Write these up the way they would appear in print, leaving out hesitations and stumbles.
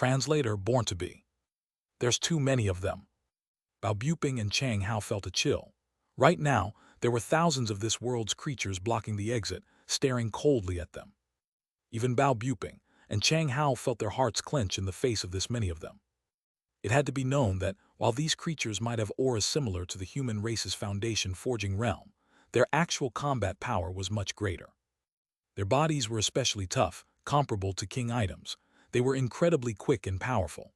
Translator born to be. There's too many of them. Bao Buping and Chang Hao felt a chill. Right now, there were thousands of this world's creatures blocking the exit, staring coldly at them. Even Bao Buping and Chang Hao felt their hearts clench in the face of this many of them. It had to be known that, while these creatures might have auras similar to the human race's foundation forging realm, their actual combat power was much greater. Their bodies were especially tough, comparable to king items. They were incredibly quick and powerful.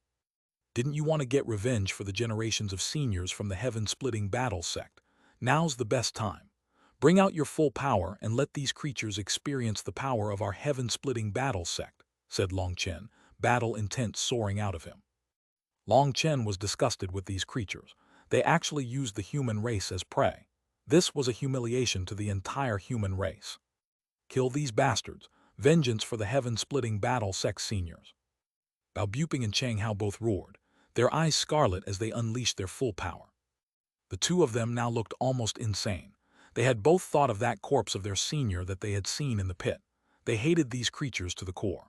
Didn't you want to get revenge for the generations of seniors from the heaven-splitting battle sect? Now's the best time. Bring out your full power and let these creatures experience the power of our heaven-splitting battle sect, said Long Chen, battle intent soaring out of him. Long Chen was disgusted with these creatures. They actually used the human race as prey. This was a humiliation to the entire human race. Kill these bastards. Vengeance for the heaven-splitting battle sect seniors. Bao Buping and Chang Hao both roared, their eyes scarlet as they unleashed their full power. The two of them now looked almost insane. They had both thought of that corpse of their senior that they had seen in the pit. They hated these creatures to the core.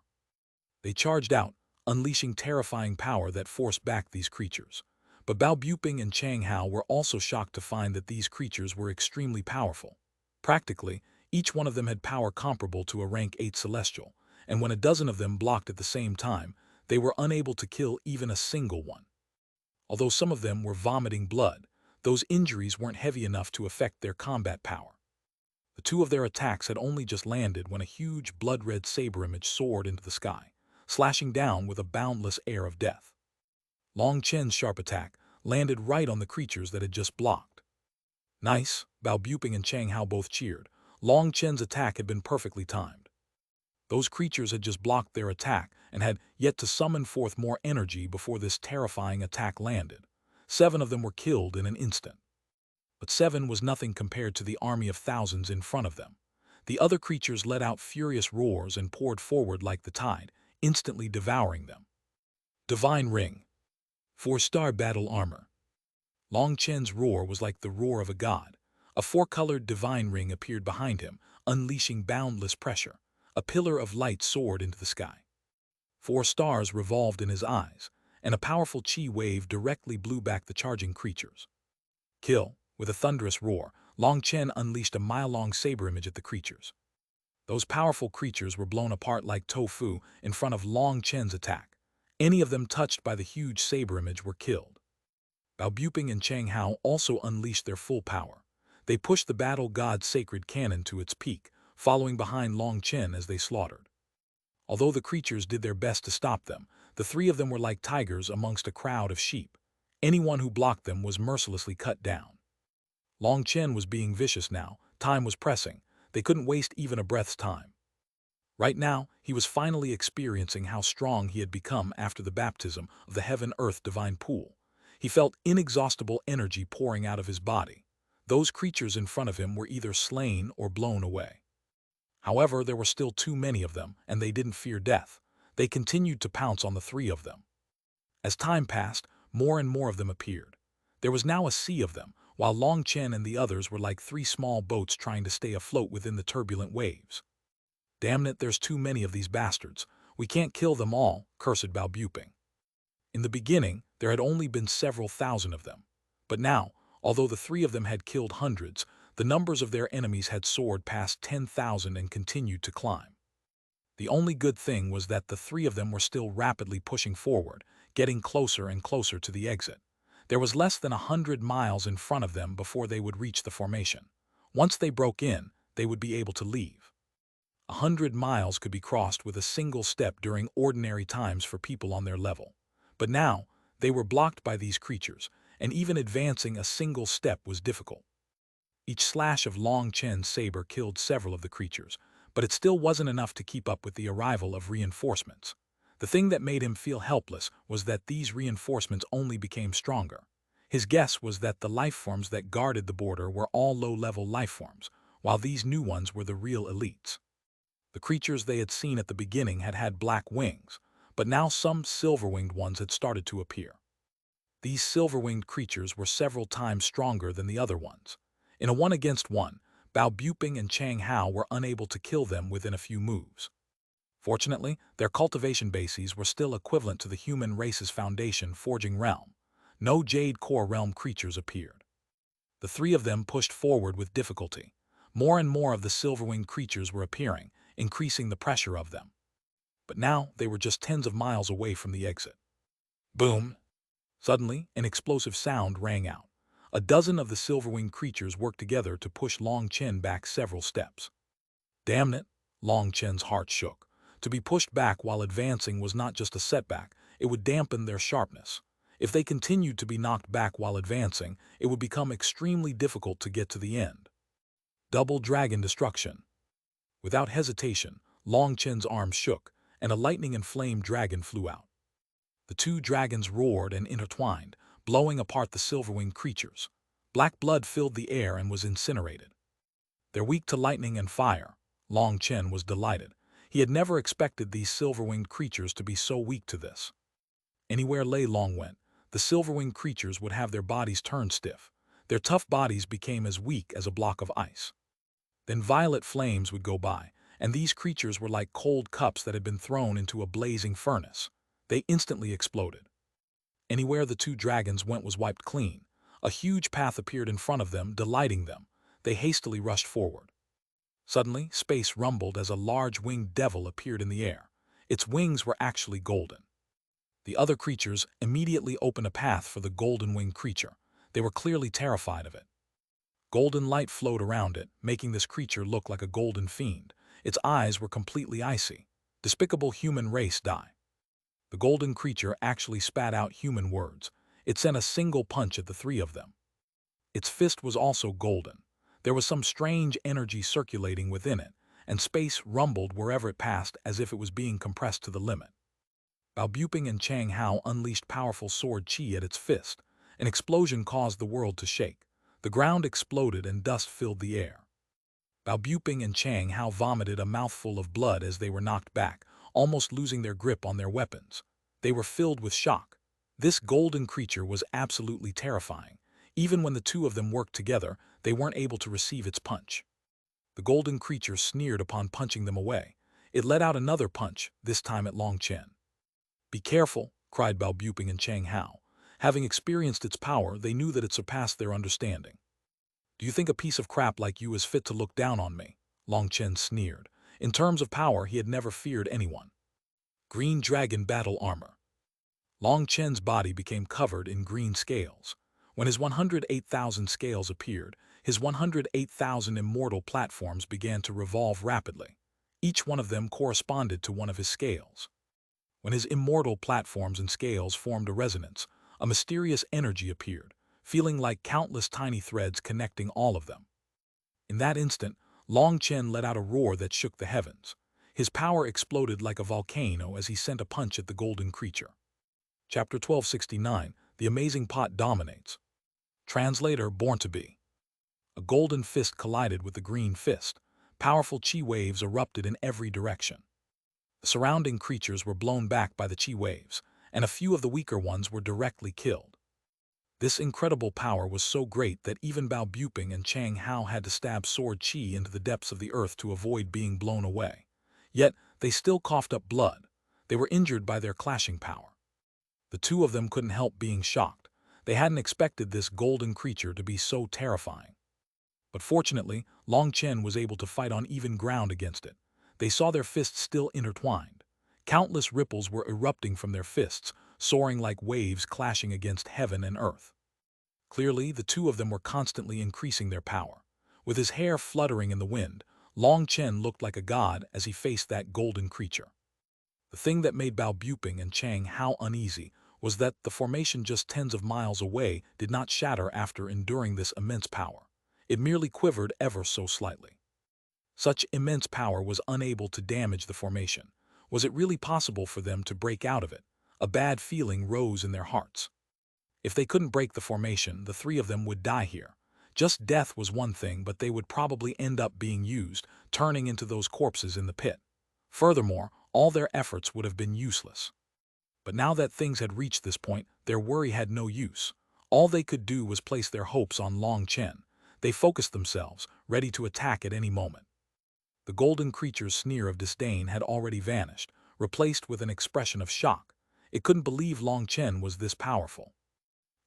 They charged out, unleashing terrifying power that forced back these creatures. But Bao Buping and Chang Hao were also shocked to find that these creatures were extremely powerful. Practically, each one of them had power comparable to a rank 8 celestial, and when a dozen of them blocked at the same time, they were unable to kill even a single one. Although some of them were vomiting blood, those injuries weren't heavy enough to affect their combat power. The two of their attacks had only just landed when a huge blood-red saber image soared into the sky, slashing down with a boundless air of death. Long Chen's sharp attack landed right on the creatures that had just blocked. Nice, Bao Buping and Chang Hao both cheered. Long Chen's attack had been perfectly timed. Those creatures had just blocked their attack and had yet to summon forth more energy before this terrifying attack landed. 7 of them were killed in an instant. But 7 was nothing compared to the army of thousands in front of them. The other creatures let out furious roars and poured forward like the tide, instantly devouring them. Divine Ring. 4-star battle armor. Long Chen's roar was like the roar of a god. A 4-colored divine ring appeared behind him, unleashing boundless pressure. A pillar of light soared into the sky. 4 stars revolved in his eyes, and a powerful chi wave directly blew back the charging creatures. Kill. With a thunderous roar, Long Chen unleashed a mile-long saber image at the creatures. Those powerful creatures were blown apart like tofu in front of Long Chen's attack. Any of them touched by the huge saber image were killed. Bao Buping and Chang Hao also unleashed their full power. They pushed the battle god's sacred cannon to its peak, following behind Long Chen as they slaughtered. Although the creatures did their best to stop them, the 3 of them were like tigers amongst a crowd of sheep. Anyone who blocked them was mercilessly cut down. Long Chen was being vicious now. Time was pressing. They couldn't waste even a breath's time. Right now, he was finally experiencing how strong he had become after the baptism of the heaven-earth divine pool. He felt inexhaustible energy pouring out of his body. Those creatures in front of him were either slain or blown away. However, there were still too many of them, and they didn't fear death. They continued to pounce on the 3 of them. As time passed, more and more of them appeared. There was now a sea of them, while Long Chen and the others were like 3 small boats trying to stay afloat within the turbulent waves. Damn it, there's too many of these bastards. We can't kill them all, cursed Bao Buping. In the beginning, there had only been several thousand of them. But now, although the 3 of them had killed hundreds, the numbers of their enemies had soared past 10,000 and continued to climb. The only good thing was that the 3 of them were still rapidly pushing forward, getting closer and closer to the exit. There was less than 100 miles in front of them before they would reach the formation. Once they broke in, they would be able to leave. 100 miles could be crossed with a single step during ordinary times for people on their level. But now, they were blocked by these creatures, and even advancing a single step was difficult. Each slash of Long Chen's saber killed several of the creatures, but it still wasn't enough to keep up with the arrival of reinforcements. The thing that made him feel helpless was that these reinforcements only became stronger. His guess was that the lifeforms that guarded the border were all low-level lifeforms, while these new ones were the real elites. The creatures they had seen at the beginning had had black wings, but now some silver-winged ones had started to appear. These silver-winged creatures were several times stronger than the other ones. In a 1-against-1, Bao Buping and Chang Hao were unable to kill them within a few moves. Fortunately, their cultivation bases were still equivalent to the human race's foundation forging realm. No Jade core realm creatures appeared. The three of them pushed forward with difficulty. More and more of the silver-winged creatures were appearing, increasing the pressure of them. But now they were just tens of miles away from the exit. Boom! Suddenly, an explosive sound rang out. A dozen of the silver-winged creatures worked together to push Long Chen back several steps. Damn it! Long Chen's heart shook. To be pushed back while advancing was not just a setback, it would dampen their sharpness. If they continued to be knocked back while advancing, it would become extremely difficult to get to the end. Double Dragon Destruction. Without hesitation, Long Chen's arms shook, and a lightning and flame dragon flew out. The two dragons roared and intertwined, blowing apart the silver-winged creatures. Black blood filled the air and was incinerated. They're weak to lightning and fire. Long Chen was delighted. He had never expected these silver-winged creatures to be so weak to this. Anywhere Lei Long went, the silver-winged creatures would have their bodies turned stiff. Their tough bodies became as weak as a block of ice. Then violet flames would go by, and these creatures were like cold cups that had been thrown into a blazing furnace. They instantly exploded. Anywhere the two dragons went was wiped clean. A huge path appeared in front of them, delighting them. They hastily rushed forward. Suddenly, space rumbled as a large winged devil appeared in the air. Its wings were actually golden. The other creatures immediately opened a path for the golden-winged creature. They were clearly terrified of it. Golden light flowed around it, making this creature look like a golden fiend. Its eyes were completely icy. Despicable human race, die. The golden creature actually spat out human words. It sent a single punch at the three of them. Its fist was also golden. There was some strange energy circulating within it, and space rumbled wherever it passed as if it was being compressed to the limit. Bao Buping and Chang Hao unleashed powerful sword chi at its fist. An explosion caused the world to shake. The ground exploded and dust filled the air. Bao Buping and Chang Hao vomited a mouthful of blood as they were knocked back, almost losing their grip on their weapons. They were filled with shock. This golden creature was absolutely terrifying. Even when the two of them worked together, they weren't able to receive its punch. The golden creature sneered upon punching them away. It let out another punch, this time at Long Chen. "Be careful," cried Bao Buping and Chang Hao. Having experienced its power, they knew that it surpassed their understanding. "Do you think a piece of crap like you is fit to look down on me?" Long Chen sneered. In terms of power, he had never feared anyone. Green Dragon Battle Armor. Long Chen's body became covered in green scales. When his 108,000 scales appeared, his 108,000 immortal platforms began to revolve rapidly. Each one of them corresponded to one of his scales. When his immortal platforms and scales formed a resonance, a mysterious energy appeared, feeling like countless tiny threads connecting all of them. In that instant, Long Chen let out a roar that shook the heavens. His power exploded like a volcano as he sent a punch at the golden creature. Chapter 1269, The Amazing Pot Dominates. Translator Born to Be. A golden fist collided with the green fist. Powerful chi waves erupted in every direction. The surrounding creatures were blown back by the chi waves, and a few of the weaker ones were directly killed. This incredible power was so great that even Bao Buping and Chang Hao had to stab sword chi into the depths of the earth to avoid being blown away. Yet, they still coughed up blood. They were injured by their clashing power. The two of them couldn't help being shocked. They hadn't expected this golden creature to be so terrifying. But fortunately, Long Chen was able to fight on even ground against it. They saw their fists still intertwined. Countless ripples were erupting from their fists, soaring like waves clashing against heaven and earth. Clearly, the two of them were constantly increasing their power. With his hair fluttering in the wind, Long Chen looked like a god as he faced that golden creature. The thing that made Bao Buping and Chang Hao uneasy was that the formation just tens of miles away did not shatter after enduring this immense power. It merely quivered ever so slightly. Such immense power was unable to damage the formation. Was it really possible for them to break out of it? A bad feeling rose in their hearts. If they couldn't break the formation, the three of them would die here. Just death was one thing, but they would probably end up being used, turning into those corpses in the pit. Furthermore, all their efforts would have been useless. But now that things had reached this point, their worry had no use. All they could do was place their hopes on Long Chen. They focused themselves, ready to attack at any moment. The golden creature's sneer of disdain had already vanished, replaced with an expression of shock. It couldn't believe Long Chen was this powerful.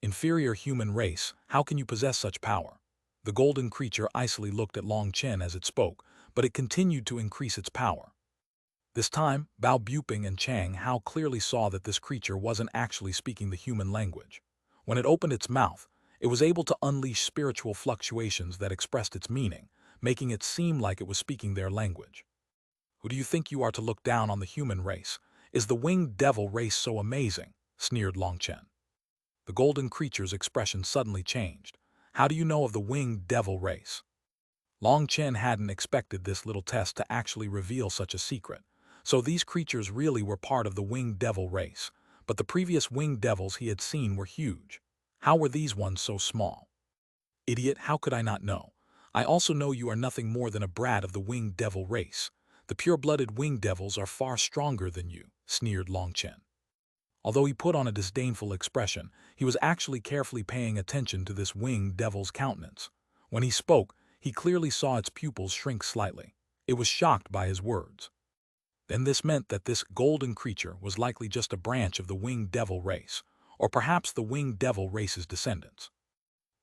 Inferior human race, how can you possess such power? The golden creature icily looked at Long Chen as it spoke, but it continued to increase its power. This time, Bao Buping and Chang Hao clearly saw that this creature wasn't actually speaking the human language. When it opened its mouth, it was able to unleash spiritual fluctuations that expressed its meaning, making it seem like it was speaking their language. Who do you think you are to look down on the human race? Is the winged devil race so amazing? Sneered Long Chen. The golden creature's expression suddenly changed. How do you know of the winged devil race? Long Chen hadn't expected this little test to actually reveal such a secret. So these creatures really were part of the winged devil race, but the previous winged devils he had seen were huge. How were these ones so small? Idiot, how could I not know? I also know you are nothing more than a brat of the winged devil race. The pure-blooded winged devils are far stronger than you, sneered Long Chen. Although he put on a disdainful expression, he was actually carefully paying attention to this winged devil's countenance. When he spoke, he clearly saw its pupils shrink slightly. It was shocked by his words. Then this meant that this golden creature was likely just a branch of the winged devil race, or perhaps the winged devil race's descendants.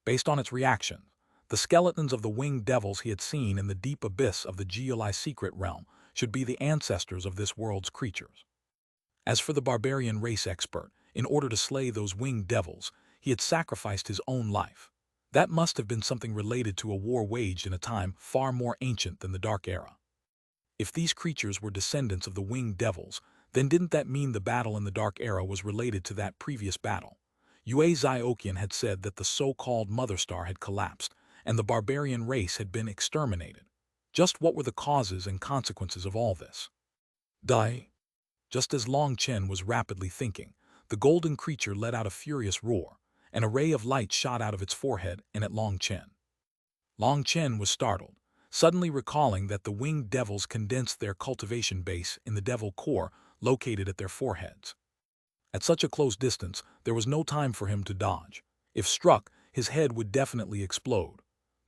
Based on its reaction, the skeletons of the winged devils he had seen in the deep abyss of the Geolai secret realm should be the ancestors of this world's creatures. As for the barbarian race expert, in order to slay those winged devils, he had sacrificed his own life. That must have been something related to a war waged in a time far more ancient than the Dark Era. If these creatures were descendants of the winged devils, then didn't that mean the battle in the Dark Era was related to that previous battle? Yue Ziokian had said that the so-called Mother Star had collapsed, and the barbarian race had been exterminated. Just what were the causes and consequences of all this? Die. Just as Long Chen was rapidly thinking, the golden creature let out a furious roar. An ray of light shot out of its forehead and at Long Chen. Long Chen was startled, suddenly recalling that the winged devils condensed their cultivation base in the devil core located at their foreheads. At such a close distance, there was no time for him to dodge. If struck, his head would definitely explode.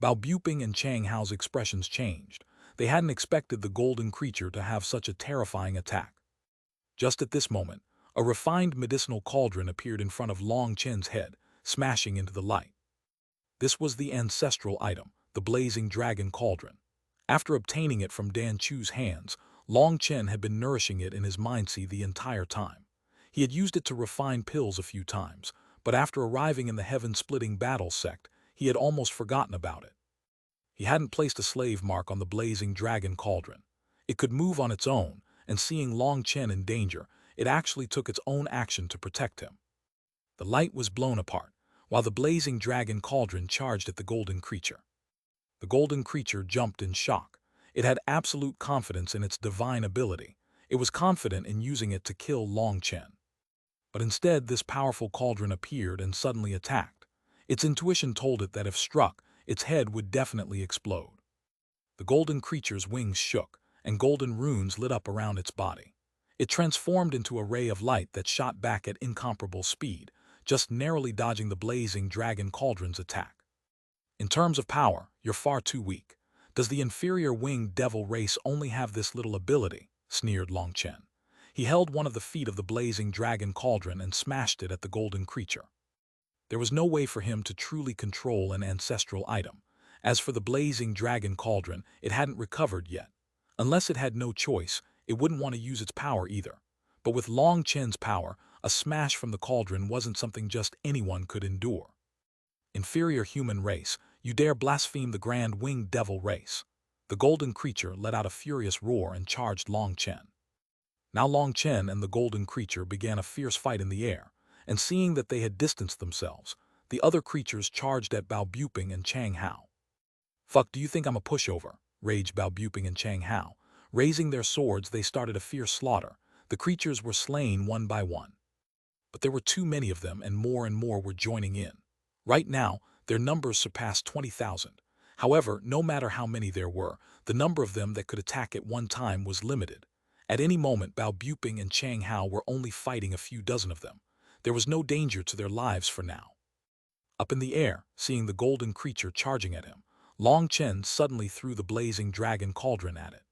Bao Buping and Chang Hao's expressions changed. They hadn't expected the golden creature to have such a terrifying attack. Just at this moment, a refined medicinal cauldron appeared in front of Long Chen's head, smashing into the light. This was the ancestral item, the blazing dragon cauldron. After obtaining it from Dan Chu's hands, Long Chen had been nourishing it in his mindseed the entire time. He had used it to refine pills a few times, but after arriving in the heaven-splitting battle sect, he had almost forgotten about it. He hadn't placed a slave mark on the blazing dragon cauldron. It could move on its own, and seeing Long Chen in danger, it actually took its own action to protect him. The light was blown apart, while the blazing dragon cauldron charged at the golden creature. The golden creature jumped in shock. It had absolute confidence in its divine ability. It was confident in using it to kill Long Chen. But instead, this powerful cauldron appeared and suddenly attacked. Its intuition told it that if struck, its head would definitely explode. The golden creature's wings shook, and golden runes lit up around its body. It transformed into a ray of light that shot back at incomparable speed, just narrowly dodging the blazing dragon cauldron's attack. In terms of power, you're far too weak. Does the inferior winged devil race only have this little ability? Sneered Long Chen. He held one of the feet of the blazing dragon cauldron and smashed it at the golden creature. There was no way for him to truly control an ancestral item. As for the blazing dragon cauldron, it hadn't recovered yet. Unless it had no choice, it wouldn't want to use its power either. But with Long Chen's power, a smash from the cauldron wasn't something just anyone could endure. Inferior human race, you dare blaspheme the grand winged devil race. The golden creature let out a furious roar and charged Long Chen. Now Long Chen and the golden creature began a fierce fight in the air, and seeing that they had distanced themselves, the other creatures charged at Bao Buping and Chang Hao. Fuck, do you think I'm a pushover? Raged Bao Buping and Chang Hao. Raising their swords, they started a fierce slaughter. The creatures were slain one by one. But there were too many of them, and more were joining in. Right now, their numbers surpassed 20,000. However, no matter how many there were, the number of them that could attack at one time was limited. At any moment, Bao Buping and Chang Hao were only fighting a few dozen of them. There was no danger to their lives for now. Up in the air, seeing the golden creature charging at him, Long Chen suddenly threw the blazing dragon cauldron at it.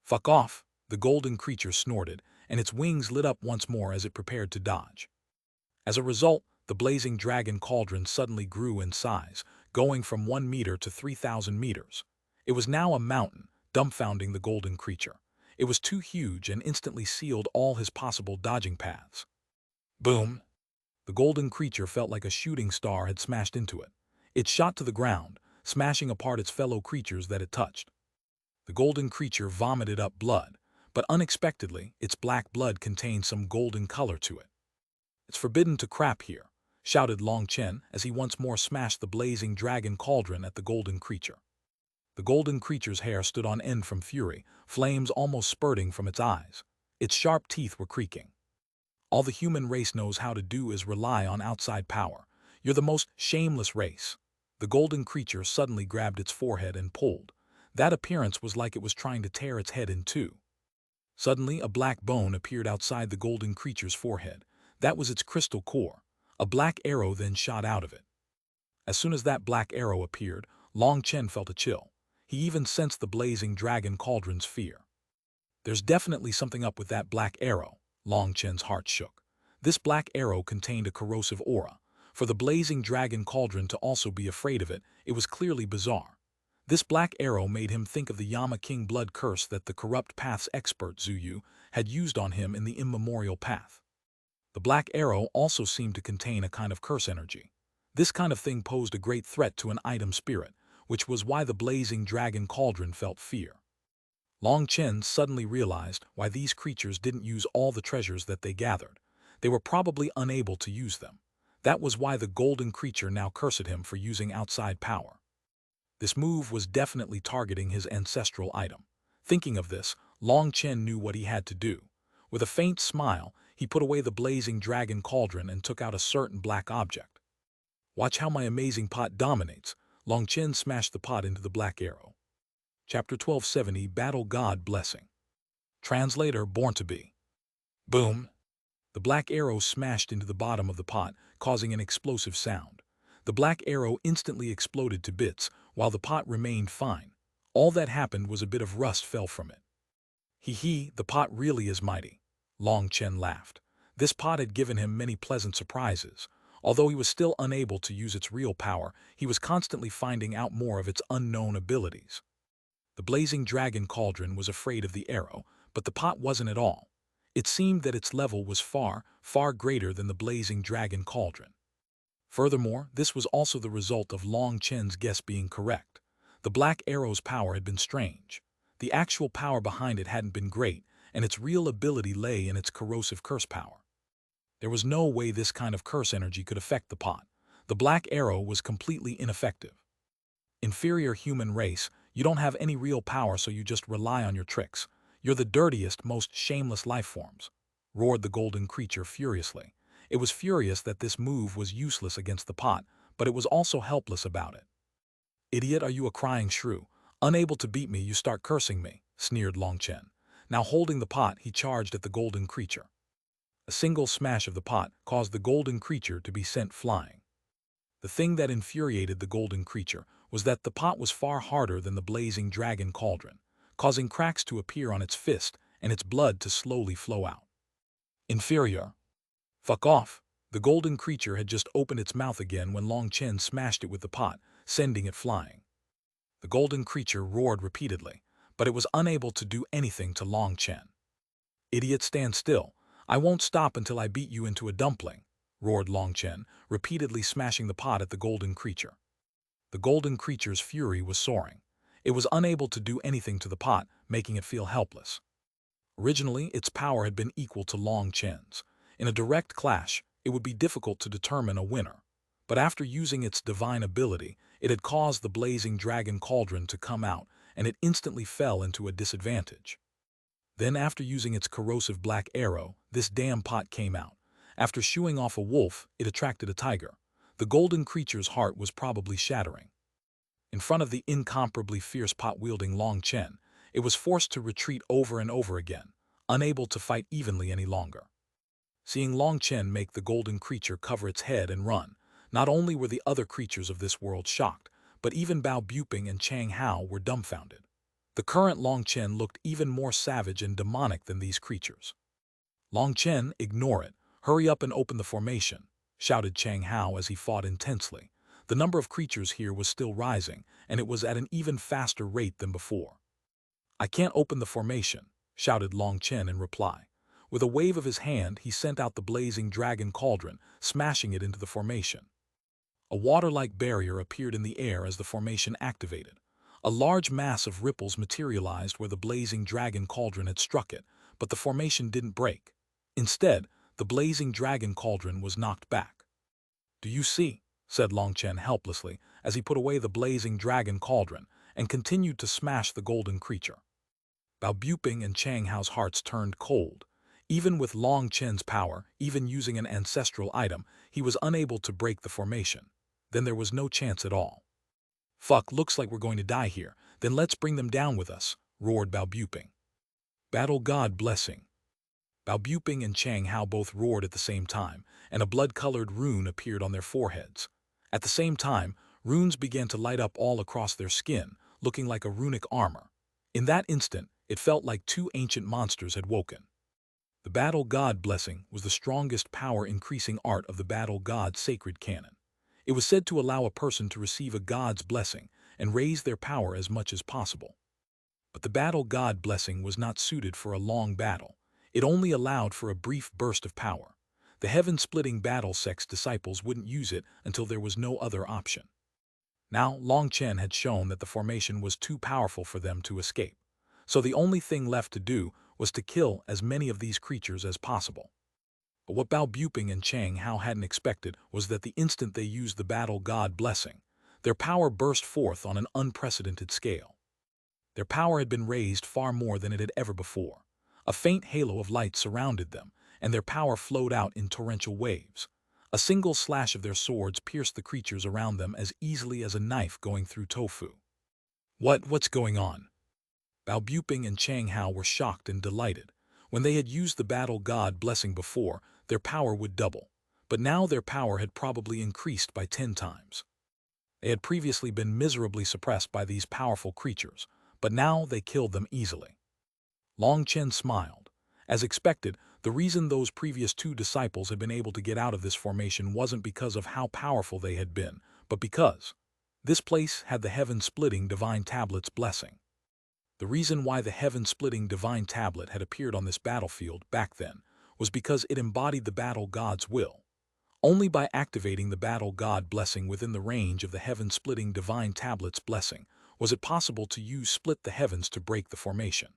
Fuck off, the golden creature snorted, and its wings lit up once more as it prepared to dodge. As a result, the blazing dragon cauldron suddenly grew in size, going from 1 meter to 3,000 meters. It was now a mountain, dumbfounding the golden creature. It was too huge and instantly sealed all his possible dodging paths. Boom! The golden creature felt like a shooting star had smashed into it. It shot to the ground, smashing apart its fellow creatures that it touched. The golden creature vomited up blood, but unexpectedly, its black blood contained some golden color to it. "It's forbidden to crap here," shouted Long Chen as he once more smashed the blazing dragon cauldron at the golden creature. The golden creature's hair stood on end from fury, flames almost spurting from its eyes. Its sharp teeth were creaking. "All the human race knows how to do is rely on outside power. You're the most shameless race." The golden creature suddenly grabbed its forehead and pulled. That appearance was like it was trying to tear its head in two. Suddenly, a black bone appeared outside the golden creature's forehead. That was its crystal core. A black arrow then shot out of it. As soon as that black arrow appeared, Long Chen felt a chill. He even sensed the blazing dragon cauldron's fear. There's definitely something up with that black arrow. Long Chen's heart shook. This black arrow contained a corrosive aura. For the blazing dragon cauldron to also be afraid of it, it was clearly bizarre. This black arrow made him think of the Yama King blood curse that the corrupt path's expert Zuyu had used on him in the immemorial path. The black arrow also seemed to contain a kind of curse energy. This kind of thing posed a great threat to an item spirit, which was why the blazing dragon cauldron felt fear. Long Chen suddenly realized why these creatures didn't use all the treasures that they gathered. They were probably unable to use them. That was why the golden creature now cursed him for using outside power. This move was definitely targeting his ancestral item. Thinking of this, Long Chen knew what he had to do. With a faint smile, he put away the blazing dragon cauldron and took out a certain black object. "Watch how my amazing pot dominates." Long Chen smashed the pot into the black arrow. Chapter 1270, Battle God Blessing. Translator Born to Be. Boom! The black arrow smashed into the bottom of the pot, causing an explosive sound. The black arrow instantly exploded to bits, while the pot remained fine. All that happened was a bit of rust fell from it. "Hee, the pot really is mighty." Long Chen laughed. This pot had given him many pleasant surprises. Although he was still unable to use its real power, he was constantly finding out more of its unknown abilities. The blazing dragon cauldron was afraid of the arrow, but the pot wasn't at all. It seemed that its level was far, far greater than the blazing dragon cauldron. Furthermore, this was also the result of Long Chen's guess being correct. The black arrow's power had been strange. The actual power behind it hadn't been great, and its real ability lay in its corrosive curse power. There was no way this kind of curse energy could affect the pot. The black arrow was completely ineffective. "Inferior human race, you don't have any real power, so you just rely on your tricks. You're the dirtiest, most shameless life forms," roared the golden creature furiously. It was furious that this move was useless against the pot, but it was also helpless about it. "Idiot, are you a crying shrew? Unable to beat me, you start cursing me," sneered Long Chen. Now holding the pot, he charged at the golden creature. A single smash of the pot caused the golden creature to be sent flying. The thing that infuriated the golden creature was that the pot was far harder than the blazing dragon cauldron, causing cracks to appear on its fist and its blood to slowly flow out. "Inferior. Fuck off." The golden creature had just opened its mouth again when Long Chen smashed it with the pot, sending it flying. The golden creature roared repeatedly, but it was unable to do anything to Long Chen. "Idiot, stand still. I won't stop until I beat you into a dumpling," roared Long Chen, repeatedly smashing the pot at the golden creature. The golden creature's fury was soaring. It was unable to do anything to the pot, making it feel helpless. Originally, its power had been equal to Long Chen's. In a direct clash, it would be difficult to determine a winner. But after using its divine ability, it had caused the blazing dragon cauldron to come out, and it instantly fell into a disadvantage. Then after using its corrosive black arrow, this damn pot came out. After shooing off a wolf, it attracted a tiger. The golden creature's heart was probably shattering. In front of the incomparably fierce pot-wielding Long Chen, it was forced to retreat over and over again, unable to fight evenly any longer. Seeing Long Chen make the golden creature cover its head and run, not only were the other creatures of this world shocked, but even Bao Buping and Chang Hao were dumbfounded. The current Long Chen looked even more savage and demonic than these creatures. Long Chen, ignore it. Hurry up and open the formation, shouted Chang Hao as he fought intensely. The number of creatures here was still rising, and it was at an even faster rate than before. I can't open the formation, shouted Long Chen in reply. With a wave of his hand, he sent out the blazing dragon cauldron, smashing it into the formation. A water-like barrier appeared in the air as the formation activated. A large mass of ripples materialized where the blazing dragon cauldron had struck it, but the formation didn't break. Instead, the blazing dragon cauldron was knocked back. "Do you see?" said Long Chen helplessly as he put away the blazing dragon cauldron and continued to smash the golden creature. Bao Buping and Chang Hao's hearts turned cold. Even with Long Chen's power, even using an ancestral item, he was unable to break the formation. Then there was no chance at all. "Fuck, looks like we're going to die here. Then let's bring them down with us," roared Bao Buping. "Battle God blessing." Bao Buping and Chang Hao both roared at the same time, and a blood-colored rune appeared on their foreheads. At the same time, runes began to light up all across their skin, looking like a runic armor. In that instant, it felt like two ancient monsters had woken. The Battle God Blessing was the strongest power-increasing art of the Battle God Sacred Canon. It was said to allow a person to receive a god's blessing and raise their power as much as possible. But the Battle God Blessing was not suited for a long battle. It only allowed for a brief burst of power. The heaven-splitting battle sect's disciples wouldn't use it until there was no other option. Now, Long Chen had shown that the formation was too powerful for them to escape. So the only thing left to do was to kill as many of these creatures as possible. But what Bao Buping and Chang Hao hadn't expected was that the instant they used the Battle God Blessing, their power burst forth on an unprecedented scale. Their power had been raised far more than it had ever before. A faint halo of light surrounded them, and their power flowed out in torrential waves. A single slash of their swords pierced the creatures around them as easily as a knife going through tofu. What's going on? Bao Buping and Chang Hao were shocked and delighted. When they had used the Battle God Blessing before, their power would double. But now their power had probably increased by 10 times. They had previously been miserably suppressed by these powerful creatures, but now they killed them easily. Long Chen smiled. As expected, the reason those previous two disciples had been able to get out of this formation wasn't because of how powerful they had been, but because this place had the heaven-splitting divine tablet's blessing. The reason why the heaven-splitting divine tablet had appeared on this battlefield back then was because it embodied the battle god's will. Only by activating the battle god blessing within the range of the heaven-splitting divine tablet's blessing was it possible to use split the heavens to break the formation.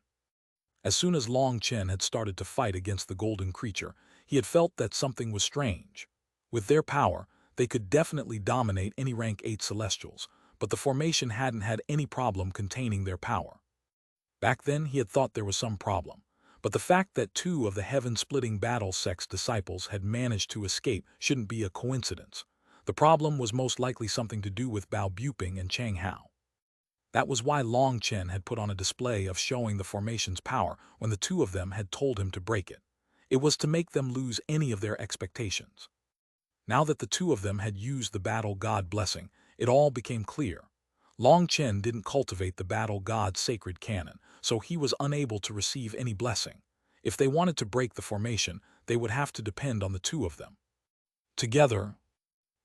As soon as Long Chen had started to fight against the golden creature, he had felt that something was strange. With their power, they could definitely dominate any rank 8 celestials, but the formation hadn't had any problem containing their power. Back then, he had thought there was some problem, but the fact that two of the heaven-splitting battle sect's disciples had managed to escape shouldn't be a coincidence. The problem was most likely something to do with Bao Buping and Chang Hao. That was why Long Chen had put on a display of showing the formation's power when the two of them had told him to break it. It was to make them lose any of their expectations. Now that the two of them had used the Battle God Blessing, it all became clear. Long Chen didn't cultivate the Battle God's sacred canon, so he was unable to receive any blessing. If they wanted to break the formation, they would have to depend on the two of them. Together,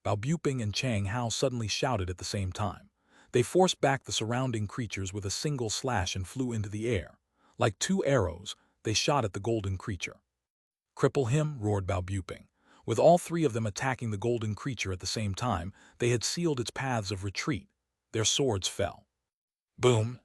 Bao Buping and Chang Hao suddenly shouted at the same time. They forced back the surrounding creatures with a single slash and flew into the air. Like two arrows, they shot at the golden creature. "Cripple him," roared Bao Buping. With all three of them attacking the golden creature at the same time, they had sealed its paths of retreat. Their swords fell. Boom!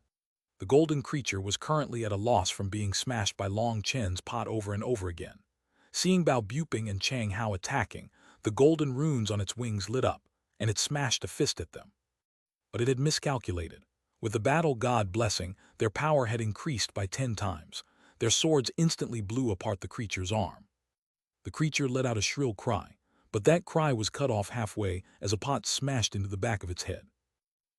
The golden creature was currently at a loss from being smashed by Long Chen's pot over and over again. Seeing Bao Buping and Chang Hao attacking, the golden runes on its wings lit up, and it smashed a fist at them. But it had miscalculated. With the Battle God Blessing, their power had increased by 10 times. Their swords instantly blew apart the creature's arm. The creature let out a shrill cry, but that cry was cut off halfway as a pot smashed into the back of its head.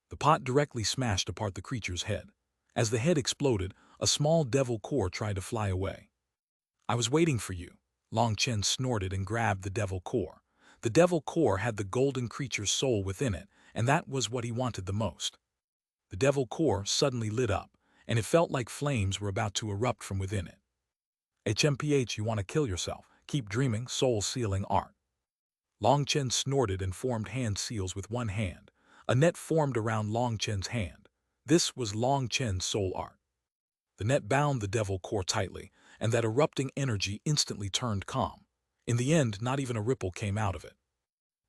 The pot directly smashed apart the creature's head. As the head exploded, a small devil core tried to fly away. "I was waiting for you," Long Chen snorted and grabbed the devil core. The devil core had the golden creature's soul within it, and that was what he wanted the most. The devil core suddenly lit up, and it felt like flames were about to erupt from within it. HMPH, you want to kill yourself. Keep dreaming, soul-sealing art. Long Chen snorted and formed hand seals with one hand. A net formed around Long Chen's hand. This was Long Chen's soul art. The net bound the devil core tightly, and that erupting energy instantly turned calm. In the end, not even a ripple came out of it.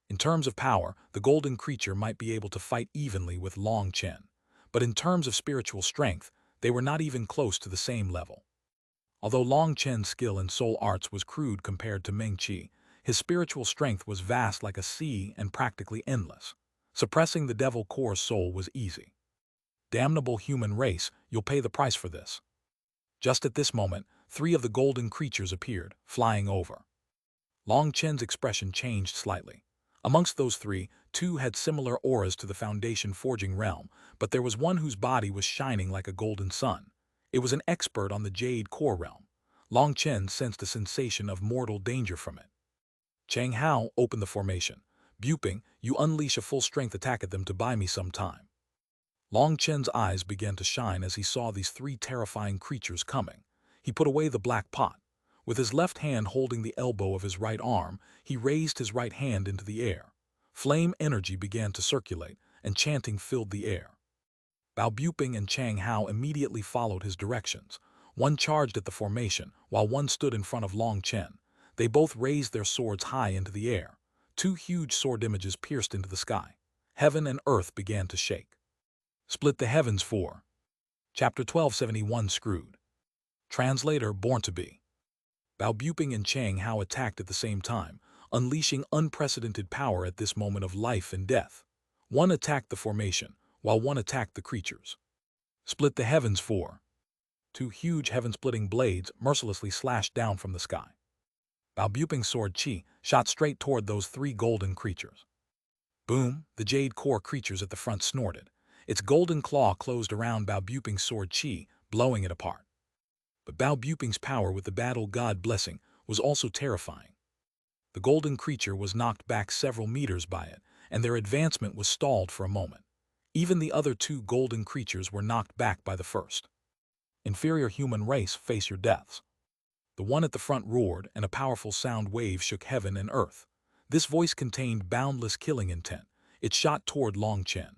In terms of power, the golden creature might be able to fight evenly with Long Chen, but in terms of spiritual strength, they were not even close to the same level. Although Long Chen's skill in soul arts was crude compared to Meng Qi, his spiritual strength was vast like a sea and practically endless. Suppressing the devil core's soul was easy. Damnable human race, you'll pay the price for this. Just at this moment, 3 of the golden creatures appeared, flying over. Long Chen's expression changed slightly. Amongst those 3, 2 had similar auras to the Foundation forging realm, but there was one whose body was shining like a golden sun. It was an expert on the Jade core realm. Long Chen sensed a sensation of mortal danger from it. Chang Hao opened the formation. Buping, you unleash a full-strength attack at them to buy me some time. Long Chen's eyes began to shine as he saw these 3 terrifying creatures coming. He put away the black pot. With his left hand holding the elbow of his right arm, he raised his right hand into the air. Flame energy began to circulate, and chanting filled the air. Bao Buping and Chang Hao immediately followed his directions. One charged at the formation, while one stood in front of Long Chen. They both raised their swords high into the air. 2 huge sword images pierced into the sky. Heaven and earth began to shake. Split the heavens for. Chapter 1271 Screwed. Translator Born to Be. Bao Buping and Chang Hao attacked at the same time, unleashing unprecedented power at this moment of life and death. One attacked the formation, while one attacked the creatures. Split the heavens for. 2 huge heaven-splitting blades mercilessly slashed down from the sky. Bao Buping's sword Qi shot straight toward those 3 golden creatures. Boom, the Jade core creatures at the front snorted. Its golden claw closed around Bao Buping's sword Qi, blowing it apart. But Bao Buping's power with the battle god blessing was also terrifying. The golden creature was knocked back several meters by it, and their advancement was stalled for a moment. Even the other 2 golden creatures were knocked back by the first. Inferior human race, face your deaths. The one at the front roared, and a powerful sound wave shook heaven and earth. This voice contained boundless killing intent. It shot toward Long Chen.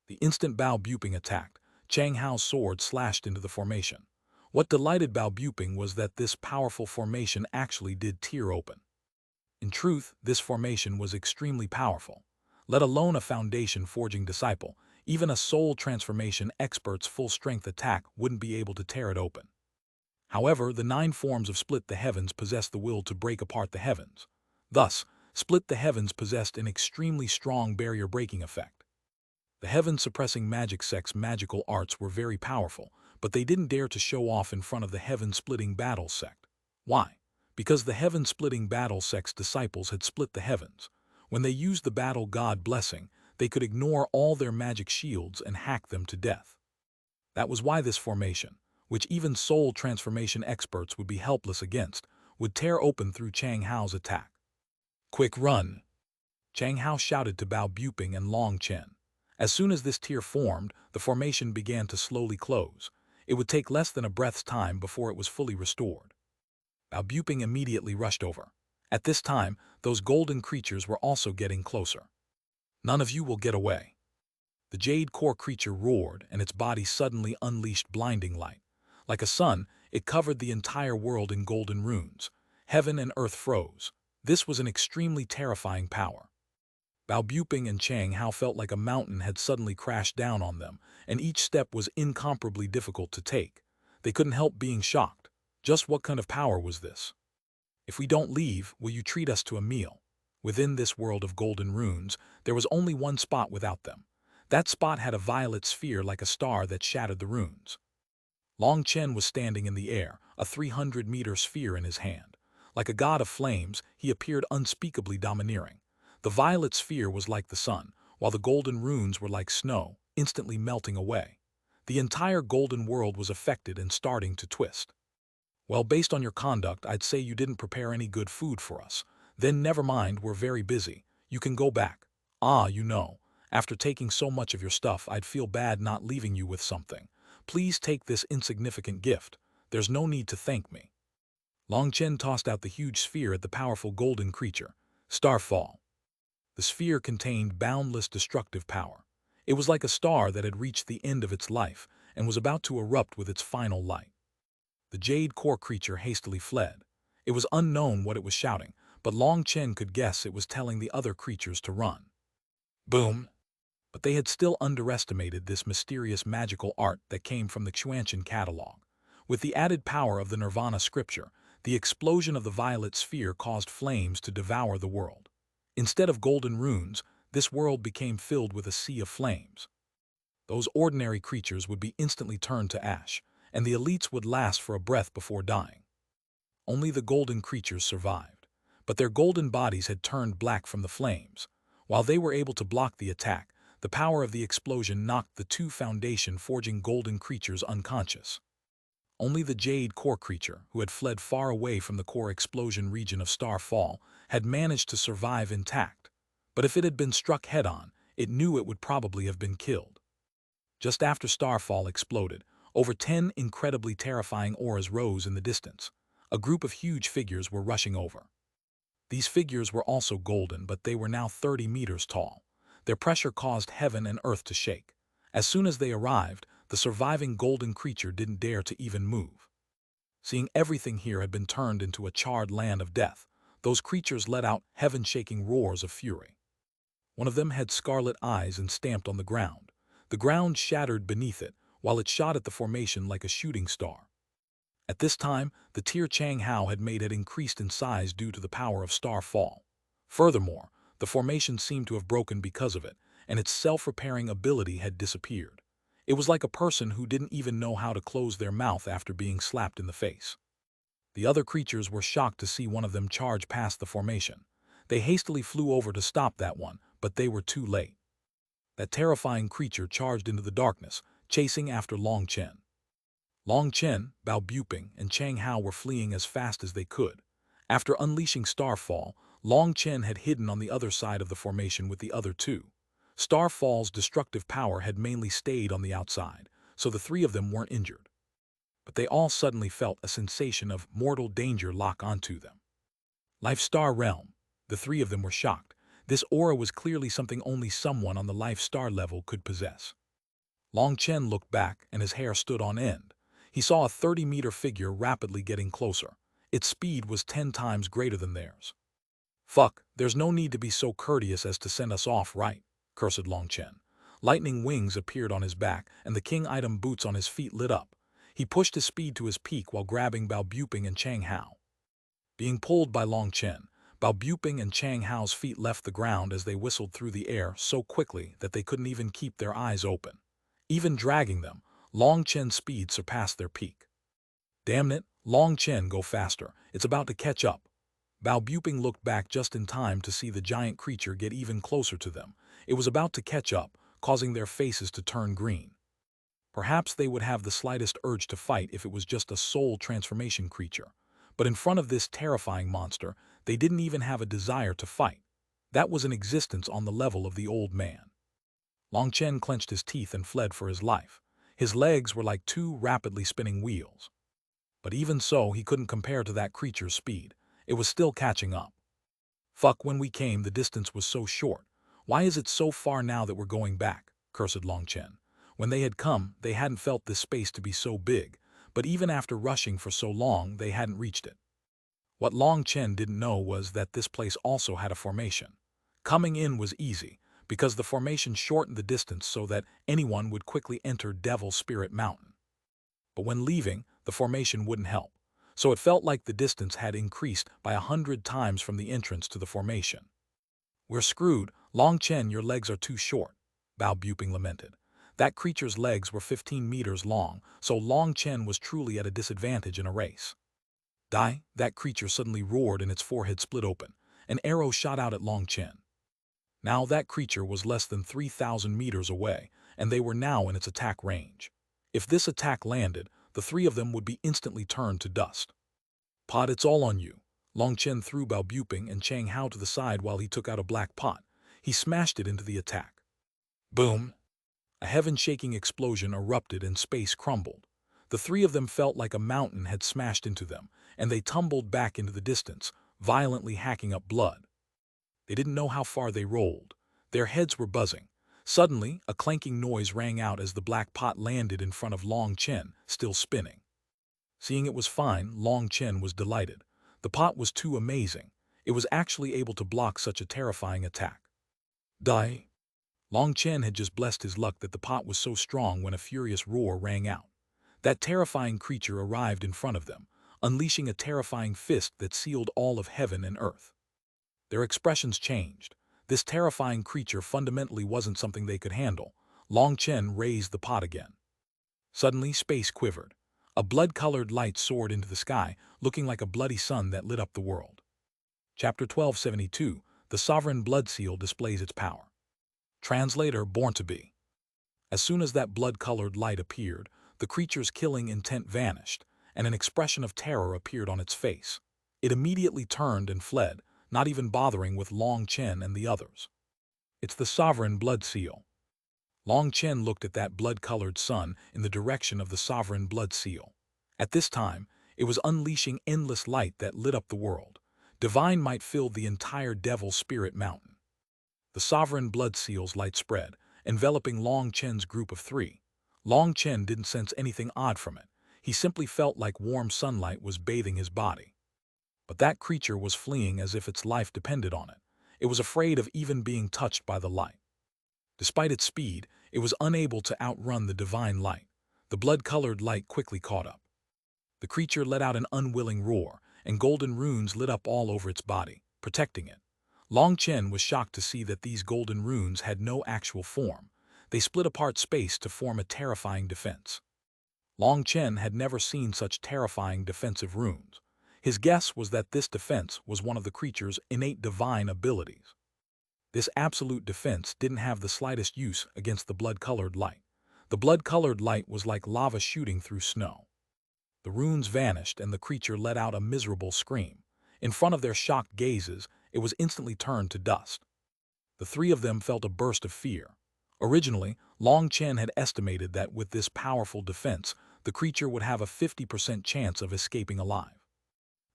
The instant Bao Buping attacked, Chang Hao's sword slashed into the formation. What delighted Bao Buping was that this powerful formation actually did tear open. In truth, this formation was extremely powerful. Let alone a Foundation forging disciple, even a soul transformation expert's full-strength attack wouldn't be able to tear it open. However, the 9 forms of Split the Heavens possessed the will to break apart the heavens. Thus, Split the Heavens possessed an extremely strong barrier-breaking effect. The heaven-suppressing magic sect's magical arts were very powerful, but they didn't dare to show off in front of the heaven-splitting battle sect. Why? Because the heaven-splitting battle sect's disciples had split the heavens. When they used the battle god blessing, they could ignore all their magic shields and hack them to death. That was why this formation, which even soul transformation experts would be helpless against, would tear open through Chang Hao's attack. Quick run! Chang Hao shouted to Bao Buping and Long Chen. As soon as this tier formed, the formation began to slowly close. It would take less than a breath's time before it was fully restored. Bao Buping immediately rushed over. At this time, those golden creatures were also getting closer. None of you will get away. The Jade core creature roared, and its body suddenly unleashed blinding light. Like a sun, it covered the entire world in golden runes. Heaven and earth froze. This was an extremely terrifying power. Bao Buping and Chang Hao felt like a mountain had suddenly crashed down on them, and each step was incomparably difficult to take. They couldn't help being shocked. Just what kind of power was this? If we don't leave, will you treat us to a meal? Within this world of golden runes, there was only one spot without them. That spot had a violet sphere like a star that shattered the runes. Long Chen was standing in the air, a 300-meter sphere in his hand. Like a god of flames, he appeared unspeakably domineering. The violet sphere was like the sun, while the golden runes were like snow, instantly melting away. The entire golden world was affected and starting to twist. Well, based on your conduct, I'd say you didn't prepare any good food for us. Then never mind, we're very busy. You can go back. After taking so much of your stuff, I'd feel bad not leaving you with something. Please take this insignificant gift. There's no need to thank me. Long Chen tossed out the huge sphere at the powerful golden creature. Starfall. The sphere contained boundless destructive power. It was like a star that had reached the end of its life and was about to erupt with its final light. The Jade core creature hastily fled. It was unknown what it was shouting, but Long Chen could guess it was telling the other creatures to run. Boom! But they had still underestimated this mysterious magical art that came from the Xuanhuan catalog. With the added power of the Nirvana scripture, the explosion of the violet sphere caused flames to devour the world. Instead of golden runes, this world became filled with a sea of flames. Those ordinary creatures would be instantly turned to ash, and the elites would last for a breath before dying. Only the golden creatures survived, but their golden bodies had turned black from the flames. While they were able to block the attack, the power of the explosion knocked the two foundation-forging golden creatures unconscious. Only the Jade core creature, who had fled far away from the core explosion region of Starfall, had managed to survive intact. But if it had been struck head-on, it knew it would probably have been killed. Just after Starfall exploded, over 10 incredibly terrifying auras rose in the distance. A group of huge figures were rushing over. These figures were also golden, but they were now 30 meters tall. Their pressure caused heaven and earth to shake. As soon as they arrived, the surviving golden creature didn't dare to even move. Seeing everything here had been turned into a charred land of death, those creatures let out heaven-shaking roars of fury. One of them had scarlet eyes and stamped on the ground. The ground shattered beneath it, while it shot at the formation like a shooting star. At this time, the Tier Chang Hao had made it increased in size due to the power of Starfall. Furthermore, the formation seemed to have broken because of it, and its self-repairing ability had disappeared. It was like a person who didn't even know how to close their mouth after being slapped in the face. The other creatures were shocked to see one of them charge past the formation. They hastily flew over to stop that one, but they were too late. That terrifying creature charged into the darkness, chasing after Long Chen. Long Chen, Bao Buping, and Chang Hao were fleeing as fast as they could. After unleashing Starfall, Long Chen had hidden on the other side of the formation with the other two. Starfall's destructive power had mainly stayed on the outside, so the three of them weren't injured. But they all suddenly felt a sensation of mortal danger lock onto them. Life Star Realm. The three of them were shocked. This aura was clearly something only someone on the Life Star level could possess. Long Chen looked back, and his hair stood on end. He saw a 30-meter figure rapidly getting closer. Its speed was 10 times greater than theirs. "Fuck, there's no need to be so courteous as to send us off, right?" cursed Long Chen. Lightning wings appeared on his back, and the king item boots on his feet lit up. He pushed his speed to his peak while grabbing Bao Buping and Chang Hao. Being pulled by Long Chen, Bao Buping and Chang Hao's feet left the ground as they whistled through the air so quickly that they couldn't even keep their eyes open. Even dragging them, Long Chen's speed surpassed their peak. "Damn it, Long Chen, go faster. It's about to catch up." Bao Buping looked back just in time to see the giant creature get even closer to them. It was about to catch up, causing their faces to turn green. Perhaps they would have the slightest urge to fight if it was just a soul transformation creature. But in front of this terrifying monster, they didn't even have a desire to fight. That was an existence on the level of the old man. Long Chen clenched his teeth and fled for his life. His legs were like two rapidly spinning wheels. But even so, he couldn't compare to that creature's speed. It was still catching up. "Fuck, when we came, the distance was so short. Why is it so far now that we're going back?" cursed Long Chen. When they had come, they hadn't felt this space to be so big, but even after rushing for so long, they hadn't reached it. What Long Chen didn't know was that this place also had a formation. Coming in was easy, because the formation shortened the distance so that anyone would quickly enter Devil Spirit Mountain. But when leaving, the formation wouldn't help, so it felt like the distance had increased by 100 times from the entrance to the formation. "We're screwed. Long Chen, your legs are too short," Bao Buping lamented. That creature's legs were 15 meters long, so Long Chen was truly at a disadvantage in a race. "Die!" That creature suddenly roared and its forehead split open. An arrow shot out at Long Chen. Now that creature was less than 3,000 meters away, and they were now in its attack range. If this attack landed, the three of them would be instantly turned to dust. "Pot, it's all on you." Long Chen threw Bao Buping and Chang Hao to the side while he took out a black pot. He smashed it into the attack. Boom! A heaven-shaking explosion erupted and space crumbled. The three of them felt like a mountain had smashed into them, and they tumbled back into the distance, violently hacking up blood. They didn't know how far they rolled. Their heads were buzzing. Suddenly, a clanking noise rang out as the black pot landed in front of Long Chen, still spinning. Seeing it was fine, Long Chen was delighted. The pot was too amazing. It was actually able to block such a terrifying attack. Die. Long Chen had just blessed his luck that the pot was so strong when a furious roar rang out. That terrifying creature arrived in front of them, unleashing a terrifying fist that sealed all of heaven and earth. Their expressions changed. This terrifying creature fundamentally wasn't something they could handle. Long Chen raised the pot again. Suddenly, space quivered. A blood-colored light soared into the sky, looking like a bloody sun that lit up the world. Chapter 1272, The Sovereign Blood Seal Displays Its Power. Translator Born to Be. As soon as that blood-colored light appeared, the creature's killing intent vanished, and an expression of terror appeared on its face. It immediately turned and fled, not even bothering with Long Chen and the others. It's the Sovereign Blood Seal. Long Chen looked at that blood-colored sun in the direction of the Sovereign Blood Seal. At this time, it was unleashing endless light that lit up the world. Divine might filled the entire Devil Spirit Mountain. The Sovereign Blood Seal's light spread, enveloping Long Chen's group of three. Long Chen didn't sense anything odd from it. He simply felt like warm sunlight was bathing his body. But that creature was fleeing as if its life depended on it. It was afraid of even being touched by the light. Despite its speed, it was unable to outrun the divine light. The blood-colored light quickly caught up. The creature let out an unwilling roar, and golden runes lit up all over its body, protecting it. Long Chen was shocked to see that these golden runes had no actual form. They split apart space to form a terrifying defense. Long Chen had never seen such terrifying defensive runes. His guess was that this defense was one of the creature's innate divine abilities. This absolute defense didn't have the slightest use against the blood-colored light. The blood-colored light was like lava shooting through snow. The runes vanished and the creature let out a miserable scream. In front of their shocked gazes, it was instantly turned to dust. The three of them felt a burst of fear. Originally, Long Chen had estimated that with this powerful defense, the creature would have a 50% chance of escaping alive.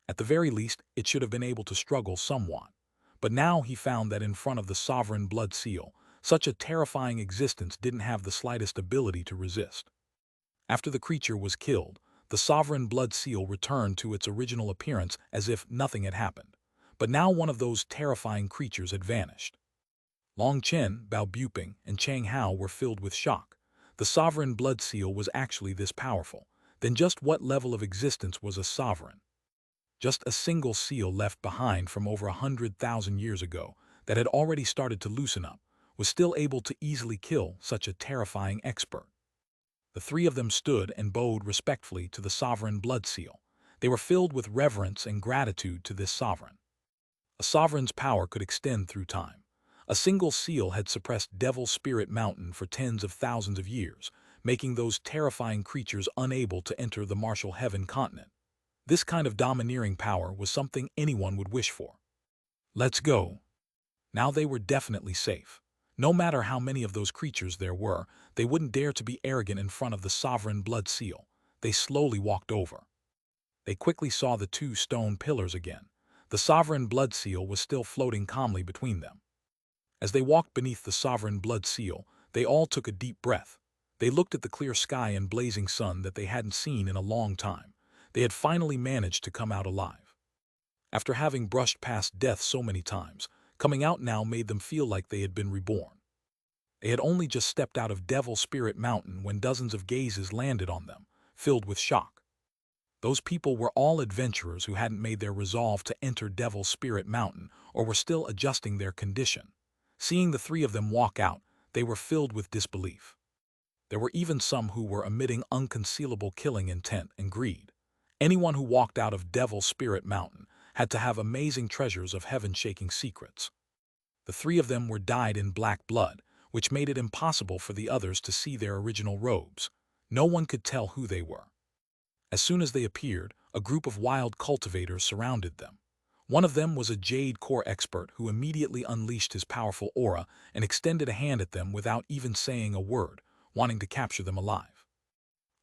At the very least, it should have been able to struggle somewhat. But now he found that in front of the Sovereign Blood Seal, such a terrifying existence didn't have the slightest ability to resist. After the creature was killed, the Sovereign Blood Seal returned to its original appearance as if nothing had happened. But now one of those terrifying creatures had vanished. Long Chen, Bao Buping, and Chang Hao were filled with shock. The Sovereign Blood Seal was actually this powerful. Then just what level of existence was a sovereign? Just a single seal left behind from over 100,000 years ago that had already started to loosen up, was still able to easily kill such a terrifying expert. The three of them stood and bowed respectfully to the Sovereign Blood Seal. They were filled with reverence and gratitude to this sovereign. A sovereign's power could extend through time. A single seal had suppressed Devil Spirit Mountain for tens of thousands of years, making those terrifying creatures unable to enter the martial heaven continent. This kind of domineering power was something anyone would wish for. Let's go. Now they were definitely safe. No matter how many of those creatures there were, they wouldn't dare to be arrogant in front of the Sovereign Blood Seal. They slowly walked over. They quickly saw the two stone pillars again. The Sovereign Blood Seal was still floating calmly between them. As they walked beneath the Sovereign Blood Seal, they all took a deep breath. They looked at the clear sky and blazing sun that they hadn't seen in a long time. They had finally managed to come out alive. After having brushed past death so many times, coming out now made them feel like they had been reborn. They had only just stepped out of Devil Spirit Mountain when dozens of gazes landed on them, filled with shock. Those people were all adventurers who hadn't made their resolve to enter Devil Spirit Mountain or were still adjusting their condition. Seeing the three of them walk out, they were filled with disbelief. There were even some who were emitting unconcealable killing intent and greed. Anyone who walked out of Devil Spirit Mountain had to have amazing treasures of heaven-shaking secrets. The three of them were dyed in black blood, which made it impossible for the others to see their original robes. No one could tell who they were. As soon as they appeared, a group of wild cultivators surrounded them. One of them was a Jade core expert who immediately unleashed his powerful aura and extended a hand at them without even saying a word. wanting to capture them alive.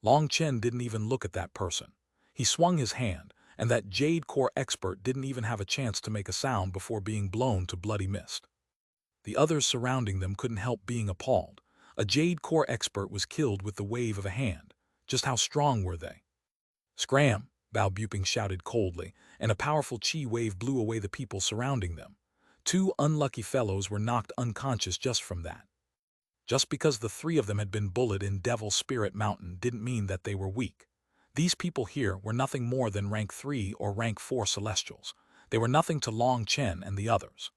Long Chen didn't even look at that person. He swung his hand, and that Jade core expert didn't even have a chance to make a sound before being blown to bloody mist. The others surrounding them couldn't help being appalled. A Jade core expert was killed with the wave of a hand. Just how strong were they? Scram, Bao Buping shouted coldly, and a powerful chi wave blew away the people surrounding them. Two unlucky fellows were knocked unconscious just from that. Just because the three of them had been bullied in Devil Spirit Mountain didn't mean that they were weak. These people here were nothing more than rank 3 or rank 4 Celestials. They were nothing to Long Chen and the others.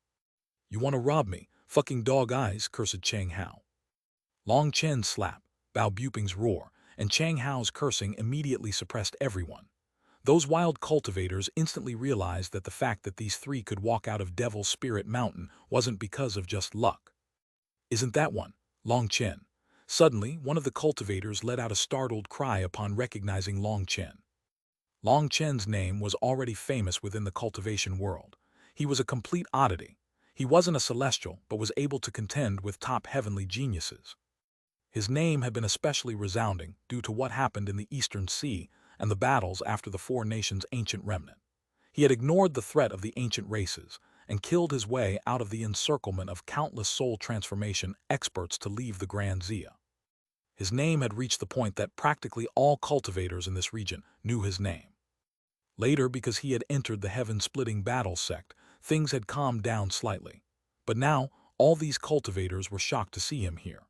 "You want to rob me, fucking dog eyes," cursed Chang Hao. Long Chen's slap, Bao Buping's roar, and Chang Hao's cursing immediately suppressed everyone. Those wild cultivators instantly realized that the fact that these three could walk out of Devil Spirit Mountain wasn't because of just luck. "Isn't that one, Long Chen?" Suddenly, one of the cultivators let out a startled cry upon recognizing Long Chen. Long Chen's name was already famous within the cultivation world. He was a complete oddity. He wasn't a celestial, but was able to contend with top heavenly geniuses. His name had been especially resounding due to what happened in the Eastern Sea and the battles after the four nations' ancient remnant. He had ignored the threat of the ancient races and killed his way out of the encirclement of countless soul transformation experts to leave the Grand Zia. His name had reached the point that practically all cultivators in this region knew his name. Later, because he had entered the heaven-splitting battle sect, things had calmed down slightly. But now, all these cultivators were shocked to see him here.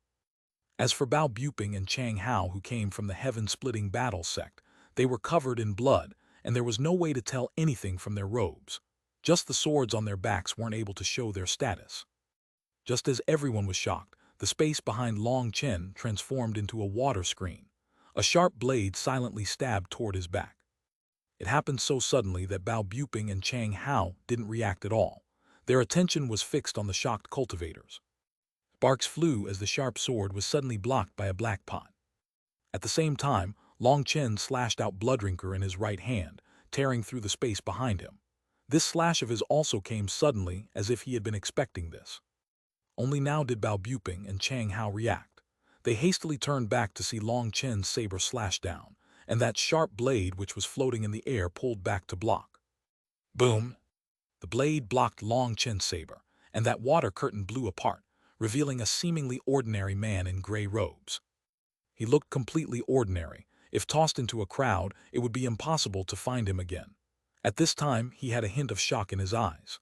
As for Bao Buping and Chang Hao, who came from the heaven-splitting battle sect, they were covered in blood, and there was no way to tell anything from their robes. Just the swords on their backs weren't able to show their status. Just as everyone was shocked, the space behind Long Chen transformed into a water screen. A sharp blade silently stabbed toward his back. It happened so suddenly that Bao Buping and Chang Hao didn't react at all. Their attention was fixed on the shocked cultivators. Sparks flew as the sharp sword was suddenly blocked by a black pot. At the same time, Long Chen slashed out Bloodrinker in his right hand, tearing through the space behind him. This slash of his also came suddenly, as if he had been expecting this. Only now did Bao Buping and Chang Hao react. They hastily turned back to see Long Chen's saber slash down, and that sharp blade which was floating in the air pulled back to block. Boom! The blade blocked Long Chen's saber, and that water curtain blew apart, revealing a seemingly ordinary man in gray robes. He looked completely ordinary. If tossed into a crowd, it would be impossible to find him again. At this time, he had a hint of shock in his eyes.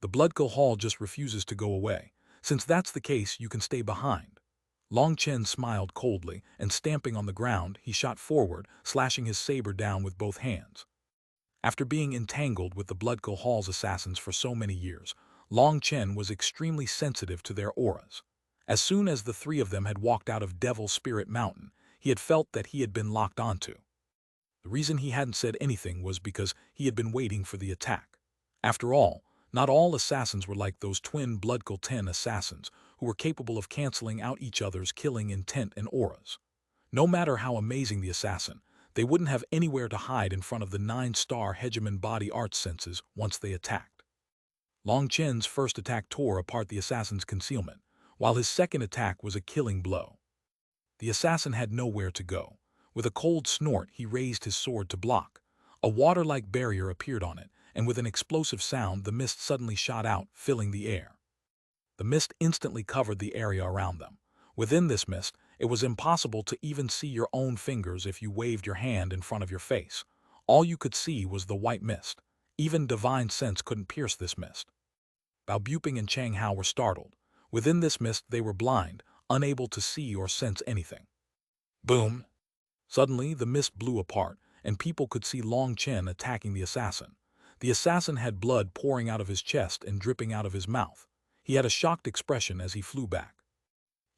"The Bloodco Hall just refuses to go away. Since that's the case, you can stay behind." Long Chen smiled coldly, and stamping on the ground, he shot forward, slashing his saber down with both hands. After being entangled with the Bloodco Hall's assassins for so many years, Long Chen was extremely sensitive to their auras. As soon as the three of them had walked out of Devil Spirit Mountain, he had felt that he had been locked onto. The reason he hadn't said anything was because he had been waiting for the attack. After all, not all assassins were like those twin Bloodco 10 assassins who were capable of canceling out each other's killing intent and auras. No matter how amazing the assassin, they wouldn't have anywhere to hide in front of the 9-star Hegemon body art senses once they attacked. Long Chen's first attack tore apart the assassin's concealment, while his second attack was a killing blow. The assassin had nowhere to go. With a cold snort, he raised his sword to block. A water-like barrier appeared on it, and with an explosive sound, the mist suddenly shot out, filling the air. The mist instantly covered the area around them. Within this mist, it was impossible to even see your own fingers if you waved your hand in front of your face. All you could see was the white mist. Even divine sense couldn't pierce this mist. Bao Buping and Chang Hao were startled. Within this mist, they were blind, unable to see or sense anything. Boom! Suddenly, the mist blew apart, and people could see Long Chen attacking the assassin. The assassin had blood pouring out of his chest and dripping out of his mouth. He had a shocked expression as he flew back.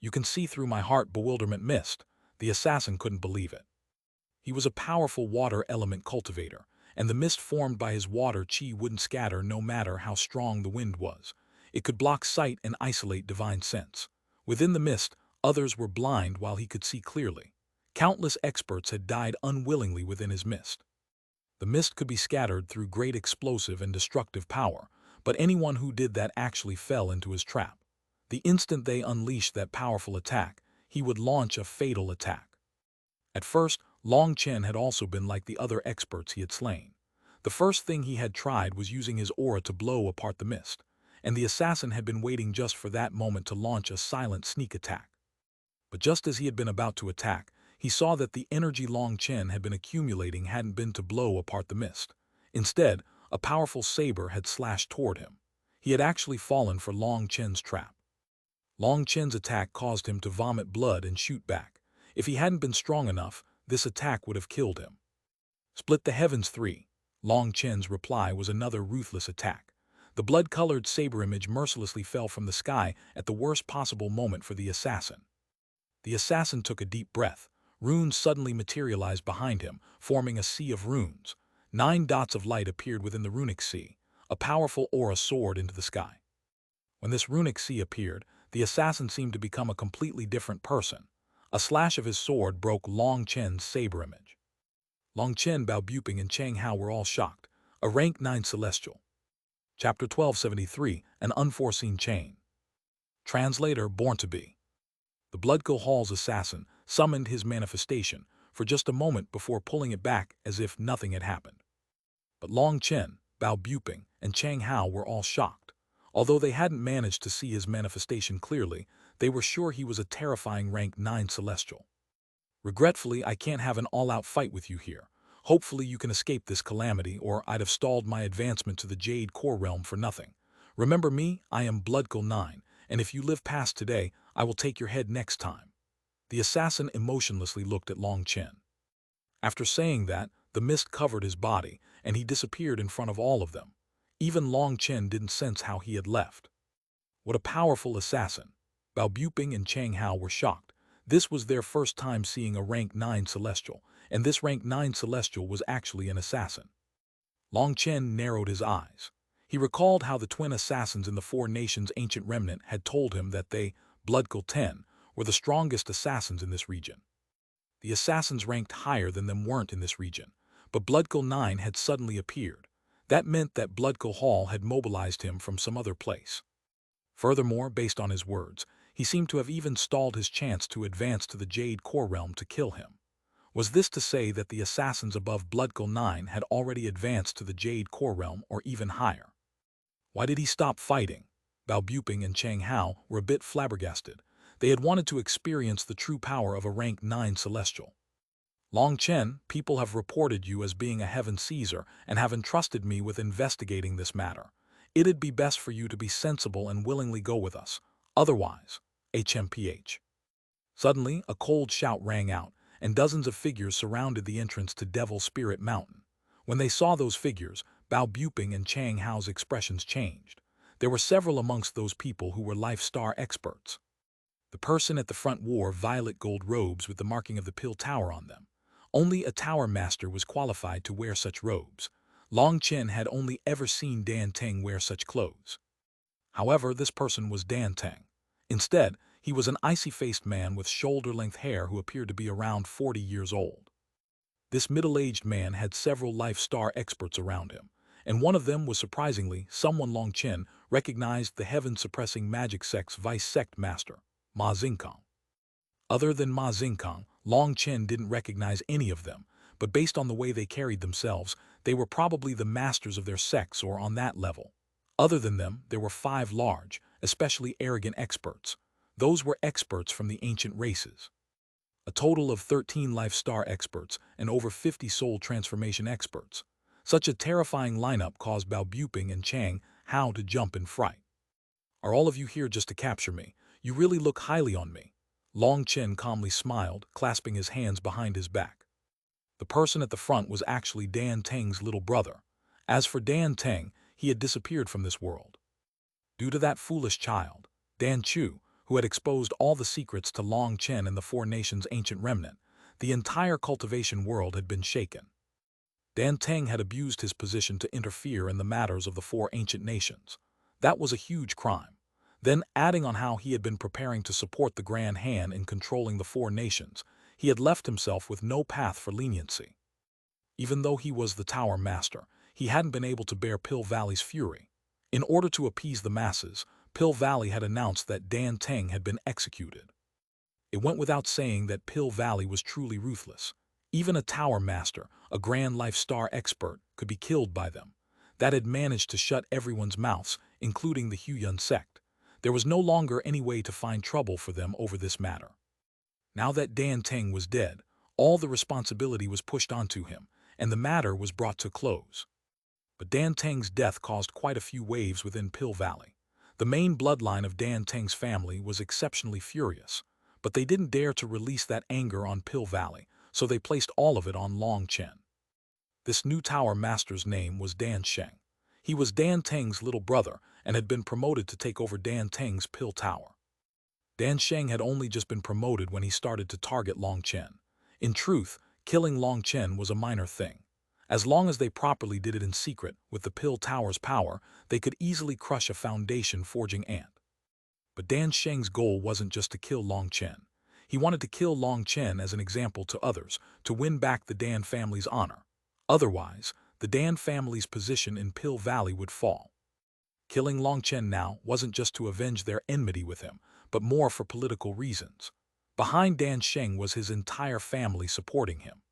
"You can see through my heart bewilderment mist." The assassin couldn't believe it. He was a powerful water element cultivator, and the mist formed by his water chi wouldn't scatter no matter how strong the wind was. It could block sight and isolate divine sense. Within the mist, others were blind while he could see clearly. Countless experts had died unwillingly within his mist. The mist could be scattered through great explosive and destructive power, but anyone who did that actually fell into his trap. The instant they unleashed that powerful attack, he would launch a fatal attack. At first, Long Chen had also been like the other experts he had slain. The first thing he had tried was using his aura to blow apart the mist, and the assassin had been waiting just for that moment to launch a silent sneak attack. But just as he had been about to attack, he saw that the energy Long Chen had been accumulating hadn't been to blow apart the mist. Instead, a powerful saber had slashed toward him. He had actually fallen for Long Chen's trap. Long Chen's attack caused him to vomit blood and shoot back. If he hadn't been strong enough, this attack would have killed him. Split the heavens 3. Long Chen's reply was another ruthless attack. The blood-colored saber image mercilessly fell from the sky at the worst possible moment for the assassin. The assassin took a deep breath. Runes suddenly materialized behind him, forming a sea of runes. 9 dots of light appeared within the runic sea. A powerful aura soared into the sky. When this runic sea appeared, the assassin seemed to become a completely different person. A slash of his sword broke Long Chen's saber image. Long Chen, Bao Buping, and Chang Hao were all shocked. A rank 9 celestial. Chapter 1273, An Unforeseen Chain. Translator, Born to Be. The Bloodco Hall's assassin summoned his manifestation for just a moment before pulling it back as if nothing had happened. But Long Chen, Bao Buping, and Chang Hao were all shocked. Although they hadn't managed to see his manifestation clearly, they were sure he was a terrifying rank 9 celestial. Regretfully, I can't have an all-out fight with you here. Hopefully you can escape this calamity, or I'd have stalled my advancement to the Jade core realm for nothing. Remember me, I am Bloodco 9, and if you live past today, I will take your head next time. The assassin emotionlessly looked at Long Chen. After saying that, the mist covered his body, and he disappeared in front of all of them. Even Long Chen didn't sense how he had left. What a powerful assassin! Bao Buping and Chang Hao were shocked. This was their first time seeing a rank 9 celestial, and this rank 9 celestial was actually an assassin. Long Chen narrowed his eyes. He recalled how the twin assassins in the Four Nations' ancient remnant had told him that they, Bloodco 10, were the strongest assassins in this region. The assassins ranked higher than them weren't in this region, but Bloodco 9 had suddenly appeared. That meant that Bloodco Hall had mobilized him from some other place. Furthermore, based on his words, he seemed to have even stalled his chance to advance to the Jade core realm to kill him. Was this to say that the assassins above Bloodco 9 had already advanced to the Jade core realm or even higher? Why did he stop fighting? Bao Buping and Chang Hao were a bit flabbergasted. They had wanted to experience the true power of a rank 9 celestial. Long Chen, people have reported you as being a heaven Caesar and have entrusted me with investigating this matter. It'd be best for you to be sensible and willingly go with us. Otherwise, HMPH. Suddenly, a cold shout rang out, and dozens of figures surrounded the entrance to Devil Spirit Mountain. When they saw those figures, Bao Buping and Chang Hao's expressions changed. There were several amongst those people who were Life Star experts. The person at the front wore violet gold robes with the marking of the Pill Tower on them. Only a tower master was qualified to wear such robes. Long Chen had only ever seen Dan Teng wear such clothes. However, this person was Dan Teng. Instead, he was an icy-faced man with shoulder-length hair who appeared to be around 40 years old. This middle-aged man had several Life Star experts around him, and one of them was surprisingly someone Long Chen recognized, the heaven-suppressing magic sect's vice sect master, Ma Xingkang. Other than Ma Xingkang, Long Chen didn't recognize any of them, but based on the way they carried themselves, they were probably the masters of their sects or on that level. Other than them, there were 5 large, especially arrogant experts. Those were experts from the ancient races. A total of 13 Life Star experts and over 50 soul transformation experts. Such a terrifying lineup caused Bao Buping and Chang Hao to jump in fright. Are all of you here just to capture me? You really look highly on me. Long Chen calmly smiled, clasping his hands behind his back. The person at the front was actually Dan Teng's little brother. As for Dan Teng, he had disappeared from this world. Due to that foolish child, Dan Chu, who had exposed all the secrets to Long Chen and the Four Nations' ancient remnant, the entire cultivation world had been shaken. Dan Teng had abused his position to interfere in the matters of the 4 ancient nations. That was a huge crime. Then, adding on how he had been preparing to support the Grand Han in controlling the 4 nations, he had left himself with no path for leniency. Even though he was the Tower Master, he hadn't been able to bear Pill Valley's fury. In order to appease the masses, Pill Valley had announced that Dan Teng had been executed. It went without saying that Pill Valley was truly ruthless. Even a tower master, a grand life star expert, could be killed by them. That had managed to shut everyone's mouths, including the Huyan sect. There was no longer any way to find trouble for them over this matter. Now that Dan Teng was dead, all the responsibility was pushed onto him, and the matter was brought to close. But Dan Teng's death caused quite a few waves within Pill Valley. The main bloodline of Dan Teng's family was exceptionally furious, but they didn't dare to release that anger on Pill Valley, so they placed all of it on Long Chen. This new tower master's name was Dan Sheng. He was Dan Teng's little brother and had been promoted to take over Dan Teng's Pill Tower. Dan Sheng had only just been promoted when he started to target Long Chen. In truth, killing Long Chen was a minor thing. As long as they properly did it in secret with the Pill Tower's power, they could easily crush a foundation forging ant. But Dan Sheng's goal wasn't just to kill Long Chen. He wanted to kill Long Chen as an example to others, to win back the Dan family's honor. Otherwise, the Dan family's position in Pill Valley would fall. Killing Long Chen now wasn't just to avenge their enmity with him, but more for political reasons. Behind Dan Sheng was his entire family supporting him.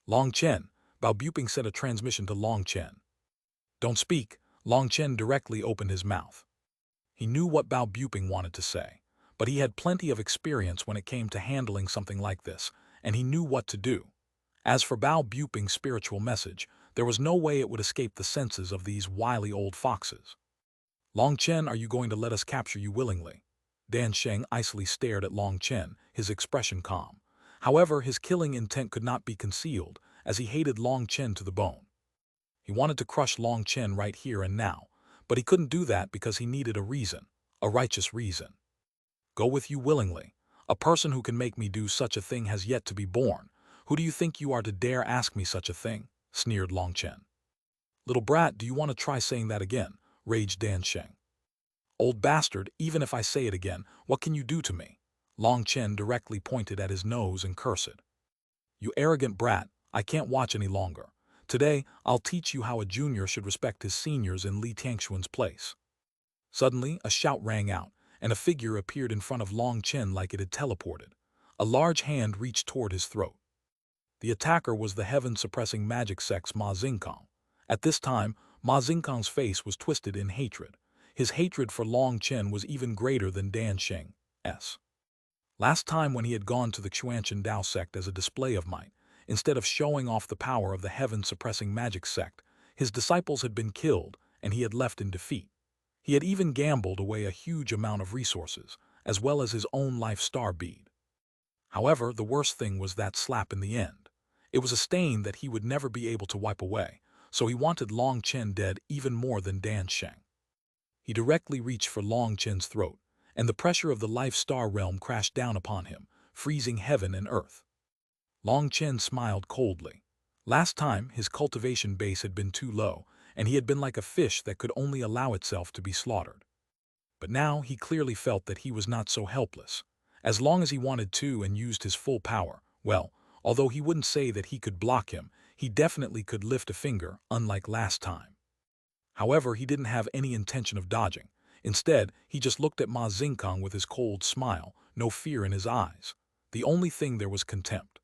Long Chen, Bao Buping sent a transmission to Long Chen. Don't speak. Long Chen directly opened his mouth. He knew what Bao Buping wanted to say, but he had plenty of experience when it came to handling something like this, and he knew what to do. As for Bao Buping's spiritual message, there was no way it would escape the senses of these wily old foxes. Long Chen, are you going to let us capture you willingly? Dan Sheng icily stared at Long Chen, his expression calm. However, his killing intent could not be concealed, as he hated Long Chen to the bone. He wanted to crush Long Chen right here and now, but he couldn't do that because he needed a reason, a righteous reason. Go with you willingly. A person who can make me do such a thing has yet to be born. Who do you think you are to dare ask me such a thing? Sneered Long Chen. Little brat, do you want to try saying that again? Raged Dan Sheng. Old bastard, even if I say it again, what can you do to me? Long Chen directly pointed at his nose and cursed. You arrogant brat, I can't watch any longer. Today, I'll teach you how a junior should respect his seniors in Li Tiangxuan's place. Suddenly, a shout rang out, and a figure appeared in front of Long Chen like it had teleported. A large hand reached toward his throat. The attacker was the heaven-suppressing magic sect's Ma Xingkang. At this time, Ma Xingkang's face was twisted in hatred. His hatred for Long Chen was even greater than Dan Sheng's. Last time when he had gone to the Xuanhuan Dao sect as a display of might, instead of showing off the power of the heaven-suppressing magic sect, his disciples had been killed and he had left in defeat. He had even gambled away a huge amount of resources, as well as his own life star bead. However, the worst thing was that slap in the end. It was a stain that he would never be able to wipe away, so he wanted Long Chen dead even more than Dan Sheng. He directly reached for Long Chen's throat, and the pressure of the life star realm crashed down upon him, freezing heaven and earth. Long Chen smiled coldly. Last time, his cultivation base had been too low, and he had been like a fish that could only allow itself to be slaughtered. But now he clearly felt that he was not so helpless. As long as he wanted to and used his full power, well, although he wouldn't say that he could block him, he definitely could lift a finger, unlike last time. However, he didn't have any intention of dodging. Instead, he just looked at Ma Xingkang with his cold smile, no fear in his eyes. The only thing there was contempt.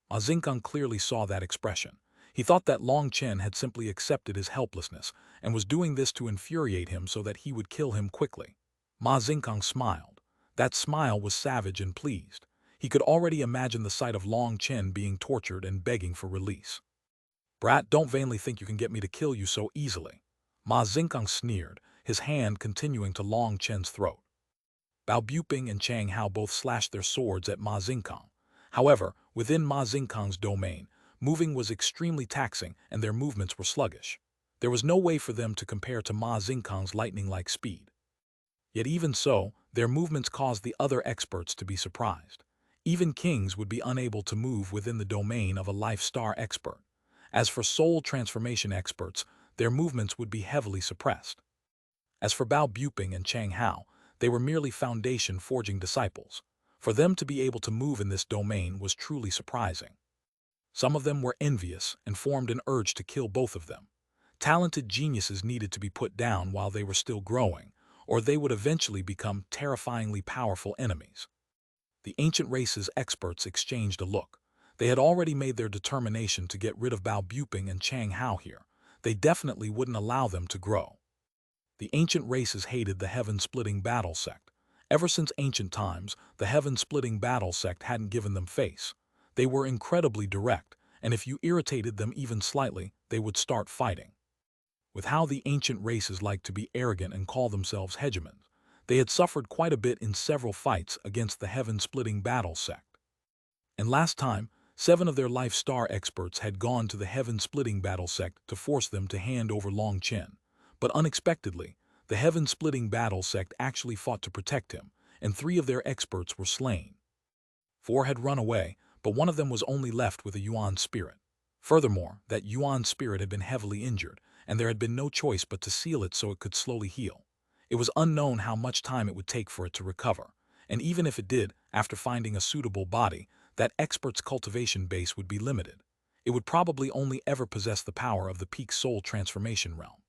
Ma Xingkang clearly saw that expression. He thought that Long Chen had simply accepted his helplessness and was doing this to infuriate him so that he would kill him quickly. Ma Xingkang smiled. That smile was savage and pleased. He could already imagine the sight of Long Chen being tortured and begging for release. Brat, don't vainly think you can get me to kill you so easily. Ma Xingkang sneered, his hand continuing to Long Chen's throat. Bao Buping and Chang Hao both slashed their swords at Ma Xingkang. However, within Ma Xingkang's domain, moving was extremely taxing and their movements were sluggish. There was no way for them to compare to Ma Xingkang's lightning-like speed. Yet even so, their movements caused the other experts to be surprised. Even kings would be unable to move within the domain of a life star expert. As for soul transformation experts, their movements would be heavily suppressed. As for Bao Buping and Chang Hao, they were merely foundation forging disciples. For them to be able to move in this domain was truly surprising. Some of them were envious and formed an urge to kill both of them. Talented geniuses needed to be put down while they were still growing, or they would eventually become terrifyingly powerful enemies. The ancient race's experts exchanged a look. They had already made their determination to get rid of Bao Buping and Chang Hao here. They definitely wouldn't allow them to grow. The ancient races hated the heaven-splitting battle sect. Ever since ancient times, the heaven-splitting battle sect hadn't given them face. They were incredibly direct, and if you irritated them even slightly, they would start fighting. With how the ancient races liked to be arrogant and call themselves hegemons, they had suffered quite a bit in several fights against the heaven-splitting battle sect. And last time, 7 of their life star experts had gone to the heaven-splitting battle sect to force them to hand over Long Chen. But unexpectedly, the heaven-splitting battle sect actually fought to protect him, and 3 of their experts were slain. 4 had run away, but one of them was only left with a Yuan spirit. Furthermore, that Yuan spirit had been heavily injured, and there had been no choice but to seal it so it could slowly heal. It was unknown how much time it would take for it to recover, and even if it did, after finding a suitable body, that expert's cultivation base would be limited. It would probably only ever possess the power of the peak soul transformation realm.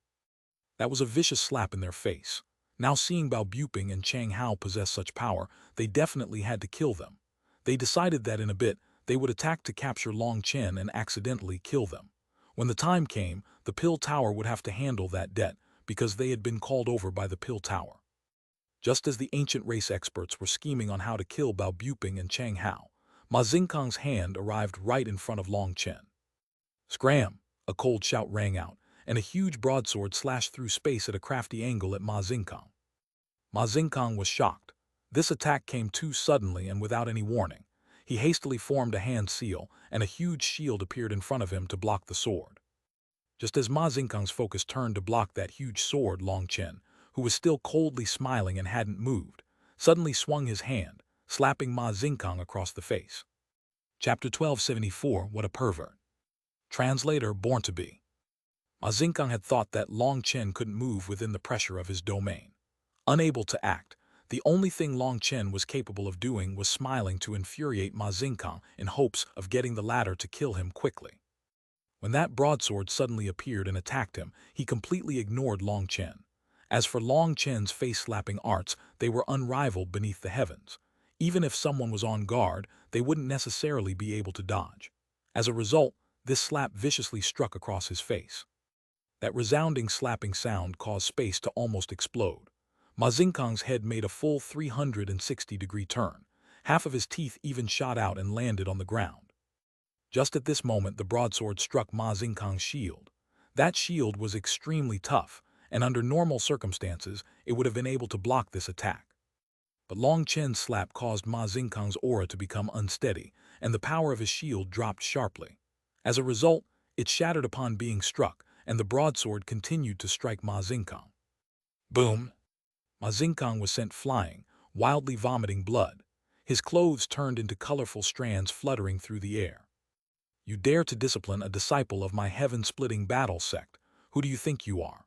That was a vicious slap in their face. Now seeing Bao Buping and Chang Hao possess such power, they definitely had to kill them. They decided that in a bit, they would attack to capture Long Chen and accidentally kill them. When the time came, the Pill Tower would have to handle that debt, because they had been called over by the Pill Tower. Just as the ancient race experts were scheming on how to kill Bao Buping and Chang Hao, Ma Xingkang's hand arrived right in front of Long Chen. Scram! A cold shout rang out, and a huge broadsword slashed through space at a crafty angle at Ma Xingkang. Ma Xingkang was shocked. This attack came too suddenly and without any warning. He hastily formed a hand seal, and a huge shield appeared in front of him to block the sword. Just as Ma Xingkang's focus turned to block that huge sword, Long Chen, who was still coldly smiling and hadn't moved, suddenly swung his hand, slapping Ma Xingkang across the face. Chapter 1274, What a Pervert. Translator, Born to Be. Ma Xingkang had thought that Long Chen couldn't move within the pressure of his domain. Unable to act, the only thing Long Chen was capable of doing was smiling to infuriate Ma Xingkang in hopes of getting the latter to kill him quickly. When that broadsword suddenly appeared and attacked him, he completely ignored Long Chen. As for Long Chen's face-slapping arts, they were unrivaled beneath the heavens. Even if someone was on guard, they wouldn't necessarily be able to dodge. As a result, this slap viciously struck across his face. That resounding slapping sound caused space to almost explode. Ma Xingkang's head made a full 360-degree turn. Half of his teeth even shot out and landed on the ground. Just at this moment, the broadsword struck Ma Xingkang's shield. That shield was extremely tough, and under normal circumstances, it would have been able to block this attack. But Long Chen's slap caused Ma Xingkang's aura to become unsteady, and the power of his shield dropped sharply. As a result, it shattered upon being struck, and the broadsword continued to strike Ma Xingkang. Boom! Ma Xingkang was sent flying, wildly vomiting blood. His clothes turned into colorful strands fluttering through the air. You dare to discipline a disciple of my heaven-splitting battle sect. Who do you think you are?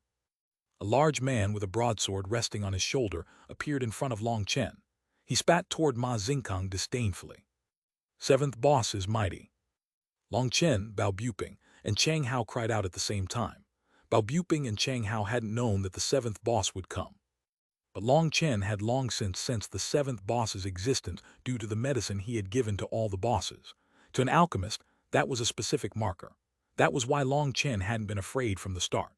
A large man with a broadsword resting on his shoulder appeared in front of Long Chen. He spat toward Ma Xingkang disdainfully. 7th boss is mighty. Long Chen, Bao Buping, and Chang Hao cried out at the same time. Bao Buping and Chang Hao hadn't known that the 7th boss would come. But Long Chen had long since sensed the 7th boss's existence due to the medicine he had given to all the bosses. To an alchemist, that was a specific marker. That was why Long Chen hadn't been afraid from the start.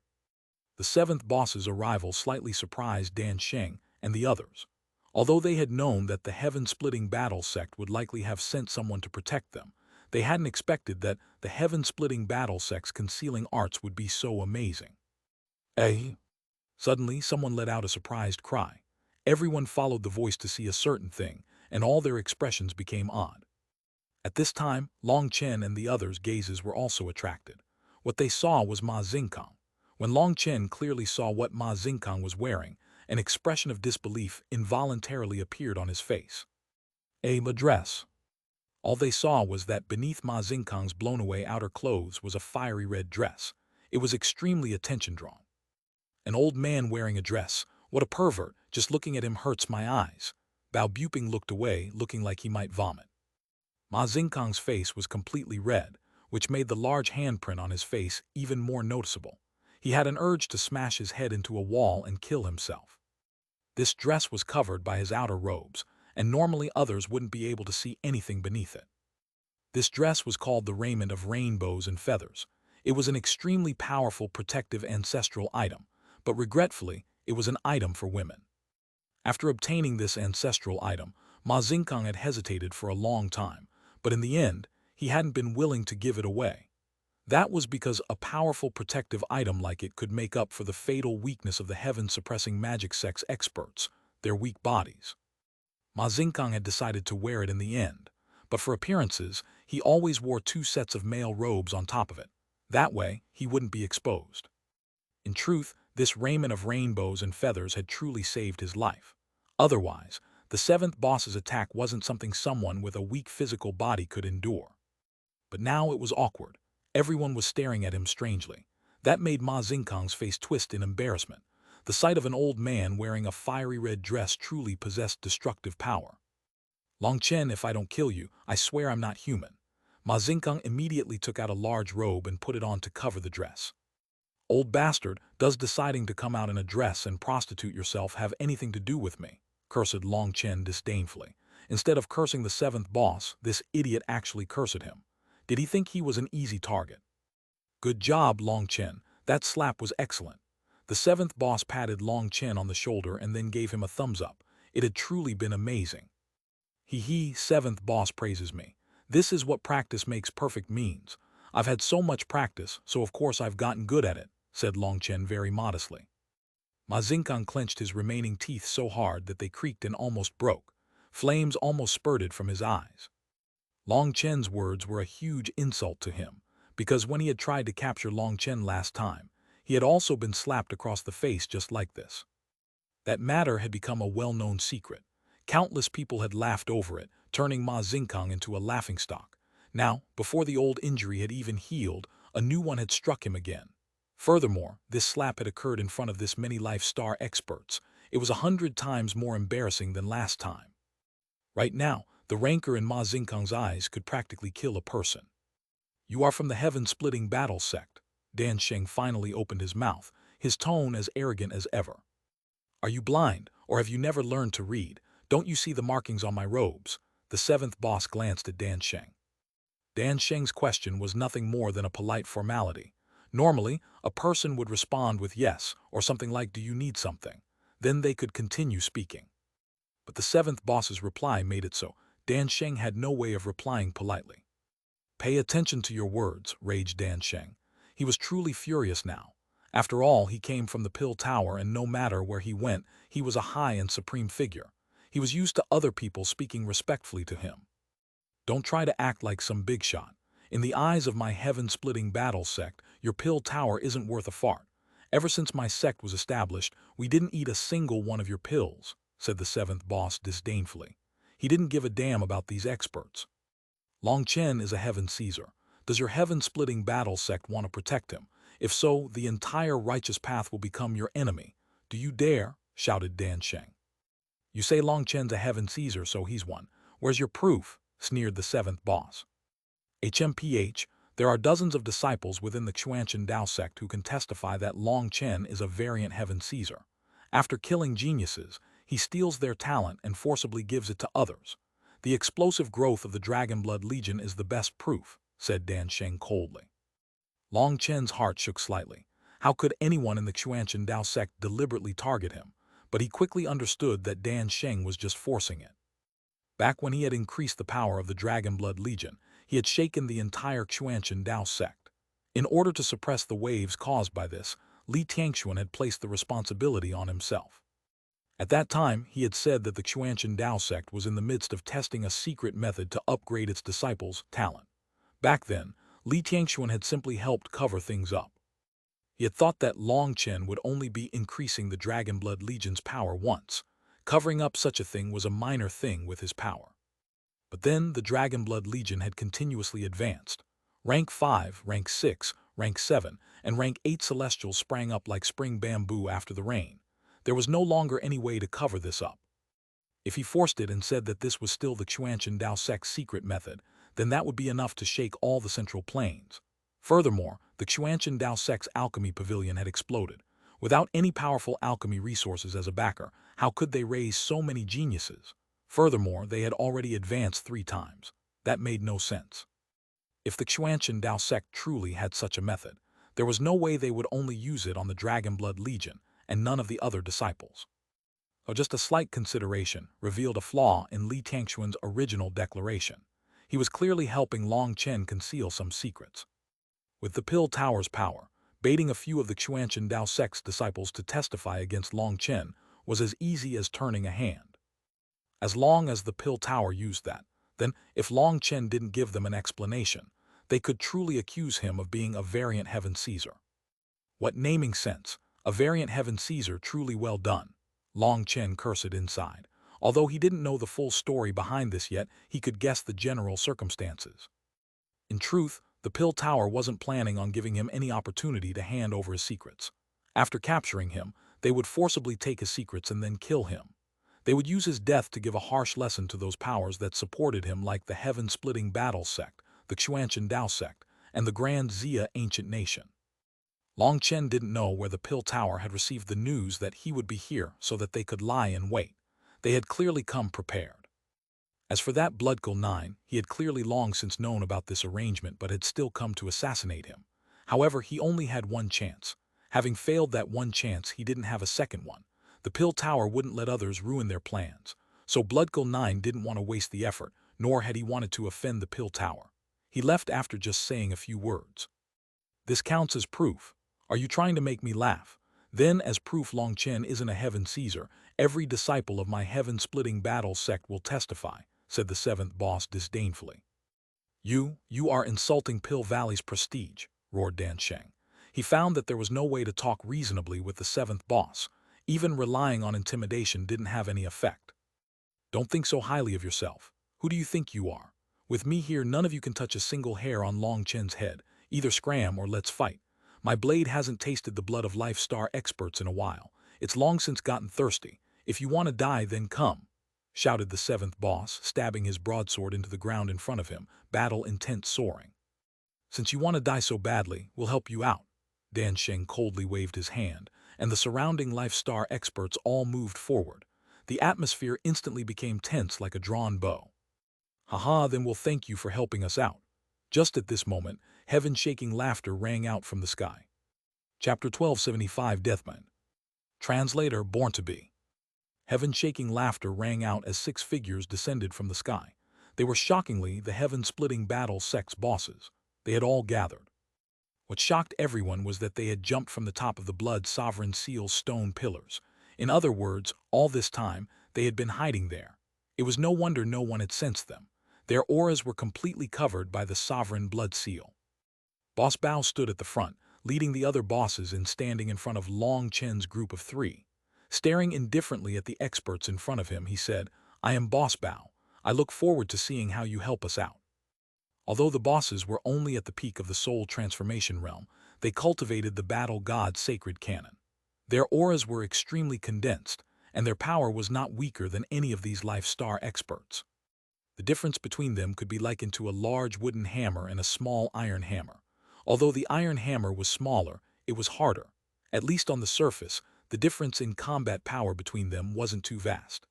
The 7th boss's arrival slightly surprised Dan Sheng and the others. Although they had known that the heaven-splitting battle sect would likely have sent someone to protect them, they hadn't expected that the heaven-splitting battle sect's concealing arts would be so amazing. Eh? Suddenly, someone let out a surprised cry. Everyone followed the voice to see a certain thing, and all their expressions became odd. At this time, Long Chen and the others' gazes were also attracted. What they saw was Ma Xingkang. When Long Chen clearly saw what Ma Xingkang was wearing, an expression of disbelief involuntarily appeared on his face. A dress. All they saw was that beneath Ma Xingkang's blown-away outer clothes was a fiery red dress. It was extremely attention-drawing. An old man wearing a dress. What a pervert, just looking at him hurts my eyes. Bao Buping looked away, looking like he might vomit. Ma Xingkang's face was completely red, which made the large handprint on his face even more noticeable. He had an urge to smash his head into a wall and kill himself. This dress was covered by his outer robes, and normally others wouldn't be able to see anything beneath it. This dress was called the raiment of rainbows and feathers. It was an extremely powerful protective ancestral item, but regretfully, it was an item for women. After obtaining this ancestral item, Ma Xingkang had hesitated for a long time, but in the end, he hadn't been willing to give it away. That was because a powerful protective item like it could make up for the fatal weakness of the heaven-suppressing magic sex experts, their weak bodies. Ma Xingkang had decided to wear it in the end, but for appearances, he always wore 2 sets of male robes on top of it. That way, he wouldn't be exposed. In truth, this raiment of rainbows and feathers had truly saved his life. Otherwise, the 7th boss's attack wasn't something someone with a weak physical body could endure. But now it was awkward. Everyone was staring at him strangely. That made Ma Xingkang's face twist in embarrassment. The sight of an old man wearing a fiery red dress truly possessed destructive power. Long Chen, if I don't kill you, I swear I'm not human. Ma Xingkang immediately took out a large robe and put it on to cover the dress. Old bastard, does deciding to come out in a dress and prostitute yourself have anything to do with me? Cursed Long Chen disdainfully. Instead of cursing the 7th boss, this idiot actually cursed him. Did he think he was an easy target? Good job, Long Chen. That slap was excellent. The 7th boss patted Long Chen on the shoulder and then gave him a thumbs up. It had truly been amazing. He, 7th boss praises me. This is what practice makes perfect means. I've had so much practice, so of course I've gotten good at it, said Long Chen very modestly. Ma Xingkang clenched his remaining teeth so hard that they creaked and almost broke. Flames almost spurted from his eyes. Long Chen's words were a huge insult to him, because when he had tried to capture Long Chen last time, he had also been slapped across the face just like this. That matter had become a well-known secret. Countless people had laughed over it, turning Ma Xingkang into a laughingstock. Now, before the old injury had even healed, a new one had struck him again. Furthermore, this slap had occurred in front of this many life star experts. It was 100 times more embarrassing than last time. Right now, the rancor in Ma Xingkang's eyes could practically kill a person. You are from the heaven-splitting battle sect. Dan Sheng finally opened his mouth, his tone as arrogant as ever. Are you blind, or have you never learned to read? Don't you see the markings on my robes? The 7th boss glanced at Dan Sheng. Dan Sheng's question was nothing more than a polite formality. Normally, a person would respond with yes, or something like, do you need something? Then they could continue speaking. But the 7th boss's reply made it so. Dan Sheng had no way of replying politely. Pay attention to your words, raged Dan Sheng. He was truly furious now. After all, he came from the Pill Tower, and no matter where he went, he was a high and supreme figure. He was used to other people speaking respectfully to him. Don't try to act like some big shot. In the eyes of my heaven-splitting battle sect, your Pill Tower isn't worth a fart. Ever since my sect was established, we didn't eat a single one of your pills, said the 7th boss disdainfully. He didn't give a damn about these experts. Long Chen is a heaven Caesar. Does your heaven-splitting battle sect want to protect him? If so, the entire righteous path will become your enemy. Do you dare? Shouted Dan Sheng. You say Long Chen's a heaven Caesar, so he's one. Where's your proof? Sneered the 7th boss. HMPH, there are dozens of disciples within the Xuanhuan Dao sect who can testify that Long Chen is a variant heaven Caesar. After killing geniuses, he steals their talent and forcibly gives it to others. The explosive growth of the Dragonblood Legion is the best proof, said Dan Sheng coldly. Long Chen's heart shook slightly. How could anyone in the Xuanhuan Dao sect deliberately target him? But he quickly understood that Dan Sheng was just forcing it. Back when he had increased the power of the Dragonblood Legion, he had shaken the entire Xuanhuan Dao sect. In order to suppress the waves caused by this, Li Tianxuan had placed the responsibility on himself. At that time, he had said that the Xuanhuan Dao sect was in the midst of testing a secret method to upgrade its disciples' talent. Back then, Li Tianxuan had simply helped cover things up. He had thought that Long Chen would only be increasing the Dragonblood Legion's power once. Covering up such a thing was a minor thing with his power. But then the Dragonblood Legion had continuously advanced. Rank 5, Rank 6, Rank 7, and Rank 8 Celestials sprang up like spring bamboo after the rain. There was no longer any way to cover this up. If he forced it and said that this was still the Xuanhuan Dao sect's secret method, then that would be enough to shake all the central plains. Furthermore, the Xuanhuan Dao sect's alchemy pavilion had exploded. Without any powerful alchemy resources as a backer, how could they raise so many geniuses? Furthermore, they had already advanced 3 times. That made no sense. If the Xuanhuan Dao sect truly had such a method, there was no way they would only use it on the Dragonblood Legion and none of the other disciples. Or just a slight consideration revealed a flaw in Li Tangxuan's original declaration. He was clearly helping Long Chen conceal some secrets. With the Pill Tower's power, baiting a few of the Xuanhuan Dao sect's disciples to testify against Long Chen was as easy as turning a hand. As long as the Pill Tower used that, then if Long Chen didn't give them an explanation, they could truly accuse him of being a variant Heaven Caesar. What naming sense, a variant Heaven Caesar, truly well done. Long Chen cursed inside. Although he didn't know the full story behind this yet, he could guess the general circumstances. In truth, the Pill Tower wasn't planning on giving him any opportunity to hand over his secrets. After capturing him, they would forcibly take his secrets and then kill him. They would use his death to give a harsh lesson to those powers that supported him, like the Heaven-Splitting Battle Sect, the Xuanhuan Dao Sect, and the Grand Xia Ancient Nation. Long Chen didn't know where the Pill Tower had received the news that he would be here so that they could lie in wait. They had clearly come prepared. As for that Bloodkill 9, he had clearly long since known about this arrangement but had still come to assassinate him. However, he only had one chance. Having failed that one chance, he didn't have a second one. The Pill Tower wouldn't let others ruin their plans, so Bloodkill 9 didn't want to waste the effort, nor had he wanted to offend the Pill Tower. He left after just saying a few words. This counts as proof. Are you trying to make me laugh? Then, as proof Long Chen isn't a Heaven Caesar, every disciple of my Heaven-Splitting Battle sect will testify, said the 7th boss disdainfully. You are insulting Pill Valley's prestige, roared Dan Sheng. He found that there was no way to talk reasonably with the 7th boss. Even relying on intimidation didn't have any effect. Don't think so highly of yourself. Who do you think you are? With me here, none of you can touch a single hair on Long Chen's head. Either scram or let's fight. My blade hasn't tasted the blood of Life Star experts in a while. It's long since gotten thirsty. If you want to die, then come, shouted the 7th boss, stabbing his broadsword into the ground in front of him, battle intent soaring. Since you want to die so badly, we'll help you out. Dan Sheng coldly waved his hand, and the surrounding Life Star experts all moved forward. The atmosphere instantly became tense like a drawn bow. Haha, then we'll thank you for helping us out. Just at this moment, heaven-shaking laughter rang out from the sky. Chapter 1275 Deathman. Translator Born to Be. Heaven-shaking laughter rang out as 6 figures descended from the sky. They were shockingly the Heaven-Splitting Battle sect's bosses. They had all gathered. What shocked everyone was that they had jumped from the top of the Blood Sovereign Seal's stone pillars. In other words, all this time, they had been hiding there. It was no wonder no one had sensed them. Their auras were completely covered by the Sovereign Blood Seal. Boss Bao stood at the front, leading the other bosses in standing in front of Long Chen's group of 3. Staring indifferently at the experts in front of him, he said, I am Boss Bao. I look forward to seeing how you help us out. Although the bosses were only at the peak of the soul transformation realm, they cultivated the battle god's sacred canon. Their auras were extremely condensed, and their power was not weaker than any of these Life Star experts. The difference between them could be likened to a large wooden hammer and a small iron hammer. Although the iron hammer was smaller, it was harder. At least on the surface, the difference in combat power between them wasn't too vast.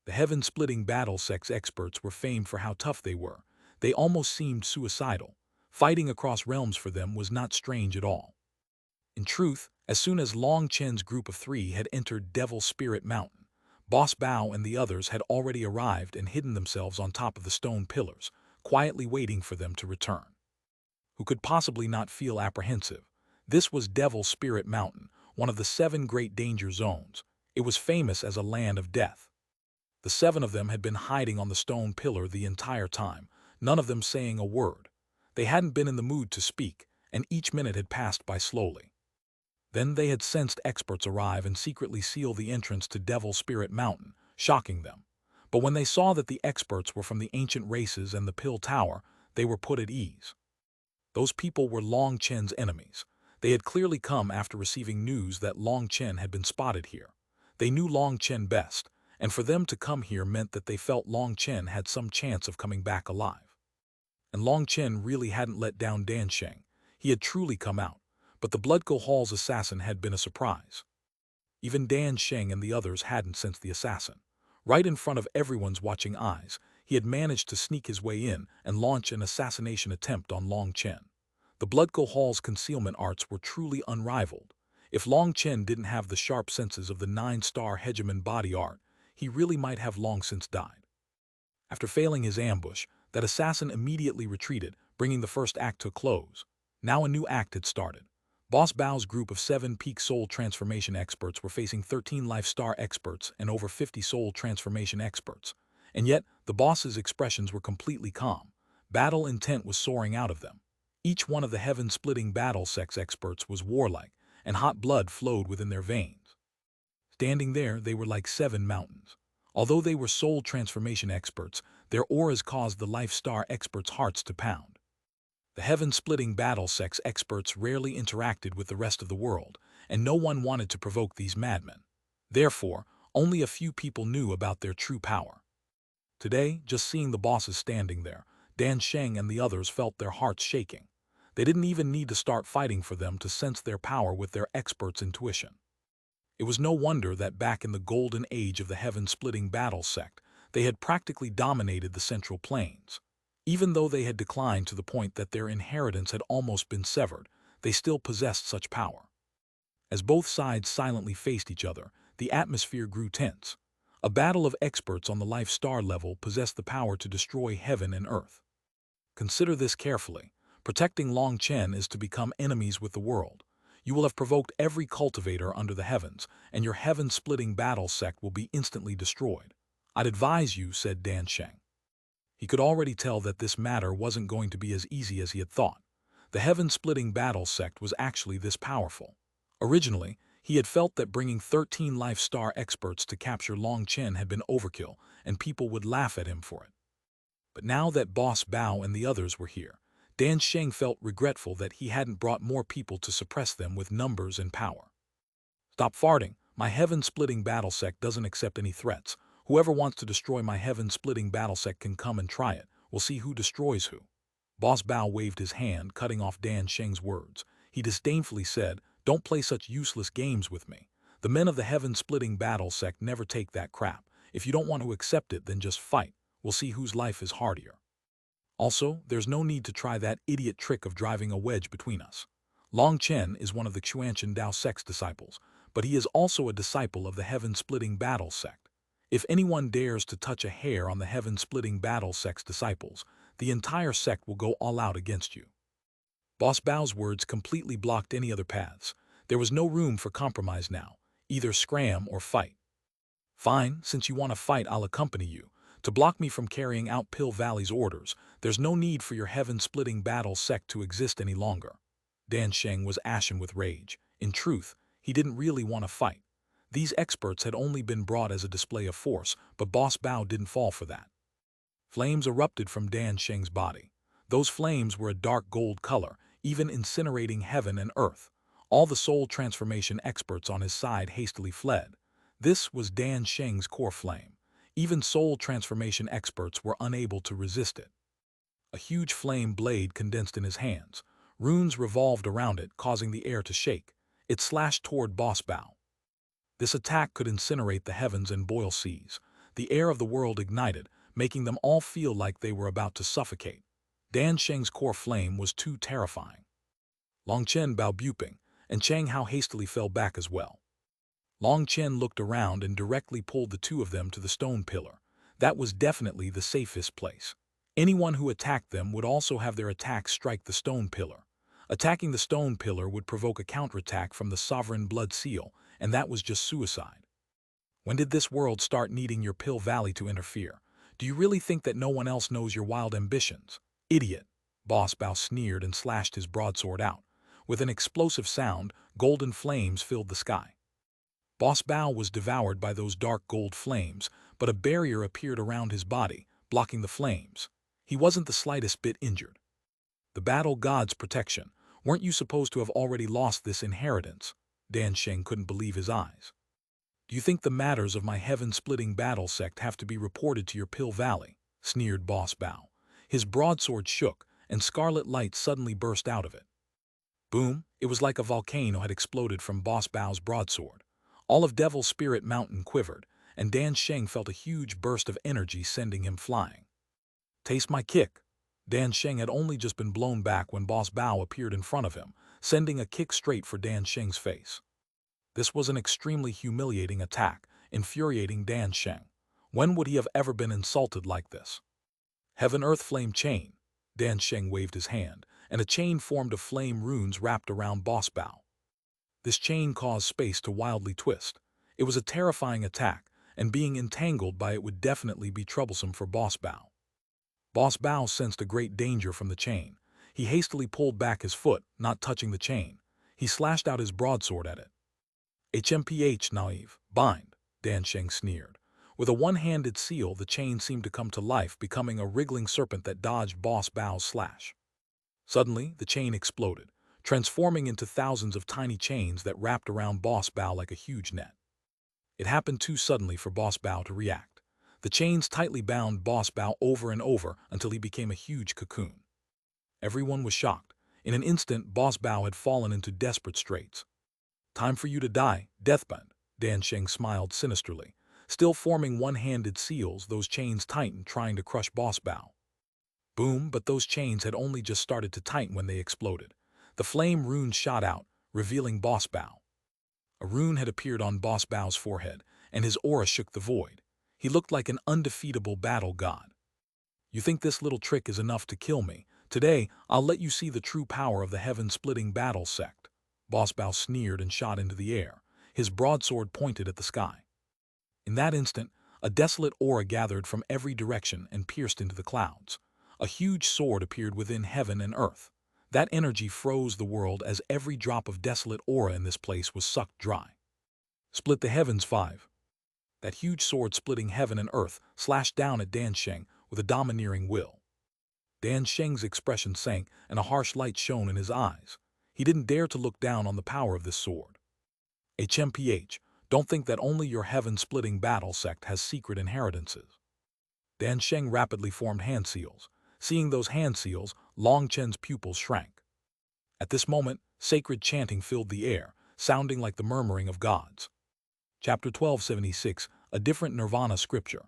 The Heaven-Splitting Battle sect's experts were famed for how tough they were. They almost seemed suicidal. Fighting across realms for them was not strange at all. In truth, as soon as Long Chen's group of 3 had entered Devil Spirit Mountain, Boss Bao and the others had already arrived and hidden themselves on top of the stone pillars, quietly waiting for them to return. Who could possibly not feel apprehensive? This was Devil Spirit Mountain, one of the 7 great danger zones. It was famous as a land of death. The 7 of them had been hiding on the stone pillar the entire time, none of them saying a word. They hadn't been in the mood to speak, and each minute had passed by slowly. Then they had sensed experts arrive and secretly seal the entrance to Devil Spirit Mountain, shocking them. But when they saw that the experts were from the ancient races and the Pill Tower, they were put at ease. Those people were Long Chen's enemies. They had clearly come after receiving news that Long Chen had been spotted here. They knew Long Chen best, and for them to come here meant that they felt Long Chen had some chance of coming back alive. And Long Chen really hadn't let down Dan Sheng. He had truly come out. But the Bloodkill Hall's assassin had been a surprise. Even Dan Sheng and the others hadn't sensed the assassin. Right in front of everyone's watching eyes, he had managed to sneak his way in and launch an assassination attempt on Long Chen. The Bloodco Hall's concealment arts were truly unrivaled. If Long Chen didn't have the sharp senses of the 9-star Hegemon body art, he really might have long since died. After failing his ambush, that assassin immediately retreated, bringing the first act to a close. Now a new act had started. Boss Bao's group of 7 peak soul transformation experts were facing 13 life-star experts and over 50 soul transformation experts. And yet, the boss's expressions were completely calm. Battle intent was soaring out of them. Each one of the heaven-splitting battle sex experts was warlike, and hot blood flowed within their veins. Standing there, they were like 7 mountains. Although they were soul transformation experts, their auras caused the life-star experts' hearts to pound. The heaven-splitting battle sex experts rarely interacted with the rest of the world, and no one wanted to provoke these madmen. Therefore, only a few people knew about their true power. Today, just seeing the bosses standing there, Dan Sheng and the others felt their hearts shaking. They didn't even need to start fighting for them to sense their power with their experts' intuition. It was no wonder that back in the golden age of the heaven-splitting battle sect, they had practically dominated the Central Plains. Even though they had declined to the point that their inheritance had almost been severed, they still possessed such power. As both sides silently faced each other, the atmosphere grew tense. A battle of experts on the life-star level possessed the power to destroy heaven and earth. Consider this carefully. Protecting Long Chen is to become enemies with the world. You will have provoked every cultivator under the heavens, and your heaven-splitting battle sect will be instantly destroyed. I'd advise you, said Dan Sheng. He could already tell that this matter wasn't going to be as easy as he had thought. The heaven-splitting battle sect was actually this powerful. Originally, he had felt that bringing 13 life-star experts to capture Long Chen had been overkill, and people would laugh at him for it. But now that Boss Bao and the others were here, Dan Sheng felt regretful that he hadn't brought more people to suppress them with numbers and power. Stop farting. My heaven-splitting battle sect doesn't accept any threats. Whoever wants to destroy my heaven-splitting battle sect can come and try it. We'll see who destroys who. Boss Bao waved his hand, cutting off Dan Sheng's words. He disdainfully said, don't play such useless games with me. The men of the heaven-splitting battle sect never take that crap. If you don't want to accept it, then just fight. We'll see whose life is hardier. Also, there's no need to try that idiot trick of driving a wedge between us. Long Chen is one of the Xuanhuan Dao sect's disciples, but he is also a disciple of the heaven-splitting battle sect. If anyone dares to touch a hair on the heaven-splitting battle sect's disciples, the entire sect will go all out against you. Boss Bao's words completely blocked any other paths. There was no room for compromise now, either scram or fight. Fine, since you want to fight, I'll accompany you. To block me from carrying out Pill Valley's orders, there's no need for your heaven-splitting battle sect to exist any longer. Dan Sheng was ashen with rage. In truth, he didn't really want to fight. These experts had only been brought as a display of force, but Boss Bao didn't fall for that. Flames erupted from Dan Sheng's body. Those flames were a dark gold color, even incinerating heaven and earth. All the soul transformation experts on his side hastily fled. This was Dan Sheng's core flame. Even soul transformation experts were unable to resist it. A huge flame blade condensed in his hands. Runes revolved around it, causing the air to shake. It slashed toward Boss Bao. This attack could incinerate the heavens and boil seas. The air of the world ignited, making them all feel like they were about to suffocate. Dan Sheng's core flame was too terrifying. Long Chen bowed buping, and Chang Hao hastily fell back as well. Long Chen looked around and directly pulled the two of them to the stone pillar. That was definitely the safest place. Anyone who attacked them would also have their attack strike the stone pillar. Attacking the stone pillar would provoke a counterattack from the sovereign blood seal, and that was just suicide. When did this world start needing your Pill Valley to interfere? Do you really think that no one else knows your wild ambitions? Idiot! Boss Bao sneered and slashed his broadsword out. With an explosive sound, golden flames filled the sky. Boss Bao was devoured by those dark gold flames, but a barrier appeared around his body, blocking the flames. He wasn't the slightest bit injured. The battle god's protection. Weren't you supposed to have already lost this inheritance? Dan Sheng couldn't believe his eyes. Do you think the matters of my heaven-splitting battle sect have to be reported to your Pill Valley? Sneered Boss Bao. His broadsword shook, and scarlet light suddenly burst out of it. Boom! It was like a volcano had exploded from Boss Bao's broadsword. All of Devil Spirit Mountain quivered, and Dan Sheng felt a huge burst of energy sending him flying. Taste my kick. Dan Sheng had only just been blown back when Boss Bao appeared in front of him, sending a kick straight for Dan Sheng's face. This was an extremely humiliating attack, infuriating Dan Sheng. When would he have ever been insulted like this? Heaven Earth Flame Chain. Dan Sheng waved his hand, and a chain formed of flame runes wrapped around Boss Bao. This chain caused space to wildly twist. It was a terrifying attack, and being entangled by it would definitely be troublesome for Boss Bao. Boss Bao sensed a great danger from the chain. He hastily pulled back his foot, not touching the chain. He slashed out his broadsword at it. HMPH naive, bind, Dan Sheng sneered. With a one-handed seal, the chain seemed to come to life, becoming a wriggling serpent that dodged Boss Bao's slash. Suddenly, the chain exploded, transforming into thousands of tiny chains that wrapped around Boss Bao like a huge net. It happened too suddenly for Boss Bao to react. The chains tightly bound Boss Bao over and over until he became a huge cocoon. Everyone was shocked. In an instant, Boss Bao had fallen into desperate straits. Time for you to die, Deathband. Dan Sheng smiled sinisterly. Still forming one-handed seals, those chains tightened, trying to crush Boss Bao. Boom, but those chains had only just started to tighten when they exploded. The flame runes shot out, revealing Boss Bao. A rune had appeared on Boss Bao's forehead, and his aura shook the void. He looked like an undefeatable battle god. You think this little trick is enough to kill me? Today, I'll let you see the true power of the heaven-splitting battle sect. Boss Bao sneered and shot into the air. His broadsword pointed at the sky. In that instant, a desolate aura gathered from every direction and pierced into the clouds. A huge sword appeared within heaven and earth. That energy froze the world as every drop of desolate aura in this place was sucked dry. Split the heavens 5. That huge sword splitting heaven and earth slashed down at Dan Sheng with a domineering will. Dan Sheng's expression sank and a harsh light shone in his eyes. He didn't dare to look down on the power of this sword. HMPH, don't think that only your heaven-splitting battle sect has secret inheritances. Dan Sheng rapidly formed hand seals. Seeing those hand seals, Long Chen's pupils shrank. At this moment, sacred chanting filled the air, sounding like the murmuring of gods. Chapter 1276, A Different Nirvana Scripture.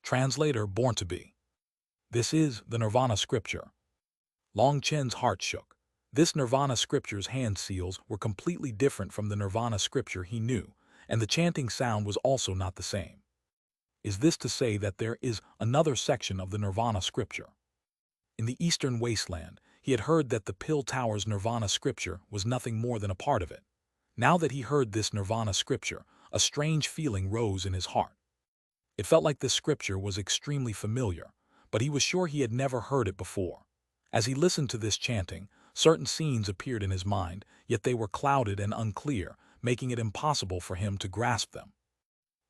Translator Born to Be. This is the Nirvana Scripture. Long Chen's heart shook. This Nirvana Scripture's hand seals were completely different from the Nirvana Scripture he knew, and the chanting sound was also not the same. Is this to say that there is another section of the Nirvana Scripture? In the Eastern Wasteland, he had heard that the Pill Tower's Nirvana Scripture was nothing more than a part of it. Now that he heard this Nirvana Scripture, a strange feeling rose in his heart. It felt like this scripture was extremely familiar, but he was sure he had never heard it before. As he listened to this chanting, certain scenes appeared in his mind, yet they were clouded and unclear, making it impossible for him to grasp them.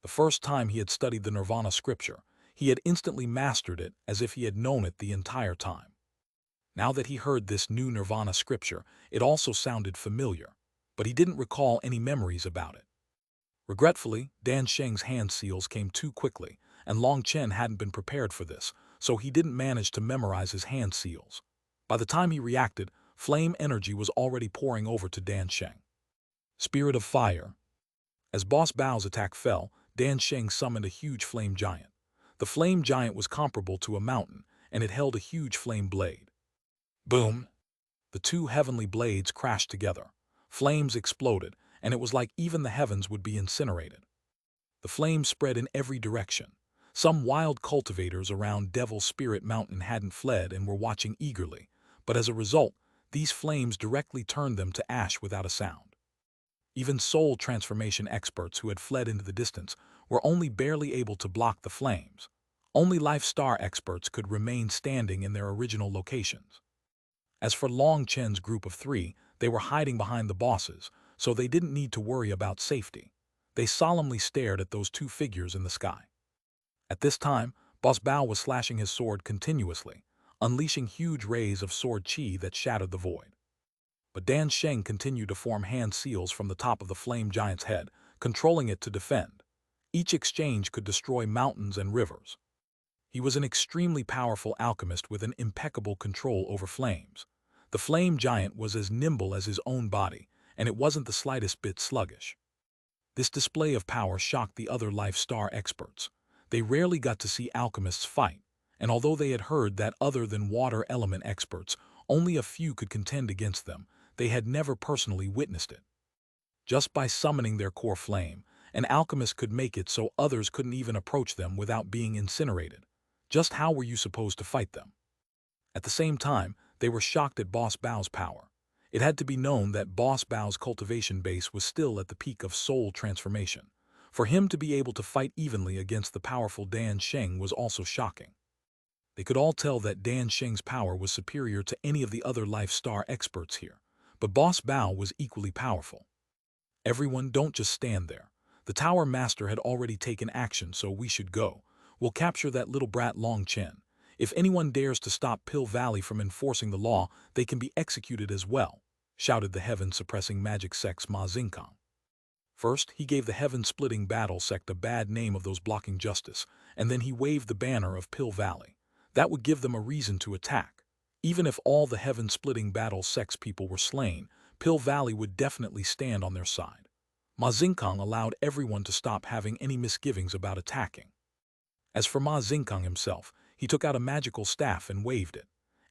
The first time he had studied the Nirvana Scripture, he had instantly mastered it as if he had known it the entire time. Now that he heard this new Nirvana Scripture, it also sounded familiar, but he didn't recall any memories about it. Regretfully, Dan Sheng's hand seals came too quickly, and Long Chen hadn't been prepared for this, so he didn't manage to memorize his hand seals. By the time he reacted, flame energy was already pouring over to Dan Sheng. Spirit of Fire. As Boss Bao's attack fell, Dan Sheng summoned a huge flame giant. The flame giant was comparable to a mountain, and it held a huge flame blade. Boom! The two heavenly blades crashed together. Flames exploded, and it was like even the heavens would be incinerated. The flames spread in every direction. Some wild cultivators around Devil Spirit Mountain hadn't fled and were watching eagerly, but as a result, these flames directly turned them to ash without a sound. Even soul transformation experts who had fled into the distance were only barely able to block the flames. Only Life Star experts could remain standing in their original locations. As for Long Chen's group of 3, they were hiding behind the bosses, so they didn't need to worry about safety. They solemnly stared at those two figures in the sky. At this time, Boss Bao was slashing his sword continuously, unleashing huge rays of sword chi that shattered the void. But Dan Sheng continued to form hand seals from the top of the flame giant's head, controlling it to defend. Each exchange could destroy mountains and rivers. He was an extremely powerful alchemist with an impeccable control over flames. The flame giant was as nimble as his own body, and it wasn't the slightest bit sluggish. This display of power shocked the other Life Star experts. They rarely got to see alchemists fight, and although they had heard that other than water element experts, only a few could contend against them, they had never personally witnessed it. Just by summoning their core flame, an alchemist could make it so others couldn't even approach them without being incinerated. Just how were you supposed to fight them? At the same time, they were shocked at Boss Bao's power. It had to be known that Boss Bao's cultivation base was still at the peak of soul transformation. For him to be able to fight evenly against the powerful Dan Sheng was also shocking. They could all tell that Dan Sheng's power was superior to any of the other Life Star experts here, but Boss Bao was equally powerful. Everyone, don't just stand there. The Tower Master had already taken action, so we should go. We'll capture that little brat Long Chen. If anyone dares to stop Pill Valley from enforcing the law, they can be executed as well, shouted the heaven-suppressing magic sect's Ma Xingkang. First, he gave the heaven-splitting battle sect a bad name of those blocking justice, and then he waved the banner of Pill Valley. That would give them a reason to attack. Even if all the heaven-splitting battle sect's people were slain, Pill Valley would definitely stand on their side. Ma Xingkang allowed everyone to stop having any misgivings about attacking. As for Ma Xingkang himself, he took out a magical staff and waved it.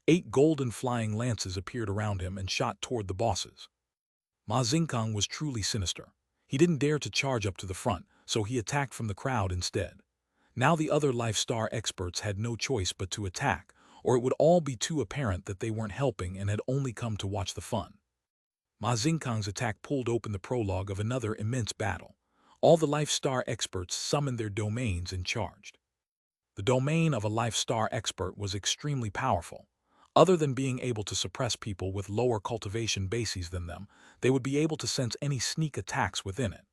8 golden flying lances appeared around him and shot toward the bosses. Ma Xingkang was truly sinister. He didn't dare to charge up to the front, so he attacked from the crowd instead. Now the other Life Star experts had no choice but to attack, or it would all be too apparent that they weren't helping and had only come to watch the fun. Ma Xingkang's attack pulled open the prologue of another immense battle. All the Life Star experts summoned their domains and charged. The domain of a Life Star expert was extremely powerful. Other than being able to suppress people with lower cultivation bases than them, they would be able to sense any sneak attacks within it.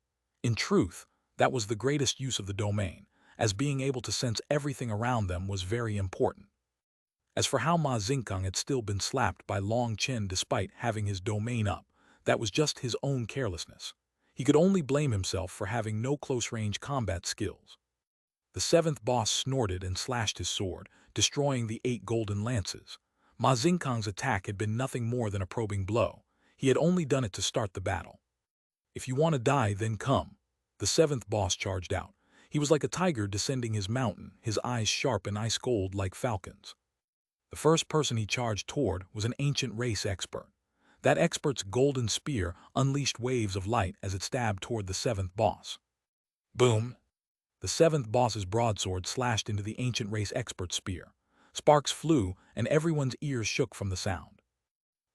In truth, that was the greatest use of the domain, as being able to sense everything around them was very important. As for how Ma Xingkang had still been slapped by Long Chen despite having his domain up, that was just his own carelessness. He could only blame himself for having no close-range combat skills. The 7th boss snorted and slashed his sword, destroying the 8 golden lances. Ma Xingkang's attack had been nothing more than a probing blow. He had only done it to start the battle. If you want to die, then come. The 7th boss charged out. He was like a tiger descending his mountain, his eyes sharp and ice-cold like falcons. The first person he charged toward was an ancient race expert. That expert's golden spear unleashed waves of light as it stabbed toward the 7th boss. Boom! The 7th boss's broadsword slashed into the ancient race expert's spear. Sparks flew, and everyone's ears shook from the sound.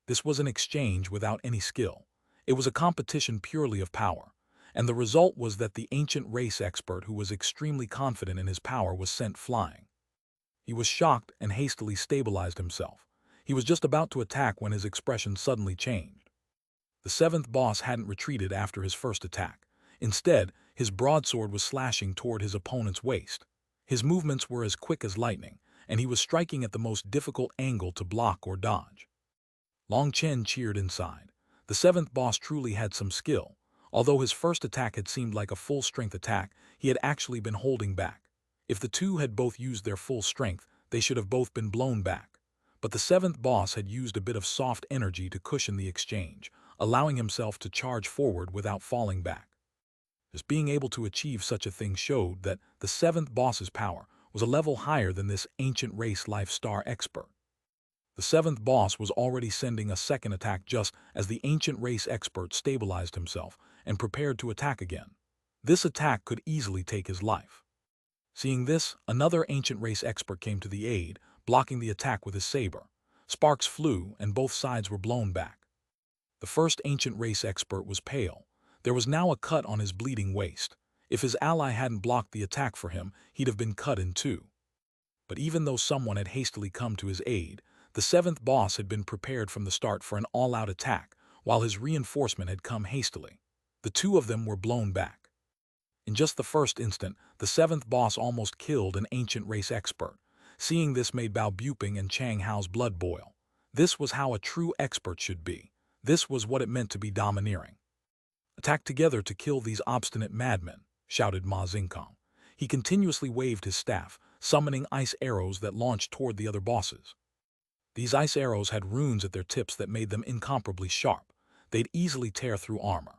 This was an exchange without any skill. It was a competition purely of power, and the result was that the ancient race expert who was extremely confident in his power was sent flying. He was shocked and hastily stabilized himself. He was just about to attack when his expression suddenly changed. The 7th boss hadn't retreated after his first attack. Instead, his broadsword was slashing toward his opponent's waist. His movements were as quick as lightning, and he was striking at the most difficult angle to block or dodge. Long Chen cheered inside. The 7th boss truly had some skill. Although his first attack had seemed like a full-strength attack, he had actually been holding back. If the two had both used their full strength, they should have both been blown back. But the 7th boss had used a bit of soft energy to cushion the exchange, allowing himself to charge forward without falling back. Just being able to achieve such a thing showed that the 7th boss's power was a level higher than this ancient race Life Star expert. The 7th boss was already sending a second attack just as the ancient race expert stabilized himself and prepared to attack again. This attack could easily take his life. Seeing this, another ancient race expert came to the aid, blocking the attack with his saber. Sparks flew, and both sides were blown back. The first ancient race expert was pale. There was now a cut on his bleeding waist. If his ally hadn't blocked the attack for him, he'd have been cut in two. But even though someone had hastily come to his aid, the 7th boss had been prepared from the start for an all-out attack, while his reinforcement had come hastily. The two of them were blown back. In just the first instant, the 7th boss almost killed an ancient race expert. Seeing this made Bao Buping and Chang Hao's blood boil. This was how a true expert should be. This was what it meant to be domineering. Attack together to kill these obstinate madmen, shouted Ma Xingkang. He continuously waved his staff, summoning ice arrows that launched toward the other bosses. These ice arrows had runes at their tips that made them incomparably sharp. They'd easily tear through armor.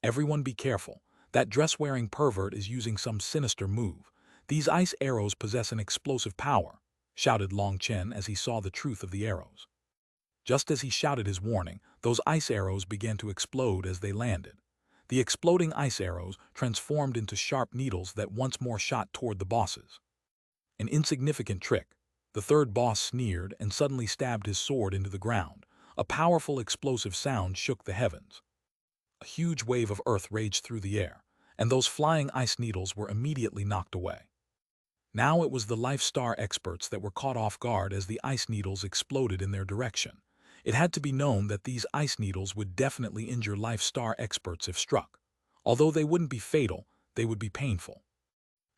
Everyone be careful. That dress-wearing pervert is using some sinister move. These ice arrows possess an explosive power, shouted Long Chen as he saw the truth of the arrows. Just as he shouted his warning, those ice arrows began to explode as they landed. The exploding ice arrows transformed into sharp needles that once more shot toward the bosses. An insignificant trick. The third boss sneered and suddenly stabbed his sword into the ground. A powerful explosive sound shook the heavens. A huge wave of earth raged through the air, and those flying ice needles were immediately knocked away. Now it was the Life Star experts that were caught off guard as the ice needles exploded in their direction. It had to be known that these ice needles would definitely injure Life Star experts if struck. Although they wouldn't be fatal, they would be painful.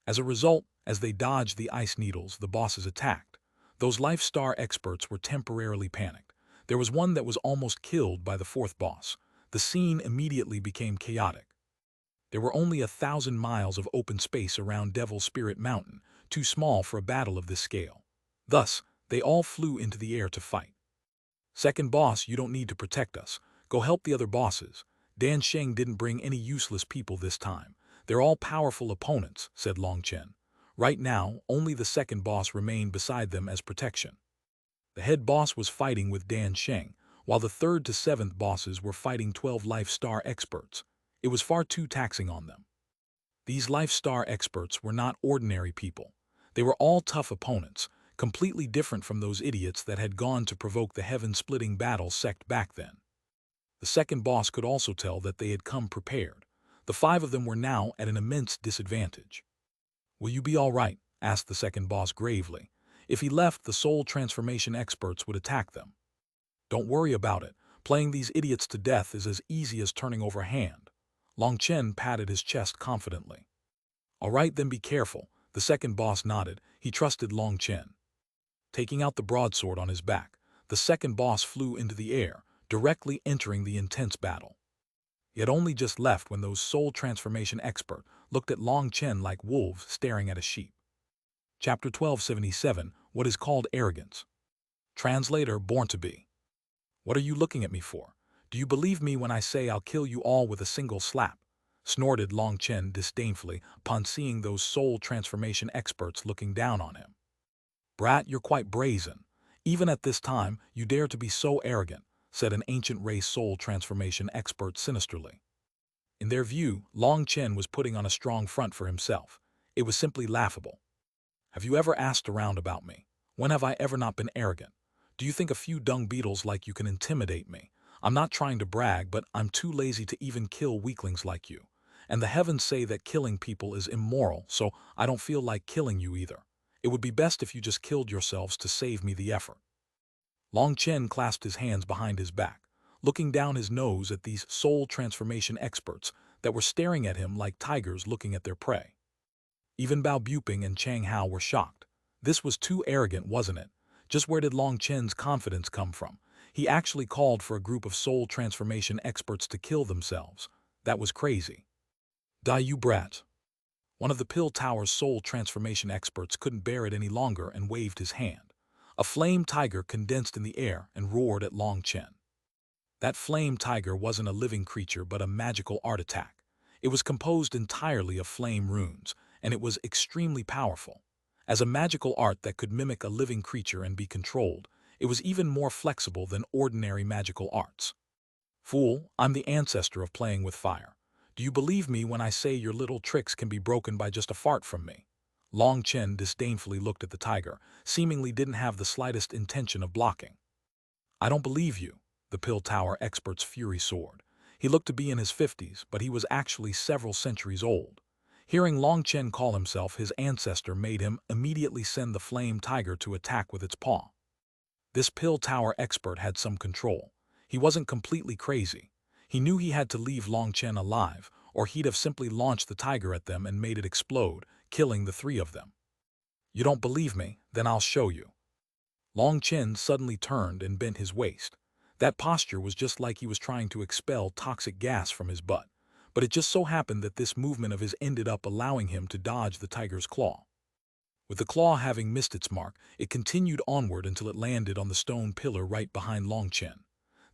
As a result, as they dodged the ice needles, the bosses attacked. Those Life Star experts were temporarily panicked. There was one that was almost killed by the fourth boss. The scene immediately became chaotic. There were only 1,000 miles of open space around Devil Spirit Mountain, too small for a battle of this scale. Thus, they all flew into the air to fight. Second boss, you don't need to protect us. Go help the other bosses. Dan Sheng didn't bring any useless people this time. They're all powerful opponents, said Long Chen. Right now, only the second boss remained beside them as protection. The head boss was fighting with Dan Sheng, while the third to seventh bosses were fighting 12 Life Star experts. It was far too taxing on them. These Life Star experts were not ordinary people. They were all tough opponents, completely different from those idiots that had gone to provoke the heaven-splitting battle sect back then. The second boss could also tell that they had come prepared. The 5 of them were now at an immense disadvantage. Will you be all right? Asked the second boss gravely. If he left, the soul transformation experts would attack them. Don't worry about it. Playing these idiots to death is as easy as turning over a hand. Long Chen patted his chest confidently. All right, then be careful. The second boss nodded. He trusted Long Chen. Taking out the broadsword on his back, the second boss flew into the air, directly entering the intense battle. He had only just left when those soul transformation experts looked at Long Chen like wolves staring at a sheep. Chapter 1277, What is Called Arrogance. Translator, Born to Be. What are you looking at me for? Do you believe me when I say I'll kill you all with a single slap? Snorted Long Chen disdainfully upon seeing those soul transformation experts looking down on him. Brat, you're quite brazen. Even at this time, you dare to be so arrogant, said an ancient race soul transformation expert sinisterly. In their view, Long Chen was putting on a strong front for himself. It was simply laughable. Have you ever asked around about me? When have I ever not been arrogant? Do you think a few dung beetles like you can intimidate me? I'm not trying to brag, but I'm too lazy to even kill weaklings like you. And the heavens say that killing people is immoral, so I don't feel like killing you either. It would be best if you just killed yourselves to save me the effort. Long Chen clasped his hands behind his back, looking down his nose at these soul transformation experts that were staring at him like tigers looking at their prey. Even Bao Buping and Chang Hao were shocked. This was too arrogant, wasn't it? Just where did Long Chen's confidence come from? He actually called for a group of soul transformation experts to kill themselves. That was crazy. Die, you brat. One of the Pill Tower's soul transformation experts couldn't bear it any longer and waved his hand. A flame tiger condensed in the air and roared at Long Chen. That flame tiger wasn't a living creature but a magical art attack. It was composed entirely of flame runes, and it was extremely powerful. As a magical art that could mimic a living creature and be controlled, it was even more flexible than ordinary magical arts. Fool, I'm the ancestor of playing with fire. Do you believe me when I say your little tricks can be broken by just a fart from me? Long Chen disdainfully looked at the tiger, seemingly didn't have the slightest intention of blocking. I don't believe you, the Pill Tower expert's fury soared. He looked to be in his 50s, but he was actually several centuries old. Hearing Long Chen call himself his ancestor made him immediately send the flame tiger to attack with its paw. This Pill Tower expert had some control. He wasn't completely crazy. He knew he had to leave Long Chen alive, or he'd have simply launched the tiger at them and made it explode, killing the 3 of them. You don't believe me? Then I'll show you. Long Chen suddenly turned and bent his waist. That posture was just like he was trying to expel toxic gas from his butt. But it just so happened that this movement of his ended up allowing him to dodge the tiger's claw. With the claw having missed its mark, it continued onward until it landed on the stone pillar right behind Long Chen.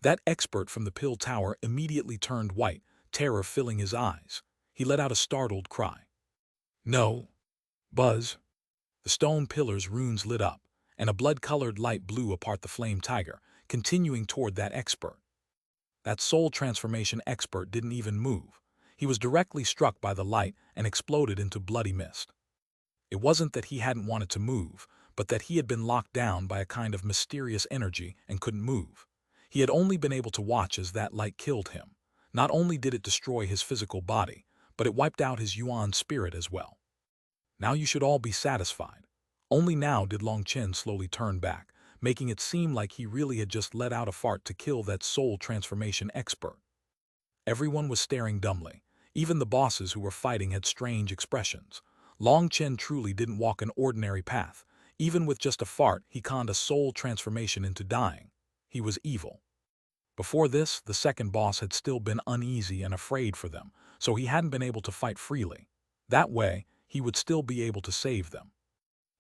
That expert from the Pill Tower immediately turned white, terror filling his eyes. He let out a startled cry. No. Buzz. The stone pillar's runes lit up, and a blood-colored light blew apart the flame tiger, continuing toward that expert. That soul transformation expert didn't even move. He was directly struck by the light and exploded into bloody mist. It wasn't that he hadn't wanted to move, but that he had been locked down by a kind of mysterious energy and couldn't move. He had only been able to watch as that light killed him. Not only did it destroy his physical body, but it wiped out his Yuan spirit as well. Now you should all be satisfied. Only now did Long Chen slowly turn back, making it seem like he really had just let out a fart to kill that soul transformation expert. Everyone was staring dumbly. Even the bosses who were fighting had strange expressions. Long Chen truly didn't walk an ordinary path. Even with just a fart, he conned a soul transformation into dying. He was evil. Before this, the second boss had still been uneasy and afraid for them, so he hadn't been able to fight freely. That way, he would still be able to save them.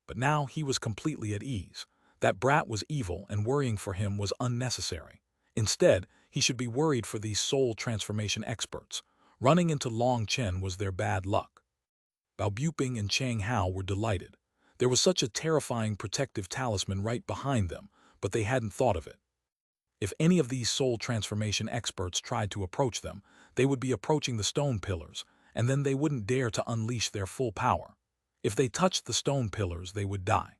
But now he was completely at ease. That brat was evil, and worrying for him was unnecessary. Instead, he should be worried for these soul transformation experts. Running into Long Chen was their bad luck. Bao Buping and Chang Hao were delighted. There was such a terrifying protective talisman right behind them, but they hadn't thought of it. If any of these soul transformation experts tried to approach them, they would be approaching the stone pillars, and then they wouldn't dare to unleash their full power. If they touched the stone pillars, they would die.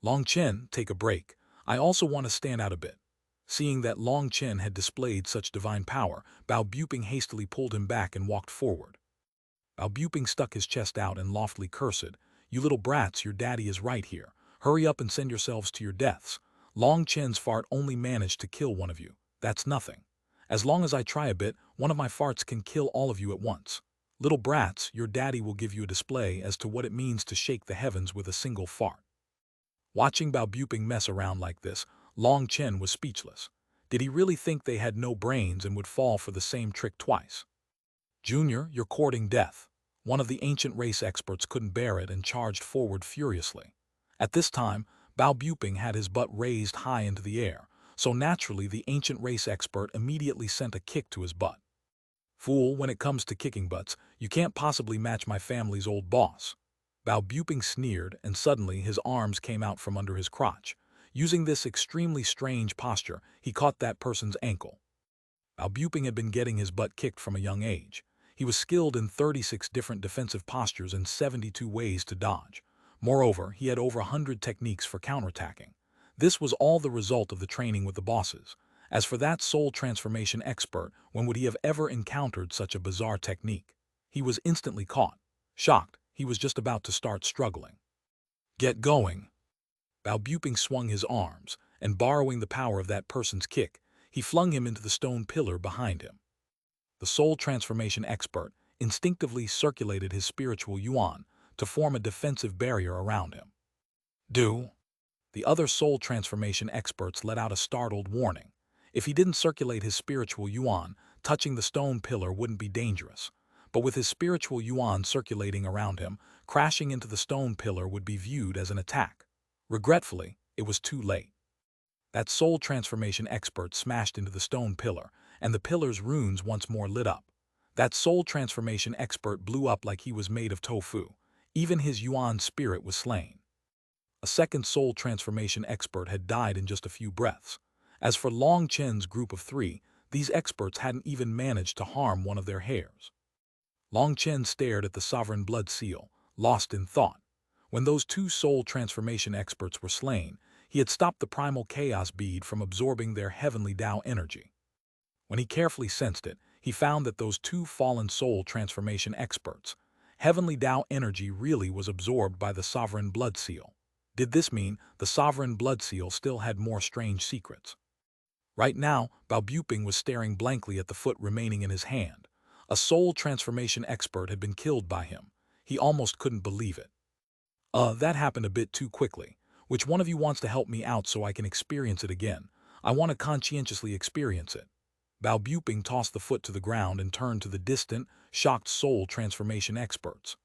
Long Chen, take a break. I also want to stand out a bit. Seeing that Long Chen had displayed such divine power, Bao Buping hastily pulled him back and walked forward. Bao Buping stuck his chest out and loftily cursed, "You little brats, your daddy is right here. Hurry up and send yourselves to your deaths. Long Chen's fart only managed to kill one of you. That's nothing. As long as I try a bit, one of my farts can kill all of you at once. Little brats, your daddy will give you a display as to what it means to shake the heavens with a single fart." Watching Bao Buping mess around like this, Long Chen was speechless. Did he really think they had no brains and would fall for the same trick twice? "Junior, you're courting death." One of the ancient race experts couldn't bear it and charged forward furiously. At this time, Bao Buping had his butt raised high into the air, so naturally the ancient race expert immediately sent a kick to his butt. "Fool, when it comes to kicking butts, you can't possibly match my family's old boss." Bao Buping sneered, and suddenly his arms came out from under his crotch. Using this extremely strange posture, he caught that person's ankle. Bao Buping had been getting his butt kicked from a young age. He was skilled in 36 different defensive postures and 72 ways to dodge. Moreover, he had over 100 techniques for counterattacking. This was all the result of the training with the bosses. As for that soul transformation expert, when would he have ever encountered such a bizarre technique? He was instantly caught. Shocked, he was just about to start struggling. "Get going." Bao Buping swung his arms, and borrowing the power of that person's kick, he flung him into the stone pillar behind him. The soul transformation expert instinctively circulated his spiritual yuan to form a defensive barrier around him. "Do." The other soul transformation experts let out a startled warning. If he didn't circulate his spiritual yuan, touching the stone pillar wouldn't be dangerous. But with his spiritual yuan circulating around him, crashing into the stone pillar would be viewed as an attack. Regretfully, it was too late. That soul transformation expert smashed into the stone pillar, and the pillar's runes once more lit up. That soul transformation expert blew up like he was made of tofu. Even his yuan spirit was slain. A second soul transformation expert had died in just a few breaths. As for Long Chen's group of 3, these experts hadn't even managed to harm one of their heirs. Long Chen stared at the sovereign blood seal, lost in thought. When those 2 soul transformation experts were slain, he had stopped the primal chaos bead from absorbing their heavenly Tao energy. When he carefully sensed it, he found that those 2 fallen soul transformation experts' heavenly Tao energy really was absorbed by the sovereign blood seal. Did this mean the sovereign blood seal still had more strange secrets? Right now, Bao Buping was staring blankly at the foot remaining in his hand. A soul transformation expert had been killed by him. He almost couldn't believe it. That happened a bit too quickly. Which one of you wants to help me out so I can experience it again? I want to conscientiously experience it." Bao Buping tossed the foot to the ground and turned to the distant, shocked soul transformation experts.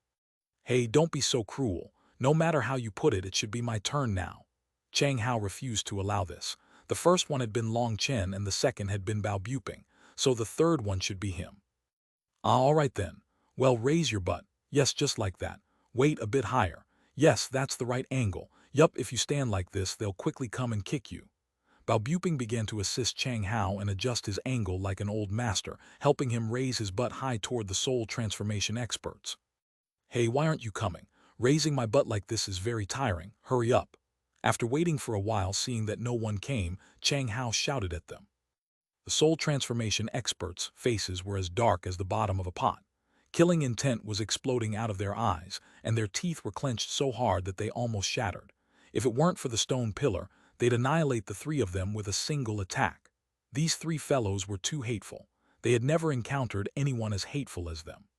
"Hey, don't be so cruel. No matter how you put it, it should be my turn now." Chang Hao refused to allow this. The first one had been Long Chen and the second had been Bao Buping, so the third one should be him. "All right then. Well, raise your butt. Yes, just like that. Wait a bit higher. Yes, that's the right angle. Yup, if you stand like this, they'll quickly come and kick you. Balbuping began to assist Chang Hao and adjust his angle like an old master, helping him raise his butt high toward the soul transformation experts. Hey, why aren't you coming? Raising my butt like this is very tiring. Hurry up. After waiting for a while, seeing that no one came, Chang Hao shouted at them. The soul transformation experts' faces were as dark as the bottom of a pot. Killing intent was exploding out of their eyes, and their teeth were clenched so hard that they almost shattered. If it weren't for the stone pillar, they'd annihilate the three of them with a single attack. These three fellows were too hateful. They had never encountered anyone as hateful as them.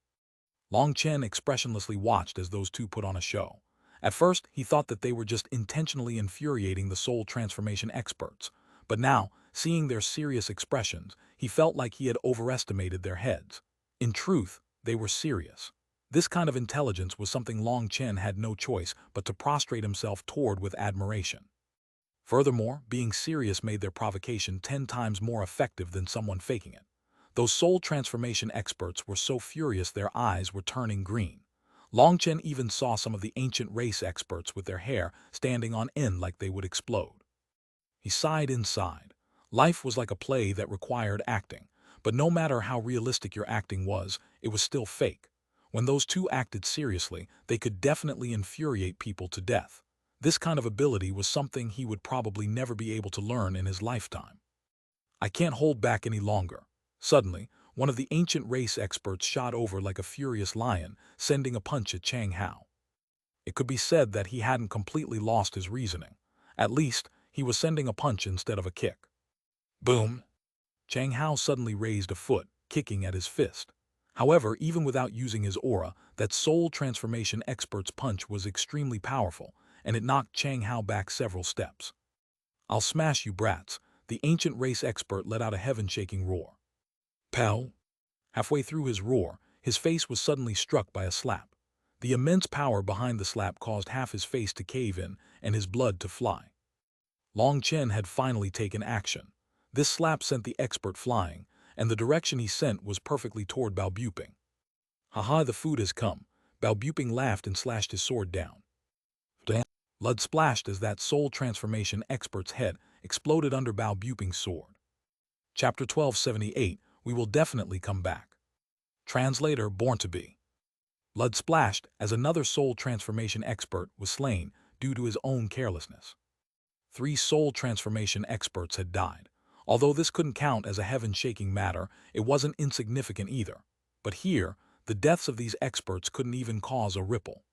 Long Chen expressionlessly watched as those two put on a show. At first, he thought that they were just intentionally infuriating the soul transformation experts. But now, seeing their serious expressions, he felt like he had overestimated their heads. In truth, they were serious. This kind of intelligence was something Long Chen had no choice but to prostrate himself toward with admiration. Furthermore, being serious made their provocation 10 times more effective than someone faking it. Those soul transformation experts were so furious their eyes were turning green. Long Chen even saw some of the ancient race experts with their hair standing on end like they would explode. He sighed inside. Life was like a play that required acting, but no matter how realistic your acting was, it was still fake. When those two acted seriously, they could definitely infuriate people to death. This kind of ability was something he would probably never be able to learn in his lifetime. I can't hold back any longer. Suddenly, one of the ancient race experts shot over like a furious lion, sending a punch at Chang Hao. It could be said that he hadn't completely lost his reasoning. At least, he was sending a punch instead of a kick. Boom! Chang Hao suddenly raised a foot, kicking at his fist. However, even without using his aura, that soul transformation expert's punch was extremely powerful, and it knocked Chang Hao back several steps. I'll smash you brats, the ancient race expert let out a heaven-shaking roar. Pow! Halfway through his roar, his face was suddenly struck by a slap. The immense power behind the slap caused half his face to cave in and his blood to fly. Long Chen had finally taken action. This slap sent the expert flying, and the direction he sent was perfectly toward Balbuping. Haha, the food has come. Balbuping laughed and slashed his sword down. Damn! Blood splashed as that soul transformation expert's head exploded under Balbuping's sword. Chapter 1278, We Will Definitely Come Back. Translator Born to Be. Blood splashed as another soul transformation expert was slain due to his own carelessness. 3 soul transformation experts had died. Although this couldn't count as a heaven-shaking matter, it wasn't insignificant either. But here, the deaths of these experts couldn't even cause a ripple.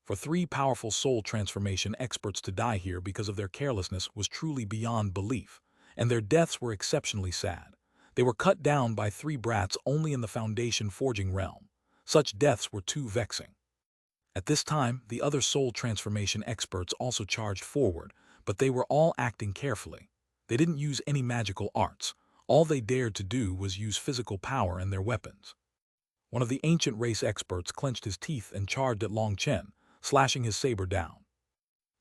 For 3 powerful soul transformation experts to die here because of their carelessness was truly beyond belief, and their deaths were exceptionally sad. They were cut down by 3 brats only in the Foundation forging realm. Such deaths were too vexing. At this time, the other soul transformation experts also charged forward, but they were all acting carefully. They didn't use any magical arts. All they dared to do was use physical power and their weapons. One of the ancient race experts clenched his teeth and charged at Long Chen, slashing his saber down.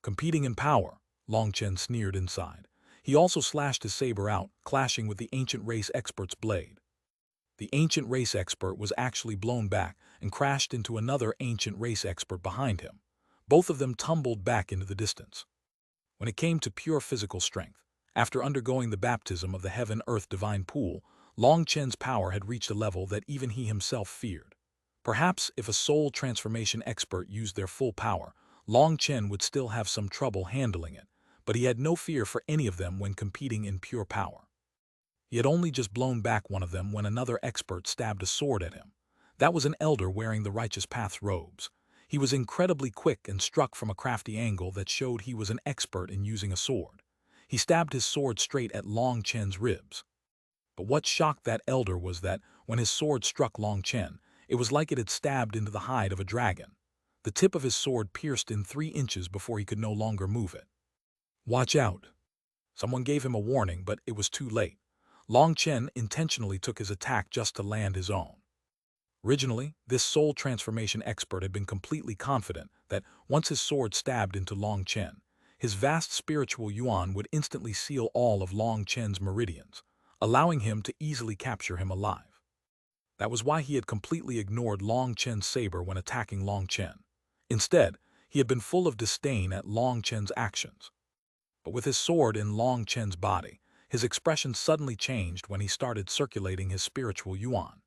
Competing in power, Long Chen sneered inside. He also slashed his saber out, clashing with the ancient race expert's blade. The ancient race expert was actually blown back and crashed into another ancient race expert behind him. Both of them tumbled back into the distance. When it came to pure physical strength, after undergoing the baptism of the heaven-earth divine pool, Long Chen's power had reached a level that even he himself feared. Perhaps if a soul transformation expert used their full power, Long Chen would still have some trouble handling it, but he had no fear for any of them when competing in pure power. He had only just blown back one of them when another expert stabbed a sword at him. That was an elder wearing the Righteous Path's robes. He was incredibly quick and struck from a crafty angle that showed he was an expert in using a sword. He stabbed his sword straight at Long Chen's ribs. But what shocked that elder was that, when his sword struck Long Chen, it was like it had stabbed into the hide of a dragon. The tip of his sword pierced in 3 inches before he could no longer move it. Watch out! Someone gave him a warning, but it was too late. Long Chen intentionally took his attack just to land his own. Originally, this soul transformation expert had been completely confident that once his sword stabbed into Long Chen, his vast spiritual yuan would instantly seal all of Long Chen's meridians, allowing him to easily capture him alive. That was why he had completely ignored Long Chen's saber when attacking Long Chen. Instead, he had been full of disdain at Long Chen's actions. But with his sword in Long Chen's body, his expression suddenly changed when he started circulating his spiritual yuan.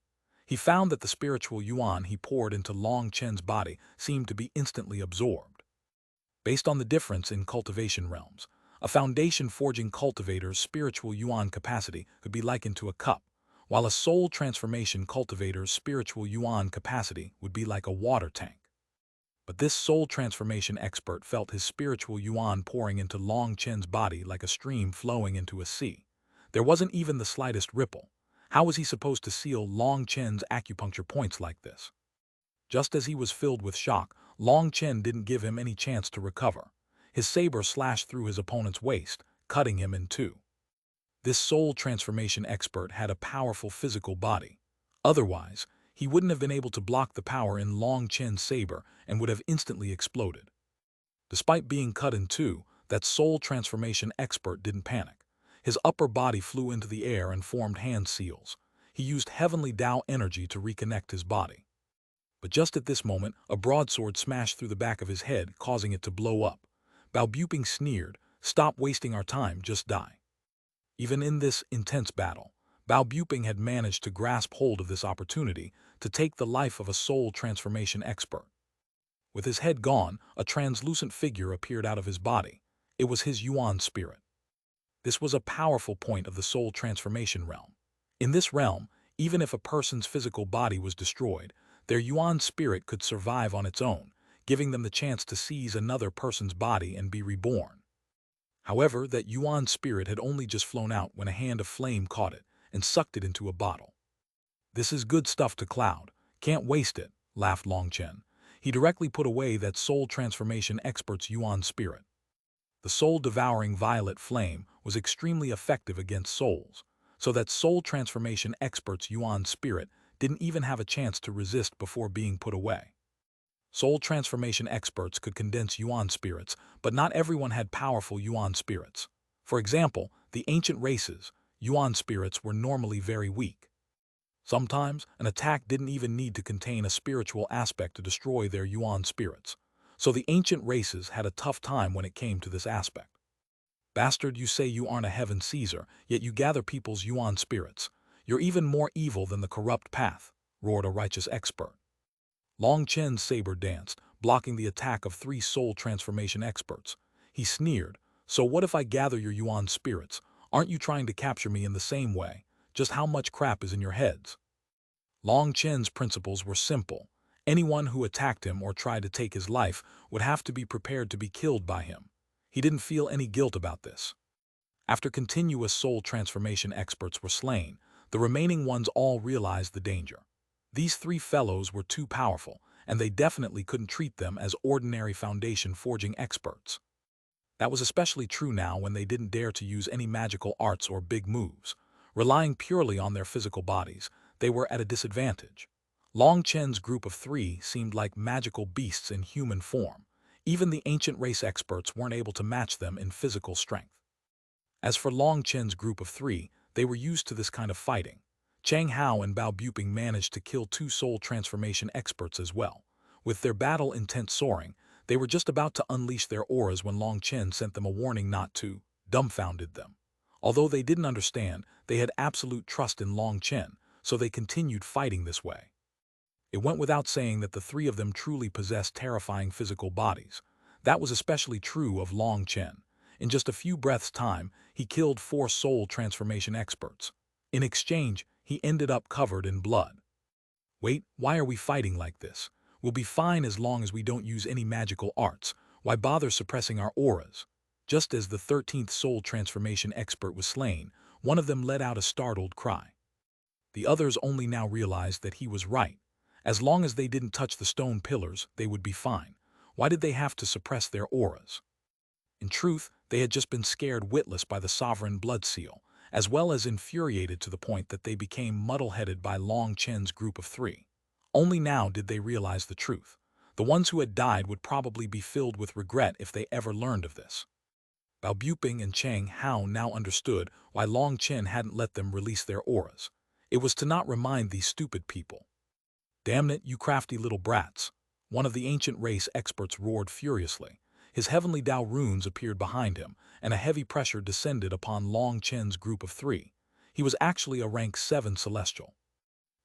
He found that the spiritual yuan he poured into Long Chen's body seemed to be instantly absorbed. Based on the difference in cultivation realms, a foundation forging cultivator's spiritual yuan capacity could be likened to a cup, while a soul transformation cultivator's spiritual yuan capacity would be like a water tank. But this soul transformation expert felt his spiritual yuan pouring into Long Chen's body like a stream flowing into a sea. There wasn't even the slightest ripple. How was he supposed to seal Long Chen's acupuncture points like this? Just as he was filled with shock, Long Chen didn't give him any chance to recover. His saber slashed through his opponent's waist, cutting him in two. This soul transformation expert had a powerful physical body. Otherwise, he wouldn't have been able to block the power in Long Chen's saber and would have instantly exploded. Despite being cut in two, that soul transformation expert didn't panic. His upper body flew into the air and formed hand seals. He used heavenly Tao energy to reconnect his body. But just at this moment, a broadsword smashed through the back of his head, causing it to blow up. Balbuping sneered, "Stop wasting our time, just die." Even in this intense battle, Balbuping had managed to grasp hold of this opportunity to take the life of a soul transformation expert. With his head gone, a translucent figure appeared out of his body. It was his Yuan spirit. This was a powerful point of the soul transformation realm. In this realm, even if a person's physical body was destroyed, their Yuan spirit could survive on its own, giving them the chance to seize another person's body and be reborn. However, that Yuan spirit had only just flown out when a hand of flame caught it and sucked it into a bottle. "This is good stuff to Cloud. Can't waste it," laughed Long Chen. He directly put away that soul transformation expert's Yuan spirit. The soul-devouring violet flame was extremely effective against souls, so that soul transformation expert's Yuan spirit didn't even have a chance to resist before being put away. Soul transformation experts could condense Yuan spirits, but not everyone had powerful Yuan spirits. For example, the ancient races, Yuan spirits were normally very weak. Sometimes, an attack didn't even need to contain a spiritual aspect to destroy their Yuan spirits. So the ancient races had a tough time when it came to this aspect. "Bastard, you say you aren't a heaven Caesar, yet you gather people's Yuan spirits. You're even more evil than the corrupt path," roared a righteous expert. Long Chen's saber danced, blocking the attack of three soul transformation experts. He sneered, "So what if I gather your Yuan spirits? Aren't you trying to capture me in the same way? Just how much crap is in your heads?" Long Chen's principles were simple. Anyone who attacked him or tried to take his life would have to be prepared to be killed by him. He didn't feel any guilt about this. After continuous soul transformation experts were slain, the remaining ones all realized the danger. These three fellows were too powerful, and they definitely couldn't treat them as ordinary foundation forging experts. That was especially true now when they didn't dare to use any magical arts or big moves. Relying purely on their physical bodies, they were at a disadvantage. Long Chen's group of three seemed like magical beasts in human form. Even the ancient race experts weren't able to match them in physical strength. As for Long Chen's group of three, they were used to this kind of fighting. Chang Hao and Bao Buping managed to kill two soul transformation experts as well. With their battle intent soaring, they were just about to unleash their auras when Long Chen sent them a warning not to, dumbfounded them. Although they didn't understand, they had absolute trust in Long Chen, so they continued fighting this way. It went without saying that the three of them truly possessed terrifying physical bodies. That was especially true of Long Chen. In just a few breaths' time, he killed four soul transformation experts. In exchange, he ended up covered in blood. "Wait, why are we fighting like this? We'll be fine as long as we don't use any magical arts. Why bother suppressing our auras?" Just as the 13th soul transformation expert was slain, one of them let out a startled cry. The others only now realized that he was right. As long as they didn't touch the stone pillars, they would be fine. Why did they have to suppress their auras? In truth, they had just been scared witless by the sovereign blood seal, as well as infuriated to the point that they became muddle-headed by Long Chen's group of three. Only now did they realize the truth. The ones who had died would probably be filled with regret if they ever learned of this. Bao Buping and Chang Hao now understood why Long Chen hadn't let them release their auras. It was to not remind these stupid people. "Damn it, you crafty little brats!" One of the ancient race experts roared furiously. His heavenly Tao runes appeared behind him, and a heavy pressure descended upon Long Chen's group of 3. He was actually a rank 7 celestial.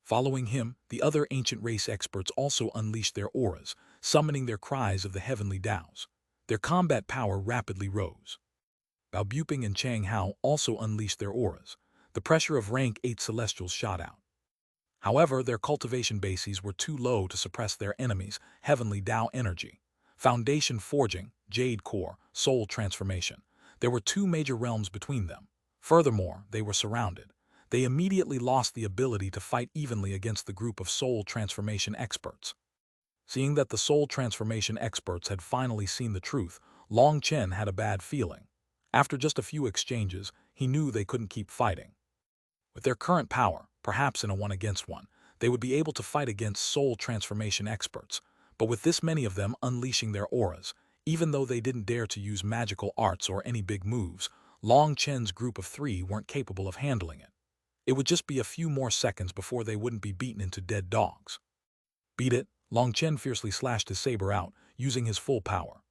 Following him, the other ancient race experts also unleashed their auras, summoning their cries of the heavenly Taos. Their combat power rapidly rose. Bao Buping and Chang Hao also unleashed their auras. The pressure of rank 8 celestials shot out. However, their cultivation bases were too low to suppress their enemies' heavenly Tao energy. Foundation forging, Jade core, soul transformation. There were 2 major realms between them. Furthermore, they were surrounded. They immediately lost the ability to fight evenly against the group of soul transformation experts. Seeing that the soul transformation experts had finally seen the truth, Long Chen had a bad feeling. After just a few exchanges, he knew they couldn't keep fighting. With their current power, perhaps in a 1-against-1, they would be able to fight against soul transformation experts, but with this many of them unleashing their auras, even though they didn't dare to use magical arts or any big moves, Long Chen's group of 3 weren't capable of handling it. It would just be a few more seconds before they wouldn't be beaten into dead dogs. "Beat it!" Long Chen fiercely slashed his saber out, using his full power.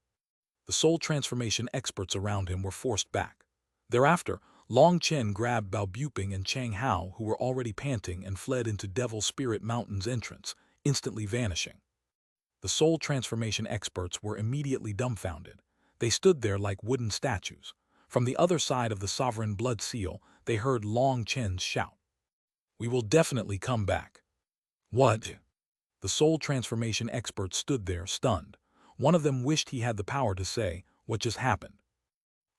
The soul transformation experts around him were forced back. Thereafter, Long Chen grabbed Bao Buping and Chang Hao, who were already panting, and fled into Devil Spirit Mountain's entrance, instantly vanishing. The soul transformation experts were immediately dumbfounded. They stood there like wooden statues. From the other side of the sovereign blood seal, they heard Long Chen's shout. "We will definitely come back." "What?" The soul transformation experts stood there, stunned. One of them wished he had the power to say, "What just happened?"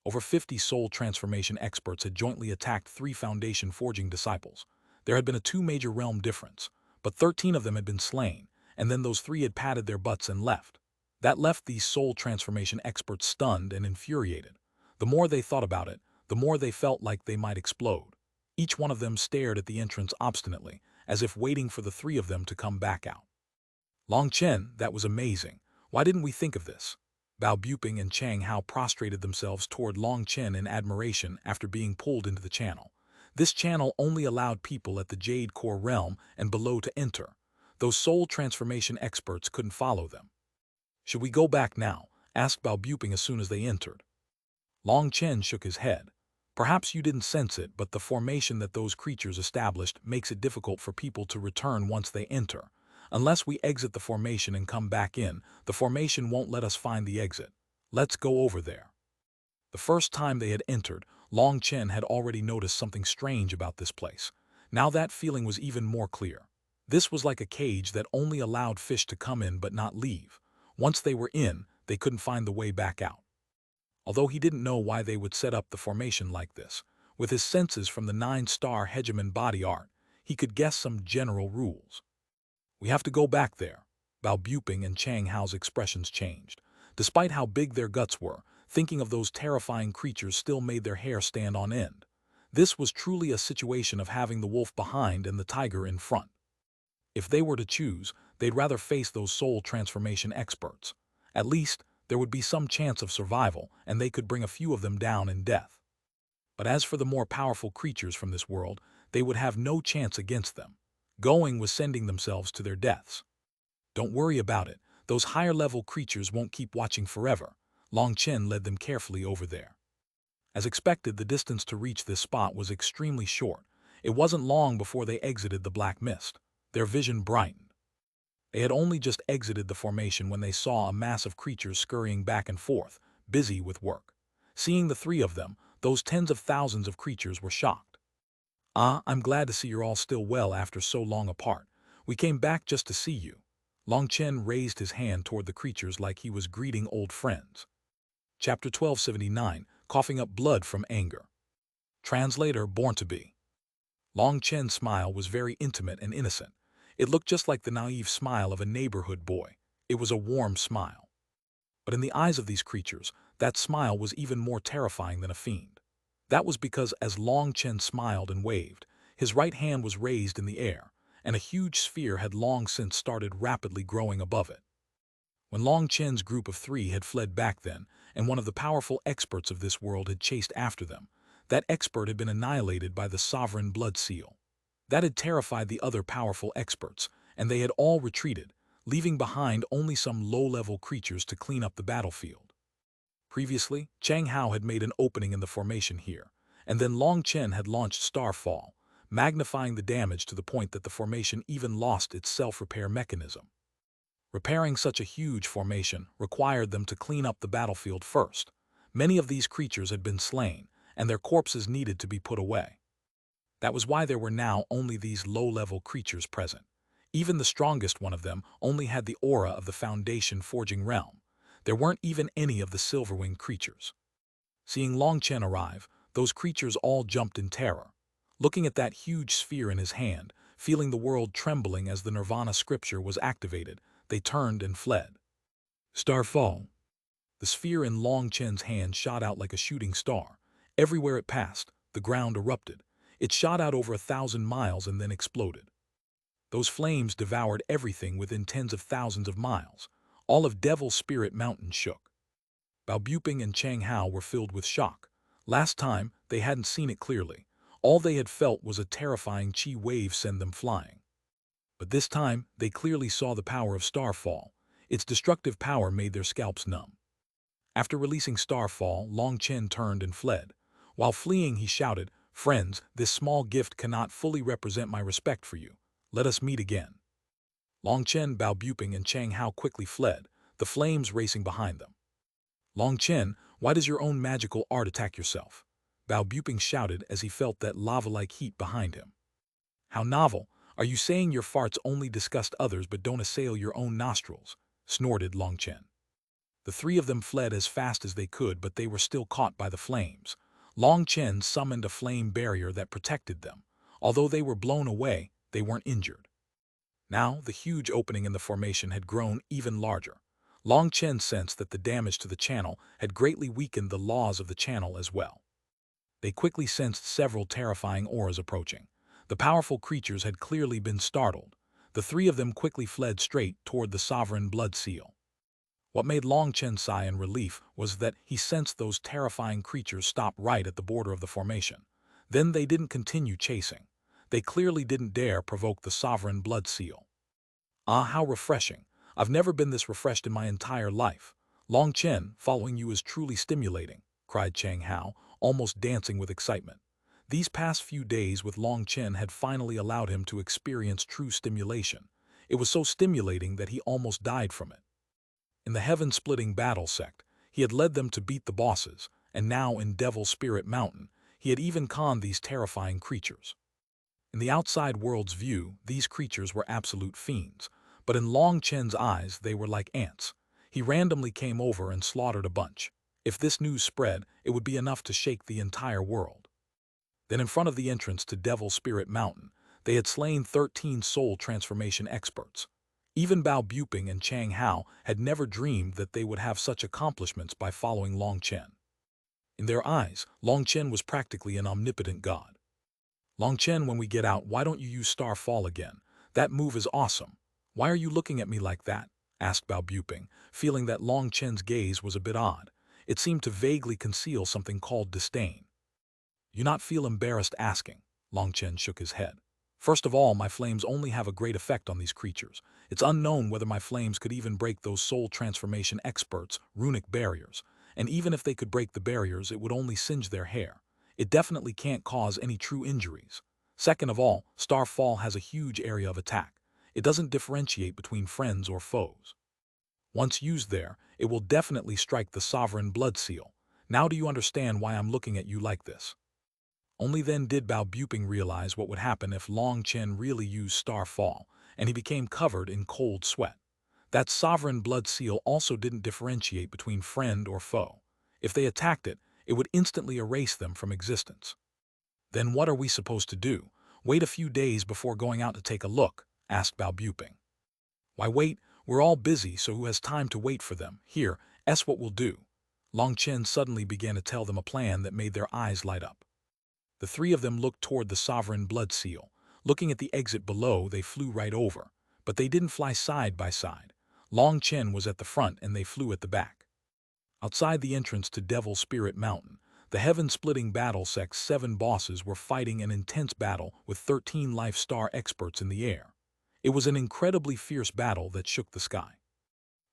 Over 50 soul transformation experts had jointly attacked 3 foundation forging disciples. There had been a 2 major realm difference, but 13 of them had been slain, and then those 3 had patted their butts and left. That left these soul transformation experts stunned and infuriated. The more they thought about it, the more they felt like they might explode. Each one of them stared at the entrance obstinately, as if waiting for the 3 of them to come back out. "Long Chen, that was amazing. Why didn't we think of this?" Bao Buping and Chang Hao prostrated themselves toward Long Chen in admiration after being pulled into the channel. This channel only allowed people at the Jade Core realm and below to enter. Those soul transformation experts couldn't follow them. "Should we go back now?" asked Bao Buping as soon as they entered. Long Chen shook his head. "Perhaps you didn't sense it, but the formation that those creatures established makes it difficult for people to return once they enter. Unless we exit the formation and come back in, the formation won't let us find the exit. Let's go over there." The first time they had entered, Long Chen had already noticed something strange about this place. Now that feeling was even more clear. This was like a cage that only allowed fish to come in but not leave. Once they were in, they couldn't find the way back out. Although he didn't know why they would set up the formation like this, with his senses from the 9-star Hegemon body art, he could guess some general rules. "We have to go back there." Bao Buping and Chang Hao's expressions changed. Despite how big their guts were, thinking of those terrifying creatures still made their hair stand on end. This was truly a situation of having the wolf behind and the tiger in front. If they were to choose, they'd rather face those soul transformation experts. At least, there would be some chance of survival, and they could bring a few of them down in death. But as for the more powerful creatures from this world, they would have no chance against them. Going was sending themselves to their deaths. "Don't worry about it. Those higher-level creatures won't keep watching forever." Long Chen led them carefully over there. As expected, the distance to reach this spot was extremely short. It wasn't long before they exited the black mist. Their vision brightened. They had only just exited the formation when they saw a mass of creatures scurrying back and forth, busy with work. Seeing the 3 of them, those tens of thousands of creatures were shocked. "Ah, I'm glad to see you're all still well after so long apart. We came back just to see you." Long Chen raised his hand toward the creatures like he was greeting old friends. Chapter 1279, Coughing Up Blood from Anger. Translator Born to Be. Long Chen's smile was very intimate and innocent. It looked just like the naive smile of a neighborhood boy. It was a warm smile. But in the eyes of these creatures, that smile was even more terrifying than a fiend. That was because as Long Chen smiled and waved, his right hand was raised in the air, and a huge sphere had long since started rapidly growing above it. When Long Chen's group of 3 had fled back then, and one of the powerful experts of this world had chased after them, that expert had been annihilated by the sovereign blood seal. That had terrified the other powerful experts, and they had all retreated, leaving behind only some low-level creatures to clean up the battlefield. Previously, Chang Hao had made an opening in the formation here, and then Long Chen had launched Starfall, magnifying the damage to the point that the formation even lost its self-repair mechanism. Repairing such a huge formation required them to clean up the battlefield first. Many of these creatures had been slain, and their corpses needed to be put away. That was why there were now only these low-level creatures present. Even the strongest one of them only had the aura of the Foundation Forging Realm. There weren't even any of the silver-winged creatures. Seeing Long Chen arrive, those creatures all jumped in terror. Looking at that huge sphere in his hand, feeling the world trembling as the Nirvana scripture was activated, they turned and fled. Starfall. The sphere in Long Chen's hand shot out like a shooting star. Everywhere it passed, the ground erupted. It shot out over 1,000 miles and then exploded. Those flames devoured everything within tens of thousands of miles. All of Devil Spirit Mountain shook. Bao Buping and Chang Hao were filled with shock. Last time, they hadn't seen it clearly. All they had felt was a terrifying chi wave send them flying. But this time, they clearly saw the power of Starfall. Its destructive power made their scalps numb. After releasing Starfall, Long Chen turned and fled. While fleeing, he shouted, "Friends, this small gift cannot fully represent my respect for you. Let us meet again." Long Chen, Bao Buping, and Chang Hao quickly fled, the flames racing behind them. "Long Chen, why does your own magical art attack yourself?" Bao Buping shouted as he felt that lava-like heat behind him. "How novel! Are you saying your farts only disgust others but don't assail your own nostrils?" snorted Long Chen. The three of them fled as fast as they could, but they were still caught by the flames. Long Chen summoned a flame barrier that protected them. Although they were blown away, they weren't injured. Now, the huge opening in the formation had grown even larger. Long Chen sensed that the damage to the channel had greatly weakened the laws of the channel as well. They quickly sensed several terrifying auras approaching. The powerful creatures had clearly been startled. The three of them quickly fled straight toward the sovereign blood seal. What made Long Chen sigh in relief was that he sensed those terrifying creatures stop right at the border of the formation. Then they didn't continue chasing. They clearly didn't dare provoke the sovereign blood seal. "Ah, how refreshing. I've never been this refreshed in my entire life. Long Chen, following you is truly stimulating," cried Chang Hao, almost dancing with excitement. These past few days with Long Chen had finally allowed him to experience true stimulation. It was so stimulating that he almost died from it. In the heaven-splitting battle sect, he had led them to beat the bosses, and now in Devil Spirit Mountain, he had even conned these terrifying creatures. In the outside world's view, these creatures were absolute fiends, but in Long Chen's eyes they were like ants. He randomly came over and slaughtered a bunch. If this news spread, it would be enough to shake the entire world. Then in front of the entrance to Devil Spirit Mountain, they had slain 13 soul transformation experts. Even Bao Buping and Chang Hao had never dreamed that they would have such accomplishments by following Long Chen. In their eyes, Long Chen was practically an omnipotent god. "Long Chen, when we get out, why don't you use Starfall again? That move is awesome." "Why are you looking at me like that?" asked Bao Buping, feeling that Long Chen's gaze was a bit odd. It seemed to vaguely conceal something called disdain. "You not feel embarrassed asking?" Long Chen shook his head. "First of all, my flames only have a great effect on these creatures. It's unknown whether my flames could even break those soul transformation experts' runic barriers. And even if they could break the barriers, it would only singe their hair. It definitely can't cause any true injuries. Second of all, Starfall has a huge area of attack. It doesn't differentiate between friends or foes. Once used there, it will definitely strike the sovereign blood seal. Now do you understand why I'm looking at you like this?" Only then did Bao Buping realize what would happen if Long Chen really used Starfall, and he became covered in cold sweat. That sovereign blood seal also didn't differentiate between friend or foe. If they attacked it, it would instantly erase them from existence. "Then what are we supposed to do? Wait a few days before going out to take a look?" asked Bao Buping. "Why wait? We're all busy, so who has time to wait for them? Here, S what we'll do." Long Chen suddenly began to tell them a plan that made their eyes light up. The three of them looked toward the sovereign blood seal. Looking at the exit below, they flew right over. But they didn't fly side by side. Long Chen was at the front and they flew at the back. Outside the entrance to Devil Spirit Mountain, The heaven-splitting battle sect's 7 bosses were fighting an intense battle with 13 life-star experts in the air. It was an incredibly fierce battle that shook the sky.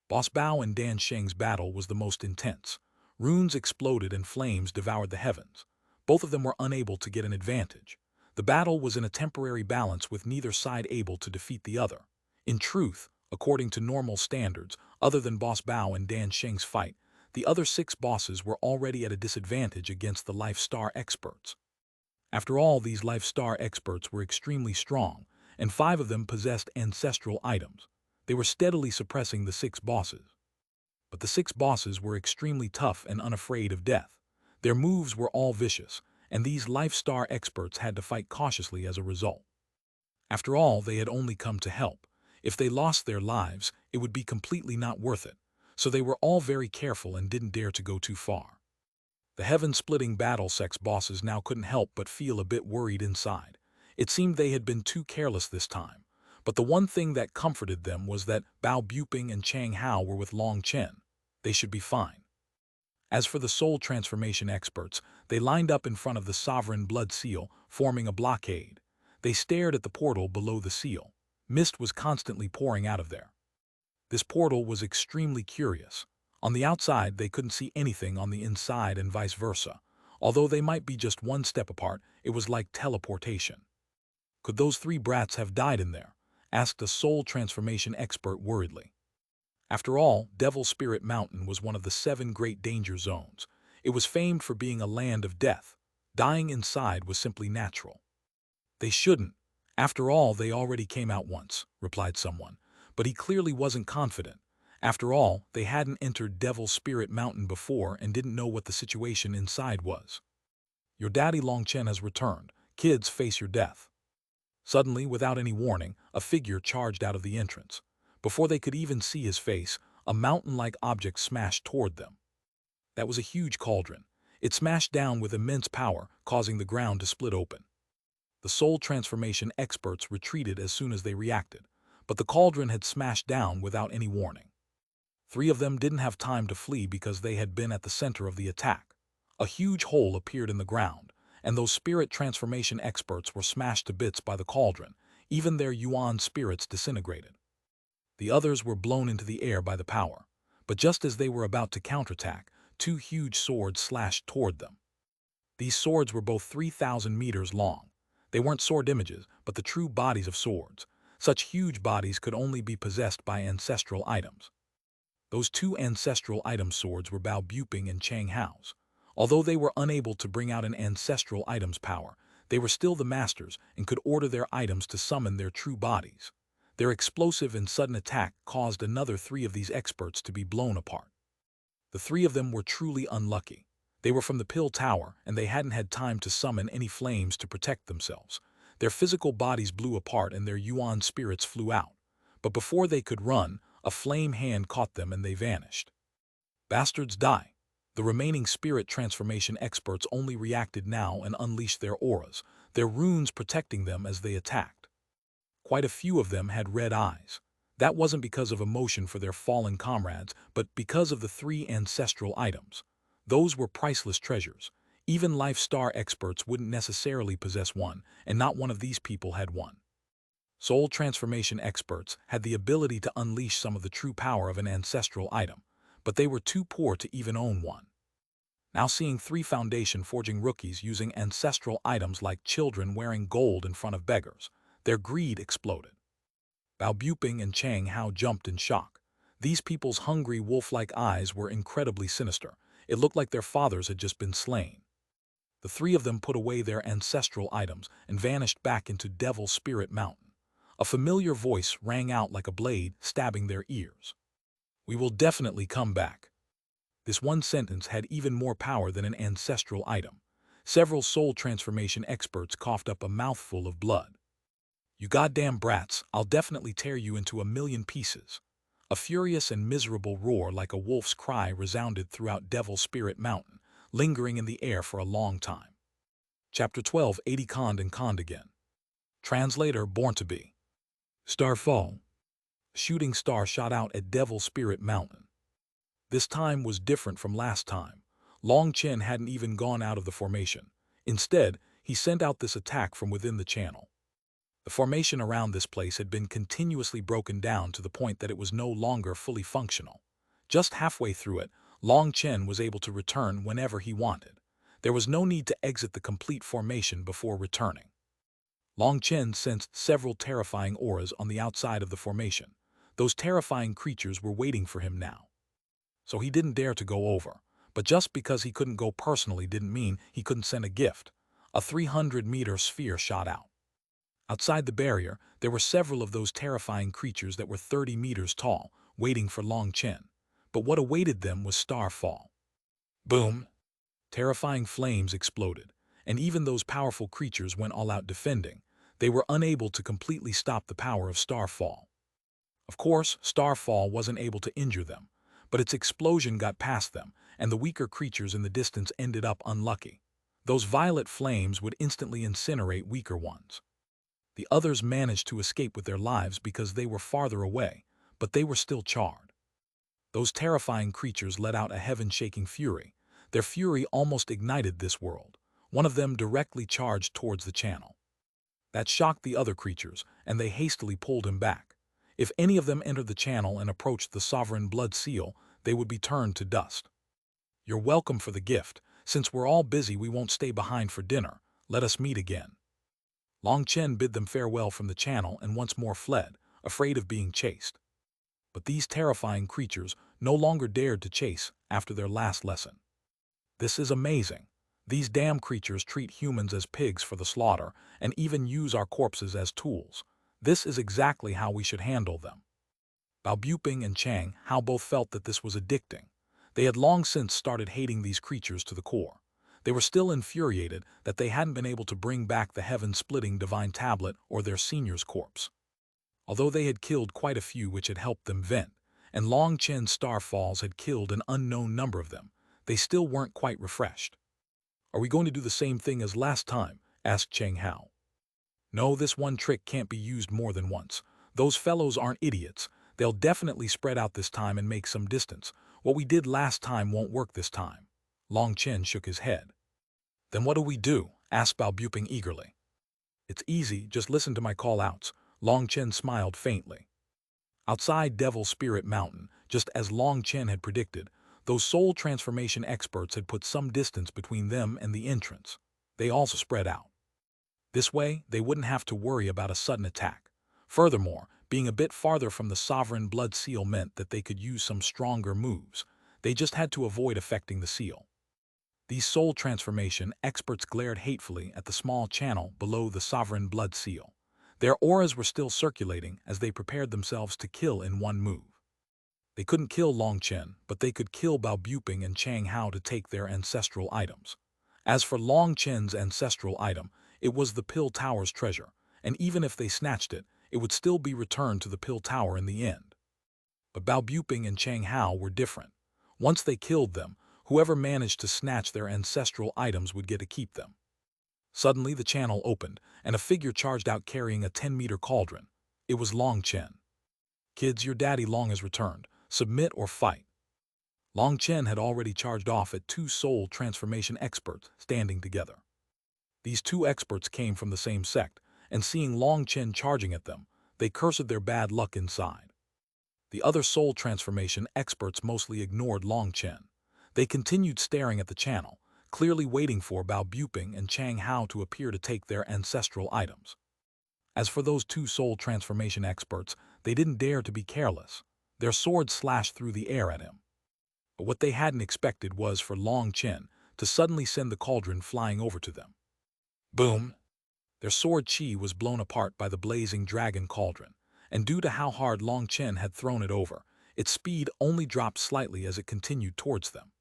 Boss Bao and Dan Sheng's battle was the most intense. Runes exploded and flames devoured the heavens. Both of them were unable to get an advantage. The battle was in a temporary balance with neither side able to defeat the other. In truth, according to normal standards, other than Boss Bao and Dan Sheng's fight, the other 6 bosses were already at a disadvantage against the Life Star experts. After all, these Life Star experts were extremely strong, and 5 of them possessed ancestral items. They were steadily suppressing the 6 bosses. But the 6 bosses were extremely tough and unafraid of death. Their moves were all vicious, and these Life Star experts had to fight cautiously as a result. After all, they had only come to help. If they lost their lives, it would be completely not worth it. So they were all very careful and didn't dare to go too far. The heaven-splitting battle sex bosses now couldn't help but feel a bit worried inside. It seemed they had been too careless this time. But the one thing that comforted them was that Bao Buping and Chang Hao were with Long Chen. They should be fine. As for the soul transformation experts, they lined up in front of the sovereign blood seal, forming a blockade. They stared at the portal below the seal. Mist was constantly pouring out of there. This portal was extremely curious. On the outside, they couldn't see anything on the inside and vice versa. Although they might be just one step apart, it was like teleportation. Could those 3 brats have died in there? Asked a soul transformation expert worriedly. After all, Devil Spirit Mountain was one of the 7 great danger zones. It was famed for being a land of death. Dying inside was simply natural. They shouldn't. After all, they already came out once, replied someone. But he clearly wasn't confident. After all, they hadn't entered Devil Spirit Mountain before and didn't know what the situation inside was. Your daddy Long Chen has returned. Kids, face your death. Suddenly, without any warning, a figure charged out of the entrance. Before they could even see his face, a mountain-like object smashed toward them. That was a huge cauldron. It smashed down with immense power, causing the ground to split open. The soul transformation experts retreated as soon as they reacted, but the cauldron had smashed down without any warning. 3 of them didn't have time to flee because they had been at the center of the attack. A huge hole appeared in the ground, and those spirit transformation experts were smashed to bits by the cauldron. Even their Yuan spirits disintegrated. The others were blown into the air by the power, but just as they were about to counterattack, 2 huge swords slashed toward them. These swords were both 3,000 meters long. They weren't sword images, but the true bodies of swords. Such huge bodies could only be possessed by ancestral items. Those 2 ancestral item swords were Bao Buping and Chang Hao's. Although they were unable to bring out an ancestral item's power, they were still the masters and could order their items to summon their true bodies. Their explosive and sudden attack caused another 3 of these experts to be blown apart. The 3 of them were truly unlucky. They were from the Pill Tower, and they hadn't had time to summon any flames to protect themselves. Their physical bodies blew apart and their Yuan spirits flew out. But before they could run, a flame hand caught them and they vanished. Bastards, die. The remaining spirit transformation experts only reacted now and unleashed their auras, their runes protecting them as they attacked. Quite a few of them had red eyes. That wasn't because of emotion for their fallen comrades, but because of the 3 ancestral items. Those were priceless treasures. Even Life Star experts wouldn't necessarily possess one, and not one of these people had one. Soul transformation experts had the ability to unleash some of the true power of an ancestral item, but they were too poor to even own one. Now seeing 3 foundation forging rookies using ancestral items like children wearing gold in front of beggars, their greed exploded. Bao Buping and Chang Hao jumped in shock. These people's hungry wolf-like eyes were incredibly sinister. It looked like their fathers had just been slain. The 3 of them put away their ancestral items and vanished back into Devil Spirit Mountain. A familiar voice rang out like a blade, stabbing their ears. We will definitely come back. This one sentence had even more power than an ancestral item. Several soul transformation experts coughed up a mouthful of blood. You goddamn brats, I'll definitely tear you into a million pieces. A furious and miserable roar like a wolf's cry resounded throughout Devil Spirit Mountain, lingering in the air for a long time. Chapter 12, 80 Kond and Kond again. Translator Born to Be. Starfall. Shooting star shot out at Devil Spirit Mountain. This time was different from last time. Long Chen hadn't even gone out of the formation. Instead, he sent out this attack from within the channel. The formation around this place had been continuously broken down to the point that it was no longer fully functional. Just halfway through it, Long Chen was able to return whenever he wanted. There was no need to exit the complete formation before returning. Long Chen sensed several terrifying auras on the outside of the formation. Those terrifying creatures were waiting for him now. So he didn't dare to go over. But just because he couldn't go personally didn't mean he couldn't send a gift. A 300-meter sphere shot out. Outside the barrier, there were several of those terrifying creatures that were 30 meters tall, waiting for Long Chen. But what awaited them was starfall. Boom! Terrifying flames exploded, and even those powerful creatures went all out defending. They were unable to completely stop the power of starfall. Of course, starfall wasn't able to injure them, but its explosion got past them, and the weaker creatures in the distance ended up unlucky. Those violet flames would instantly incinerate weaker ones. The others managed to escape with their lives because they were farther away, but they were still charred. Those terrifying creatures let out a heaven-shaking fury. Their fury almost ignited this world. One of them directly charged towards the channel. That shocked the other creatures, and they hastily pulled him back. If any of them entered the channel and approached the sovereign blood seal, they would be turned to dust. "You're welcome for the gift. Since we're all busy, we won't stay behind for dinner. Let us meet again." Long Chen bid them farewell from the channel and once more fled, afraid of being chased. But these terrifying creatures no longer dared to chase after their last lesson. This is amazing. These damn creatures treat humans as pigs for the slaughter and even use our corpses as tools. This is exactly how we should handle them. Bao Buping and Chang Hao both felt that this was addicting. They had long since started hating these creatures to the core. They were still infuriated that they hadn't been able to bring back the heaven-splitting divine tablet or their senior's corpse. Although they had killed quite a few which had helped them vent, and Long Chen's starfalls had killed an unknown number of them, they still weren't quite refreshed. "Are we going to do the same thing as last time?" asked Chang Hao. "No, this one trick can't be used more than once. Those fellows aren't idiots. They'll definitely spread out this time and make some distance. What we did last time won't work this time." Long Chen shook his head. "Then what do we do?" asked Bao Buping eagerly. "It's easy, just listen to my call-outs." Long Chen smiled faintly. Outside Devil Spirit Mountain, just as Long Chen had predicted, those soul transformation experts had put some distance between them and the entrance. They also spread out. This way, they wouldn't have to worry about a sudden attack. Furthermore, being a bit farther from the sovereign blood seal meant that they could use some stronger moves. They just had to avoid affecting the seal. These soul transformation experts glared hatefully at the small channel below the sovereign blood seal. Their auras were still circulating as they prepared themselves to kill in one move. They couldn't kill Long Chen, but they could kill Bao Buping and Chang Hao to take their ancestral items. As for Long Chen's ancestral item, it was the Pill Tower's treasure, and even if they snatched it, it would still be returned to the Pill Tower in the end. But Bao Buping and Chang Hao were different. Once they killed them, whoever managed to snatch their ancestral items would get to keep them. Suddenly the channel opened, and a figure charged out carrying a 10-meter cauldron. It was Long Chen. "Kids, your daddy Long has returned. Submit or fight." Long Chen had already charged off at two soul transformation experts standing together. These two experts came from the same sect, and seeing Long Chen charging at them, they cursed their bad luck inside. The other soul transformation experts mostly ignored Long Chen. They continued staring at the channel, clearly waiting for Bao Buping and Chang Hao to appear to take their ancestral items. As for those two soul transformation experts, they didn't dare to be careless. Their swords slashed through the air at him. But what they hadn't expected was for Long Chen to suddenly send the cauldron flying over to them. Boom! Their sword chi was blown apart by the blazing dragon cauldron, and due to how hard Long Chen had thrown it over, its speed only dropped slightly as it continued towards them.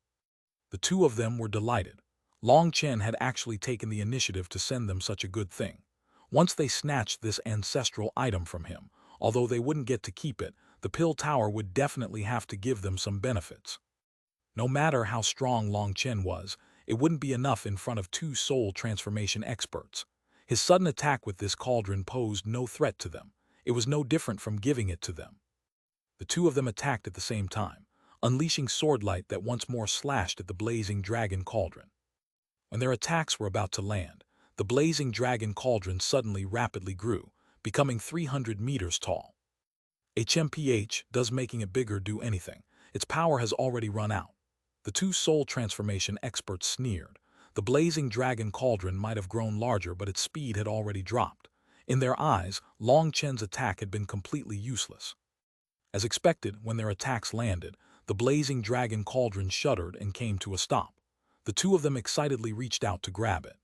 The two of them were delighted. Long Chen had actually taken the initiative to send them such a good thing. Once they snatched this ancestral item from him, although they wouldn't get to keep it, the Pill Tower would definitely have to give them some benefits. No matter how strong Long Chen was, it wouldn't be enough in front of two soul transformation experts. His sudden attack with this cauldron posed no threat to them. It was no different from giving it to them. The two of them attacked at the same time. unleashing swordlight that once more slashed at the blazing dragon cauldron. When their attacks were about to land, the blazing dragon cauldron suddenly rapidly grew, becoming 300 meters tall. HMPH does making it bigger do anything. Its power has already run out. The two soul transformation experts sneered. The blazing dragon cauldron might have grown larger, but its speed had already dropped. In their eyes, Long Chen's attack had been completely useless. As expected, when their attacks landed, the blazing dragon cauldron shuddered and came to a stop. The two of them excitedly reached out to grab it.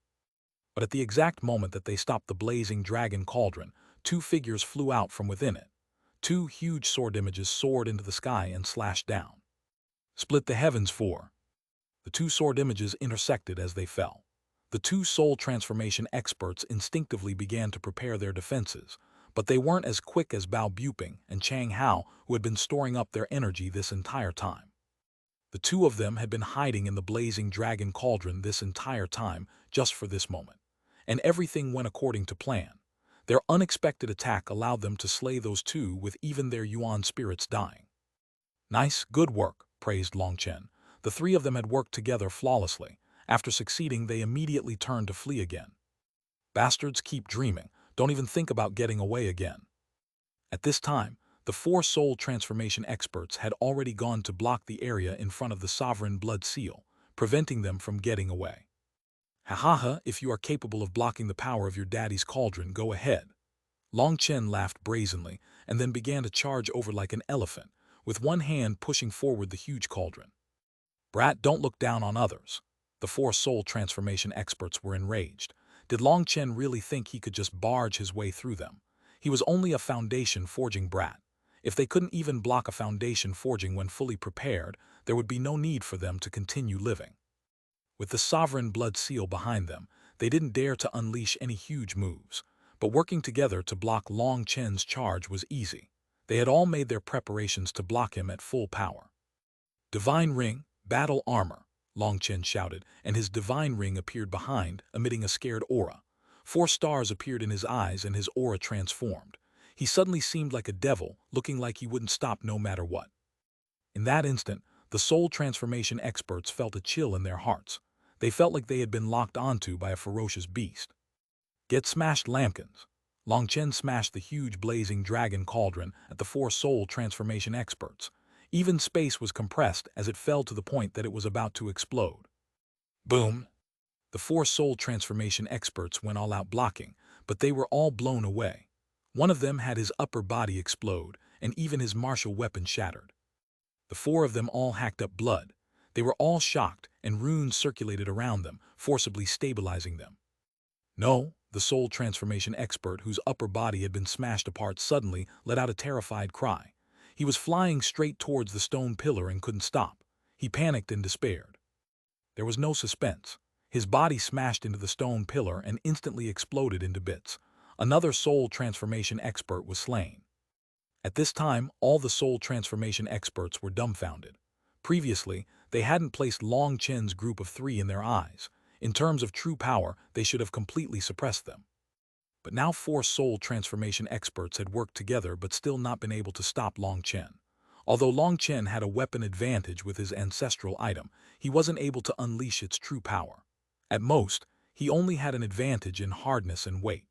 But at the exact moment that they stopped the blazing dragon cauldron, two figures flew out from within it. Two huge sword images soared into the sky and slashed down. Split the heavens for. The two sword images intersected as they fell. The two soul transformation experts instinctively began to prepare their defenses, but they weren't as quick as Bao Buping and Chang Hao, who had been storing up their energy this entire time. The two of them had been hiding in the blazing dragon cauldron this entire time just for this moment, and everything went according to plan. Their unexpected attack allowed them to slay those two with even their Yuan spirits dying. Nice, good work, praised Long Chen. The three of them had worked together flawlessly. After succeeding, they immediately turned to flee again. Bastards, keep dreaming. Don't even think about getting away again. At this time, the four soul transformation experts had already gone to block the area in front of the sovereign blood seal, preventing them from getting away. Ha, if you are capable of blocking the power of your daddy's cauldron, go ahead. Long Chen laughed brazenly and then began to charge over like an elephant, with one hand pushing forward the huge cauldron. Brat, don't look down on others. The four soul transformation experts were enraged. Did Long Chen really think he could just barge his way through them? He was only a foundation forging brat. If they couldn't even block a foundation forging when fully prepared, there would be no need for them to continue living. With the sovereign blood seal behind them, they didn't dare to unleash any huge moves, but working together to block Long Chen's charge was easy. They had all made their preparations to block him at full power. Divine Ring, battle armor, Long Chen shouted, and his divine ring appeared behind, emitting a scared aura. 4 stars appeared in his eyes and his aura transformed. He suddenly seemed like a devil, looking like he wouldn't stop no matter what. In that instant, the soul transformation experts felt a chill in their hearts. They felt like they had been locked onto by a ferocious beast. Get smashed, lambkins. Long Chen smashed the huge blazing dragon cauldron at the 4 soul transformation experts. Even space was compressed as it fell to the point that it was about to explode. Boom! The 4 soul transformation experts went all out blocking, but they were all blown away. One of them had his upper body explode, and even his martial weapon shattered. The 4 of them all hacked up blood. They were all shocked, and runes circulated around them, forcibly stabilizing them. No, the soul transformation expert, whose upper body had been smashed apart, suddenly let out a terrified cry. He was flying straight towards the stone pillar and couldn't stop. He panicked and despaired. There was no suspense. His body smashed into the stone pillar and instantly exploded into bits. Another soul transformation expert was slain. At this time, all the soul transformation experts were dumbfounded. Previously, they hadn't placed Long Chen's group of 3 in their eyes. In terms of true power, they should have completely suppressed them. But now 4 soul transformation experts had worked together but still not been able to stop Long Chen. Although Long Chen had a weapon advantage with his ancestral item, he wasn't able to unleash its true power. At most, he only had an advantage in hardness and weight.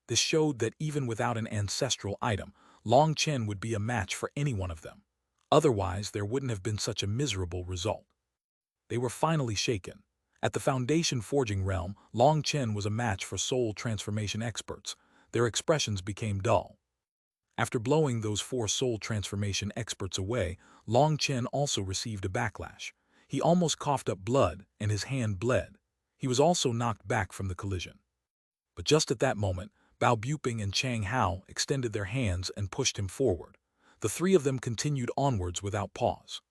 This showed that even without an ancestral item, Long Chen would be a match for any one of them. Otherwise, there wouldn't have been such a miserable result. They were finally shaken. At the Foundation Forging realm, Long Chen was a match for soul transformation experts. Their expressions became dull. After blowing those 4 soul transformation experts away, Long Chen also received a backlash. He almost coughed up blood, and his hand bled. He was also knocked back from the collision. But just at that moment, Bao Buping and Chang Hao extended their hands and pushed him forward. The 3 of them continued onwards without pause.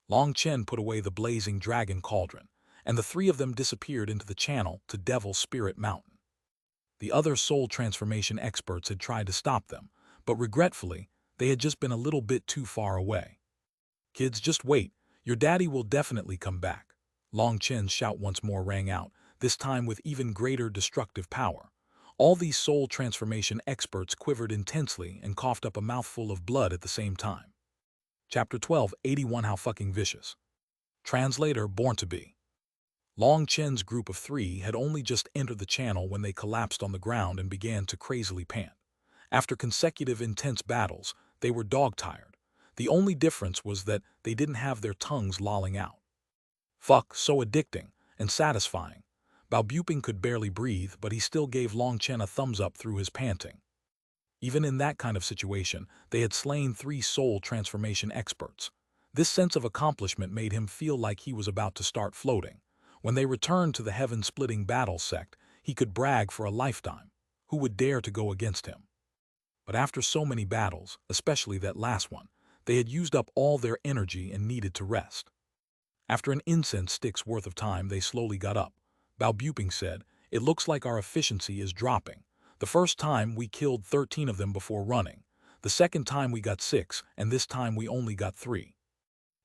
Long Chen put away the blazing dragon cauldron, and the 3 of them disappeared into the channel to Devil Spirit Mountain. The other soul transformation experts had tried to stop them, but regretfully, they had just been a little bit too far away. Kids, just wait. Your daddy will definitely come back. Long Chen's shout once more rang out, this time with even greater destructive power. All these soul transformation experts quivered intensely and coughed up a mouthful of blood at the same time. Chapter 12, 81 How Fucking Vicious. Translator Born to Be. Long Chen's group of three had only just entered the channel when they collapsed on the ground and began to crazily pant. After consecutive intense battles, they were dog-tired. The only difference was that they didn't have their tongues lolling out. Fuck, so addicting and satisfying. Balbuping could barely breathe, but he still gave Long Chen a thumbs up through his panting. Even in that kind of situation, they had slain 3 soul transformation experts. This sense of accomplishment made him feel like he was about to start floating. When they returned to the heaven-splitting battle sect, he could brag for a lifetime. Who would dare to go against him? But after so many battles, especially that last one, they had used up all their energy and needed to rest. After an incense stick's worth of time, they slowly got up. Balbuping said, "It looks like our efficiency is dropping. The first time we killed 13 of them before running. The second time we got 6, and this time we only got 3.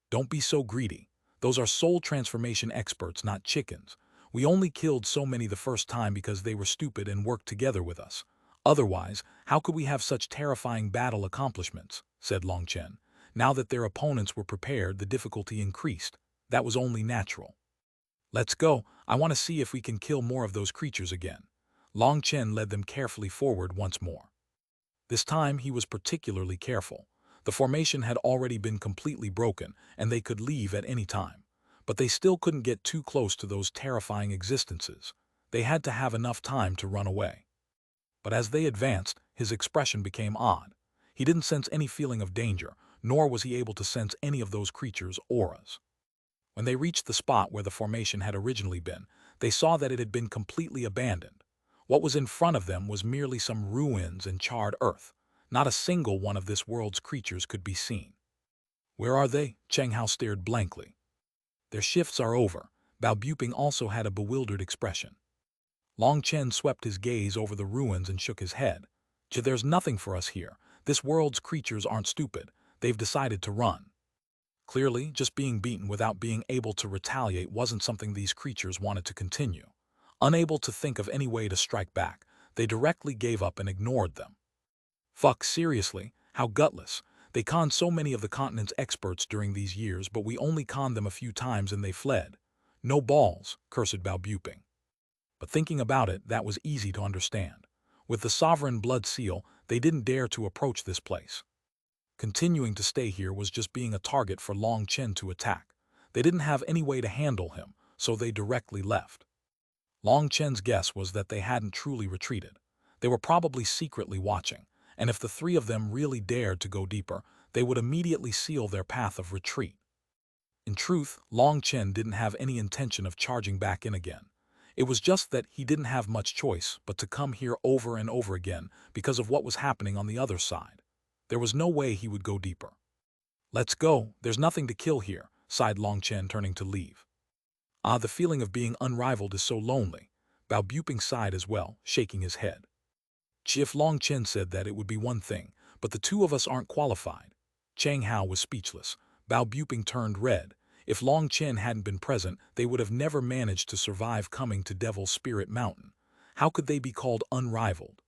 Don't be so greedy. Those are soul transformation experts, not chickens. We only killed so many the first time because they were stupid and worked together with us. Otherwise, how could we have such terrifying battle accomplishments?" said Long Chen. Now that their opponents were prepared, the difficulty increased. That was only natural. "Let's go. I want to see if we can kill more of those creatures again." Long Chen led them carefully forward once more. This time he was particularly careful. The formation had already been completely broken, and they could leave at any time. But they still couldn't get too close to those terrifying existences. They had to have enough time to run away. But as they advanced, his expression became odd. He didn't sense any feeling of danger, nor was he able to sense any of those creatures' auras. When they reached the spot where the formation had originally been, they saw that it had been completely abandoned. What was in front of them was merely some ruins and charred earth. Not a single one of this world's creatures could be seen. "Where are they?" Cheng Hao stared blankly. "Their shifts are over." Balbuping also had a bewildered expression. Long Chen swept his gaze over the ruins and shook his head. "There's nothing for us here. This world's creatures aren't stupid. They've decided to run." Clearly, just being beaten without being able to retaliate wasn't something these creatures wanted to continue. Unable to think of any way to strike back, they directly gave up and ignored them. Fuck, seriously, how gutless. They conned so many of the continent's experts during these years, but we only conned them a few times and they fled. No balls, cursed Balbuping. But thinking about it, that was easy to understand. With the sovereign blood seal, they didn't dare to approach this place. Continuing to stay here was just being a target for Long Chen to attack. They didn't have any way to handle him, so they directly left. Long Chen's guess was that they hadn't truly retreated. They were probably secretly watching, and if the 3 of them really dared to go deeper, they would immediately seal their path of retreat. In truth, Long Chen didn't have any intention of charging back in again. It was just that he didn't have much choice but to come here over and over again because of what was happening on the other side. There was no way he would go deeper. "Let's go, there's nothing to kill here," sighed Long Chen, turning to leave. "Ah, the feeling of being unrivaled is so lonely." Balbuping sighed as well, shaking his head. If Long Chen said that, it would be one thing, but the 2 of us aren't qualified. Cheng Hao was speechless. Balbuping turned red. If Long Chen hadn't been present, they would have never managed to survive coming to Devil Spirit Mountain. How could they be called unrivaled?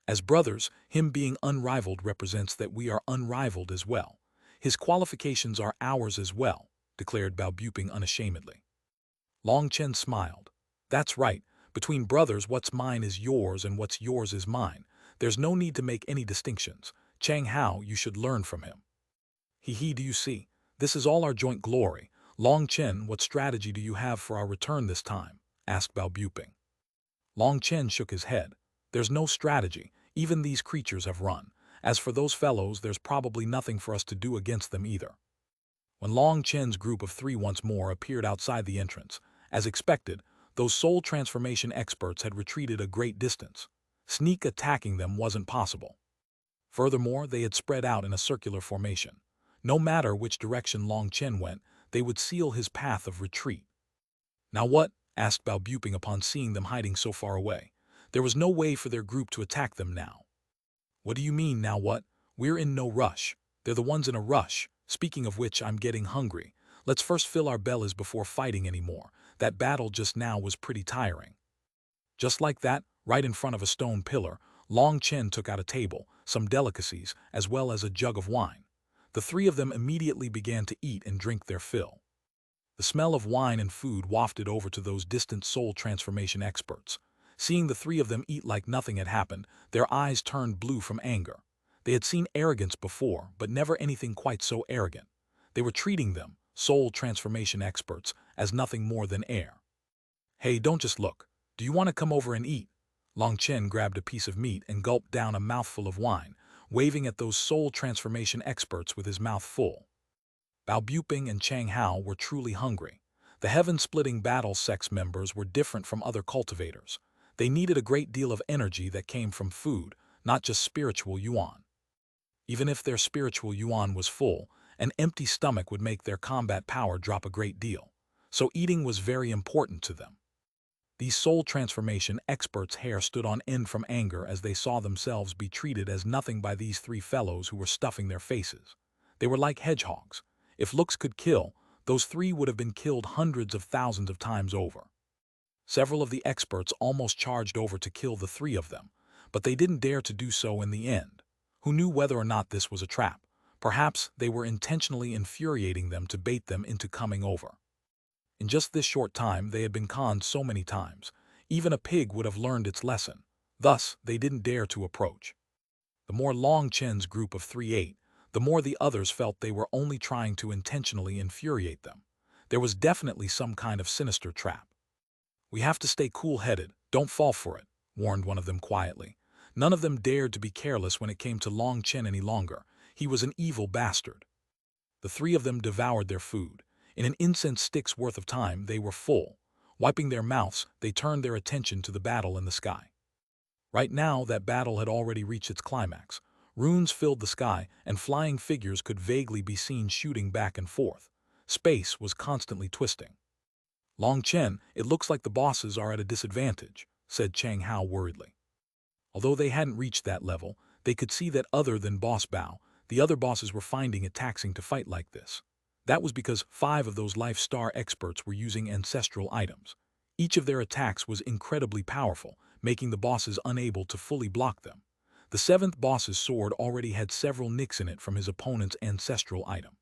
As brothers, him being unrivaled represents that we are unrivaled as well. His qualifications are ours as well, declared Balbuping unashamedly. Long Chen smiled. "That's right. Between brothers, what's mine is yours and what's yours is mine. There's no need to make any distinctions. Cheng Hao, you should learn from him." "He, do you see? This is all our joint glory. Long Chen, what strategy do you have for our return this time?" asked Balbuping. Long Chen shook his head. "There's no strategy. Even these creatures have run. As for those fellows, there's probably nothing for us to do against them either." When Long Chen's group of 3 once more appeared outside the entrance, as expected, those soul transformation experts had retreated a great distance. Sneak attacking them wasn't possible. Furthermore, they had spread out in a circular formation. No matter which direction Long Chen went, they would seal his path of retreat. "Now what?" asked Balbuping upon seeing them hiding so far away. There was no way for their group to attack them now. "What do you mean, now what? We're in no rush. They're the ones in a rush. Speaking of which, I'm getting hungry. Let's first fill our bellies before fighting anymore. That battle just now was pretty tiring." Just like that, right in front of a stone pillar, Long Chen took out a table, some delicacies, as well as a jug of wine. The three of them immediately began to eat and drink their fill. The smell of wine and food wafted over to those distant soul transformation experts. Seeing the three of them eat like nothing had happened, their eyes turned blue from anger. They had seen arrogance before, but never anything quite so arrogant. They were treating them, soul transformation experts, as nothing more than air. "Hey, don't just look. Do you want to come over and eat?" Long Chen grabbed a piece of meat and gulped down a mouthful of wine, waving at those soul transformation experts with his mouth full. Bao Buping and Chang Hao were truly hungry. The heaven-splitting battle sex members were different from other cultivators. They needed a great deal of energy that came from food, not just spiritual yuan. Even if their spiritual yuan was full, an empty stomach would make their combat power drop a great deal. So eating was very important to them. These soul transformation experts' hair stood on end from anger as they saw themselves be treated as nothing by these three fellows who were stuffing their faces. They were like hedgehogs. If looks could kill, those three would have been killed hundreds of thousands of times over. Several of the experts almost charged over to kill the three of them, but they didn't dare to do so in the end. Who knew whether or not this was a trap? Perhaps they were intentionally infuriating them to bait them into coming over. In just this short time, they had been conned so many times. Even a pig would have learned its lesson. Thus, they didn't dare to approach. The more Long Chen's group of three ate, the more the others felt they were only trying to intentionally infuriate them. There was definitely some kind of sinister trap. "We have to stay cool-headed, don't fall for it," warned one of them quietly. None of them dared to be careless when it came to Long Chen any longer. He was an evil bastard. The three of them devoured their food. In an incense stick's worth of time, they were full. Wiping their mouths, they turned their attention to the battle in the sky. Right now, that battle had already reached its climax. Runes filled the sky, and flying figures could vaguely be seen shooting back and forth. Space was constantly twisting. "Long Chen, it looks like the bosses are at a disadvantage," said Chang Hao worriedly. Although they hadn't reached that level, they could see that other than Boss Bao, the other bosses were finding it taxing to fight like this. That was because 5 of those Life Star experts were using ancestral items. Each of their attacks was incredibly powerful, making the bosses unable to fully block them. The 7th boss's sword already had several nicks in it from his opponent's ancestral item.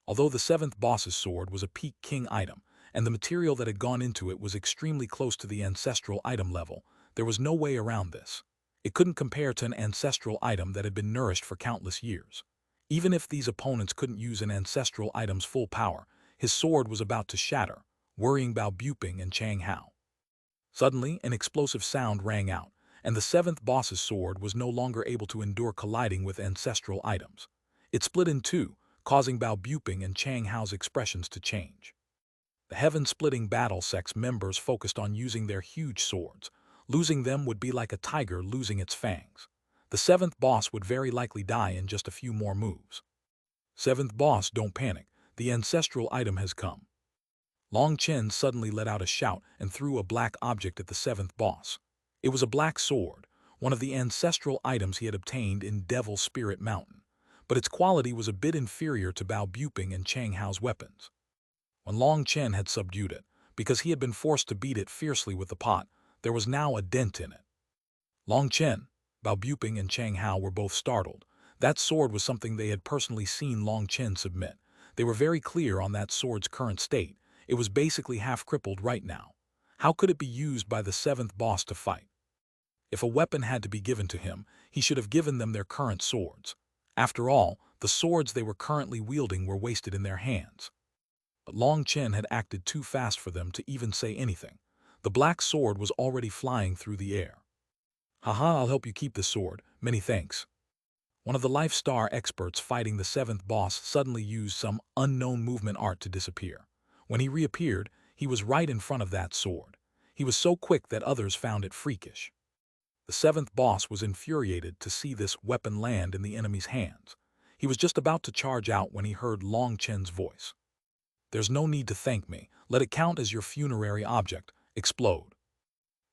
Although the 7th boss's sword was a peak king item, and the material that had gone into it was extremely close to the ancestral item level, there was no way around this. It couldn't compare to an ancestral item that had been nourished for countless years. Even if these opponents couldn't use an ancestral item's full power, his sword was about to shatter, worrying Bao Buping and Chang Hao. Suddenly, an explosive sound rang out, and the 7th boss's sword was no longer able to endure colliding with ancestral items. It split in two, causing Bao Buping and Chang Hao's expressions to change. The heaven-splitting battle sex members focused on using their huge swords. Losing them would be like a tiger losing its fangs. The 7th boss would very likely die in just a few more moves. "7th boss, don't panic. The ancestral item has come." Long Chen suddenly let out a shout and threw a black object at the 7th boss. It was a black sword, one of the ancestral items he had obtained in Devil Spirit Mountain, but its quality was a bit inferior to Bao Buping and Chang Hao's weapons. When Long Chen had subdued it, because he had been forced to beat it fiercely with the pot, there was now a dent in it. Long Chen, Bao Buping and Chang Hao were both startled. That sword was something they had personally seen Long Chen submit. They were very clear on that sword's current state. It was basically half crippled right now. How could it be used by the 7th boss to fight? If a weapon had to be given to him, he should have given them their current swords. After all, the swords they were currently wielding were wasted in their hands. But Long Chen had acted too fast for them to even say anything. The black sword was already flying through the air. "Haha, I'll help you keep this sword. Many thanks." One of the Life Star experts fighting the 7th boss suddenly used some unknown movement art to disappear. When he reappeared, he was right in front of that sword. He was so quick that others found it freakish. The 7th boss was infuriated to see this weapon land in the enemy's hands. He was just about to charge out when he heard Long Chen's voice. "There's no need to thank me. Let it count as your funerary object. Explode."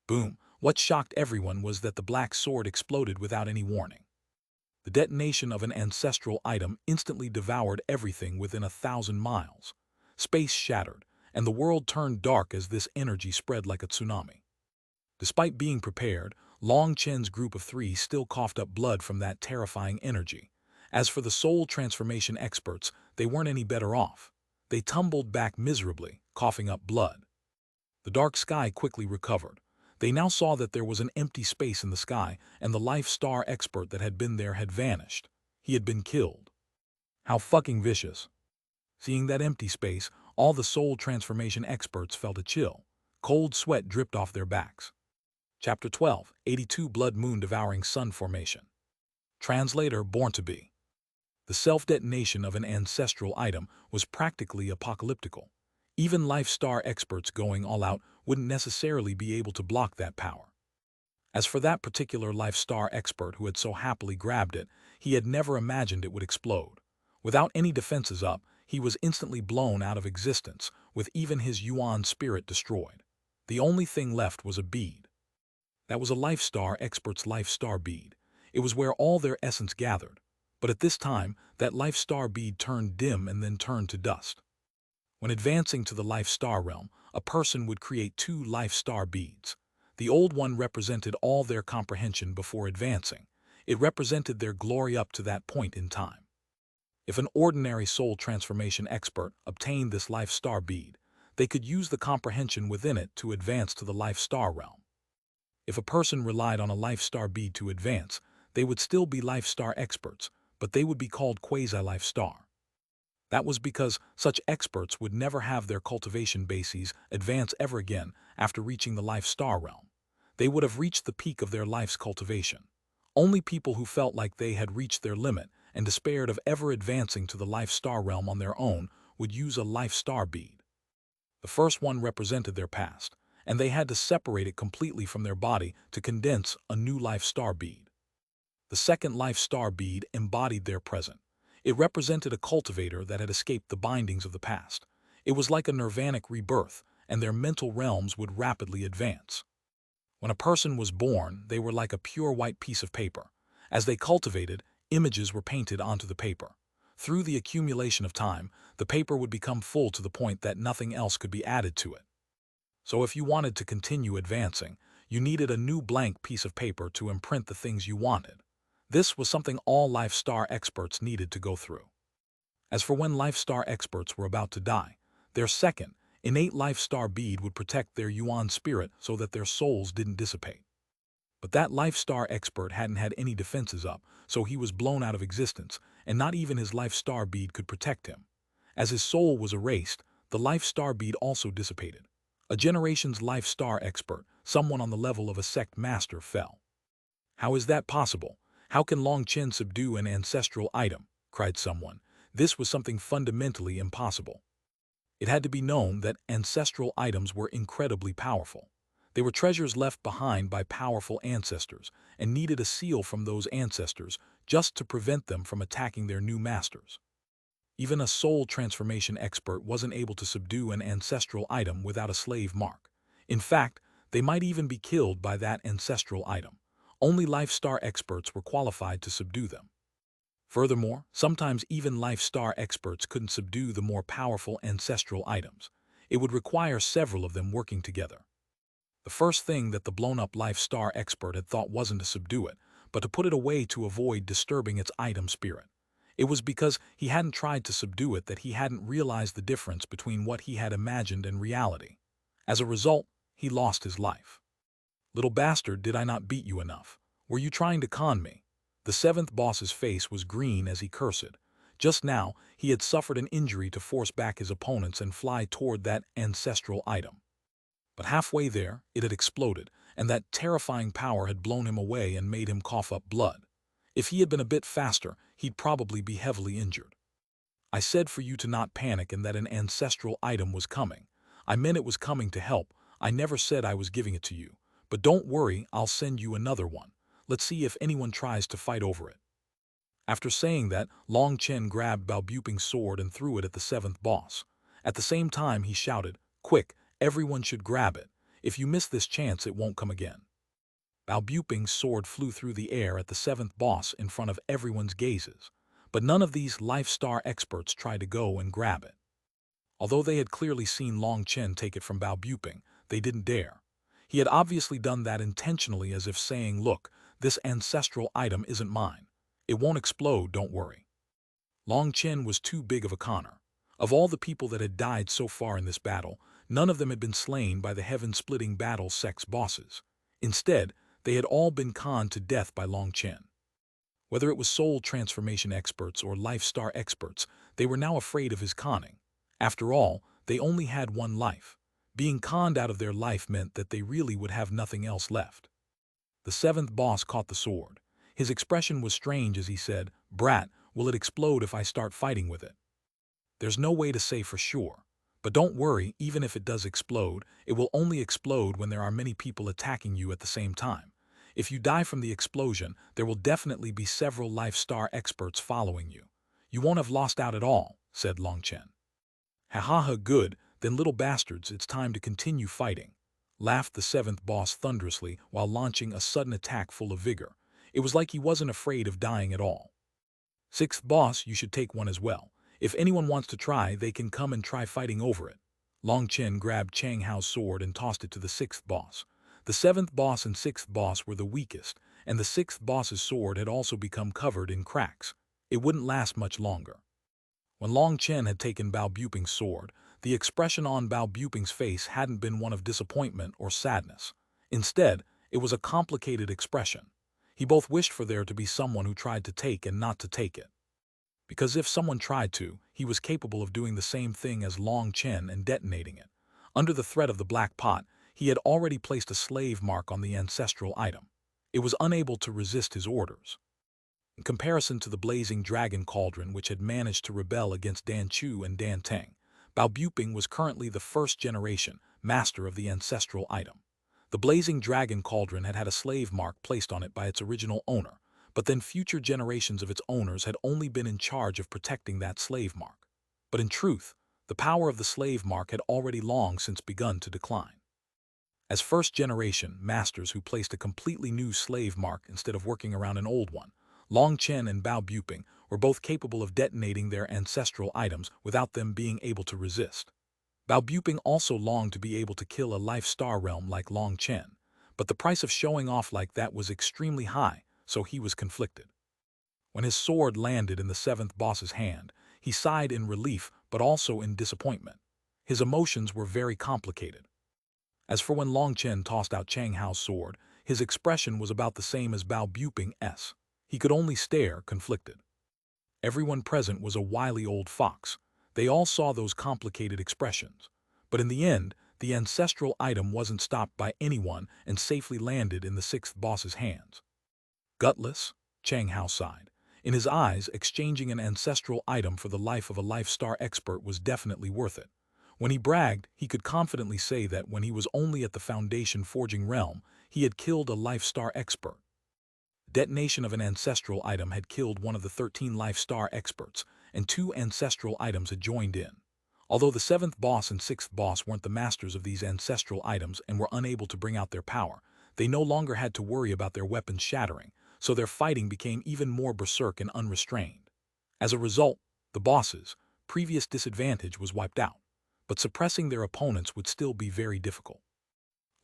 Boom. What shocked everyone was that the black sword exploded without any warning. The detonation of an ancestral item instantly devoured everything within 1,000 miles. Space shattered, and the world turned dark as this energy spread like a tsunami. Despite being prepared, Long Chen's group of 3 still coughed up blood from that terrifying energy. As for the soul transformation experts, they weren't any better off. They tumbled back miserably, coughing up blood. The dark sky quickly recovered. They now saw that there was an empty space in the sky, and the life star expert that had been there had vanished. He had been killed. How fucking vicious. Seeing that empty space, all the soul transformation experts felt a chill. Cold sweat dripped off their backs. Chapter 12, 82 Blood Moon Devouring Sun Formation. Translator Born to Be. The self-detonation of an ancestral item was practically apocalyptical. Even life star experts going all out wouldn't necessarily be able to block that power. As for that particular life star expert who had so happily grabbed it, he had never imagined it would explode. Without any defenses up, he was instantly blown out of existence, with even his yuan spirit destroyed. The only thing left was a bead. That was a life star expert's life star bead. It was where all their essence gathered. But at this time, that life star bead turned dim and then turned to dust. When advancing to the life star realm, a person would create two life star beads. The old one represented all their comprehension before advancing. It represented their glory up to that point in time. If an ordinary soul transformation expert obtained this life star bead, they could use the comprehension within it to advance to the life star realm. If a person relied on a life star bead to advance, they would still be life star experts, but they would be called quasi-life star. That was because such experts would never have their cultivation bases advance ever again after reaching the life star realm. They would have reached the peak of their life's cultivation. Only people who felt like they had reached their limit and despaired of ever advancing to the life star realm on their own would use a life star bead. The first one represented their past, and they had to separate it completely from their body to condense a new life star bead. The second life star bead embodied their present. It represented a cultivator that had escaped the bindings of the past. It was like a nirvanic rebirth, and their mental realms would rapidly advance. When a person was born, they were like a pure white piece of paper. As they cultivated, images were painted onto the paper. Through the accumulation of time, the paper would become full to the point that nothing else could be added to it. So if you wanted to continue advancing, you needed a new blank piece of paper to imprint the things you wanted. This was something all life star experts needed to go through. As for when life star experts were about to die, their second, innate life star bead would protect their yuan spirit so that their souls didn't dissipate. But that life star expert hadn't had any defenses up, so he was blown out of existence, and not even his life star bead could protect him. As his soul was erased, the life star bead also dissipated. A generation's life star expert, someone on the level of a sect master, fell. How is that possible? How can Chen subdue an ancestral item? Cried someone. This was something fundamentally impossible. It had to be known that ancestral items were incredibly powerful. They were treasures left behind by powerful ancestors and needed a seal from those ancestors just to prevent them from attacking their new masters. Even a soul transformation expert wasn't able to subdue an ancestral item without a slave mark. In fact, they might even be killed by that ancestral item. Only life star experts were qualified to subdue them. Furthermore, sometimes even life star experts couldn't subdue the more powerful ancestral items. It would require several of them working together. The first thing that the blown-up life star expert had thought wasn't to subdue it, but to put it away to avoid disturbing its item spirit. It was because he hadn't tried to subdue it that he hadn't realized the difference between what he had imagined and reality. As a result, he lost his life. Little bastard, did I not beat you enough? Were you trying to con me? The seventh boss's face was green as he cursed. Just now, he had suffered an injury to force back his opponents and fly toward that ancestral item. But halfway there, it had exploded, and that terrifying power had blown him away and made him cough up blood. If he had been a bit faster, he'd probably be heavily injured. I said for you to not panic and that an ancestral item was coming. I meant it was coming to help. I never said I was giving it to you. But don't worry, I'll send you another one. Let's see if anyone tries to fight over it. After saying that, Chen grabbed Balbuping's sword and threw it at the seventh boss. At the same time, he shouted, "Quick, everyone should grab it. If you miss this chance, it won't come again." Balbuping's sword flew through the air at the seventh boss in front of everyone's gazes. But none of these life star experts tried to go and grab it. Although they had clearly seen Chen take it from Balbuping, they didn't dare. He had obviously done that intentionally, as if saying, "Look, this ancestral item isn't mine. It won't explode, don't worry. Long Chen was too big of a conner. Of all the people that had died so far in this battle, none of them had been slain by the heaven-splitting battle sex bosses. Instead, they had all been conned to death by Long Chen. Whether it was soul transformation experts or life star experts, they were now afraid of his conning. After all, they only had one life. Being conned out of their life meant that they really would have nothing else left. The seventh boss caught the sword. His expression was strange as he said, "Brat, will it explode if I start fighting with it?" There's no way to say for sure. But don't worry, even if it does explode, it will only explode when there are many people attacking you at the same time. If you die from the explosion, there will definitely be several life star experts following you. You won't have lost out at all, said Long Chen. Ha ha ha, good, then little bastards, it's time to continue fighting, laughed the seventh boss thunderously while launching a sudden attack full of vigor. It was like he wasn't afraid of dying at all. Sixth boss, you should take one as well. If anyone wants to try, they can come and try fighting over it. Long Chen grabbed Chang Hao's sword and tossed it to the sixth boss. The seventh boss and sixth boss were the weakest, and the sixth boss's sword had also become covered in cracks. It wouldn't last much longer. When Long Chen had taken Bao Buping's sword, the expression on Bao Buping's face hadn't been one of disappointment or sadness. Instead, it was a complicated expression. He both wished for there to be someone who tried to take and not to take it. Because if someone tried to, he was capable of doing the same thing as Long Chen and detonating it. Under the threat of the black pot, he had already placed a slave mark on the ancestral item. It was unable to resist his orders. In comparison to the blazing dragon cauldron which had managed to rebel against Dan Chu and Dan Teng, Bao Buping was currently the first generation master of the ancestral item. The blazing dragon cauldron had had a slave mark placed on it by its original owner, but then future generations of its owners had only been in charge of protecting that slave mark. But in truth, the power of the slave mark had already long since begun to decline. As first-generation masters who placed a completely new slave mark instead of working around an old one, Long Chen and Bao Buping were both capable of detonating their ancestral items without them being able to resist. Bao Buping also longed to be able to kill a life star realm like Long Chen, but the price of showing off like that was extremely high, so he was conflicted. When his sword landed in the seventh boss's hand, he sighed in relief but also in disappointment. His emotions were very complicated. As for when Long Chen tossed out Chang Hao's sword, his expression was about the same as Bao Buping's. He could only stare, conflicted. Everyone present was a wily old fox. They all saw those complicated expressions. But in the end, the ancestral item wasn't stopped by anyone and safely landed in the sixth boss's hands. Gutless, Chang Hao sighed. In his eyes, exchanging an ancestral item for the life of a life star expert was definitely worth it. When he bragged, he could confidently say that when he was only at the Foundation Forging realm, he had killed a life star expert. Detonation of an ancestral item had killed one of the 13 life star experts, and 2 ancestral items had joined in. Although the 7th boss and 6th boss weren't the masters of these ancestral items and were unable to bring out their power, they no longer had to worry about their weapons shattering, so their fighting became even more berserk and unrestrained. As a result, the bosses' previous disadvantage was wiped out, but suppressing their opponents would still be very difficult.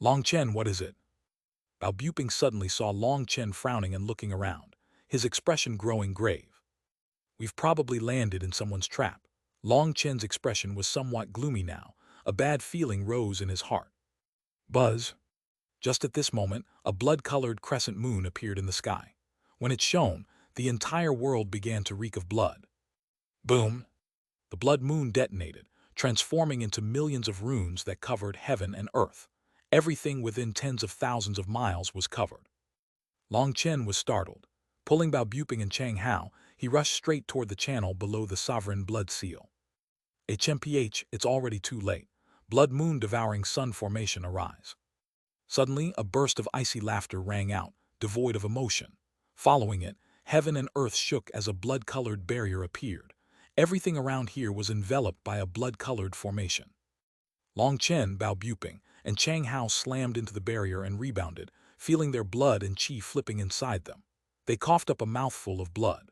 Long Chen, what is it? Bao Buping suddenly saw Long Chen frowning and looking around, his expression growing grave. We've probably landed in someone's trap. Long Chen's expression was somewhat gloomy now. A bad feeling rose in his heart. Buzz. Just at this moment, a blood-colored crescent moon appeared in the sky. When it shone, the entire world began to reek of blood. Boom! The blood moon detonated, transforming into millions of runes that covered heaven and earth. Everything within tens of thousands of miles was covered. Long Chen was startled. Pulling Bao Buping and Chang Hao, he rushed straight toward the channel below the sovereign blood seal. HMPH, it's already too late. Blood moon devouring sun formation arise. Suddenly, a burst of icy laughter rang out, devoid of emotion. Following it, heaven and earth shook as a blood-colored barrier appeared. Everything around here was enveloped by a blood-colored formation. Long Chen, Bao Buping, and Chang Hao slammed into the barrier and rebounded, feeling their blood and qi flipping inside them. They coughed up a mouthful of blood.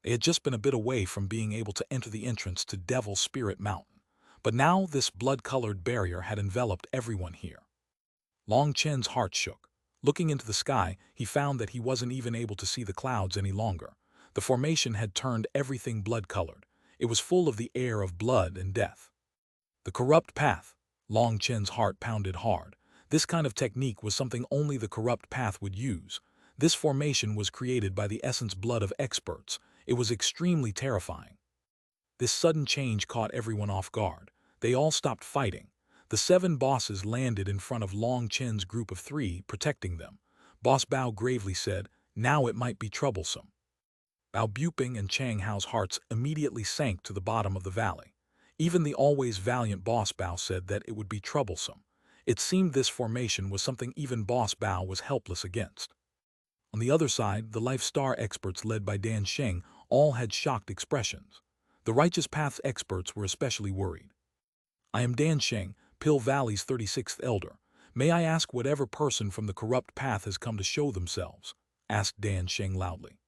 They had just been a bit away from being able to enter the entrance to Devil Spirit Mountain, but now this blood-colored barrier had enveloped everyone here. Long Chen's heart shook. Looking into the sky, he found that he wasn't even able to see the clouds any longer. The formation had turned everything blood-colored. It was full of the air of blood and death. The corrupt path. Long Chen's heart pounded hard. This kind of technique was something only the corrupt path would use. This formation was created by the essence blood of experts. It was extremely terrifying. This sudden change caught everyone off guard. They all stopped fighting. The 7 bosses landed in front of Long Chen's group of 3, protecting them. Boss Bao gravely said, "Now it might be troublesome." Bao Buping and Chang Hao's hearts immediately sank to the bottom of the valley. Even the always valiant Boss Bao said that it would be troublesome. It seemed this formation was something even Boss Bao was helpless against. On the other side, the Life Star experts led by Dan Sheng all had shocked expressions. The Righteous Path's experts were especially worried. "I am Dan Sheng, Pill Valley's 36th elder. May I ask whatever person from the corrupt path has come to show themselves?" asked Dan Sheng loudly.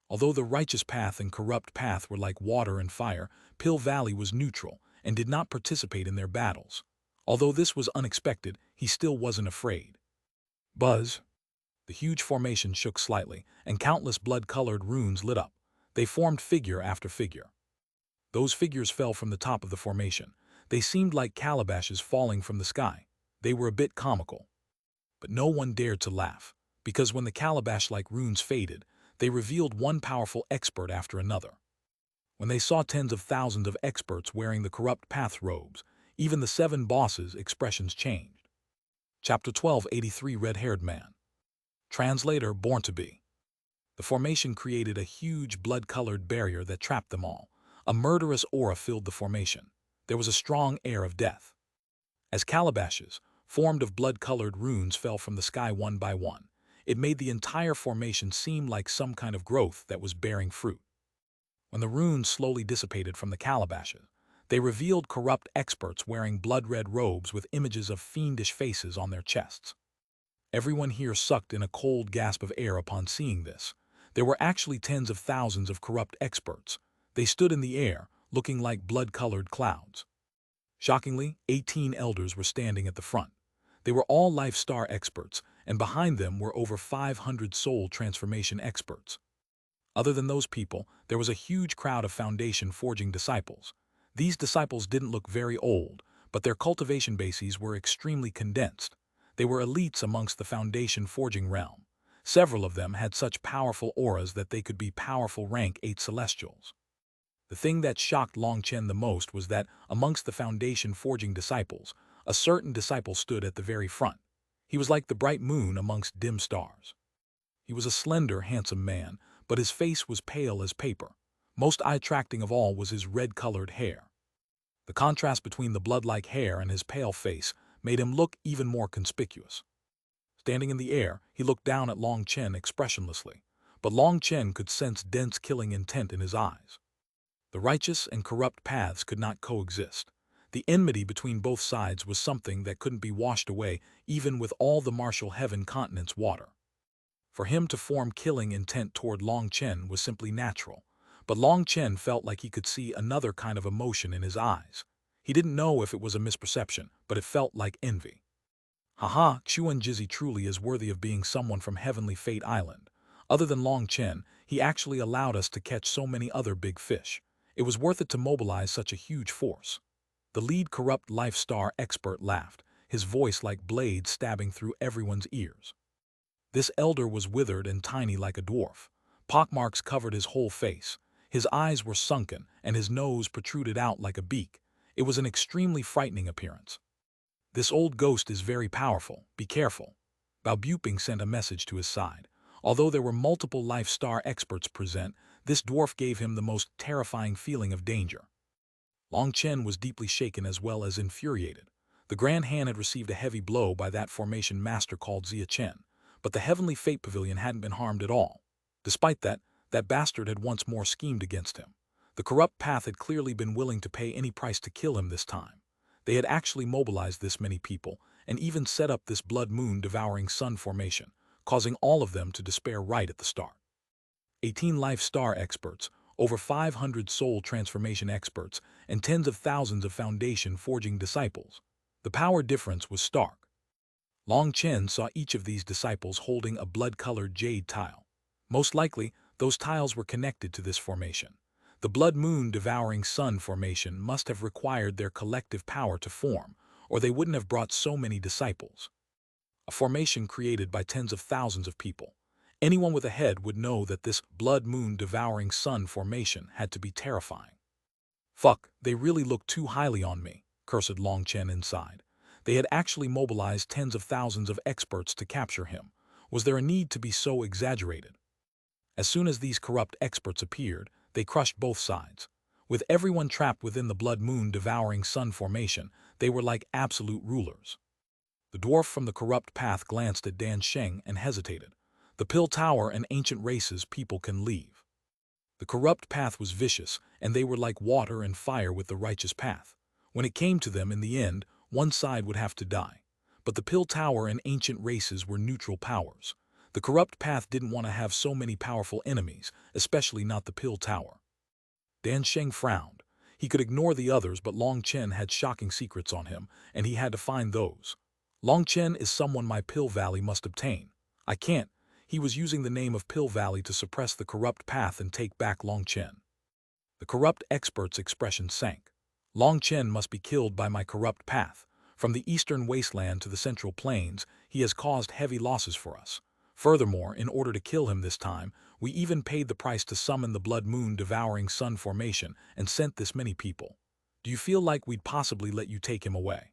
Although the Righteous Path and Corrupt Path were like water and fire, Pill Valley was neutral and did not participate in their battles. Although this was unexpected, he still wasn't afraid. Buzz! The huge formation shook slightly, and countless blood-colored runes lit up. They formed figure after figure. Those figures fell from the top of the formation. They seemed like calabashes falling from the sky. They were a bit comical. But no one dared to laugh, because when the calabash-like runes faded, they revealed one powerful expert after another. When they saw tens of thousands of experts wearing the corrupt path robes, even the 7 bosses' expressions changed. Chapter 1283 Red-Haired Man. Translator Born to Be. The formation created a huge blood-colored barrier that trapped them all. A murderous aura filled the formation. There was a strong air of death. As calabashes, formed of blood-colored runes, fell from the sky one by one, it made the entire formation seem like some kind of growth that was bearing fruit. When the runes slowly dissipated from the calabashes, they revealed corrupt experts wearing blood-red robes with images of fiendish faces on their chests. Everyone here sucked in a cold gasp of air upon seeing this. There were actually tens of thousands of corrupt experts. They stood in the air, looking like blood-colored clouds. Shockingly, 18 elders were standing at the front. They were all Life Star experts, and behind them were over 500 soul transformation experts. Other than those people, there was a huge crowd of Foundation forging disciples. These disciples didn't look very old, but their cultivation bases were extremely condensed. They were elites amongst the Foundation forging realm. Several of them had such powerful auras that they could be powerful rank 8 celestials. The thing that shocked Long Chen the most was that, amongst the Foundation forging disciples, a certain disciple stood at the very front. He was like the bright moon amongst dim stars. He was a slender, handsome man, but his face was pale as paper. Most eye-attracting of all was his red-colored hair. The contrast between the blood-like hair and his pale face made him look even more conspicuous. Standing in the air, he looked down at Long Chen expressionlessly, but Long Chen could sense dense killing intent in his eyes. The righteous and corrupt paths could not coexist. The enmity between both sides was something that couldn't be washed away even with all the martial heaven continent's water. For him to form killing intent toward Long Chen was simply natural, but Long Chen felt like he could see another kind of emotion in his eyes. He didn't know if it was a misperception, but it felt like envy. Haha, Xuanhuan truly is worthy of being someone from Heavenly Fate Island. Other than Long Chen, he actually allowed us to catch so many other big fish. It was worth it to mobilize such a huge force. The lead corrupt Life Star expert laughed, his voice like blades stabbing through everyone's ears. This elder was withered and tiny like a dwarf. Pockmarks covered his whole face. His eyes were sunken, and his nose protruded out like a beak. It was an extremely frightening appearance. "This old ghost is very powerful. Be careful." Bao Buping sent a message to his side. Although there were multiple Life Star experts present, this dwarf gave him the most terrifying feeling of danger. Long Chen was deeply shaken as well as infuriated. The Grand Han had received a heavy blow by that formation master called Zia Chen, but the Heavenly Fate Pavilion hadn't been harmed at all. Despite that, that bastard had once more schemed against him. The corrupt path had clearly been willing to pay any price to kill him this time. They had actually mobilized this many people, and even set up this blood moon devouring sun formation, causing all of them to despair right at the start. 18 Life Star experts, over 500 soul transformation experts, and tens of thousands of Foundation forging disciples. The power difference was stark. Long Chen saw each of these disciples holding a blood-colored jade tile. Most likely, Those tiles were connected to this formation. The blood moon devouring sun formation must have required their collective power to form, or they wouldn't have brought so many disciples. A formation created by tens of thousands of people. Anyone with a head would know that this blood moon devouring sun formation had to be terrifying. Fuck, they really looked too highly on me, cursed Long Chen inside. They had actually mobilized tens of thousands of experts to capture him. Was there a need to be so exaggerated? As soon as these corrupt experts appeared, they crushed both sides. With everyone trapped within the blood moon devouring sun formation, they were like absolute rulers. The dwarf from the corrupt path glanced at Dan Sheng and hesitated. The Pill Tower and ancient races people can leave. The corrupt path was vicious, and they were like water and fire with the righteous path. When it came to them in the end, one side would have to die. But the Pill Tower and ancient races were neutral powers. The corrupt path didn't want to have so many powerful enemies, especially not the Pill Tower. Dan Sheng frowned. He could ignore the others, but Long Chen had shocking secrets on him, and he had to find those. Long Chen is someone my Pill Valley must obtain. I can't. He was using the name of Pill Valley to suppress the corrupt path and take back Long Chen. The corrupt expert's expression sank. Long Chen must be killed by my corrupt path. From the eastern wasteland to the central plains, he has caused heavy losses for us. Furthermore, in order to kill him this time, we even paid the price to summon the blood moon devouring sun formation and sent this many people. Do you feel like we'd possibly let you take him away?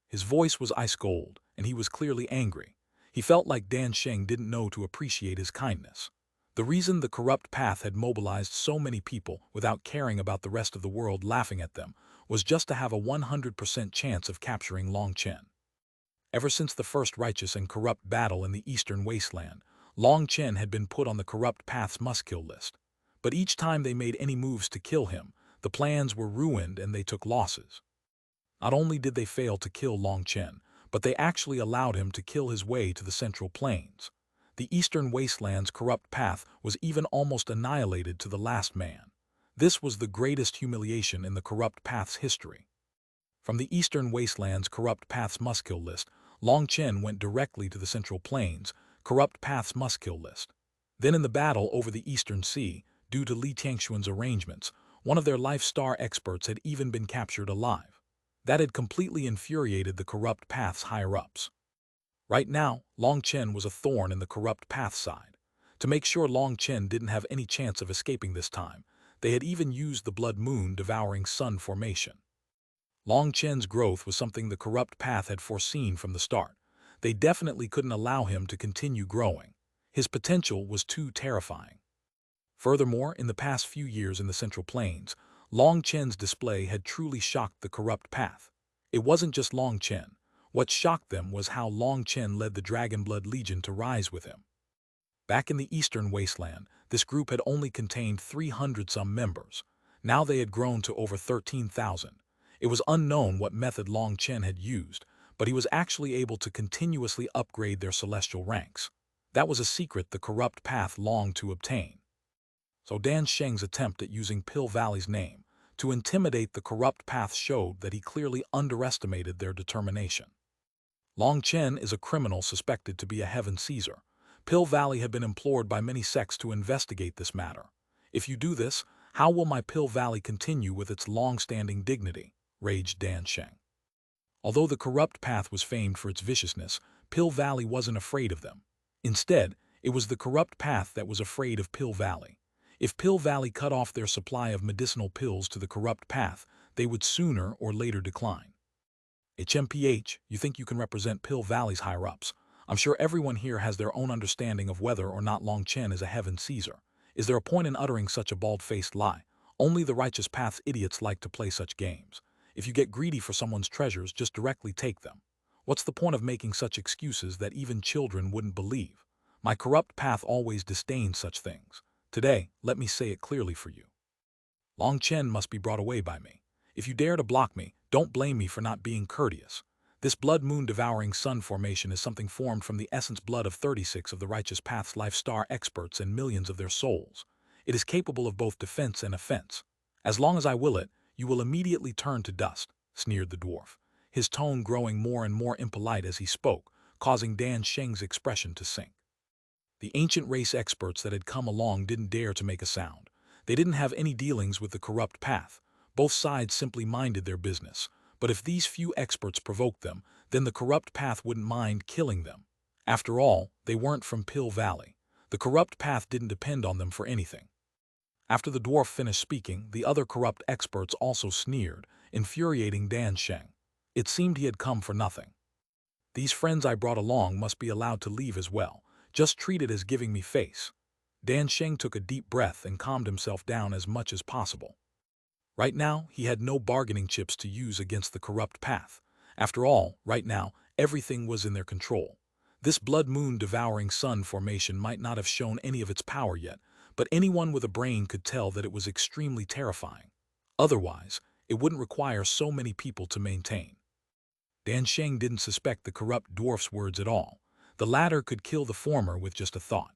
His voice was ice cold, and he was clearly angry. He felt like Dan Sheng didn't know to appreciate his kindness. The reason the corrupt path had mobilized so many people without caring about the rest of the world laughing at them was just to have a 100% chance of capturing Long Chen. Ever since the first righteous and corrupt battle in the eastern wasteland, Long Chen had been put on the corrupt path's must-kill list. But each time they made any moves to kill him, the plans were ruined and they took losses. Not only did they fail to kill Long Chen, but they actually allowed him to kill his way to the central plains. The eastern wasteland's corrupt path was even almost annihilated to the last man. This was the greatest humiliation in the corrupt path's history. From the eastern wasteland's corrupt path's must-kill list, Long Chen went directly to the central plains, corrupt path's must-kill list. Then in the battle over the eastern sea, due to Li Tiangxuan's arrangements, one of their life star experts had even been captured alive. That had completely infuriated the corrupt path's higher-ups. Right now, Long Chen was a thorn in the corrupt path side. To make sure Long Chen didn't have any chance of escaping this time, they had even used the blood moon devouring sun formation. Long Chen's growth was something the corrupt path had foreseen from the start. They definitely couldn't allow him to continue growing. His potential was too terrifying. Furthermore, in the past few years in the Central Plains, Long Chen's display had truly shocked the corrupt path. It wasn't just Long Chen. What shocked them was how Long Chen led the Dragonblood Legion to rise with him. Back in the eastern wasteland, this group had only contained 300-some members. Now they had grown to over 13,000. It was unknown what method Long Chen had used, but he was actually able to continuously upgrade their celestial ranks. That was a secret the corrupt path longed to obtain. So Dan Sheng's attempt at using Pill Valley's name to intimidate the corrupt path showed that he clearly underestimated their determination. Long Chen is a criminal suspected to be a heaven Caesar. Pill Valley had been implored by many sects to investigate this matter. If you do this, how will my Pill Valley continue with its long-standing dignity? Raged Dan Sheng. Although the corrupt path was famed for its viciousness, Pill Valley wasn't afraid of them. Instead, it was the corrupt path that was afraid of Pill Valley. If Pill Valley cut off their supply of medicinal pills to the corrupt path, they would sooner or later decline. HMPH, you think you can represent Pill Valley's higher-ups? I'm sure everyone here has their own understanding of whether or not Long Chen is a heaven Caesar. Is there a point in uttering such a bald-faced lie? Only the righteous path's idiots like to play such games. If you get greedy for someone's treasures, just directly take them. What's the point of making such excuses that even children wouldn't believe? My corrupt path always disdains such things. Today, let me say it clearly for you. Long Chen must be brought away by me. If you dare to block me, don't blame me for not being courteous. This blood moon devouring sun formation is something formed from the essence blood of 36 of the righteous path's life star experts and millions of their souls. It is capable of both defense and offense. As long as I will it, you will immediately turn to dust, sneered the dwarf, his tone growing more and more impolite as he spoke, causing Dan Sheng's expression to sink. The ancient race experts that had come along didn't dare to make a sound. They didn't have any dealings with the corrupt path. Both sides simply minded their business. But if these few experts provoked them, then the corrupt path wouldn't mind killing them. After all, they weren't from Pill Valley. The corrupt path didn't depend on them for anything. After the dwarf finished speaking, the other corrupt experts also sneered, infuriating Dan Sheng. It seemed he had come for nothing. These friends I brought along must be allowed to leave as well. Just treat it as giving me face. Dan Sheng took a deep breath and calmed himself down as much as possible. Right now, he had no bargaining chips to use against the corrupt path. After all, right now, everything was in their control. This blood moon devouring sun formation might not have shown any of its power yet, but anyone with a brain could tell that it was extremely terrifying. Otherwise, it wouldn't require so many people to maintain. Dan Sheng didn't suspect the corrupt dwarf's words at all. The latter could kill the former with just a thought.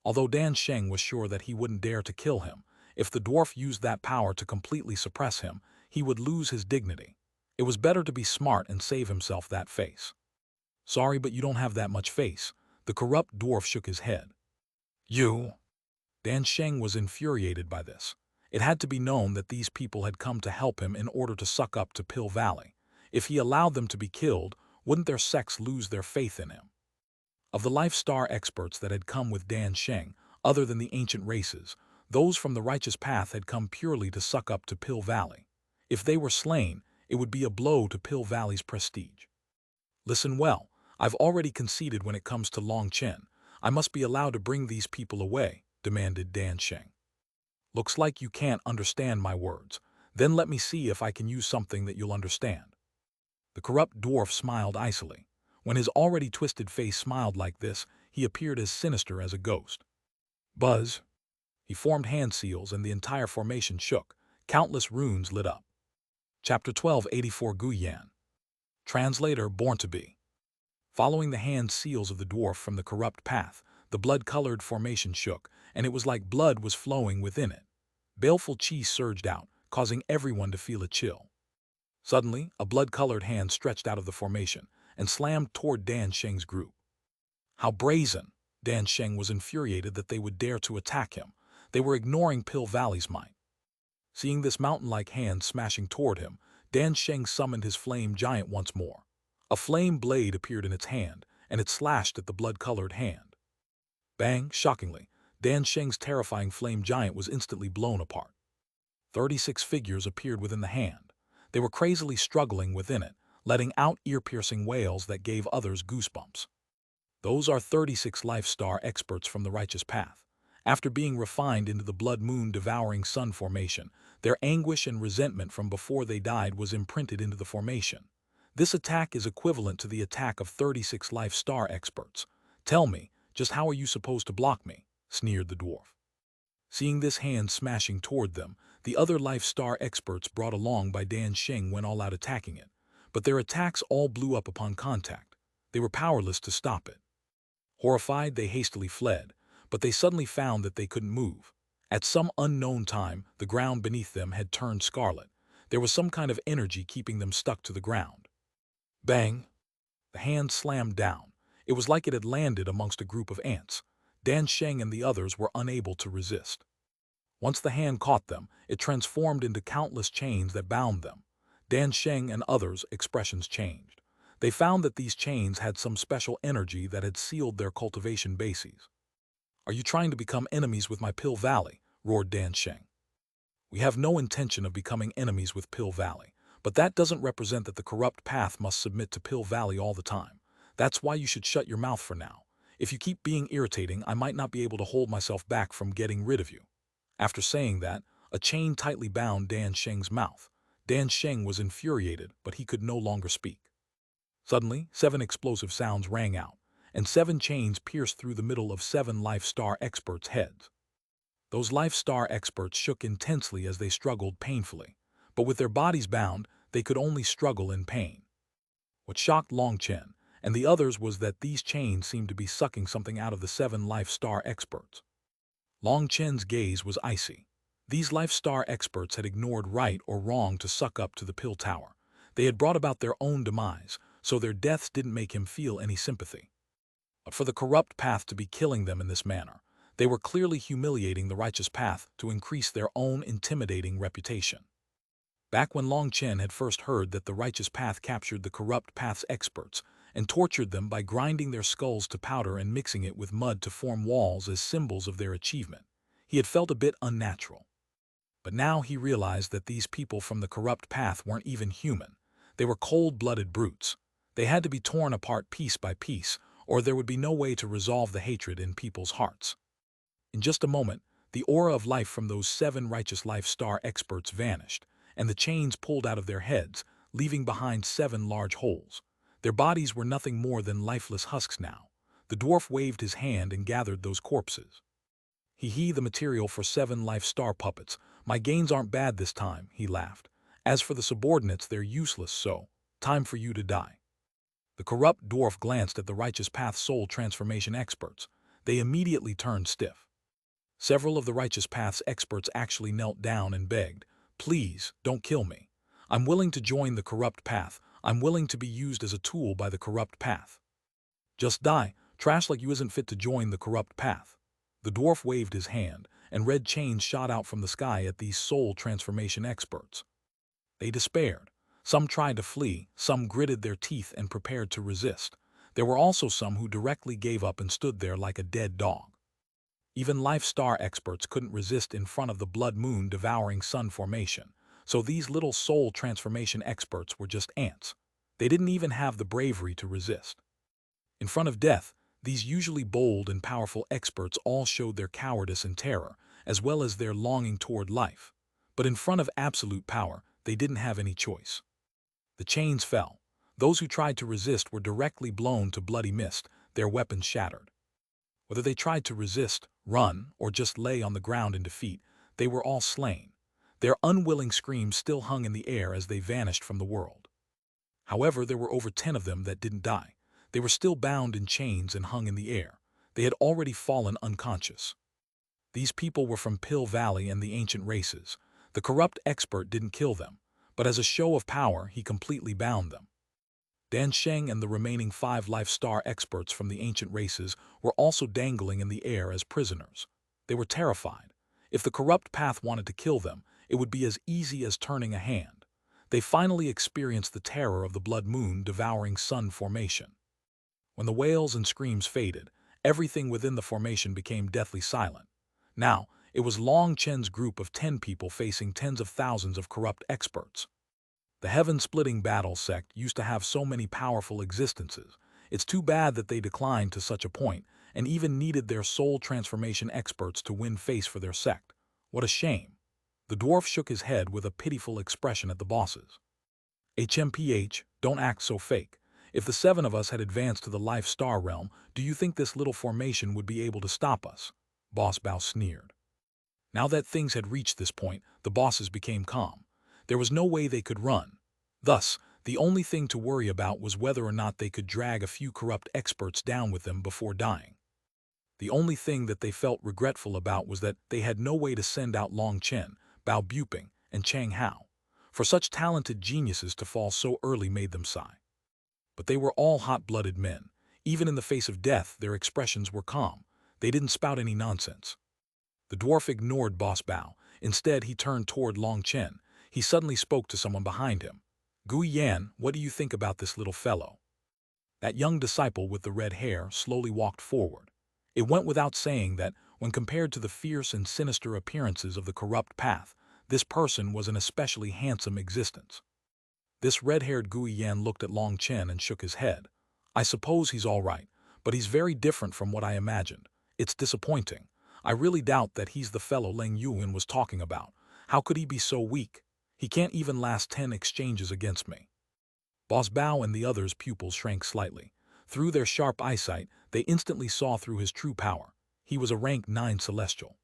Although Dan Sheng was sure that he wouldn't dare to kill him, if the dwarf used that power to completely suppress him, he would lose his dignity. It was better to be smart and save himself that face. Sorry, but you don't have that much face. The corrupt dwarf shook his head. You? Dan Sheng was infuriated by this. It had to be known that these people had come to help him in order to suck up to Pill Valley. If he allowed them to be killed, wouldn't their sects lose their faith in him? Of the Life Star experts that had come with Dan Sheng, other than the ancient races, those from the righteous path had come purely to suck up to Pill Valley. If they were slain, it would be a blow to Pill Valley's prestige. Listen well, I've already conceded when it comes to Long Chen. I must be allowed to bring these people away, demanded Dan Sheng. Looks like you can't understand my words. Then let me see if I can use something that you'll understand. The corrupt dwarf smiled icily. When his already twisted face smiled like this, he appeared as sinister as a ghost. Buzz. He formed hand seals and the entire formation shook. Countless runes lit up. Chapter 1284 Guyan. Translator Born to Be. Following the hand seals of the dwarf from the corrupt path, the blood-colored formation shook, and it was like blood was flowing within it. Baleful chi surged out, causing everyone to feel a chill. Suddenly, a blood-colored hand stretched out of the formation and slammed toward Dan Sheng's group. How brazen! Dan Sheng was infuriated that they would dare to attack him. They were ignoring Pill Valley's might. Seeing this mountain-like hand smashing toward him, Dan Sheng summoned his flame giant once more. A flame blade appeared in its hand, and it slashed at the blood-colored hand. Bang! Shockingly, Dan Sheng's terrifying flame giant was instantly blown apart. 36 figures appeared within the hand. They were crazily struggling within it, letting out ear-piercing wails that gave others goosebumps. Those are 36 Life Star experts from the righteous path. After being refined into the blood moon devouring sun formation, their anguish and resentment from before they died was imprinted into the formation. This attack is equivalent to the attack of 36 Life Star experts. Tell me, just how are you supposed to block me? Sneered the dwarf. Seeing this hand smashing toward them, the other Life Star experts brought along by Dan Sheng went all out attacking it. But their attacks all blew up upon contact. They were powerless to stop it. Horrified, they hastily fled, but they suddenly found that they couldn't move. At some unknown time, the ground beneath them had turned scarlet. There was some kind of energy keeping them stuck to the ground. Bang! The hand slammed down. It was like it had landed amongst a group of ants. Dan Sheng and the others were unable to resist. Once the hand caught them, it transformed into countless chains that bound them. Dan Sheng and others' expressions changed. They found that these chains had some special energy that had sealed their cultivation bases. Are you trying to become enemies with my Pill Valley? Roared Dan Sheng. We have no intention of becoming enemies with Pill Valley, but that doesn't represent that the corrupt path must submit to Pill Valley all the time. That's why you should shut your mouth for now. If you keep being irritating, I might not be able to hold myself back from getting rid of you. After saying that, a chain tightly bound Dan Sheng's mouth. Dan Sheng was infuriated, but he could no longer speak. Suddenly, 7 explosive sounds rang out, and 7 chains pierced through the middle of 7 Life Star experts' heads. Those Life Star experts shook intensely as they struggled painfully, but with their bodies bound, they could only struggle in pain. What shocked Long Chen and the others was that these chains seemed to be sucking something out of the 7 Life Star experts. Long Chen's gaze was icy. These Life Star experts had ignored right or wrong to suck up to the Pill Tower. They had brought about their own demise, so their deaths didn't make him feel any sympathy. But for the corrupt path to be killing them in this manner, they were clearly humiliating the righteous path to increase their own intimidating reputation. Back when Long Chen had first heard that the righteous path captured the corrupt path's experts and tortured them by grinding their skulls to powder and mixing it with mud to form walls as symbols of their achievement, he had felt a bit unnatural. But now he realized that these people from the corrupt path weren't even human. They were cold-blooded brutes. They had to be torn apart piece by piece, or there would be no way to resolve the hatred in people's hearts. In just a moment, the aura of life from those 7 righteous life star experts vanished, and the chains pulled out of their heads, leaving behind 7 large holes. Their bodies were nothing more than lifeless husks now. The dwarf waved his hand and gathered those corpses. He the material for 7 life star puppets. My gains aren't bad this time, he laughed. As for the subordinates, they're useless, so time for you to die. The corrupt dwarf glanced at the righteous path soul transformation experts. They immediately turned stiff. Several of the righteous path's experts actually knelt down and begged, "Please, don't kill me. I'm willing to join the corrupt path. I'm willing to be used as a tool by the corrupt path." "Just die. Trash like you isn't fit to join the corrupt path." The dwarf waved his hand, and red chains shot out from the sky at these soul transformation experts. They despaired. Some tried to flee, some gritted their teeth and prepared to resist. There were also some who directly gave up and stood there like a dead dog. Even life star experts couldn't resist in front of the blood moon devouring sun formation, so these little soul transformation experts were just ants. They didn't even have the bravery to resist. In front of death, these usually bold and powerful experts all showed their cowardice and terror, as well as their longing toward life. But in front of absolute power, they didn't have any choice. The chains fell. Those who tried to resist were directly blown to bloody mist, their weapons shattered. Whether they tried to resist, run, or just lay on the ground in defeat, they were all slain. Their unwilling screams still hung in the air as they vanished from the world. However, there were over 10 of them that didn't die. They were still bound in chains and hung in the air. They had already fallen unconscious. These people were from Pill Valley and the ancient races. The corrupt expert didn't kill them, but as a show of power, he completely bound them. Dan Sheng and the remaining 5 life star experts from the ancient races were also dangling in the air as prisoners. They were terrified. If the corrupt path wanted to kill them, it would be as easy as turning a hand. They finally experienced the terror of the blood moon devouring sun formation. When the wails and screams faded, everything within the formation became deathly silent. Now, it was Long Chen's group of 10 people facing tens of thousands of corrupt experts. The heaven-splitting battle sect used to have so many powerful existences. It's too bad that they declined to such a point and even needed their soul transformation experts to win face for their sect. What a shame. The dwarf shook his head with a pitiful expression at the bosses. HMPH, don't act so fake. If the 7 of us had advanced to the life star realm, do you think this little formation would be able to stop us? Boss Bao sneered. Now that things had reached this point, the bosses became calm. There was no way they could run. Thus, the only thing to worry about was whether or not they could drag a few corrupt experts down with them before dying. The only thing that they felt regretful about was that they had no way to send out Long Chen, Bao Buping, and Chang Hao. For such talented geniuses to fall so early made them sigh. But they were all hot-blooded men. Even in the face of death, their expressions were calm. They didn't spout any nonsense. The dwarf ignored Boss Bao. Instead, he turned toward Long Chen. He suddenly spoke to someone behind him. "Gui Yan, what do you think about this little fellow?" That young disciple with the red hair slowly walked forward. It went without saying that, when compared to the fierce and sinister appearances of the corrupt path, this person was an especially handsome existence. This red-haired Gui Yan looked at Long Chen and shook his head. "I suppose he's all right, but he's very different from what I imagined. It's disappointing. I really doubt that he's the fellow Leng Yuan was talking about. How could he be so weak? He can't even last 10 exchanges against me." Boss Bao and the others' pupils shrank slightly. Through their sharp eyesight, they instantly saw through his true power. He was a rank 9 celestial.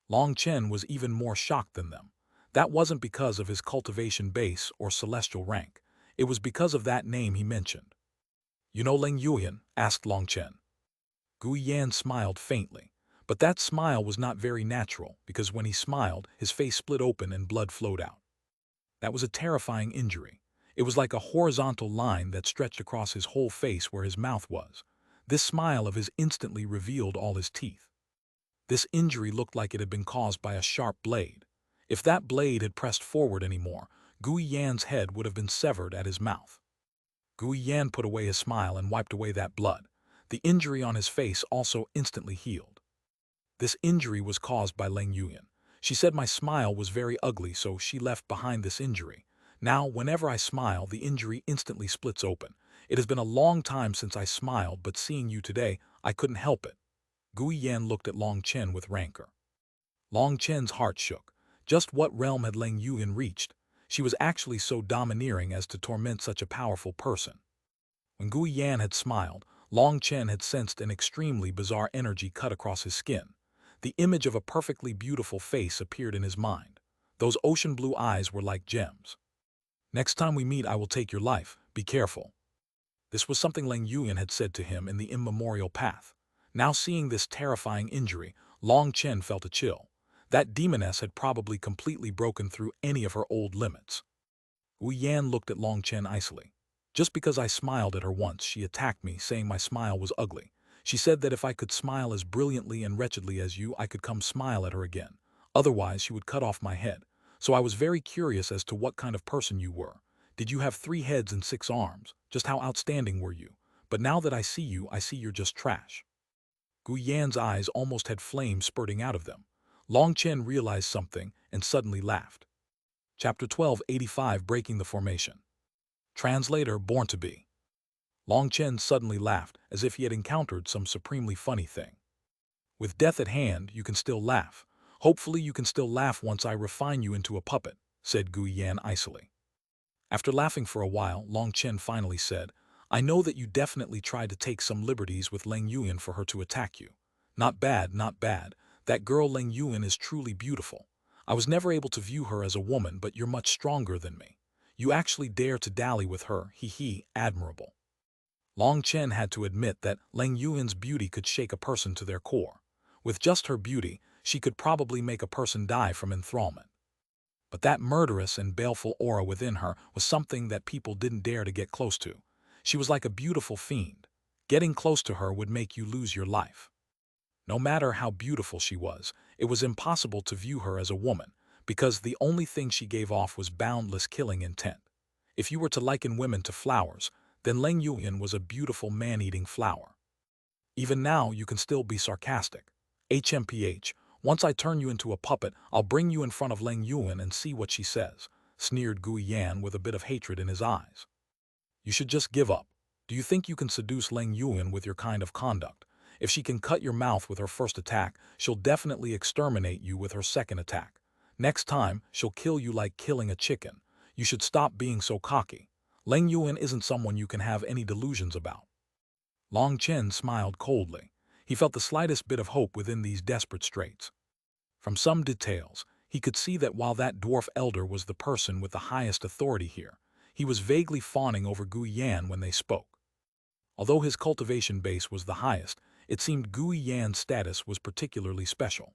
Long Chen was even more shocked than them. That wasn't because of his cultivation base or celestial rank. It was because of that name he mentioned. "You know Leng Yuan?" asked Long Chen. Gui Yan smiled faintly, but that smile was not very natural because when he smiled, his face split open and blood flowed out. That was a terrifying injury. It was like a horizontal line that stretched across his whole face where his mouth was. This smile of his instantly revealed all his teeth. This injury looked like it had been caused by a sharp blade. If that blade had pressed forward anymore, Gui Yan's head would have been severed at his mouth. Gui Yan put away his smile and wiped away that blood. The injury on his face also instantly healed. This injury was caused by Leng Yuyan. She said my smile was very ugly, so she left behind this injury. Now, whenever I smile, the injury instantly splits open. It has been a long time since I smiled, but seeing you today, I couldn't help it. Gui Yan looked at Long Chen with rancor. Long Chen's heart shook. Just what realm had Leng Yuyan reached? She was actually so domineering as to torment such a powerful person. When Gui Yan had smiled, Long Chen had sensed an extremely bizarre energy cut across his skin. The image of a perfectly beautiful face appeared in his mind. Those ocean blue eyes were like gems. Next time we meet, I will take your life. Be careful. This was something Leng Yuyan had said to him in the immemorial path. Now seeing this terrifying injury, Long Chen felt a chill. That demoness had probably completely broken through any of her old limits. Wu Yan looked at Long Chen icily. Just because I smiled at her once, she attacked me, saying my smile was ugly. She said that if I could smile as brilliantly and wretchedly as you, I could come smile at her again. Otherwise, she would cut off my head. So I was very curious as to what kind of person you were. Did you have 3 heads and 6 arms? Just how outstanding were you? But now that I see you, I see you're just trash. Gu Yan's eyes almost had flames spurting out of them. Long Chen realized something and suddenly laughed. Chapter 1285 Breaking the Formation. Translator Born to Be. Long Chen suddenly laughed as if he had encountered some supremely funny thing. With death at hand, you can still laugh. Hopefully you can still laugh once I refine you into a puppet, said Gu Yan icily. After laughing for a while, Long Chen finally said, I know that you definitely tried to take some liberties with Leng Yuan for her to attack you. Not bad, not bad. That girl Leng Yuan is truly beautiful. I was never able to view her as a woman, but you're much stronger than me. You actually dare to dally with her, admirable. Long Chen had to admit that Leng Yuan's beauty could shake a person to their core. With just her beauty, she could probably make a person die from enthrallment. But that murderous and baleful aura within her was something that people didn't dare to get close to. She was like a beautiful fiend. Getting close to her would make you lose your life. No matter how beautiful she was, it was impossible to view her as a woman, because the only thing she gave off was boundless killing intent. If you were to liken women to flowers, then Leng Yuan was a beautiful man-eating flower. Even now, you can still be sarcastic. HMPH, once I turn you into a puppet, I'll bring you in front of Leng Yuan and see what she says, sneered Gui Yan with a bit of hatred in his eyes. You should just give up. Do you think you can seduce Leng Yuan with your kind of conduct? If she can cut your mouth with her first attack, she'll definitely exterminate you with her second attack. Next time, she'll kill you like killing a chicken. You should stop being so cocky. Leng Yuan isn't someone you can have any delusions about. Long Chen smiled coldly. He felt the slightest bit of hope within these desperate straits. From some details, he could see that while that dwarf elder was the person with the highest authority here, he was vaguely fawning over Gui Yan when they spoke. Although his cultivation base was the highest, it seemed Gui Yan's status was particularly special.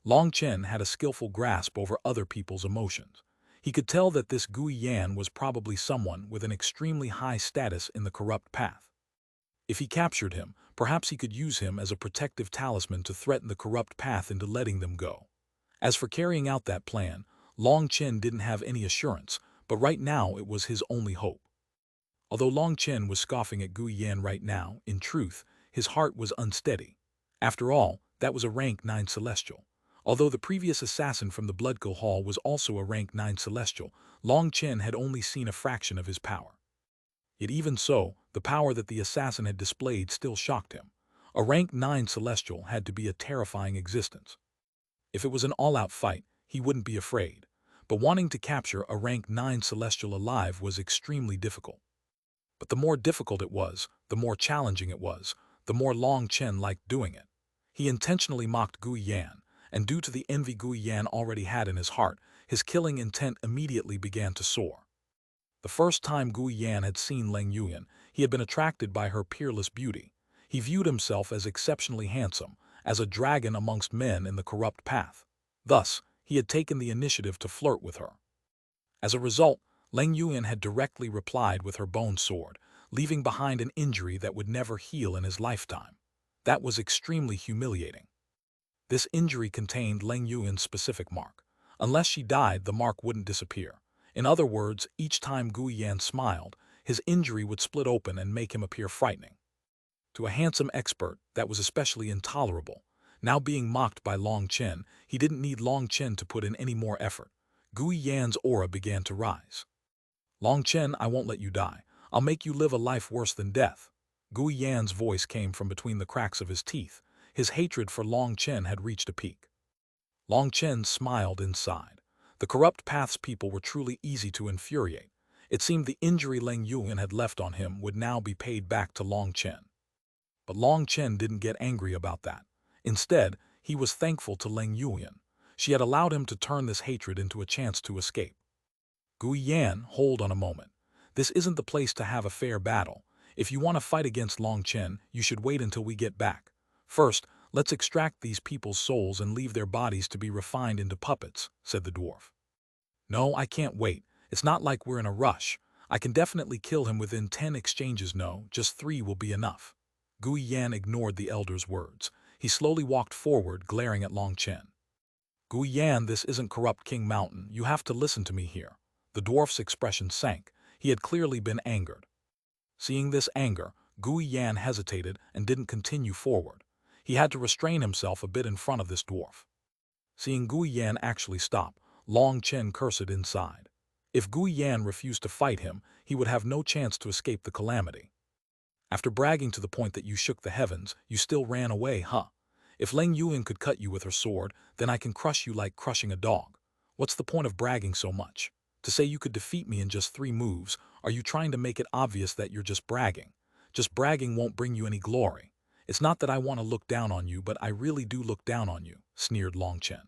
Long Chen had a skillful grasp over other people's emotions. He could tell that this Gui Yan was probably someone with an extremely high status in the corrupt path. If he captured him, perhaps he could use him as a protective talisman to threaten the corrupt path into letting them go. As for carrying out that plan, Long Chen didn't have any assurance, but right now it was his only hope. Although Long Chen was scoffing at Gui Yan right now, in truth, his heart was unsteady. After all, that was a rank 9 celestial. Although the previous assassin from the Bloodkill Hall was also a rank 9 celestial, Long Chen had only seen a fraction of his power. Yet even so, the power that the assassin had displayed still shocked him. A rank 9 celestial had to be a terrifying existence. If it was an all-out fight, he wouldn't be afraid. But wanting to capture a rank 9 celestial alive was extremely difficult. But the more difficult it was, the more challenging it was, the more Long Chen liked doing it. He intentionally mocked Gui Yan, and due to the envy Gui Yan already had in his heart, his killing intent immediately began to soar. The first time Gui Yan had seen Leng Yuan, he had been attracted by her peerless beauty. He viewed himself as exceptionally handsome, as a dragon amongst men in the corrupt path. Thus, he had taken the initiative to flirt with her. As a result, Leng Yuan had directly replied with her bone sword, leaving behind an injury that would never heal in his lifetime. That was extremely humiliating. This injury contained Leng Yuan's specific mark. Unless she died, the mark wouldn't disappear. In other words, each time Guiyan smiled, his injury would split open and make him appear frightening. To a handsome expert, that was especially intolerable. Now being mocked by Long Chen, he didn't need Long Chen to put in any more effort. Guiyan's aura began to rise. Long Chen, I won't let you die. I'll make you live a life worse than death. Guiyan's voice came from between the cracks of his teeth. His hatred for Long Chen had reached a peak. Long Chen smiled inside. The corrupt path's people were truly easy to infuriate. It seemed the injury Leng Yuan had left on him would now be paid back to Long Chen. But Long Chen didn't get angry about that. Instead, he was thankful to Leng Yuan. She had allowed him to turn this hatred into a chance to escape. Guiyan, hold on a moment. This isn't the place to have a fair battle. If you want to fight against Long Chen, you should wait until we get back. First, let's extract these people's souls and leave their bodies to be refined into puppets, said the dwarf. No, I can't wait. It's not like we're in a rush. I can definitely kill him within 10 exchanges. No, just 3 will be enough. Guiyan ignored the elder's words. He slowly walked forward, glaring at Long Chen. Guiyan, this isn't corrupt King Mountain. You have to listen to me here. The dwarf's expression sank. He had clearly been angered. Seeing this anger, Guiyan hesitated and didn't continue forward. He had to restrain himself a bit in front of this dwarf. Seeing Guiyan actually stop, Long Chen cursed inside. If Guiyan refused to fight him, he would have no chance to escape the calamity. After bragging to the point that you shook the heavens, you still ran away, huh? If Leng Yuan could cut you with her sword, then I can crush you like crushing a dog. What's the point of bragging so much? To say you could defeat me in just 3 moves, are you trying to make it obvious that you're just bragging? Just bragging won't bring you any glory. It's not that I want to look down on you, but I really do look down on you, sneered Long Chen.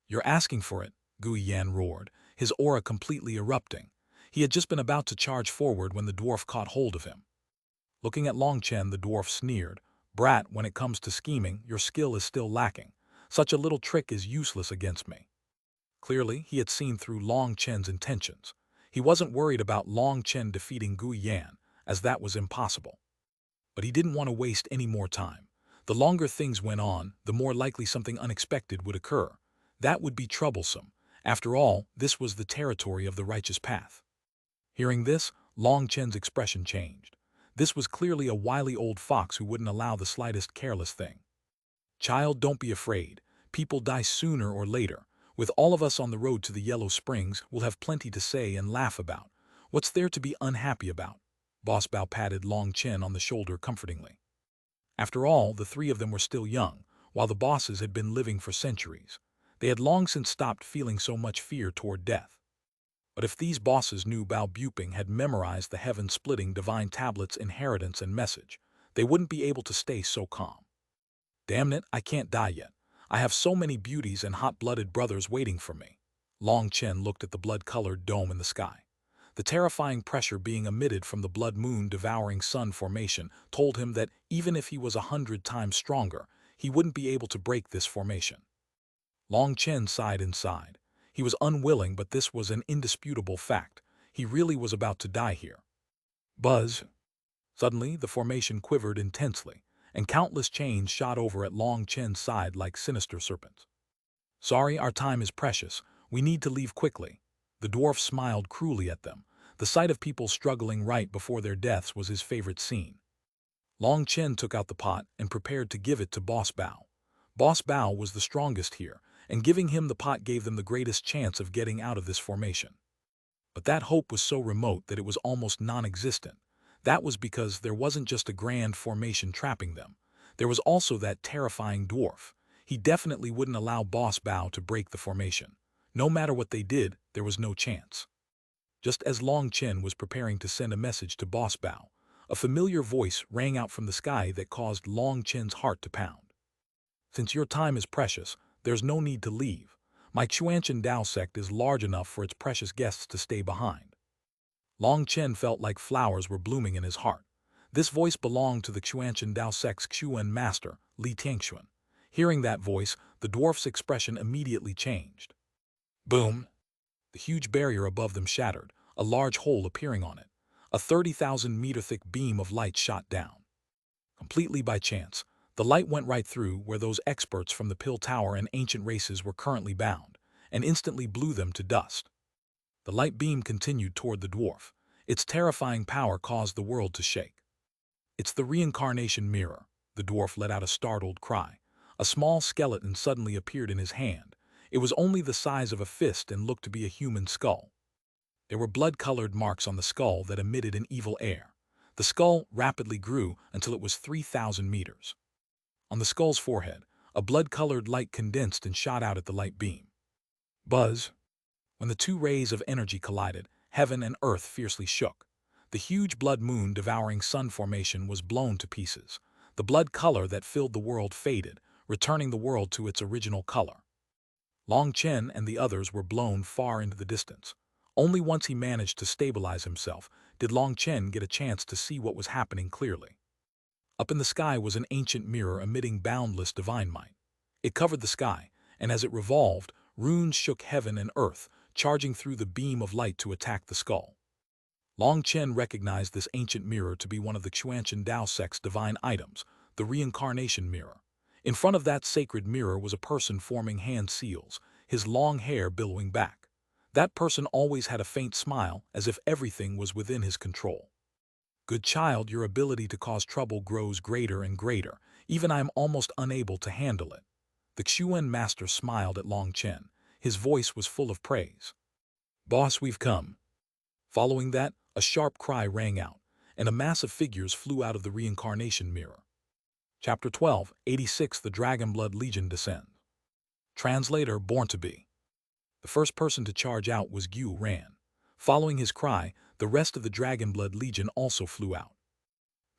You're asking for it, Guiyan roared, his aura completely erupting. He had just been about to charge forward when the dwarf caught hold of him. Looking at Long Chen, the dwarf sneered, Brat, when it comes to scheming, your skill is still lacking. Such a little trick is useless against me. Clearly, he had seen through Long Chen's intentions. He wasn't worried about Long Chen defeating Guiyan, as that was impossible. But he didn't want to waste any more time. The longer things went on, the more likely something unexpected would occur. That would be troublesome. After all, this was the territory of the righteous path. Hearing this, Long Chen's expression changed. This was clearly a wily old fox who wouldn't allow the slightest careless thing. Child, don't be afraid. People die sooner or later. With all of us on the road to the Yellow Springs, we'll have plenty to say and laugh about. What's there to be unhappy about? Boss Bao patted Long Chen on the shoulder comfortingly. After all, the 3 of them were still young, while the bosses had been living for centuries. They had long since stopped feeling so much fear toward death. But if these bosses knew Bao Buping had memorized the heaven-splitting divine tablet's inheritance and message, they wouldn't be able to stay so calm. Damn it, I can't die yet. I have so many beauties and hot-blooded brothers waiting for me. Long Chen looked at the blood-colored dome in the sky. The terrifying pressure being emitted from the blood moon devouring sun formation told him that even if he was 100 times stronger, he wouldn't be able to break this formation. Long Chen sighed inside. He was unwilling, but this was an indisputable fact. He really was about to die here. Buzz. Suddenly, the formation quivered intensely, and countless chains shot over at Long Chen's side like sinister serpents. Sorry, our time is precious. We need to leave quickly. The dwarf smiled cruelly at them. The sight of people struggling right before their deaths was his favorite scene. Long Chen took out the pot and prepared to give it to Boss Bao. Boss Bao was the strongest here, and giving him the pot gave them the greatest chance of getting out of this formation. But that hope was so remote that it was almost non-existent. That was because there wasn't just a grand formation trapping them. There was also that terrifying dwarf. He definitely wouldn't allow Boss Bao to break the formation. No matter what they did, there was no chance. Just as Long Chen was preparing to send a message to Boss Bao, a familiar voice rang out from the sky that caused Long Chen's heart to pound. Since your time is precious, there's no need to leave. My Xuanhuan Dao sect is large enough for its precious guests to stay behind. Long Chen felt like flowers were blooming in his heart. This voice belonged to the Xuanhuan Dao sect's Xuan master, Li Tiangxuan. Hearing that voice, the dwarf's expression immediately changed. Boom! The huge barrier above them shattered, a large hole appearing on it. A 30,000-meter thick beam of light shot down. Completely by chance, the light went right through where those experts from the Pill Tower and ancient races were currently bound, and instantly blew them to dust. The light beam continued toward the dwarf. Its terrifying power caused the world to shake. "It's the reincarnation mirror," the dwarf let out a startled cry. A small skeleton suddenly appeared in his hand. It was only the size of a fist and looked to be a human skull. There were blood-colored marks on the skull that emitted an evil air. The skull rapidly grew until it was 3,000 meters. On the skull's forehead, a blood-colored light condensed and shot out at the light beam. Buzz! When the two rays of energy collided, heaven and earth fiercely shook. The huge blood moon devouring sun formation was blown to pieces. The blood color that filled the world faded, returning the world to its original color. Long Chen and the others were blown far into the distance. Only once he managed to stabilize himself did Long Chen get a chance to see what was happening clearly. Up in the sky was an ancient mirror emitting boundless divine might. It covered the sky, and as it revolved, runes shook heaven and earth, charging through the beam of light to attack the skull. Long Chen recognized this ancient mirror to be one of the Xuanhuan Dao sect's divine items, the reincarnation mirror. In front of that sacred mirror was a person forming hand seals, his long hair billowing back. That person always had a faint smile, as if everything was within his control. "Good child, your ability to cause trouble grows greater and greater. Even I am almost unable to handle it." The Xuan master smiled at Long Chen. His voice was full of praise. "Boss, we've come." Following that, a sharp cry rang out, and a mass of figures flew out of the reincarnation mirror. Chapter 12, 86 The Dragonblood Legion Descends. Translator Born to Be. The first person to charge out was Gu Ran. Following his cry, the rest of the Dragonblood Legion also flew out.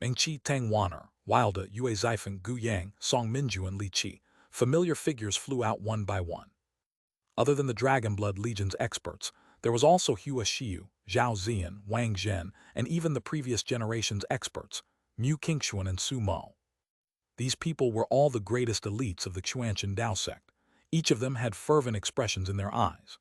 Meng Qi, Tang Waner, Wilda, Yue Xifen, Gu Yang, Song Minju, and Li Qi. Familiar figures flew out one by one. Other than the Dragonblood Legion's experts, there was also Hua Xiu, Zhao Zian, Wang Zhen, and even the previous generation's experts, Mu Qingxuan and Su Mo. These people were all the greatest elites of the Xuanhuan Dao sect. Each of them had fervent expressions in their eyes.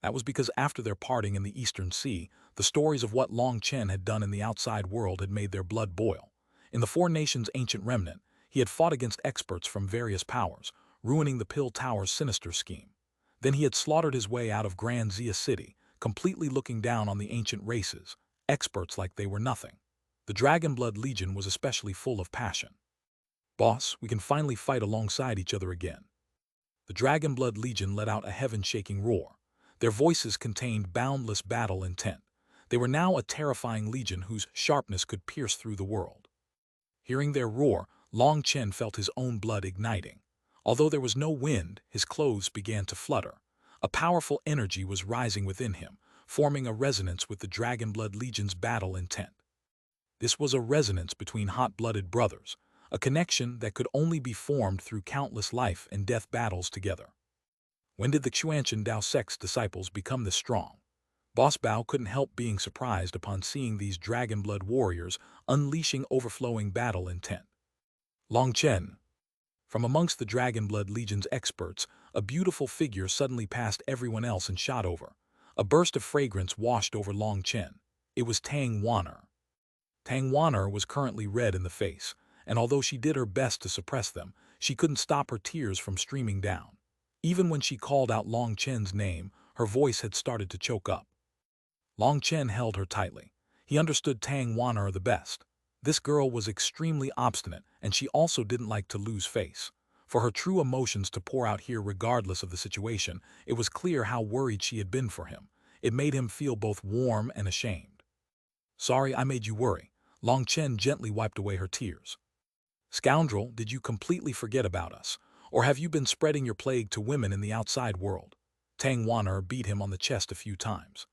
That was because after their parting in the Eastern Sea, the stories of what Long Chen had done in the outside world had made their blood boil. In the Four Nations' ancient remnant, he had fought against experts from various powers, ruining the Pill Tower's sinister scheme. Then he had slaughtered his way out of Grand Zia City, completely looking down on the ancient races, experts like they were nothing. The Dragonblood Legion was especially full of passion. "Boss, we can finally fight alongside each other again." The Dragonblood Legion let out a heaven-shaking roar. Their voices contained boundless battle intent. They were now a terrifying legion whose sharpness could pierce through the world. Hearing their roar, Long Chen felt his own blood igniting. Although there was no wind, his clothes began to flutter. A powerful energy was rising within him, forming a resonance with the Dragonblood Legion's battle intent. This was a resonance between hot-blooded brothers, a connection that could only be formed through countless life and death battles together. When did the Xuanhuan Dao sect's disciples become this strong? Boss Bao couldn't help being surprised upon seeing these Dragonblood warriors unleashing overflowing battle intent. Long Chen. From amongst the Dragonblood Legion's experts, a beautiful figure suddenly passed everyone else and shot over. A burst of fragrance washed over Long Chen. It was Tang Waner. Tang Waner was currently red in the face, and although she did her best to suppress them, she couldn't stop her tears from streaming down. Even when she called out Long Chen's name, her voice had started to choke up. Long Chen held her tightly. He understood Tang Waner the best. This girl was extremely obstinate, and she also didn't like to lose face. For her true emotions to pour out here regardless of the situation, it was clear how worried she had been for him. It made him feel both warm and ashamed. "Sorry I made you worry." Long Chen gently wiped away her tears. "Scoundrel, did you completely forget about us? Or have you been spreading your plague to women in the outside world?" Tang Waner beat him on the chest a few times.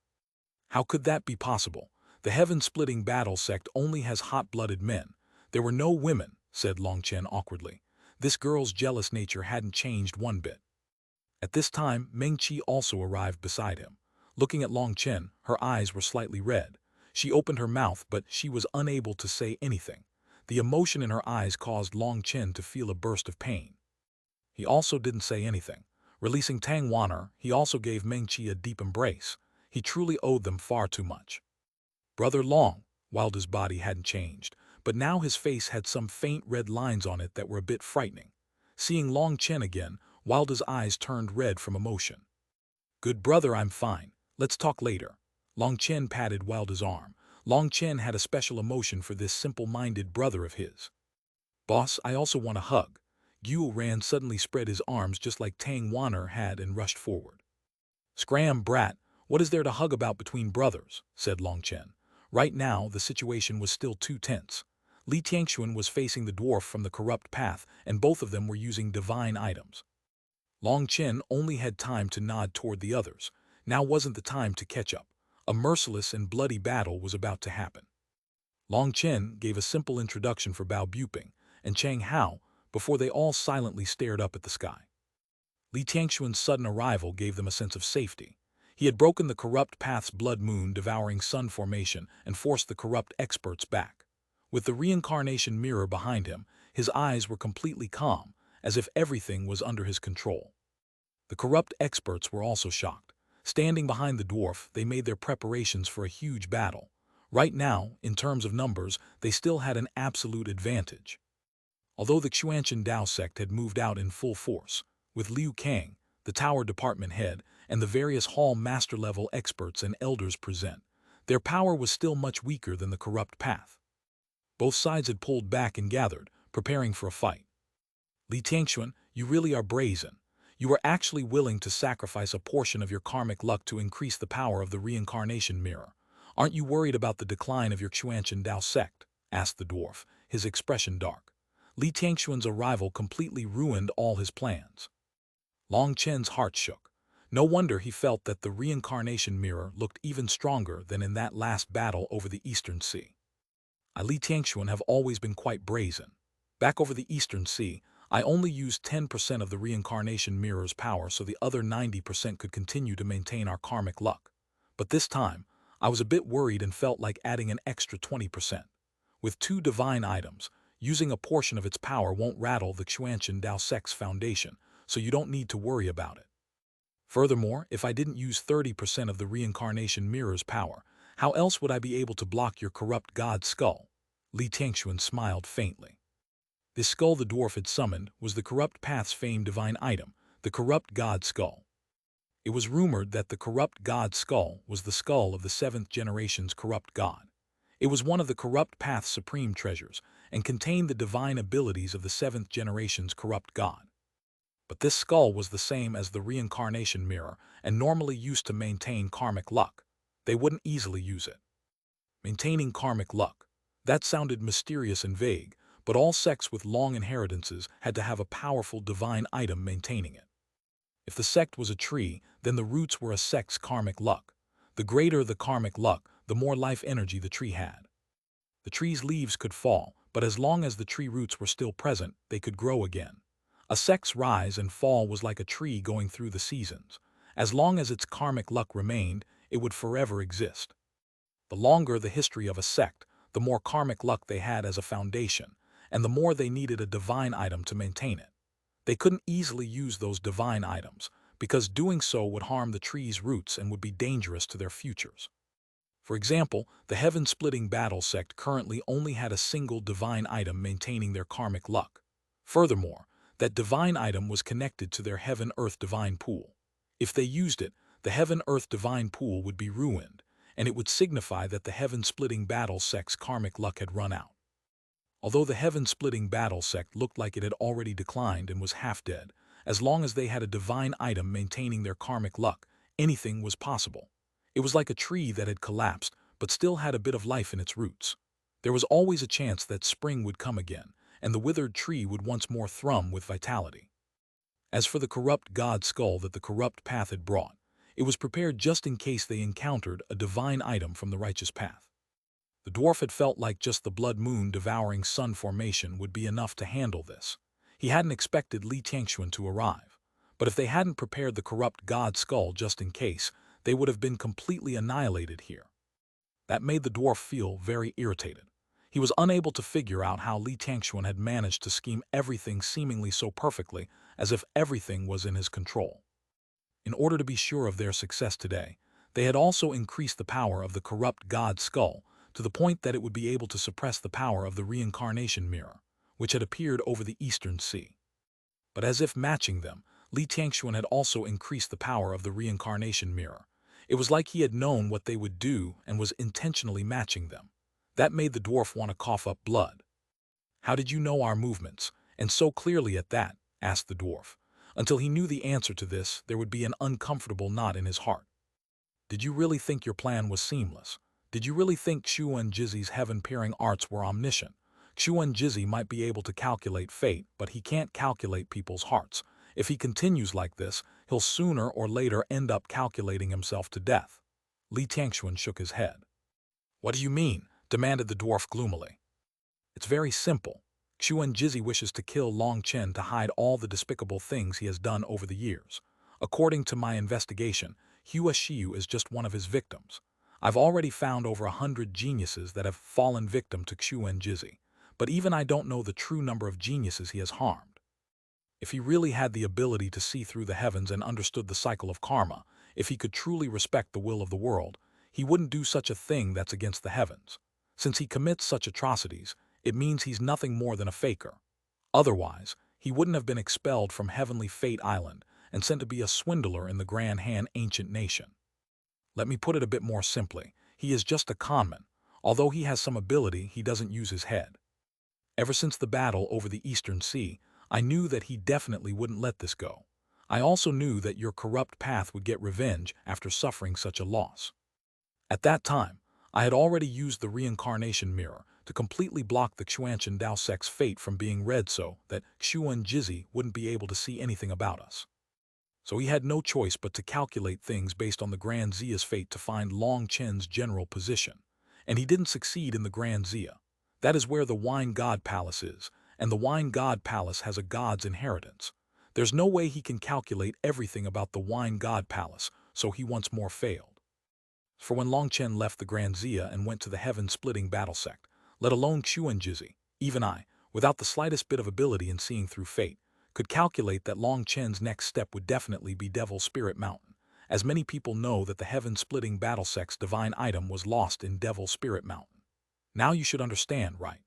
"How could that be possible? The heaven-splitting battle sect only has hot-blooded men. There were no women," said Long Chen awkwardly. This girl's jealous nature hadn't changed one bit. At this time, Meng Qi also arrived beside him. Looking at Long Chen, her eyes were slightly red. She opened her mouth, but she was unable to say anything. The emotion in her eyes caused Long Chen to feel a burst of pain. He also didn't say anything. Releasing Tang Waner, he also gave Meng Qi a deep embrace. He truly owed them far too much. Brother Long, Wilder's body hadn't changed, but now his face had some faint red lines on it that were a bit frightening. Seeing Long Chen again, Wilder's eyes turned red from emotion. Good brother, I'm fine. Let's talk later. Long Chen patted Wilder's arm. Long Chen had a special emotion for this simple-minded brother of his. Boss, I also want a hug. Guo Ran suddenly spread his arms just like Tang Wanner had and rushed forward. Scram, brat, what is there to hug about between brothers? Said Long Chen. Right now, the situation was still too tense. Li Tianxuan was facing the dwarf from the corrupt path, and both of them were using divine items. Long Chen only had time to nod toward the others. Now wasn't the time to catch up. A merciless and bloody battle was about to happen. Long Chen gave a simple introduction for Bao Buping and Chang Hao before they all silently stared up at the sky. Li Tianxuan's sudden arrival gave them a sense of safety. He had broken the corrupt path's blood moon devouring sun formation and forced the corrupt experts back. With the reincarnation mirror behind him, his eyes were completely calm, as if everything was under his control. The corrupt experts were also shocked. Standing behind the dwarf, they made their preparations for a huge battle. Right now, in terms of numbers, they still had an absolute advantage. Although the Xuanhuan Dao sect had moved out in full force, with Liu Kang, the tower department head, and the various hall master-level experts and elders present, their power was still much weaker than the corrupt path. Both sides had pulled back and gathered, preparing for a fight. Li Tianxuan, you really are brazen. You are actually willing to sacrifice a portion of your karmic luck to increase the power of the reincarnation mirror. Aren't you worried about the decline of your Xuanhuan Dao sect? Asked the dwarf, his expression dark. Li Tianxuan's arrival completely ruined all his plans. Long Chen's heart shook. No wonder he felt that the reincarnation mirror looked even stronger than in that last battle over the Eastern Sea. I, Li Tianxuan, have always been quite brazen. Back over the Eastern Sea, I only used 10% of the reincarnation mirror's power so the other 90% could continue to maintain our karmic luck. But this time, I was a bit worried and felt like adding an extra 20%. With 2 divine items, using a portion of its power won't rattle the Xuanhuan Dao sect's foundation, so you don't need to worry about it. Furthermore, if I didn't use 30% of the reincarnation mirror's power, how else would I be able to block your corrupt god skull? Li Tianxuan smiled faintly. This skull the dwarf had summoned was the corrupt path's famed divine item, the corrupt god skull. It was rumored that the corrupt god skull was the skull of the 7th generation's corrupt god. It was one of the corrupt path's supreme treasures and contained the divine abilities of the 7th generation's corrupt god. But this skull was the same as the reincarnation mirror and normally used to maintain karmic luck. They wouldn't easily use it. Maintaining karmic luck. That sounded mysterious and vague, but all sects with long inheritances had to have a powerful divine item maintaining it. If the sect was a tree, then the roots were a sect's karmic luck. The greater the karmic luck, the more life energy the tree had. The tree's leaves could fall, but as long as the tree roots were still present, they could grow again. A sect's rise and fall was like a tree going through the seasons. As long as its karmic luck remained, it would forever exist. The longer the history of a sect, the more karmic luck they had as a foundation, and the more they needed a divine item to maintain it. They couldn't easily use those divine items, because doing so would harm the tree's roots and would be dangerous to their futures. For example, the heaven-splitting battle sect currently only had a single divine item maintaining their karmic luck. Furthermore, that divine item was connected to their heaven-earth divine pool. If they used it, the heaven-earth divine pool would be ruined, and it would signify that the heaven-splitting battle sect's karmic luck had run out. Although the heaven-splitting battle sect looked like it had already declined and was half dead, as long as they had a divine item maintaining their karmic luck, anything was possible. It was like a tree that had collapsed, but still had a bit of life in its roots. There was always a chance that spring would come again, and the withered tree would once more thrum with vitality. As for the corrupt god skull that the corrupt path had brought, it was prepared just in case they encountered a divine item from the righteous path. The dwarf had felt like just the blood moon devouring sun formation would be enough to handle this. He hadn't expected Li Tianxuan to arrive, but if they hadn't prepared the corrupt god skull just in case, they would have been completely annihilated here. That made the dwarf feel very irritated. He was unable to figure out how Li Tianxuan had managed to scheme everything seemingly so perfectly, as if everything was in his control. In order to be sure of their success today, They had also increased the power of the corrupt god skull to the point that it would be able to suppress the power of the reincarnation mirror, which had appeared over the eastern sea. But as if matching them, Li Tianxuan had also increased the power of the reincarnation mirror. It was like he had known what they would do and was intentionally matching them. That made the dwarf want to cough up blood. "How did you know our movements, and so clearly at that?" asked the dwarf. Until he knew the answer to this, there would be an uncomfortable knot in his heart. Did you really think your plan was seamless? Did you really think Xuanjizi's heaven-peering arts were omniscient? Xuanjizi might be able to calculate fate, but he can't calculate people's hearts. If he continues like this, he'll sooner or later end up calculating himself to death. Li Tianxuan shook his head. "What do you mean?" demanded the dwarf gloomily. "It's very simple. Xuanjizi wishes to kill Long Chen to hide all the despicable things he has done over the years. According to my investigation, Hua Xiu is just one of his victims. I've already found over 100 geniuses that have fallen victim to Xuanjizi, but even I don't know the true number of geniuses he has harmed. If he really had the ability to see through the heavens and understood the cycle of karma, if he could truly respect the will of the world, he wouldn't do such a thing that's against the heavens. Since he commits such atrocities, it means he's nothing more than a faker. Otherwise, he wouldn't have been expelled from Heavenly Fate Island and sent to be a swindler in the Grand Han ancient nation. Let me put it a bit more simply. He is just a conman. Although he has some ability, he doesn't use his head. Ever since the battle over the Eastern Sea, I knew that he definitely wouldn't let this go. I also knew that your corrupt path would get revenge after suffering such a loss. At that time, I had already used the reincarnation mirror to completely block the Xuanchen Dao Sect's fate from being read so that Xuanjizi wouldn't be able to see anything about us. So he had no choice but to calculate things based on the Grand Zia's fate to find Long Chen's general position. And he didn't succeed in the Grand Zia. That is where the Wine God Palace is, and the Wine God Palace has a god's inheritance. There's no way he can calculate everything about the Wine God Palace, so he once more failed. For when Long Chen left the Grand Zia and went to the heaven-splitting battle sect, let alone Xuanjizi, even I, without the slightest bit of ability in seeing through fate, could calculate that Long Chen's next step would definitely be Devil Spirit Mountain, as many people know that the heaven-splitting battle sect's divine item was lost in Devil Spirit Mountain. Now you should understand, right?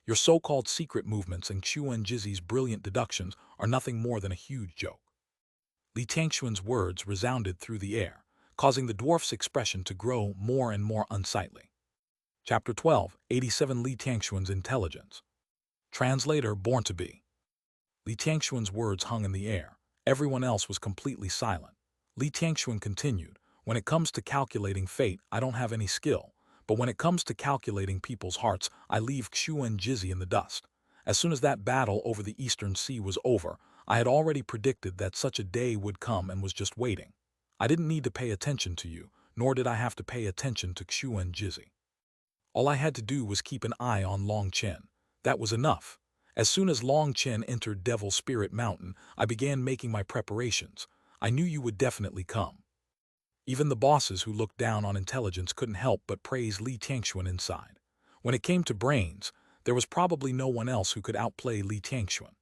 Your so-called secret movements and Xuanjizi's brilliant deductions are nothing more than a huge joke. Li Tianxuan's words resounded through the air, causing the dwarf's expression to grow more and more unsightly. Chapter 12, 87 Li Tianxuan's Intelligence. Translator Born to Be. Li Tianxuan's words hung in the air. Everyone else was completely silent. Li Tianxuan continued, "When it comes to calculating fate, I don't have any skill. But when it comes to calculating people's hearts, I leave Xuanjizi in the dust. As soon as that battle over the Eastern Sea was over, I had already predicted that such a day would come and was just waiting. I didn't need to pay attention to you, nor did I have to pay attention to Xuanjizi. All I had to do was keep an eye on Long Chen. That was enough. As soon as Long Chen entered Devil Spirit Mountain, I began making my preparations. I knew you would definitely come." Even the bosses who looked down on intelligence couldn't help but praise Li Tianxuan inside. When it came to brains, there was probably no one else who could outplay Li Tianxuan.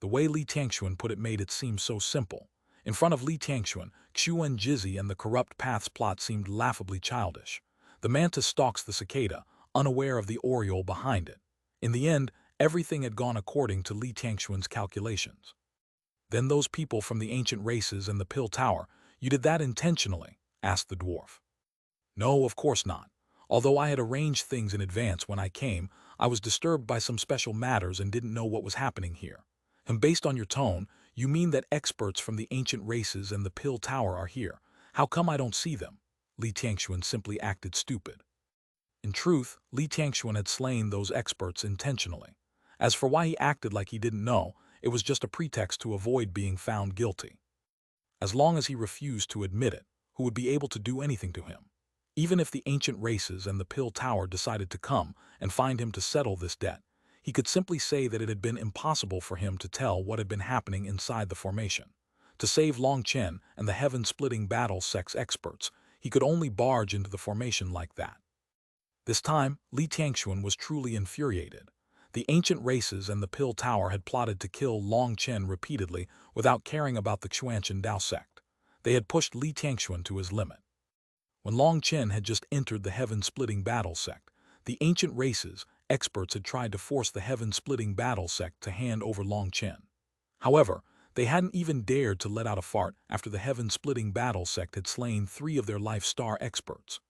The way Li Tianxuan put it made it seem so simple. In front of Li Tianxuan, Xuanjizi and the corrupt path's plot seemed laughably childish. The mantis stalks the cicada, unaware of the oriole behind it. In the end, everything had gone according to Li Tianxuan's calculations. "Then those people from the ancient races and the Pill Tower, you did that intentionally?" asked the dwarf. "No, of course not. Although I had arranged things in advance when I came, I was disturbed by some special matters and didn't know what was happening here. And based on your tone, you mean that experts from the ancient races and the Pill Tower are here. How come I don't see them?" Li Tianxuan simply acted stupid. In truth, Li Tianxuan had slain those experts intentionally. As for why he acted like he didn't know, it was just a pretext to avoid being found guilty. As long as he refused to admit it, who would be able to do anything to him? Even if the ancient races and the Pill Tower decided to come and find him to settle this debt, he could simply say that it had been impossible for him to tell what had been happening inside the formation. To save Long Chen and the heaven-splitting battle sex experts, he could only barge into the formation like that. This time, Li Tianxuan was truly infuriated. The ancient races and the Pill Tower had plotted to kill Long Chen repeatedly without caring about the Xuanchen Dao sect. They had pushed Li Tianxuan to his limit. When Long Chen had just entered the heaven-splitting battle sect, the ancient races, experts had tried to force the heaven-splitting battle sect to hand over Long Chen. However, they hadn't even dared to let out a fart after the heaven-splitting battle sect had slain 3 of their life-star experts.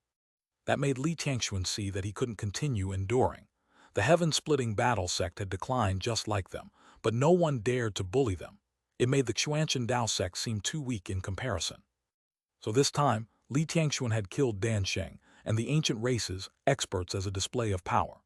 That made Li Tianxuan see that he couldn't continue enduring. The heaven-splitting battle sect had declined just like them, but no one dared to bully them. It made the Xuanhuan Dao sect seem too weak in comparison. So this time, Li Tianxuan had killed Dan Sheng and the ancient races, experts as a display of power.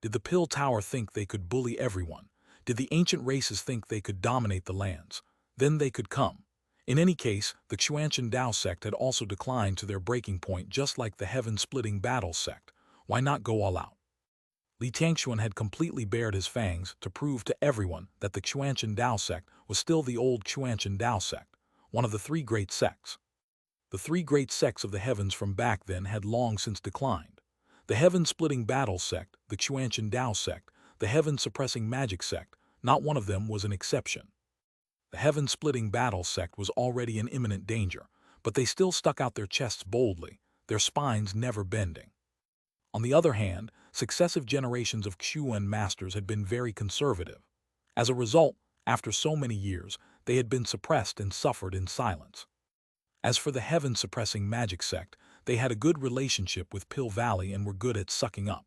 Did the Pill Tower think they could bully everyone? Did the ancient races think they could dominate the lands? Then they could come. In any case, the Xuanhuan Dao sect had also declined to their breaking point just like the heaven-splitting battle sect. Why not go all out? Li Tianxuan had completely bared his fangs to prove to everyone that the Xuanhuan Dao sect was still the old Xuanhuan Dao sect, one of the 3 great sects. The 3 great sects of the heavens from back then had long since declined. The heaven-splitting battle sect, the Xuanhuan Dao sect, the heaven-suppressing magic sect, not one of them was an exception. The heaven-splitting battle sect was already in imminent danger, but they still stuck out their chests boldly, their spines never bending. On the other hand, successive generations of Xuan masters had been very conservative. As a result, after so many years, they had been suppressed and suffered in silence. As for the heaven-suppressing magic sect, they had a good relationship with Pill Valley and were good at sucking up.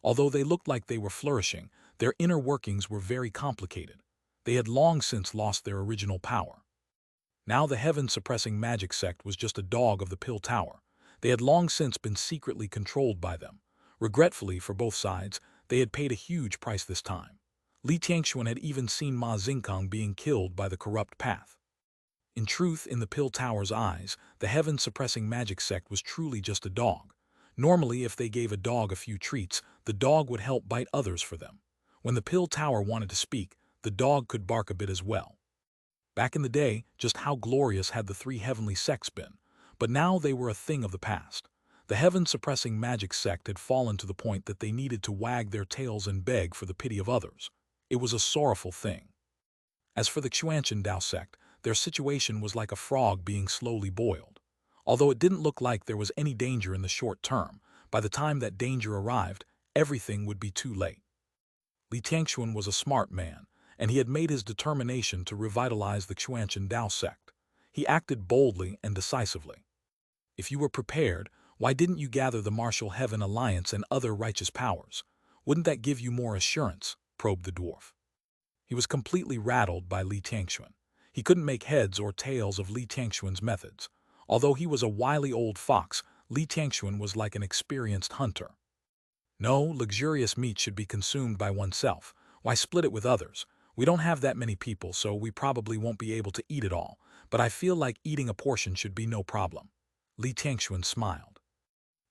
Although they looked like they were flourishing, their inner workings were very complicated. They had long since lost their original power. Now the heaven-suppressing magic sect was just a dog of the Pill Tower. They had long since been secretly controlled by them. Regretfully for both sides, they had paid a huge price this time. Li Tianxuan had even seen Ma Xingkang being killed by the corrupt path. In truth, in the Pill Tower's eyes, the heaven-suppressing magic sect was truly just a dog. Normally, if they gave a dog a few treats, the dog would help bite others for them. When the Pill Tower wanted to speak, the dog could bark a bit as well. Back in the day, just how glorious had the 3 heavenly sects been, but now they were a thing of the past. The heaven-suppressing magic sect had fallen to the point that they needed to wag their tails and beg for the pity of others. It was a sorrowful thing. As for the Xuanhuan Dao sect, their situation was like a frog being slowly boiled. Although it didn't look like there was any danger in the short term, by the time that danger arrived, everything would be too late. Li Tianxuan was a smart man, and he had made his determination to revitalize the Xuanhuan Dao sect. He acted boldly and decisively. If you were prepared, why didn't you gather the Martial Heaven Alliance and other righteous powers? Wouldn't that give you more assurance? Probed the dwarf. He was completely rattled by Li Tianxuan. He couldn't make heads or tails of Li Tianxuan's methods. Although he was a wily old fox, Li Tianxuan was like an experienced hunter. No, luxurious meat should be consumed by oneself. Why split it with others? We don't have that many people, so we probably won't be able to eat it all, but I feel like eating a portion should be no problem. Li Tianxuan smiled.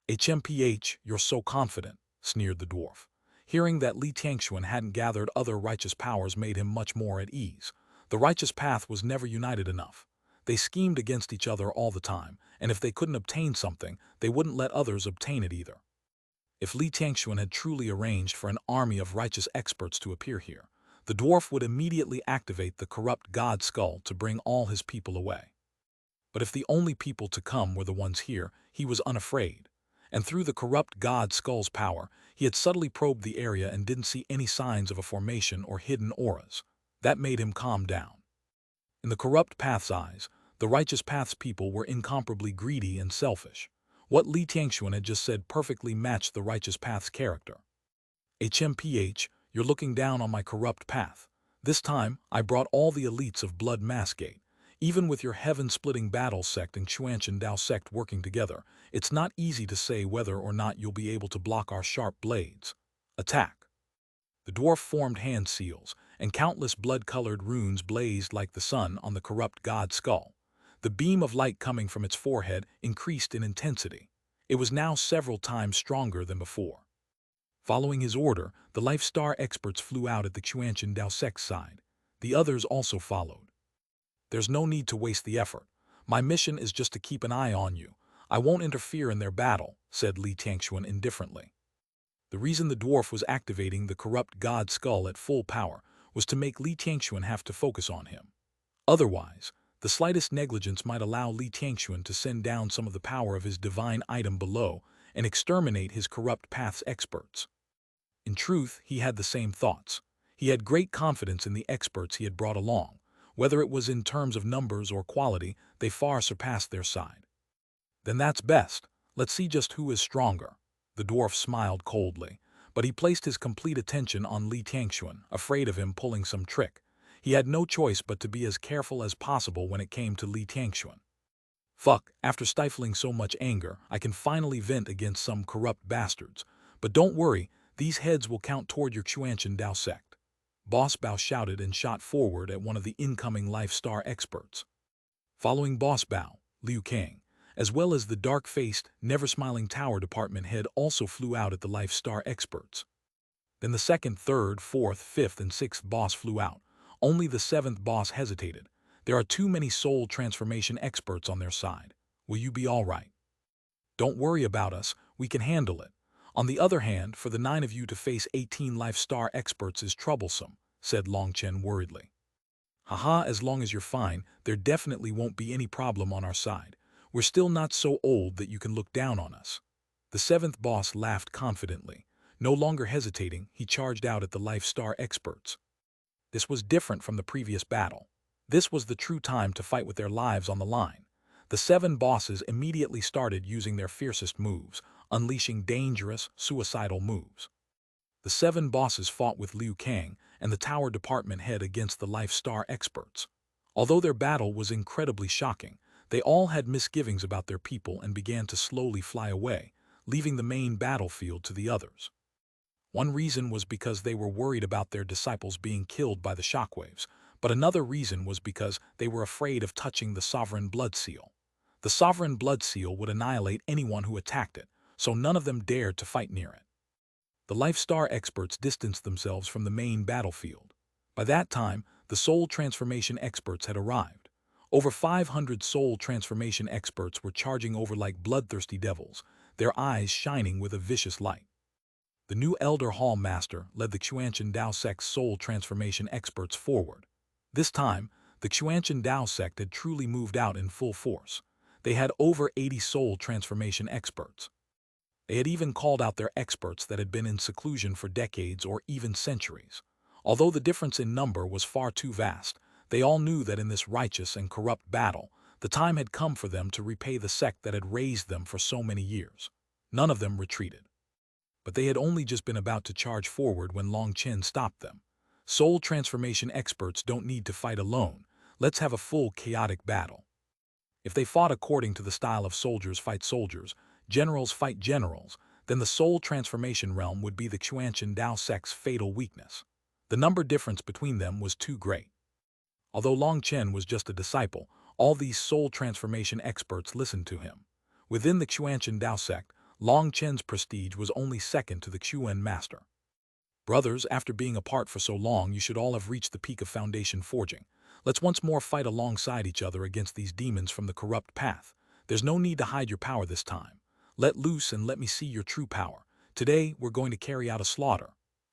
HMPH, you're so confident, sneered the dwarf. Hearing that Li Tianxuan hadn't gathered other righteous powers made him much more at ease. The righteous path was never united enough. They schemed against each other all the time, and if they couldn't obtain something, they wouldn't let others obtain it either. If Li Tianxuan had truly arranged for an army of righteous experts to appear here, the dwarf would immediately activate the corrupt god skull to bring all his people away. But if the only people to come were the ones here, he was unafraid. And through the corrupt god skull's power, he had subtly probed the area and didn't see any signs of a formation or hidden auras. That made him calm down. In the corrupt path's eyes, the righteous path's people were incomparably greedy and selfish. What Li Tianxuan had just said perfectly matched the righteous path's character. HMPH, you're looking down on my corrupt path. This time, I brought all the elites of Blood Maskate. Even with your heaven-splitting battle sect and Xuanhuan Dao sect working together, it's not easy to say whether or not you'll be able to block our sharp blades. Attack. The dwarf formed hand seals, and countless blood-colored runes blazed like the sun on the corrupt god skull. The beam of light coming from its forehead increased in intensity. It was now several times stronger than before. Following his order, the Life Star experts flew out at the Xuanhuan Dao sect's side. The others also followed. There's no need to waste the effort. My mission is just to keep an eye on you. I won't interfere in their battle, said Li Tianxuan indifferently. The reason the dwarf was activating the corrupt god skull at full power was to make Li Tianxuan have to focus on him. Otherwise, The slightest negligence might allow Li Tianxuan to send down some of the power of his divine item below and exterminate his corrupt path's experts. In truth, he had the same thoughts. He had great confidence in the experts he had brought along. Whether it was in terms of numbers or quality, they far surpassed their side. Then that's best. Let's see just who is stronger. The dwarf smiled coldly, but he placed his complete attention on Li Tianxuan, afraid of him pulling some trick. He had no choice but to be as careful as possible when it came to Li Tianxuan. Fuck, after stifling so much anger, I can finally vent against some corrupt bastards. But don't worry, these heads will count toward your Xuanhuan Dao sect. Boss Bao shouted and shot forward at one of the incoming Life Star experts. Following Boss Bao, Liu Kang, as well as the dark-faced, never-smiling tower department head also flew out at the Life Star experts. Then the second, third, fourth, fifth, and sixth boss flew out. Only the seventh boss hesitated. There are too many soul transformation experts on their side. Will you be all right? Don't worry about us, we can handle it. On the other hand, for the 9 of you to face 18 Life Star experts is troublesome, said Long Chen worriedly. Haha, as long as you're fine, there definitely won't be any problem on our side. We're still not so old that you can look down on us. The seventh boss laughed confidently. No longer hesitating, he charged out at the Life Star experts. This was different from the previous battle. This was the true time to fight with their lives on the line. The 7 bosses immediately started using their fiercest moves, unleashing dangerous, suicidal moves. The 7 bosses fought with Liu Kang and the tower department head against the Life Star experts. Although their battle was incredibly shocking, they all had misgivings about their people and began to slowly fly away, leaving the main battlefield to the others. One reason was because they were worried about their disciples being killed by the shockwaves, but another reason was because they were afraid of touching the Sovereign Blood Seal. The Sovereign Blood Seal would annihilate anyone who attacked it, so none of them dared to fight near it. The Life Star experts distanced themselves from the main battlefield. By that time, the soul transformation experts had arrived. Over 500 soul transformation experts were charging over like bloodthirsty devils, their eyes shining with a vicious light. The new Elder Hall Master led the Xuanhuan Dao sect's soul transformation experts forward. This time, the Xuanhuan Dao sect had truly moved out in full force. They had over 80 soul transformation experts. They had even called out their experts that had been in seclusion for decades or even centuries. Although the difference in number was far too vast, they all knew that in this righteous and corrupt battle, the time had come for them to repay the sect that had raised them for so many years. None of them retreated. But they had only just been about to charge forward when Long Chen stopped them. Soul transformation experts don't need to fight alone. Let's have a full chaotic battle. If they fought according to the style of soldiers fight soldiers, generals fight generals, then the soul transformation realm would be the Xuanhuan Dao sect's fatal weakness. The number difference between them was too great. Although Long Chen was just a disciple, all these soul transformation experts listened to him. Within the Xuanhuan Dao sect, Long Chen's prestige was only second to the Xuan master. Brothers, after being apart for so long, you should all have reached the peak of foundation forging. Let's once more fight alongside each other against these demons from the corrupt path. There's no need to hide your power this time. Let loose and let me see your true power. Today, we're going to carry out a slaughter.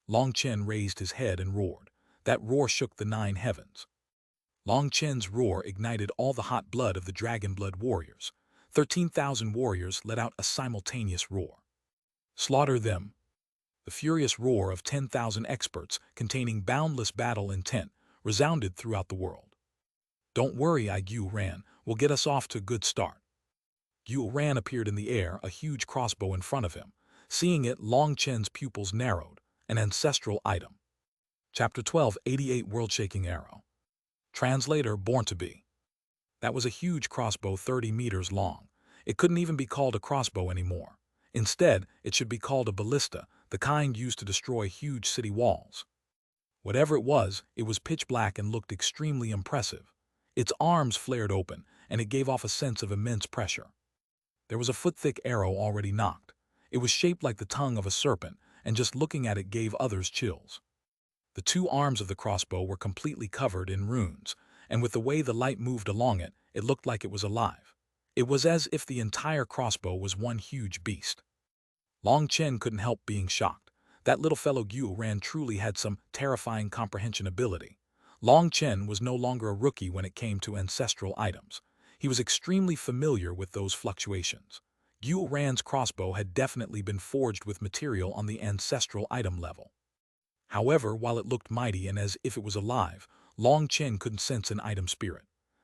Long Chen raised his head and roared. That roar shook the 9 heavens. Long Chen's roar ignited all the hot blood of the dragon blood warriors. 13,000 warriors let out a simultaneous roar. Slaughter them. The furious roar of 10,000 experts containing boundless battle intent resounded throughout the world. Don't worry, Xuanhuan, we'll get us off to a good start. Xuanhuan appeared in the air, a huge crossbow in front of him. Seeing it, Long Chen's pupils narrowed. An ancestral item. Chapter 12, 88 World-Shaking Arrow. Translator, Born to Be. That was a huge crossbow 30 meters long. It couldn't even be called a crossbow anymore. Instead, it should be called a ballista, the kind used to destroy huge city walls. Whatever it was pitch black and looked extremely impressive. Its arms flared open, and it gave off a sense of immense pressure. There was a foot-thick arrow already knocked. It was shaped like the tongue of a serpent, and just looking at it gave others chills. The 2 arms of the crossbow were completely covered in runes, and with the way the light moved along it, it looked like it was alive. It was as if the entire crossbow was one huge beast. Long Chen couldn't help being shocked. That little fellow Xuanhuan truly had some terrifying comprehension ability. Long Chen was no longer a rookie when it came to ancestral items. He was extremely familiar with those fluctuations. Xuanhuan's crossbow had definitely been forged with material on the ancestral item level. However, while it looked mighty and as if it was alive, Long Chen couldn't sense an item spirit.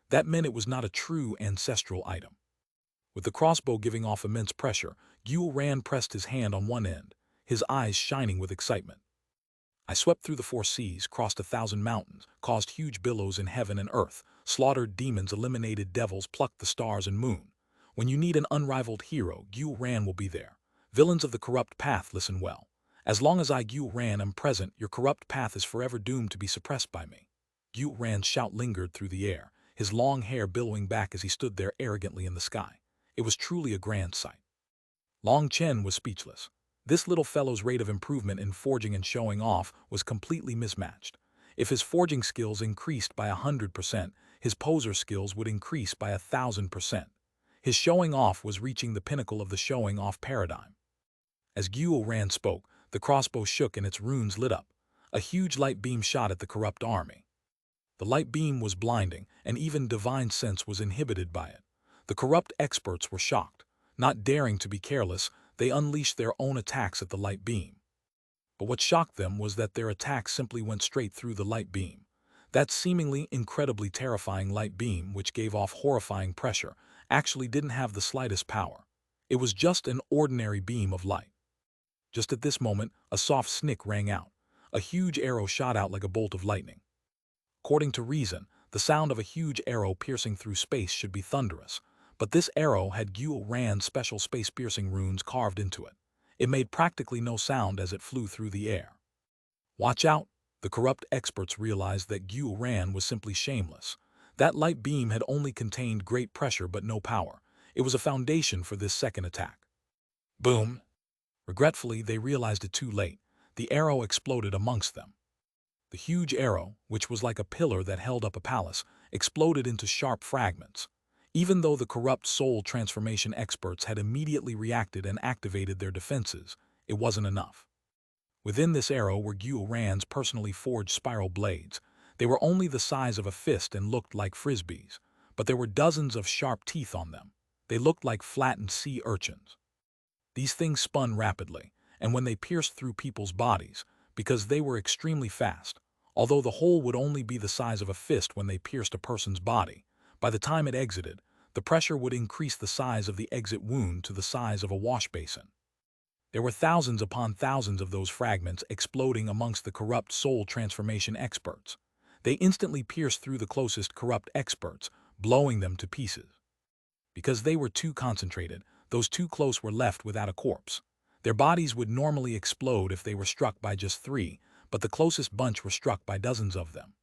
That meant it was not a true ancestral item. With the crossbow giving off immense pressure, Xuanhuan pressed his hand on one end, his eyes shining with excitement. I swept through the 4 seas, crossed 1,000 mountains, caused huge billows in heaven and earth, slaughtered demons, eliminated devils, plucked the stars and moon. When you need an unrivaled hero, Xuanhuan will be there. Villains of the corrupt path, listen well. As long as I, Xuanhuan, am present, your corrupt path is forever doomed to be suppressed by me. Xuanhuan's shout lingered through the air, his long hair billowing back as he stood there arrogantly in the sky. It was truly a grand sight. Long Chen was speechless. This little fellow's rate of improvement in forging and showing off was completely mismatched. If his forging skills increased by 100%, his poser skills would increase by 1,000%. His showing off was reaching the pinnacle of the showing off paradigm. As Xuanhuan spoke, the crossbow shook and its runes lit up. A huge light beam shot at the corrupt army. The light beam was blinding, and even divine sense was inhibited by it. The corrupt experts were shocked. Not daring to be careless, they unleashed their own attacks at the light beam. But what shocked them was that their attacks simply went straight through the light beam. That seemingly incredibly terrifying light beam, which gave off horrifying pressure, actually didn't have the slightest power. It was just an ordinary beam of light. Just at this moment, a soft snick rang out. A huge arrow shot out like a bolt of lightning. According to reason, the sound of a huge arrow piercing through space should be thunderous, but this arrow had Xuanhuan's special space-piercing runes carved into it. It made practically no sound as it flew through the air. Watch out! The corrupt experts realized that Xuanhuan was simply shameless. That light beam had only contained great pressure but no power. It was a foundation for this second attack. Boom! Regretfully, they realized it too late. The arrow exploded amongst them. The huge arrow, which was like a pillar that held up a palace, exploded into sharp fragments. Even though the corrupt soul transformation experts had immediately reacted and activated their defenses, it wasn't enough. Within this arrow were Xuanhuan's personally forged spiral blades. They were only the size of a fist and looked like frisbees, but there were dozens of sharp teeth on them. They looked like flattened sea urchins. These things spun rapidly, and when they pierced through people's bodies, because they were extremely fast, although the hole would only be the size of a fist when they pierced a person's body, by the time it exited, the pressure would increase the size of the exit wound to the size of a wash basin. There were thousands upon thousands of those fragments exploding amongst the corrupt soul transformation experts. They instantly pierced through the closest corrupt experts, blowing them to pieces. Because they were too concentrated, those too close were left without a corpse. Their bodies would normally explode if they were struck by just 3, but the closest bunch were struck by dozens of them.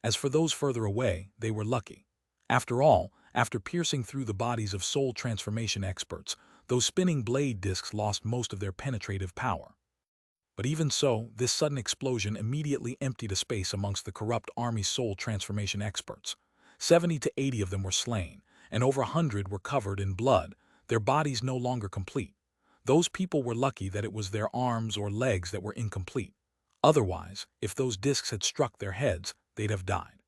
As for those further away, they were lucky. After all, after piercing through the bodies of soul transformation experts, those spinning blade discs lost most of their penetrative power. But even so, this sudden explosion immediately emptied a space amongst the corrupt army soul transformation experts. 70 to 80 of them were slain, and over 100 were covered in blood, their bodies no longer complete. Those people were lucky that it was their arms or legs that were incomplete. Otherwise, if those discs had struck their heads, they'd have died.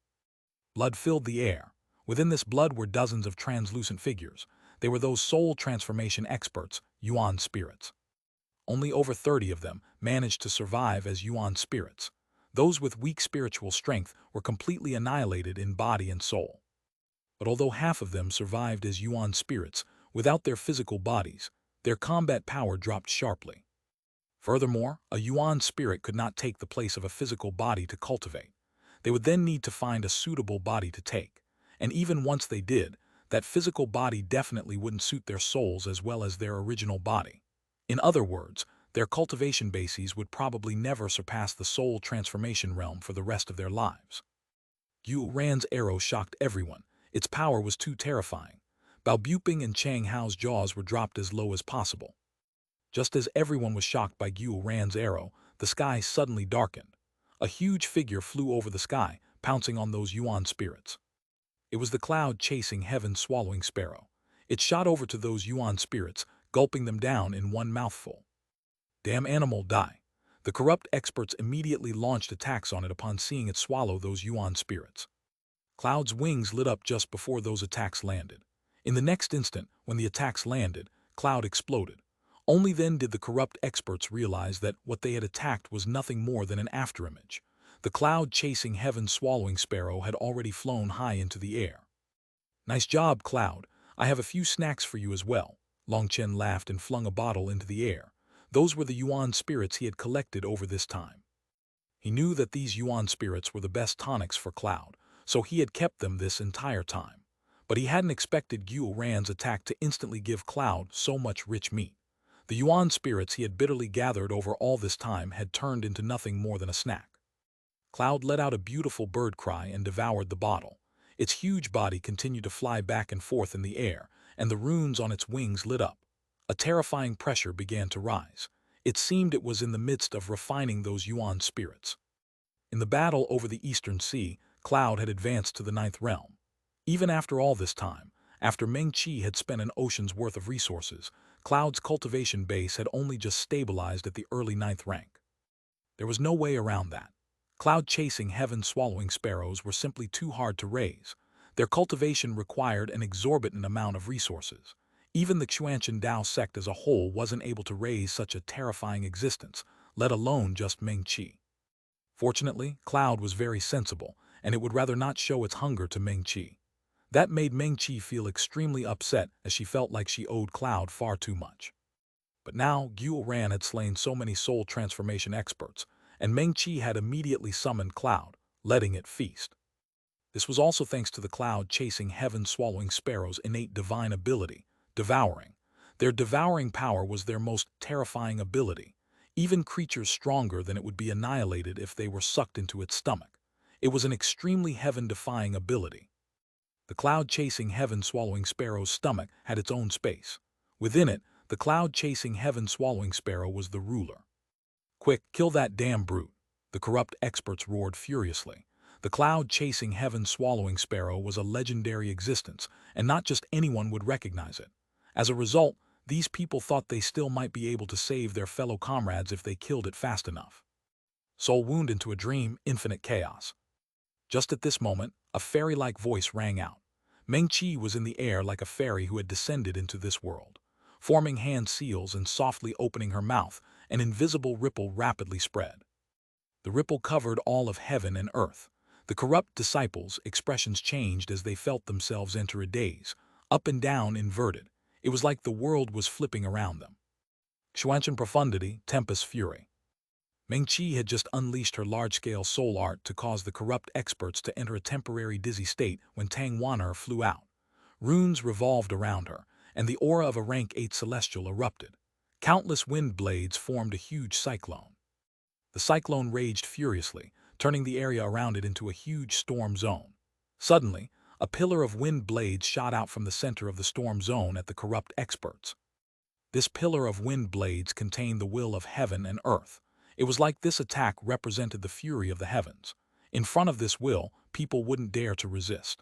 Blood filled the air. Within this blood were dozens of translucent figures. They were those soul transformation experts, Yuan spirits. Only over 30 of them managed to survive as Yuan spirits. Those with weak spiritual strength were completely annihilated in body and soul. But although half of them survived as Yuan spirits, without their physical bodies, their combat power dropped sharply. Furthermore, a Yuan spirit could not take the place of a physical body to cultivate. They would then need to find a suitable body to take. And even once they did, that physical body definitely wouldn't suit their souls as well as their original body. In other words, their cultivation bases would probably never surpass the soul transformation realm for the rest of their lives. Xuanhuan's arrow shocked everyone. Its power was too terrifying. Bao Buping and Chang Hao's jaws were dropped as low as possible. Just as everyone was shocked by Xuanhuan's arrow, the sky suddenly darkened. A huge figure flew over the sky, pouncing on those Yuan spirits. It was the cloud chasing heaven swallowing sparrow. It shot over to those Yuan spirits, gulping them down in one mouthful. Damn animal, die! The corrupt experts immediately launched attacks on it upon seeing it swallow those yuan spirits. Cloud's wings lit up just before those attacks landed. In the next instant, when the attacks landed, Cloud exploded. Only then did the corrupt experts realize that what they had attacked was nothing more than an afterimage. The cloud-chasing heaven-swallowing sparrow had already flown high into the air. "Nice job, Cloud. I have a few snacks for you as well." Long Chen laughed and flung a bottle into the air. Those were the yuan spirits he had collected over this time. He knew that these yuan spirits were the best tonics for Cloud, so he had kept them this entire time. But he hadn't expected Xuanhuan's attack to instantly give Cloud so much rich meat. The yuan spirits he had bitterly gathered over all this time had turned into nothing more than a snack. Cloud let out a beautiful bird cry and devoured the bottle. Its huge body continued to fly back and forth in the air, and the runes on its wings lit up. A terrifying pressure began to rise. It seemed it was in the midst of refining those yuan spirits. In the battle over the Eastern Sea, Cloud had advanced to the 9th realm. Even after all this time, after Meng Qi had spent an ocean's worth of resources, Cloud's cultivation base had only just stabilized at the early 9th rank. There was no way around that. Cloud-chasing heaven-swallowing sparrows were simply too hard to raise. Their cultivation required an exorbitant amount of resources. Even the Xuanhuan Dao sect as a whole wasn't able to raise such a terrifying existence, let alone just Meng Qi. Fortunately, Cloud was very sensible, and it would rather not show its hunger to Meng Qi. That made Meng Qi feel extremely upset as she felt like she owed Cloud far too much. But now, Xuanhuan had slain so many soul transformation experts, and Meng Qi had immediately summoned Cloud, letting it feast. This was also thanks to the cloud-chasing heaven-swallowing sparrow's innate divine ability, devouring. Their devouring power was their most terrifying ability. Even creatures stronger than it would be annihilated if they were sucked into its stomach. It was an extremely heaven-defying ability. The cloud-chasing heaven-swallowing sparrow's stomach had its own space. Within it, the cloud-chasing heaven-swallowing sparrow was the ruler. "Quick, kill that damn brute!" the corrupt experts roared furiously. The cloud-chasing heaven-swallowing sparrow was a legendary existence, and not just anyone would recognize it. As a result, these people thought they still might be able to save their fellow comrades if they killed it fast enough. Soul wound into a dream, infinite chaos. Just at this moment, a fairy-like voice rang out. Meng Qi was in the air like a fairy who had descended into this world. Forming hand seals and softly opening her mouth, an invisible ripple rapidly spread. The ripple covered all of heaven and earth. The corrupt disciples' expressions changed as they felt themselves enter a daze, up and down inverted. It was like the world was flipping around them. Xuanhuan profundity, tempest fury. Meng Qi had just unleashed her large-scale soul art to cause the corrupt experts to enter a temporary dizzy state when Xuanhuan flew out. Runes revolved around her, and the aura of a rank 8 celestial erupted. Countless wind blades formed a huge cyclone. The cyclone raged furiously, turning the area around it into a huge storm zone. Suddenly, a pillar of wind blades shot out from the center of the storm zone at the corrupt experts. This pillar of wind blades contained the will of heaven and earth. It was like this attack represented the fury of the heavens. In front of this will, people wouldn't dare to resist.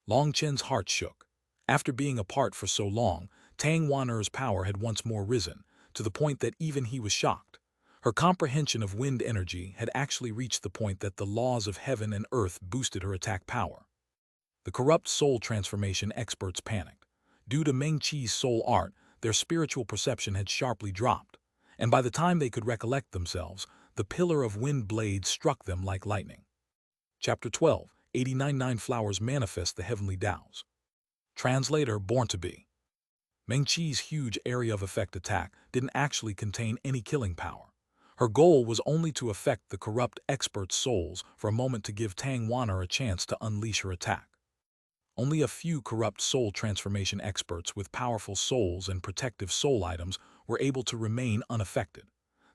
Long Chen's heart shook. After being apart for so long, Xuanhuan's power had once more risen, to the point that even he was shocked. Her comprehension of wind energy had actually reached the point that the laws of heaven and earth boosted her attack power. The corrupt soul transformation experts panicked. Due to Meng Qi's soul art, their spiritual perception had sharply dropped, and by the time they could recollect themselves, the pillar of wind blades struck them like lightning. Chapter 12, 89 Flowers Manifest the Heavenly Tao's. Translator Born to Be. Meng Qi's huge area of effect attack didn't actually contain any killing power. Her goal was only to affect the corrupt experts' souls for a moment to give Xuanhuan a chance to unleash her attack. Only a few corrupt soul transformation experts with powerful souls and protective soul items were able to remain unaffected.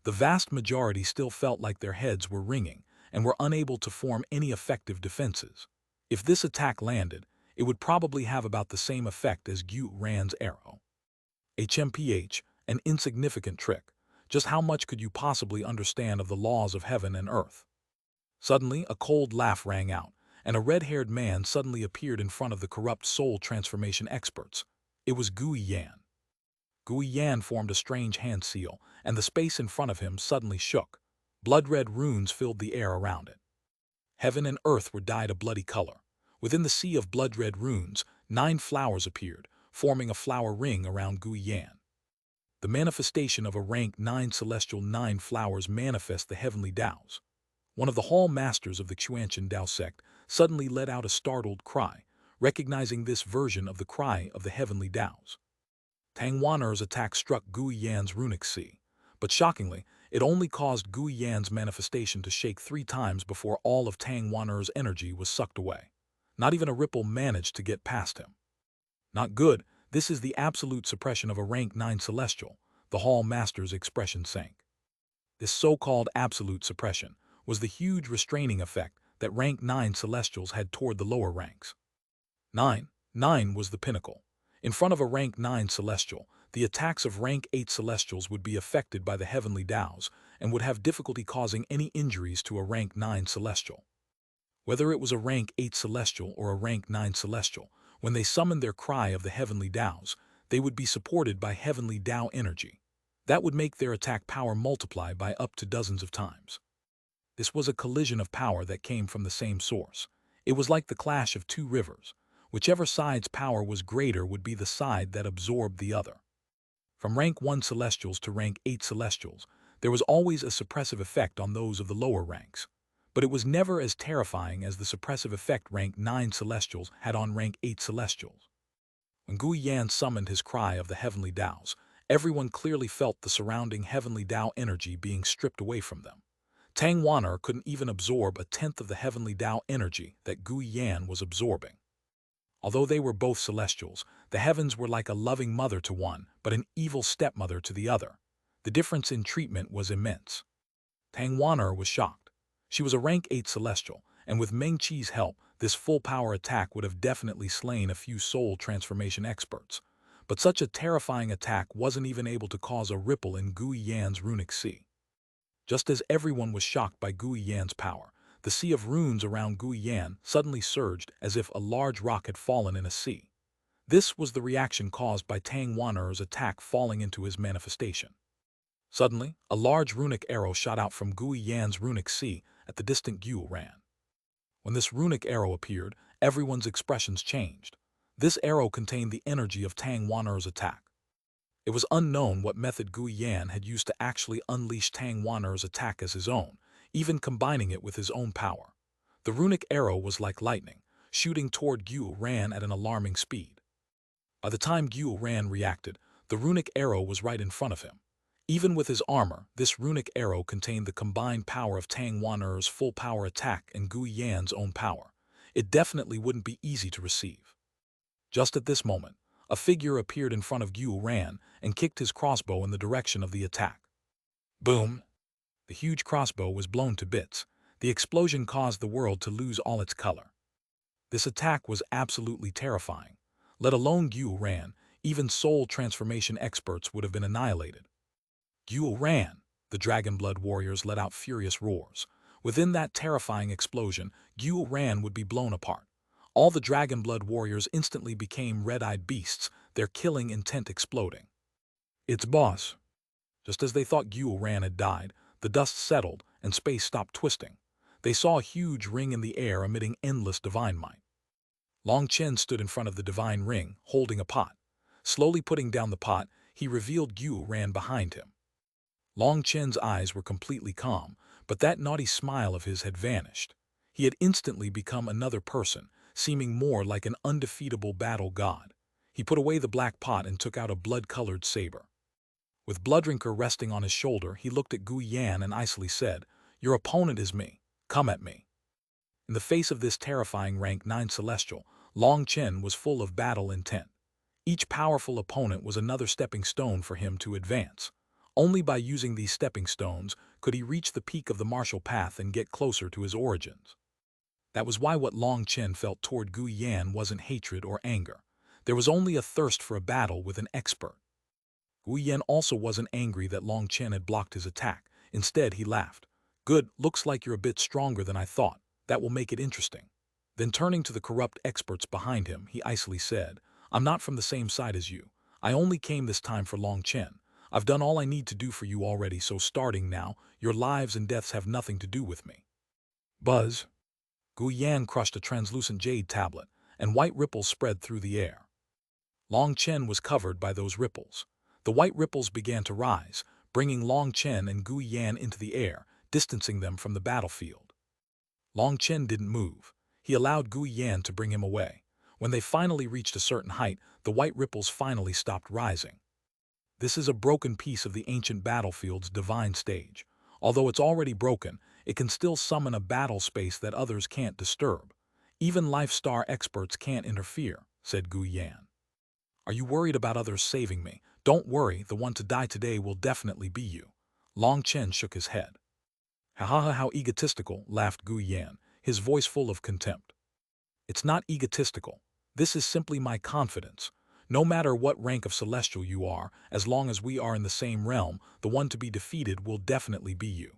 The vast majority still felt like their heads were ringing and were unable to form any effective defenses. If this attack landed, it would probably have about the same effect as Xuanhuan's arrow. HMPH, an insignificant trick. Just how much could you possibly understand of the laws of heaven and earth? Suddenly, a cold laugh rang out, and a red-haired man suddenly appeared in front of the corrupt soul transformation experts. It was Xuanhuan. Xuanhuan formed a strange hand seal, and the space in front of him suddenly shook. Blood-red runes filled the air around it. Heaven and earth were dyed a bloody color. Within the sea of blood-red runes, 9 flowers appeared, forming a flower ring around Xuanhuan. The manifestation of a rank 9 celestial 9 flowers manifest the heavenly Taos. One of the hall masters of the Xuanhuan Tao sect suddenly let out a startled cry, recognizing this version of the cry of the heavenly Taos. Tang Wan'er's attack struck Xuanhuan's runic sea, but shockingly, it only caused Xuanhuan's manifestation to shake 3 times before all of Tang Wan'er's energy was sucked away. Not even a ripple managed to get past him. Not good, this is the absolute suppression of a rank 9 celestial, the hall master's expression sank. This so-called absolute suppression was the huge restraining effect that rank 9 celestials had toward the lower ranks. 9 was the pinnacle. In front of a rank 9 celestial, the attacks of rank 8 celestials would be affected by the heavenly Taos and would have difficulty causing any injuries to a rank 9 celestial. Whether it was a rank 8 celestial or a rank 9 celestial, when they summoned their cry of the heavenly Taos, they would be supported by heavenly Tao energy. That would make their attack power multiply by up to dozens of times. This was a collision of power that came from the same source. It was like the clash of 2 rivers. Whichever side's power was greater would be the side that absorbed the other. From rank 1 celestials to rank 8 celestials, there was always a suppressive effect on those of the lower ranks. But it was never as terrifying as the suppressive effect rank 9 celestials had on rank 8 celestials. When Xuanhuan summoned his cry of the heavenly Taos, everyone clearly felt the surrounding heavenly Tao energy being stripped away from them. Tang Wan'er couldn't even absorb a tenth of the heavenly Tao energy that Xuanhuan was absorbing. Although they were both celestials, the heavens were like a loving mother to one, but an evil stepmother to the other. The difference in treatment was immense. Tang Wan'er was shocked. She was a rank 8 celestial, and with Meng Qi's help, this full-power attack would have definitely slain a few soul transformation experts. But such a terrifying attack wasn't even able to cause a ripple in Xuanhuan's runic sea. Just as everyone was shocked by Xuanhuan's power, the sea of runes around Xuanhuan suddenly surged as if a large rock had fallen in a sea. This was the reaction caused by Tang Wan'er's attack falling into his manifestation. Suddenly, a large runic arrow shot out from Xuanhuan's runic sea at the distant Xuanhuan. When this runic arrow appeared, everyone's expressions changed. This arrow contained the energy of Tang Wan'er's attack. It was unknown what method Xuanhuan had used to actually unleash Tang Wan'er's attack as his own, even combining it with his own power. The runic arrow was like lightning, shooting toward Xuanhuan at an alarming speed. By the time Xuanhuan reacted, the runic arrow was right in front of him. Even with his armor, this runic arrow contained the combined power of Tang Wan'er's full-power attack and Xuanhuan's own power. It definitely wouldn't be easy to receive. Just at this moment, a figure appeared in front of Xuanhuan and kicked his crossbow in the direction of the attack. Boom! The huge crossbow was blown to bits. The explosion caused the world to lose all its color. This attack was absolutely terrifying. Let alone Xuanhuan, even soul transformation experts would have been annihilated. Xuanhuan! The Dragonblood warriors let out furious roars. Within that terrifying explosion, Xuanhuan would be blown apart. All the Dragonblood warriors instantly became red-eyed beasts, their killing intent exploding. It's boss. Just as they thought Xuanhuan had died, the dust settled and space stopped twisting. They saw a huge ring in the air emitting endless divine might. Chen stood in front of the divine ring, holding a pot. Slowly putting down the pot, he revealed Xuanhuan behind him. Chen's eyes were completely calm, but that naughty smile of his had vanished. He had instantly become another person, seeming more like an undefeatable battle god. He put away the black pot and took out a blood-colored saber. With Bloodrinker resting on his shoulder, he looked at Xuanhuan and icily said, "Your opponent is me. Come at me." In the face of this terrifying rank 9 celestial, Chen was full of battle intent. Each powerful opponent was another stepping stone for him to advance. Only by using these stepping stones could he reach the peak of the martial path and get closer to his origins. That was why what Chen felt toward Xuanhuan wasn't hatred or anger. There was only a thirst for a battle with an expert. Xuanhuan also wasn't angry that Chen had blocked his attack. Instead, he laughed. "Good, looks like you're a bit stronger than I thought. That will make it interesting." Then turning to the corrupt experts behind him, he icily said, "I'm not from the same side as you. I only came this time for Chen. I've done all I need to do for you already, so starting now, your lives and deaths have nothing to do with me. Buzz. Guyan crushed a translucent jade tablet, and white ripples spread through the air. Long Chen was covered by those ripples. The white ripples began to rise, bringing Long Chen and Guyan into the air, distancing them from the battlefield. Long Chen didn't move. He allowed Guyan to bring him away. When they finally reached a certain height, the white ripples finally stopped rising. This is a broken piece of the ancient battlefield's divine stage. Although it's already broken, it can still summon a battle space that others can't disturb. Even Life Star experts can't interfere, said Guyan. Are you worried about others saving me? Don't worry, the one to die today will definitely be you. Long Chen shook his head. Ha ha ha, how egotistical, laughed Guyan, his voice full of contempt. It's not egotistical. This is simply my confidence. No matter what rank of celestial you are, as long as we are in the same realm, the one to be defeated will definitely be you.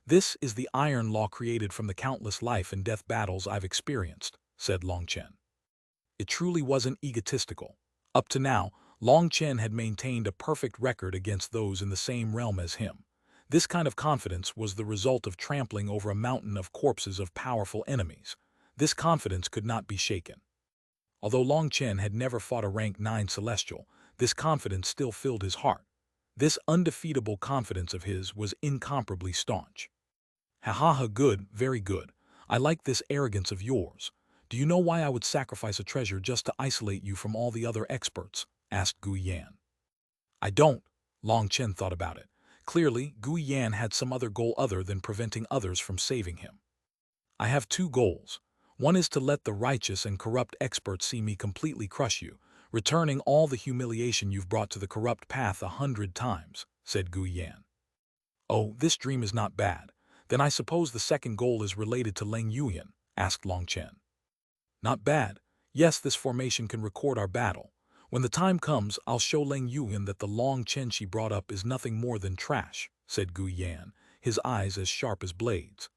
This is the iron law created from the countless life and death battles I've experienced, said Long Chen. It truly wasn't egotistical. Up to now, Long Chen had maintained a perfect record against those in the same realm as him. This kind of confidence was the result of trampling over a mountain of corpses of powerful enemies. This confidence could not be shaken. Although Long Chen had never fought a rank 9 celestial, this confidence still filled his heart. This undefeatable confidence of his was incomparably staunch. Ha ha ha, good, very good. I like this arrogance of yours. Do you know why I would sacrifice a treasure just to isolate you from all the other experts? Asked Guyan. I don't. Long Chen thought about it. Clearly, Guyan had some other goal other than preventing others from saving him. I have two goals. One is to let the righteous and corrupt experts see me completely crush you, returning all the humiliation you've brought to the corrupt path 100 times, said Guyan. Oh, this dream is not bad. Then I suppose the second goal is related to Leng Yuyan, asked Long Chen. Not bad. Yes, this formation can record our battle. When the time comes, I'll show Leng Yuyan that the Long Chen she brought up is nothing more than trash, said Guyan, his eyes as sharp as blades.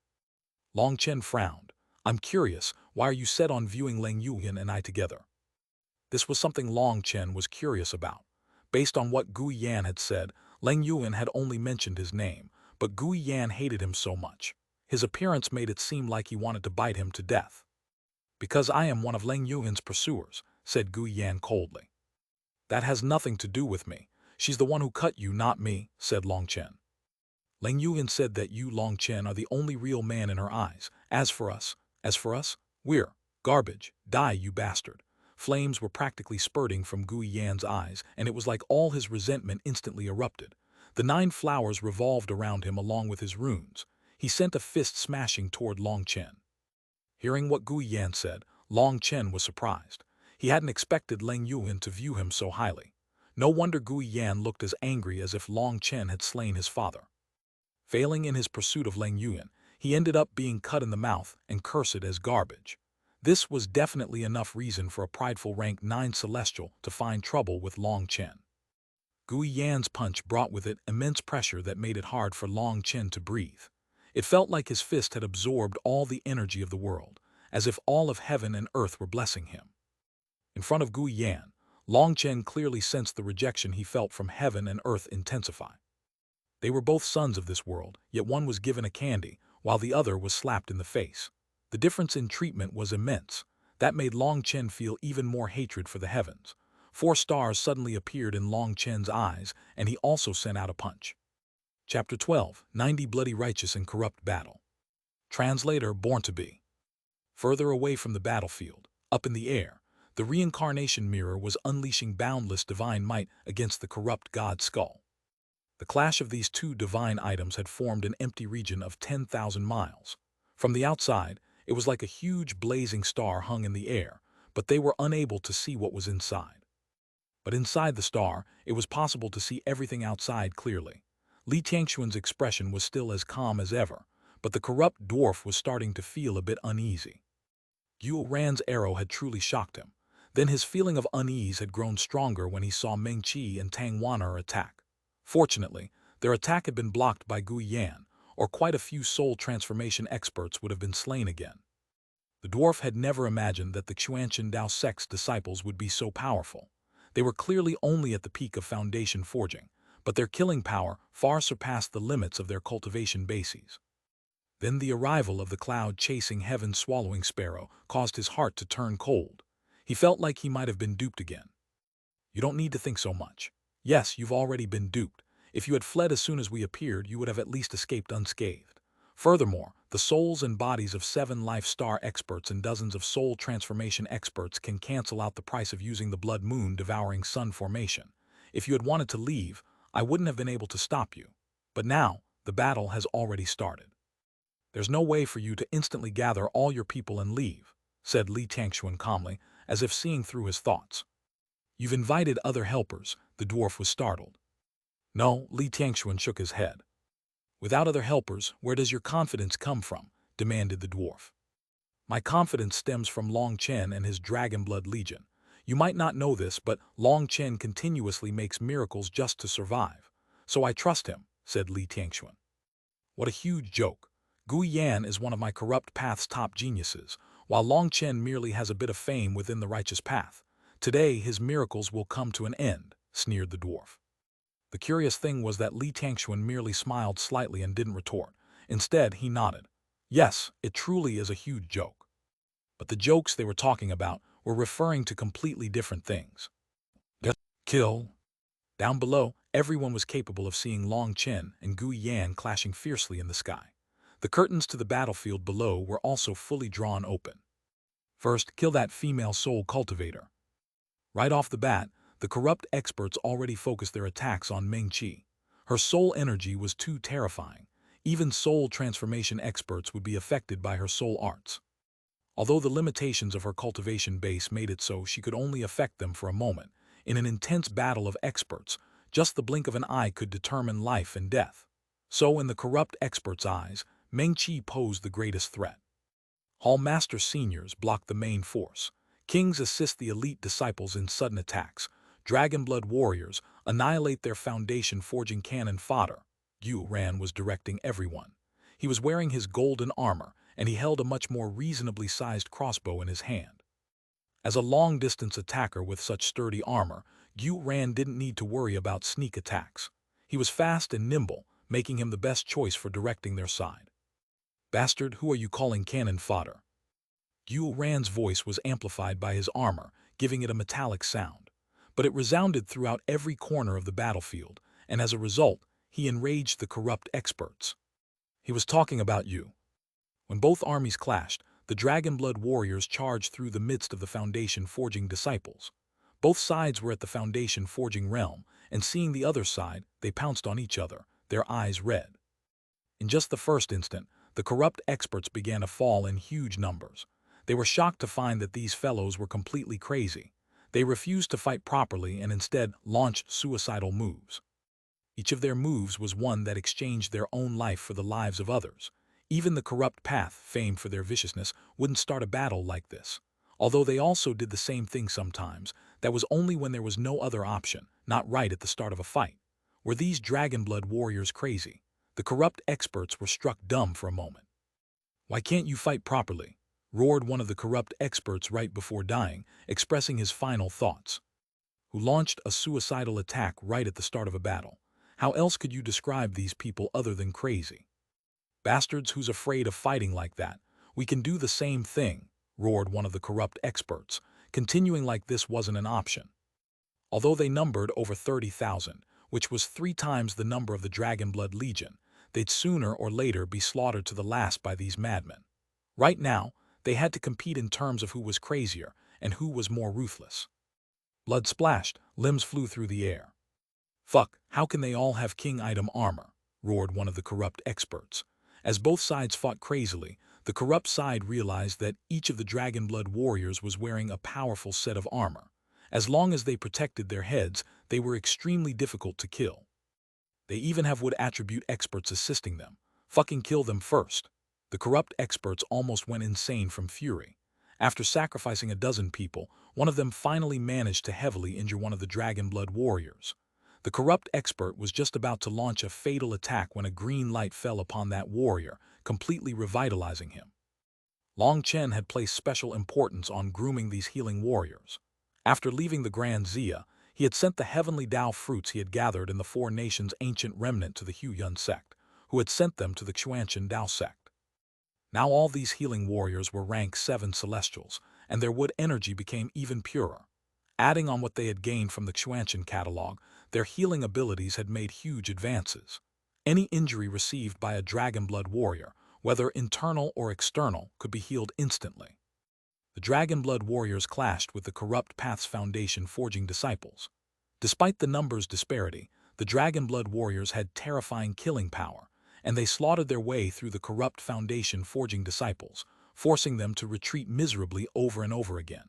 Long Chen frowned. I'm curious, why are you set on viewing Leng Yuyan and I together? This was something Long Chen was curious about. Based on what Guyan had said, Leng Yuyan had only mentioned his name, but Guyan hated him so much. His appearance made it seem like he wanted to bite him to death. Because I am one of Leng Yuyan's pursuers, said Guyan coldly. That has nothing to do with me. She's the one who cut you, not me, said Long Chen. Leng Yuyan said that you, Long Chen, are the only real man in her eyes. As for us, we're garbage. Die, you bastard. Flames were practically spurting from Guyan's eyes, and it was like all his resentment instantly erupted. The 9 flowers revolved around him along with his runes. He sent a fist smashing toward Long Chen. Hearing what Guyan said, Long Chen was surprised. He hadn't expected Leng Yuyan to view him so highly. No wonder Guyan looked as angry as if Long Chen had slain his father. Failing in his pursuit of Leng Yuyan, he ended up being cut in the mouth and cursed as garbage. This was definitely enough reason for a prideful rank 9 celestial to find trouble with Long Chen. Guyan's punch brought with it immense pressure that made it hard for Long Chen to breathe. It felt like his fist had absorbed all the energy of the world, as if all of heaven and earth were blessing him. In front of Guyan, Long Chen clearly sensed the rejection he felt from heaven and earth intensify. They were both sons of this world, yet one was given a candy, while the other was slapped in the face. The difference in treatment was immense. That made Long Chen feel even more hatred for the heavens. 4 stars suddenly appeared in Long Chen's eyes, and he also sent out a punch. Chapter 12, 90 Bloody Righteous and Corrupt Battle. Translator Born to Be. Further away from the battlefield, up in the air, the reincarnation mirror was unleashing boundless divine might against the corrupt god skull. The clash of these two divine items had formed an empty region of 10,000 miles. From the outside, it was like a huge blazing star hung in the air, but they were unable to see what was inside. But inside the star, it was possible to see everything outside clearly. Li Tianxuan's expression was still as calm as ever, but the corrupt dwarf was starting to feel a bit uneasy. Yu Ran's arrow had truly shocked him. Then his feeling of unease had grown stronger when he saw Meng Qi and Tang Wan'er attack. Fortunately, their attack had been blocked by Guyan, or quite a few soul transformation experts would have been slain again. The dwarf had never imagined that the Xuanhuan Dao sect's disciples would be so powerful. They were clearly only at the peak of foundation forging, but their killing power far surpassed the limits of their cultivation bases. Then the arrival of the cloud-chasing heaven-swallowing sparrow caused his heart to turn cold. He felt like he might have been duped again. You don't need to think so much. Yes, you've already been duped. If you had fled as soon as we appeared, you would have at least escaped unscathed. Furthermore, the souls and bodies of 7 life star experts and dozens of soul transformation experts can cancel out the price of using the blood moon devouring sun formation. If you had wanted to leave, I wouldn't have been able to stop you. But now, the battle has already started. There's no way for you to instantly gather all your people and leave, said Li Tianxuan calmly, as if seeing through his thoughts. You've invited other helpers, the dwarf was startled. No, Li Tianxuan shook his head. Without other helpers, where does your confidence come from? Demanded the dwarf. My confidence stems from Long Chen and his Dragon Blood Legion. You might not know this, but Long Chen continuously makes miracles just to survive. So I trust him, said Li Tianxuan. What a huge joke. Gui Yan is one of my corrupt path's top geniuses, while Long Chen merely has a bit of fame within the righteous path. Today his miracles will come to an end, sneered the dwarf. The curious thing was that Li Tianxuan merely smiled slightly and didn't retort. Instead, he nodded. Yes, it truly is a huge joke. But the jokes they were talking about were referring to completely different things. Kill. Down below, everyone was capable of seeing Long Chen and Gui Yan clashing fiercely in the sky. The curtains to the battlefield below were also fully drawn open. First, kill that female soul cultivator. Right off the bat, the corrupt experts already focused their attacks on Meng Qi. Her soul energy was too terrifying. Even soul transformation experts would be affected by her soul arts. Although the limitations of her cultivation base made it so she could only affect them for a moment, in an intense battle of experts, just the blink of an eye could determine life and death. So in the corrupt experts' eyes, Meng Qi posed the greatest threat. Hall Master Seniors blocked the main force. Kings assist the elite disciples in sudden attacks. Dragonblood warriors annihilate their foundation forging cannon fodder. Xuanhuan was directing everyone. He was wearing his golden armor, and he held a much more reasonably sized crossbow in his hand. As a long-distance attacker with such sturdy armor, Xuanhuan didn't need to worry about sneak attacks. He was fast and nimble, making him the best choice for directing their side. Bastard, who are you calling cannon fodder? Xuanhuan's voice was amplified by his armor, giving it a metallic sound. But it resounded throughout every corner of the battlefield, and as a result, he enraged the corrupt experts. He was talking about you. When both armies clashed, the Dragonblood warriors charged through the midst of the Foundation forging disciples. Both sides were at the Foundation forging realm, and seeing the other side, they pounced on each other, their eyes red. In just the first instant, the corrupt experts began to fall in huge numbers. They were shocked to find that these fellows were completely crazy. They refused to fight properly and instead launched suicidal moves. Each of their moves was one that exchanged their own life for the lives of others. Even the corrupt path, famed for their viciousness, wouldn't start a battle like this. Although they also did the same thing sometimes, that was only when there was no other option, not right at the start of a fight. Were these Dragonblood warriors crazy? The corrupt experts were struck dumb for a moment. Why can't you fight properly? Roared one of the corrupt experts right before dying, expressing his final thoughts. Who launched a suicidal attack right at the start of a battle. How else could you describe these people other than crazy? Bastards who's afraid of fighting like that. We can do the same thing, roared one of the corrupt experts, continuing like this wasn't an option. Although they numbered over 30,000, which was 3 times the number of the Dragonblood Legion, they'd sooner or later be slaughtered to the last by these madmen. Right now, they had to compete in terms of who was crazier and who was more ruthless. Blood splashed, limbs flew through the air. Fuck, how can they all have king item armor? Roared one of the corrupt experts. As both sides fought crazily, the corrupt side realized that each of the Dragonblood warriors was wearing a powerful set of armor. As long as they protected their heads, they were extremely difficult to kill. They even have wood attribute experts assisting them. Fucking kill them first. The corrupt experts almost went insane from fury. After sacrificing a dozen people, one of them finally managed to heavily injure one of the Dragonblood warriors. The corrupt expert was just about to launch a fatal attack when a green light fell upon that warrior, completely revitalizing him. Long Chen had placed special importance on grooming these healing warriors. After leaving the Grand Zia, He had sent the heavenly Tao fruits he had gathered in the four nations' ancient remnant to the Huyan sect, who had sent them to the Xuanhuan Tao sect. Now all these healing warriors were rank 7 celestials, and their wood energy became even purer. Adding on what they had gained from the Xuanhuan catalog, their healing abilities had made huge advances. Any injury received by a dragonblood warrior, whether internal or external, could be healed instantly. The dragonblood warriors clashed with the corrupt Path's Foundation forging disciples. Despite the numbers disparity, the dragonblood warriors had terrifying killing power, and they slaughtered their way through the corrupt Foundation forging disciples, forcing them to retreat miserably over and over again.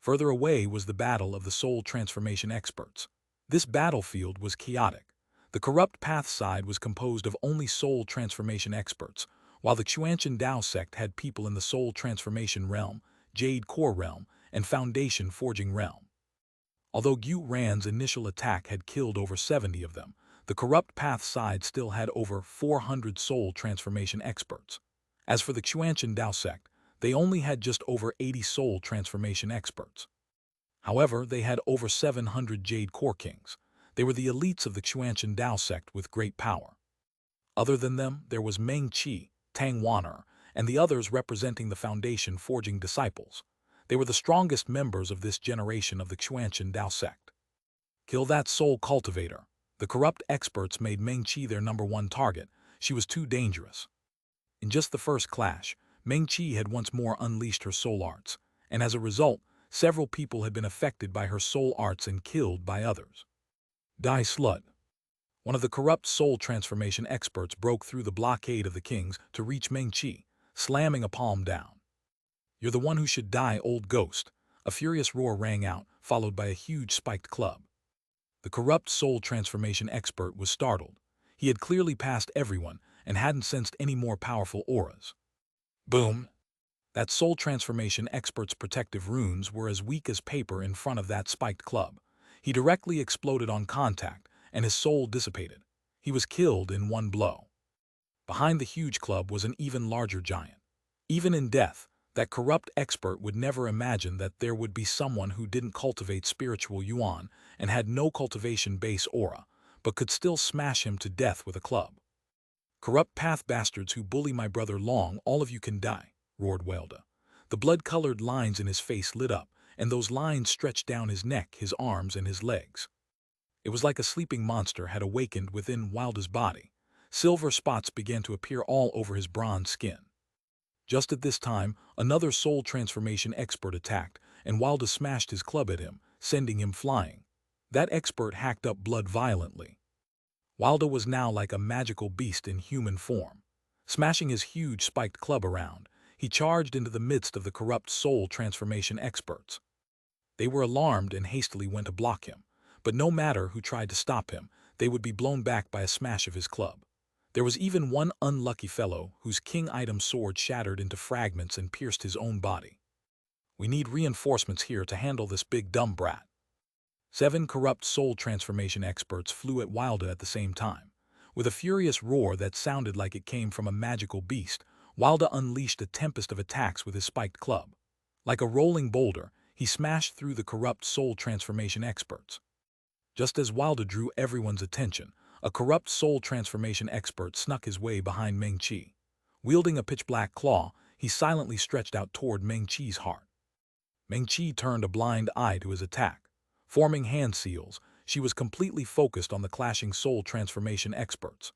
Further away was the battle of the soul transformation experts. This battlefield was chaotic. The corrupt Path side was composed of only soul transformation experts, while the Xuanhuan Tao sect had people in the soul transformation realm, Jade core realm, and Foundation forging realm. Although Gu Ran's initial attack had killed over 70 of them, the corrupt Path side still had over 400 soul transformation experts. As for the Xuanhuan Tao sect, they only had just over 80 soul transformation experts. However, they had over 700 Jade core kings. They were the elites of the Xuanhuan Tao sect with great power. Other than them, there was Meng Qi, Tang Wan'er, and the others representing the Foundation forging disciples. They were the strongest members of this generation of the Xuanhuan Tao sect. Kill that soul cultivator. The corrupt experts made Meng Qi their #1 target. She was too dangerous. In just the first clash, Meng Qi had once more unleashed her soul arts, and as a result, several people had been affected by her soul arts and killed by others. Die Slut. One of the corrupt soul transformation experts broke through the blockade of the kings to reach Meng Qi, slamming a palm down. You're the one who should die, old ghost. A furious roar rang out, followed by a huge spiked club. The corrupt soul transformation expert was startled. He had clearly passed everyone and hadn't sensed any more powerful auras. Boom! That soul transformation expert's protective runes were as weak as paper in front of that spiked club. He directly exploded on contact, and his soul dissipated. He was killed in one blow. Behind the huge club was an even larger giant. Even in death, that corrupt expert would never imagine that there would be someone who didn't cultivate spiritual yuan and had no cultivation base aura, but could still smash him to death with a club. Corrupt path bastards who bully my brother Long, all of you can die, roared Welda. The blood-colored lines in his face lit up, and those lines stretched down his neck, his arms, and his legs. It was like a sleeping monster had awakened within Wilda's body. Silver spots began to appear all over his bronze skin. Just at this time, another soul transformation expert attacked, and Wilda smashed his club at him, sending him flying. That expert hacked up blood violently. Wilda was now like a magical beast in human form. Smashing his huge spiked club around, he charged into the midst of the corrupt soul transformation experts. They were alarmed and hastily went to block him, but no matter who tried to stop him, they would be blown back by a smash of his club. There was even one unlucky fellow whose king item sword shattered into fragments and pierced his own body. We need reinforcements here to handle this big dumb brat. 7 corrupt soul transformation experts flew at Wilda at the same time. With a furious roar that sounded like it came from a magical beast, Wilda unleashed a tempest of attacks with his spiked club. Like a rolling boulder, he smashed through the corrupt soul transformation experts. Just as Wilda drew everyone's attention, a corrupt soul transformation expert snuck his way behind Meng Qi. Wielding a pitch-black claw, he silently stretched out toward Meng Qi's heart. Meng Qi turned a blind eye to his attack. Forming hand seals, she was completely focused on the clashing soul transformation experts.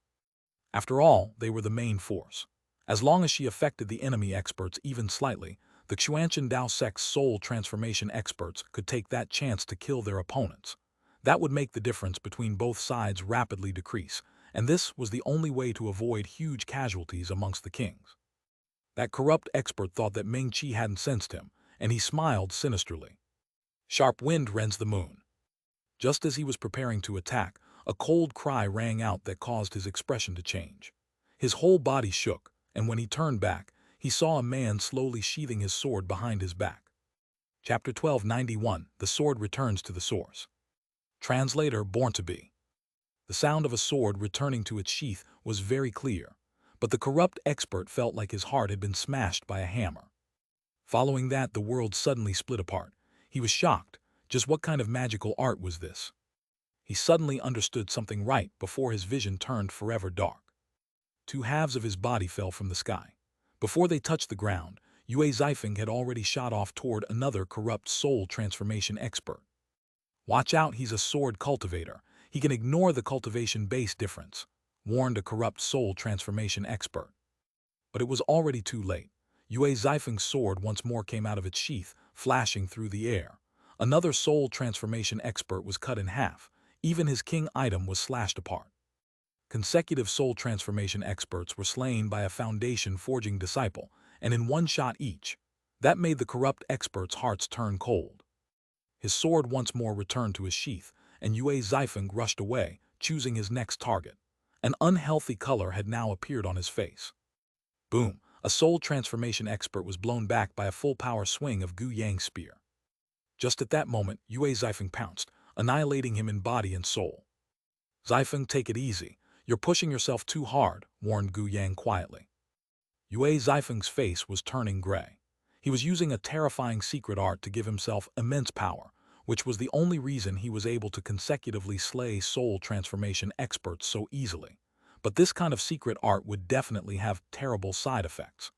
After all, they were the main force. As long as she affected the enemy experts even slightly, the Xuanhuan Tao sect's soul transformation experts could take that chance to kill their opponents. That would make the difference between both sides rapidly decrease, and this was the only way to avoid huge casualties amongst the kings. That corrupt expert thought that Meng Qi hadn't sensed him, and he smiled sinisterly. Sharp wind rends the moon. Just as he was preparing to attack, a cold cry rang out that caused his expression to change. His whole body shook, and when he turned back, he saw a man slowly sheathing his sword behind his back. Chapter 1291, The Sword Returns to the Source. Translator Born to Be. The sound of a sword returning to its sheath was very clear, but the corrupt expert felt like his heart had been smashed by a hammer. Following that, the world suddenly split apart. He was shocked. Just what kind of magical art was this? He suddenly understood something right before his vision turned forever dark. Two halves of his body fell from the sky. Before they touched the ground, Yue Zifeng had already shot off toward another corrupt soul transformation expert. Watch out, he's a sword cultivator. He can ignore the cultivation base difference, warned a corrupt soul transformation expert. But it was already too late. Yue Zifeng's sword once more came out of its sheath, flashing through the air. Another soul transformation expert was cut in half. Even his king item was slashed apart. Consecutive soul transformation experts were slain by a foundation forging disciple, and in one shot each. That made the corrupt expert's hearts turn cold. His sword once more returned to his sheath, and Yue Zifeng rushed away, choosing his next target. An unhealthy color had now appeared on his face. Boom! A soul transformation expert was blown back by a full-power swing of Gu Yang's spear. Just at that moment, Yue Zifeng pounced, annihilating him in body and soul. Zifeng, take it easy. You're pushing yourself too hard, warned Gu Yang quietly. Yue Zifeng's face was turning gray. He was using a terrifying secret art to give himself immense power, which was the only reason he was able to consecutively slay soul transformation experts so easily. But this kind of secret art would definitely have terrible side effects.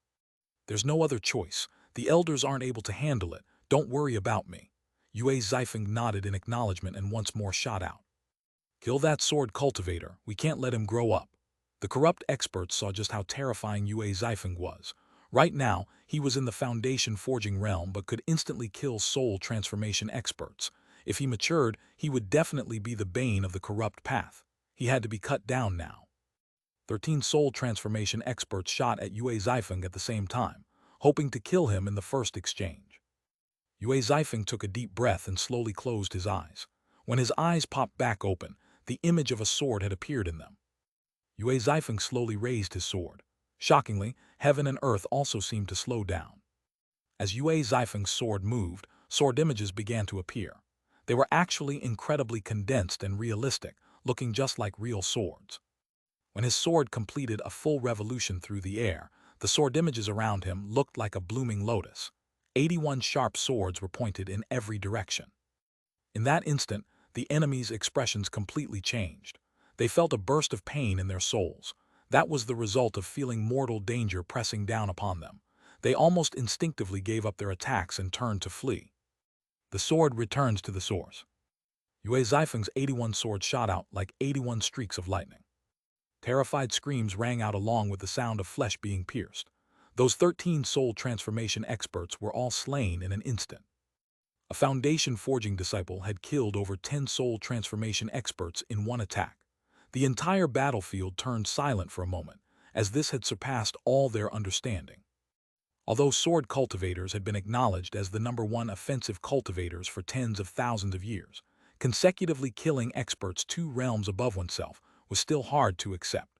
There's no other choice. The elders aren't able to handle it. Don't worry about me. Yue Zifeng nodded in acknowledgement and once more shot out. Kill that sword cultivator. We can't let him grow up. The corrupt experts saw just how terrifying Yue Zifeng was. Right now, he was in the foundation forging realm but could instantly kill soul transformation experts. If he matured, he would definitely be the bane of the corrupt path. He had to be cut down now. 13 soul transformation experts shot at Yue Zifeng at the same time, hoping to kill him in the first exchange. Yue Zifeng took a deep breath and slowly closed his eyes. When his eyes popped back open, the image of a sword had appeared in them. Yue Zifeng slowly raised his sword. Shockingly, heaven and earth also seemed to slow down. As Yue Zifeng's sword moved, sword images began to appear. They were actually incredibly condensed and realistic, looking just like real swords. When his sword completed a full revolution through the air, the sword images around him looked like a blooming lotus. 81 sharp swords were pointed in every direction. In that instant, the enemy's expressions completely changed. They felt a burst of pain in their souls. That was the result of feeling mortal danger pressing down upon them. They almost instinctively gave up their attacks and turned to flee. The sword returns to the source. Yue Zifeng's 81 swords shot out like 81 streaks of lightning. Terrified screams rang out along with the sound of flesh being pierced. Those 13 soul transformation experts were all slain in an instant. A foundation forging disciple had killed over 10 soul transformation experts in one attack. The entire battlefield turned silent for a moment, as this had surpassed all their understanding. Although sword cultivators had been acknowledged as the #1 offensive cultivators for tens of thousands of years, consecutively killing experts 2 realms above oneself was still hard to accept.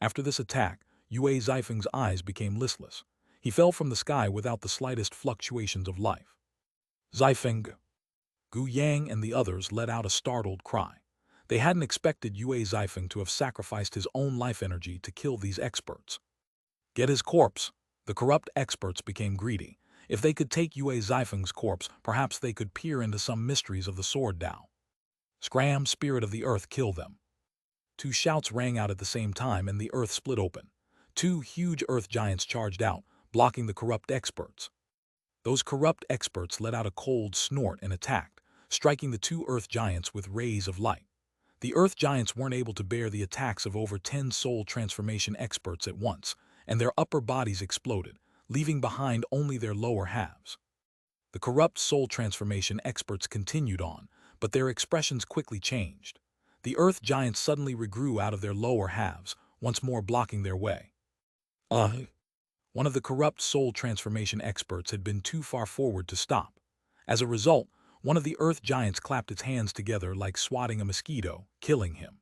After this attack, Yue Zifeng's eyes became listless. He fell from the sky without the slightest fluctuations of life. Zifeng! Gu Yang and the others let out a startled cry. They hadn't expected Yue Zifeng to have sacrificed his own life energy to kill these experts. Get his corpse! The corrupt experts became greedy. If they could take Yue Zifeng's corpse, perhaps they could peer into some mysteries of the sword Tao. Scram, spirit of the earth, kill them! 2 shouts rang out at the same time and the earth split open. 2 huge earth giants charged out, blocking the corrupt experts. Those corrupt experts let out a cold snort and attacked, striking the 2 earth giants with rays of light. The earth giants weren't able to bear the attacks of over 10 soul transformation experts at once, and their upper bodies exploded, leaving behind only their lower halves. The corrupt soul transformation experts continued on, but their expressions quickly changed. The earth giants suddenly regrew out of their lower halves, once more blocking their way. One of the corrupt soul transformation experts had been too far forward to stop. As a result, one of the earth giants clapped its hands together like swatting a mosquito, killing him.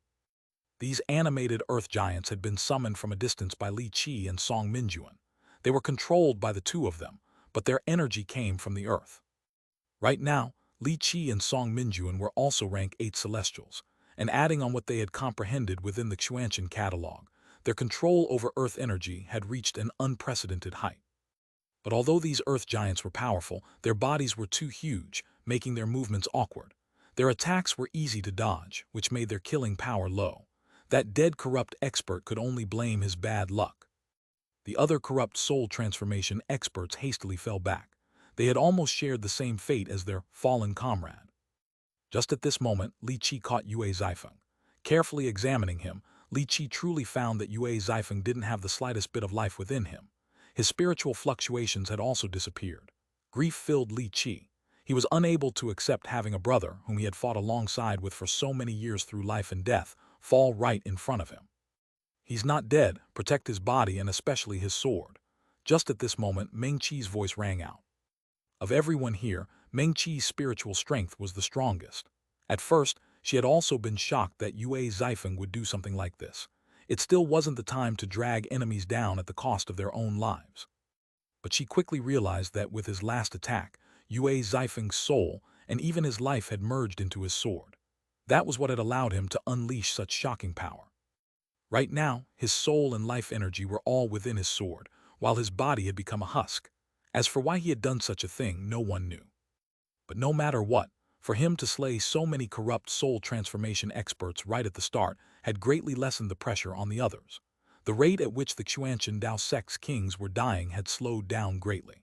These animated earth giants had been summoned from a distance by Li Qi and Song Minjuan. They were controlled by the 2 of them, but their energy came from the earth. Right now, Li Qi and Song Minjuan were also rank 8 celestials, and adding on what they had comprehended within the Xuanhuan catalog, their control over earth energy had reached an unprecedented height. But although these earth giants were powerful, their bodies were too huge, making their movements awkward. Their attacks were easy to dodge, which made their killing power low. That dead corrupt expert could only blame his bad luck. The other corrupt soul transformation experts hastily fell back. They had almost shared the same fate as their fallen comrade. Just at this moment, Li Qi caught Yue Zifeng. Carefully examining him, Li Qi truly found that Yue Zifeng didn't have the slightest bit of life within him. His spiritual fluctuations had also disappeared. Grief filled Li Qi. He was unable to accept having a brother, whom he had fought alongside with for so many years through life and death, fall right in front of him. He's not dead. Protect his body and especially his sword. Just at this moment, Meng Qi's voice rang out. Of everyone here, Meng Qi's spiritual strength was the strongest. At first, she had also been shocked that Yue Zifeng would do something like this. It still wasn't the time to drag enemies down at the cost of their own lives. But she quickly realized that with his last attack, Yue Zifeng's soul and even his life had merged into his sword. That was what had allowed him to unleash such shocking power. Right now, his soul and life energy were all within his sword, while his body had become a husk. As for why he had done such a thing, no one knew. But no matter what, for him to slay so many corrupt soul transformation experts right at the start had greatly lessened the pressure on the others. The rate at which the Xuanhuan Dao sect's kings were dying had slowed down greatly.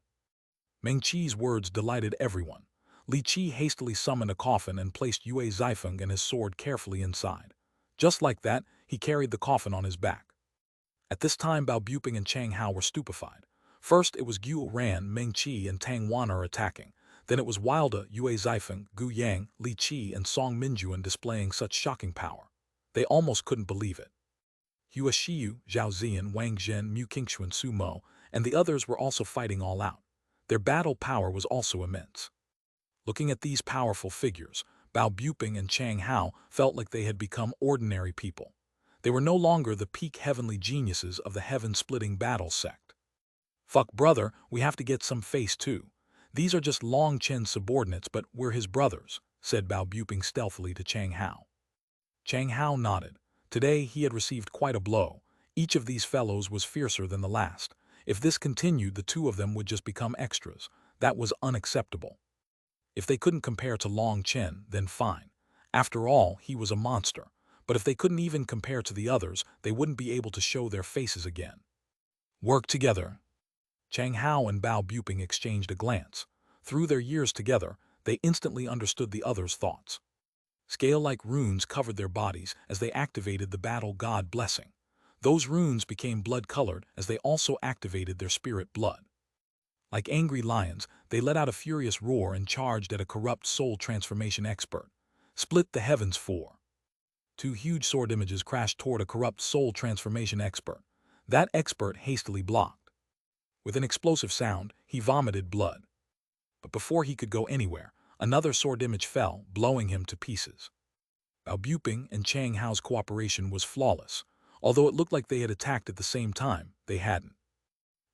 Meng Qi's words delighted everyone. Li Qi hastily summoned a coffin and placed Yue Zifeng and his sword carefully inside. Just like that, he carried the coffin on his back. At this time, Bao Buping and Chang Hao were stupefied. First, it was Gu Ran, Meng Qi, and Tang Wan attacking. Then it was Wilda, Yue Zifeng, Gu Yang, Li Qi, and Song Minjuan displaying such shocking power. They almost couldn't believe it. Hua Shiyu, Zhao Ziyan, Wang Zhen, Mu Qingxuan, Su Mo, and the others were also fighting all out. Their battle power was also immense. Looking at these powerful figures, Bao Buping and Chang Hao felt like they had become ordinary people. They were no longer the peak heavenly geniuses of the heaven-splitting battle sect. Fuck brother, we have to get some face too. These are just Long Chen's subordinates, but we're his brothers, said Bao Buping stealthily to Chang Hao. Chang Hao nodded. Today he had received quite a blow. Each of these fellows was fiercer than the last. If this continued, the two of them would just become extras. That was unacceptable. If they couldn't compare to Long Chen, then fine. After all, he was a monster. But if they couldn't even compare to the others, they wouldn't be able to show their faces again. Work together. Chang Hao and Bao Buping exchanged a glance. Through their years together, they instantly understood the others' thoughts. Scale-like runes covered their bodies as they activated the battle god blessing. Those runes became blood-colored as they also activated their spirit blood. Like angry lions, they let out a furious roar and charged at a corrupt soul transformation expert. Split the heavens for. Two huge sword images crashed toward a corrupt soul transformation expert. That expert hastily blocked. With an explosive sound, he vomited blood. But before he could go anywhere, another sword image fell, blowing him to pieces. Bao Buping and Chang Hao's cooperation was flawless. Although it looked like they had attacked at the same time, they hadn't.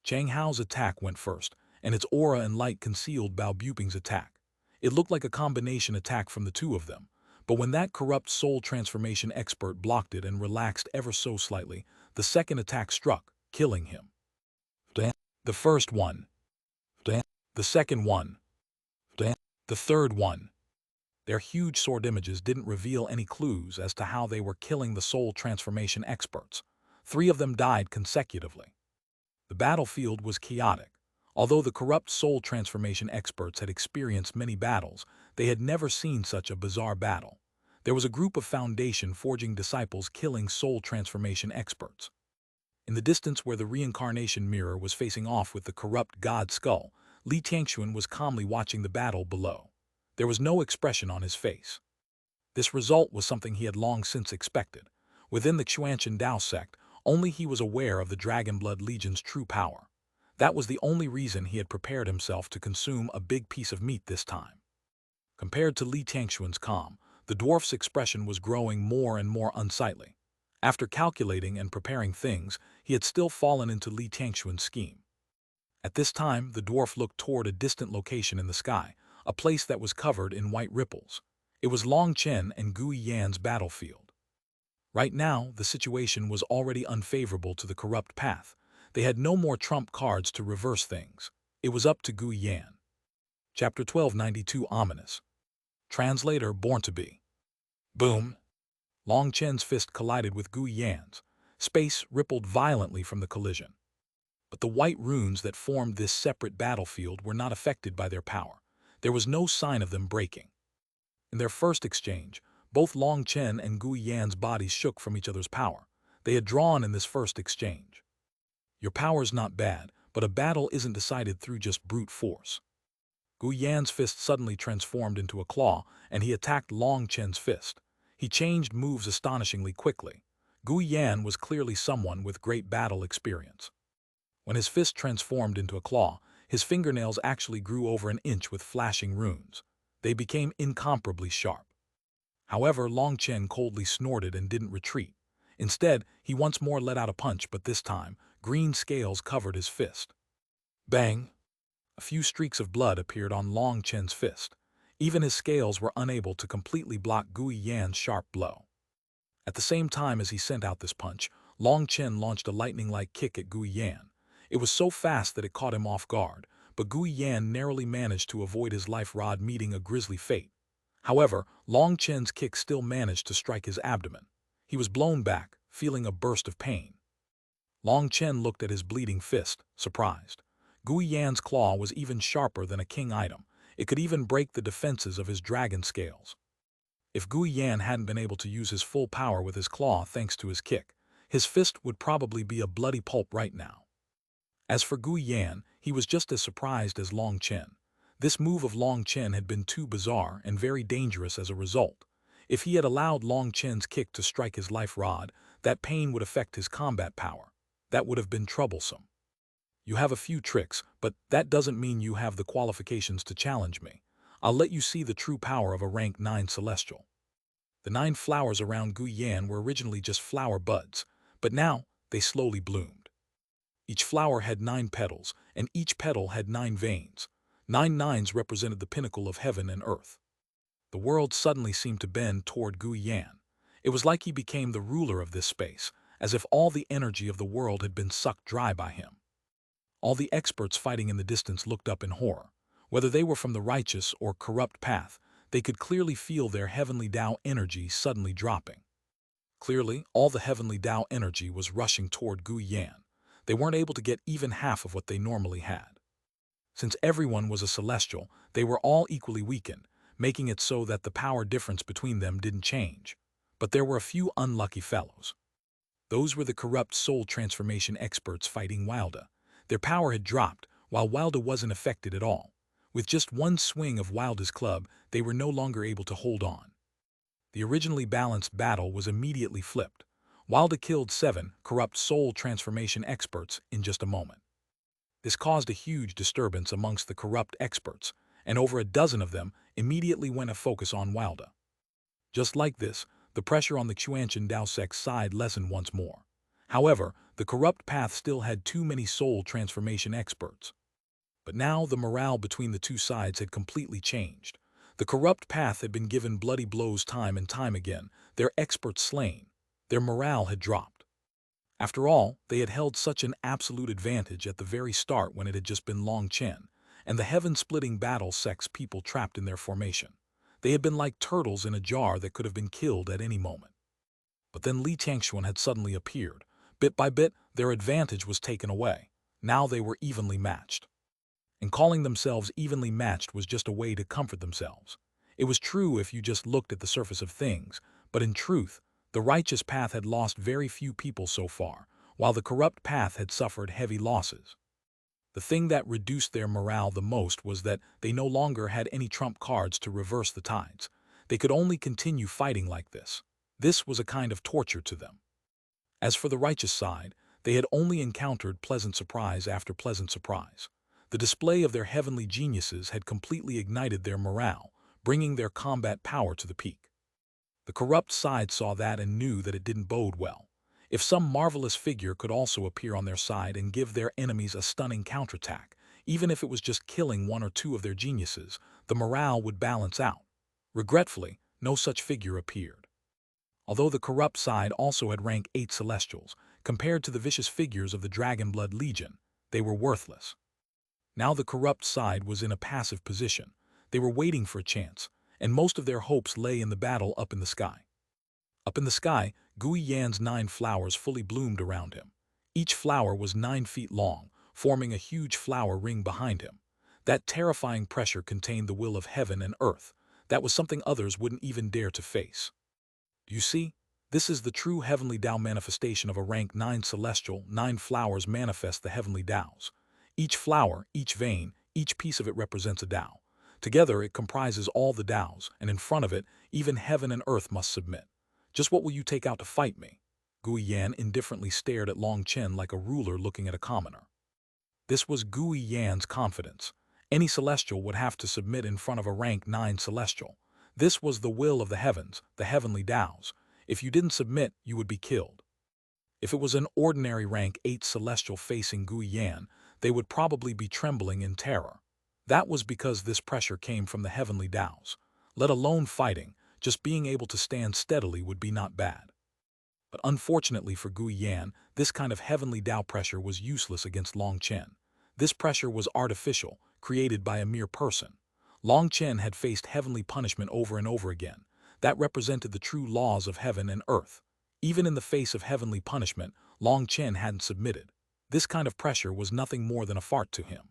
Chang Hao's attack went first, and its aura and light concealed Bao Buping's attack. It looked like a combination attack from the two of them. But when that corrupt soul transformation expert blocked it and relaxed ever so slightly, the second attack struck, killing him. The first one. The second one. The third one. Their huge sword images didn't reveal any clues as to how they were killing the soul transformation experts. 3 of them died consecutively. The battlefield was chaotic. Although the corrupt soul transformation experts had experienced many battles, they had never seen such a bizarre battle. There was a group of Foundation forging disciples killing soul transformation experts. In the distance where the reincarnation mirror was facing off with the corrupt god skull, Li Tianxuan was calmly watching the battle below. There was no expression on his face. This result was something he had long since expected. Within the Xuanhuan Dao sect, only he was aware of the Dragonblood Legion's true power. That was the only reason he had prepared himself to consume a big piece of meat this time. Compared to Li Tianxuan's calm, the dwarf's expression was growing more and more unsightly. After calculating and preparing things, he had still fallen into Li Tianxuan's scheme. At this time, the dwarf looked toward a distant location in the sky, a place that was covered in white ripples. It was Long Chen and Gui Yan's battlefield. Right now, the situation was already unfavorable to the corrupt path. They had no more trump cards to reverse things. It was up to Gui Yan. Chapter 1292 Ominous. Translator Born to Be. Boom! Long Chen's fist collided with Gu Yan's. Space rippled violently from the collision. But the white runes that formed this separate battlefield were not affected by their power. There was no sign of them breaking. In their first exchange, both Long Chen and Gu Yan's bodies shook from each other's power. They had drawn in this first exchange. Your power's not bad, but a battle isn't decided through just brute force. Gu Yan's fist suddenly transformed into a claw, and he attacked Long Chen's fist. He changed moves astonishingly quickly. Gu Yan was clearly someone with great battle experience. When his fist transformed into a claw, his fingernails actually grew over an inch with flashing runes. They became incomparably sharp. However, Long Chen coldly snorted and didn't retreat. Instead, he once more let out a punch, but this time, green scales covered his fist. Bang! A few streaks of blood appeared on Long Chen's fist. Even his scales were unable to completely block Gu Yan's sharp blow. At the same time as he sent out this punch, Long Chen launched a lightning-like kick at Gu Yan. It was so fast that it caught him off guard, but Gu Yan narrowly managed to avoid his life rod meeting a grisly fate. However, Long Chen's kick still managed to strike his abdomen. He was blown back, feeling a burst of pain. Long Chen looked at his bleeding fist, surprised. Gu Yan's claw was even sharper than a king item. It could even break the defenses of his dragon scales. If Gu Yan hadn't been able to use his full power with his claw thanks to his kick, his fist would probably be a bloody pulp right now. As for Gu Yan, he was just as surprised as Long Chen. This move of Long Chen had been too bizarre and very dangerous as a result. If he had allowed Long Chen's kick to strike his life rod, that pain would affect his combat power. That would have been troublesome. You have a few tricks, but that doesn't mean you have the qualifications to challenge me. I'll let you see the true power of a rank 9 celestial. The 9 flowers around Gu Yan were originally just flower buds, but now they slowly bloomed. Each flower had 9 petals, and each petal had 9 veins. 9 nines represented the pinnacle of heaven and earth. The world suddenly seemed to bend toward Gu Yan. It was like he became the ruler of this space, as if all the energy of the world had been sucked dry by him. All the experts fighting in the distance looked up in horror. Whether they were from the righteous or corrupt path, they could clearly feel their heavenly Tao energy suddenly dropping. Clearly, all the heavenly Tao energy was rushing toward Gu Yan. They weren't able to get even half of what they normally had. Since everyone was a celestial, they were all equally weakened, making it so that the power difference between them didn't change. But there were a few unlucky fellows. Those were the corrupt soul transformation experts fighting Wilda. Their power had dropped, while Wilda wasn't affected at all. With just one swing of Wilda's club, they were no longer able to hold on. The originally balanced battle was immediately flipped. Wilda killed 7 corrupt soul transformation experts in just a moment. This caused a huge disturbance amongst the corrupt experts, and over a dozen of them immediately went a focus on Wilda. Just like this, the pressure on the Xuanhuan Dao sect's side lessened once more. However, the corrupt path still had too many soul transformation experts. But now the morale between the two sides had completely changed. The corrupt path had been given bloody blows time and time again, their experts slain. Their morale had dropped. After all, they had held such an absolute advantage at the very start when it had just been Long Chen, and the heaven-splitting battle sects people trapped in their formation. They had been like turtles in a jar that could have been killed at any moment. But then Li Tiangxuan had suddenly appeared. Bit by bit, their advantage was taken away. Now they were evenly matched. And calling themselves evenly matched was just a way to comfort themselves. It was true if you just looked at the surface of things, but in truth, the righteous path had lost very few people so far, while the corrupt path had suffered heavy losses. The thing that reduced their morale the most was that they no longer had any trump cards to reverse the tides. They could only continue fighting like this. This was a kind of torture to them. As for the righteous side, they had only encountered pleasant surprise after pleasant surprise. The display of their heavenly geniuses had completely ignited their morale, bringing their combat power to the peak. The corrupt side saw that and knew that it didn't bode well. If some marvelous figure could also appear on their side and give their enemies a stunning counterattack, even if it was just killing 1 or 2 of their geniuses, the morale would balance out. Regretfully, no such figure appeared. Although the corrupt side also had rank 8 celestials, compared to the vicious figures of the Dragon Blood Legion, they were worthless. Now the corrupt side was in a passive position. They were waiting for a chance, and most of their hopes lay in the battle up in the sky. Up in the sky, Gui Yan's 9 flowers fully bloomed around him. Each flower was 9 feet long, forming a huge flower ring behind him. That terrifying pressure contained the will of heaven and earth. That was something others wouldn't even dare to face. You see, this is the true heavenly Tao manifestation of a rank 9 celestial. 9 flowers manifest the heavenly Taos. Each flower, each vein, each piece of it represents a Tao. Together it comprises all the Taos, and in front of it, even heaven and earth must submit. Just what will you take out to fight me? Gui Yan indifferently stared at Long Chen like a ruler looking at a commoner. This was Gui Yan's confidence. Any celestial would have to submit in front of a rank 9 celestial. This was the will of the heavens, the heavenly Taos. If you didn't submit, you would be killed. If it was an ordinary rank 8 celestial facing Gui Yan, they would probably be trembling in terror. That was because this pressure came from the heavenly Taos. Let alone fighting, just being able to stand steadily would be not bad. But unfortunately for Gui Yan, this kind of heavenly Tao pressure was useless against Long Chen. This pressure was artificial, created by a mere person. Long Chen had faced heavenly punishment over and over again. That represented the true laws of heaven and earth. Even in the face of heavenly punishment, Long Chen hadn't submitted. This kind of pressure was nothing more than a fart to him.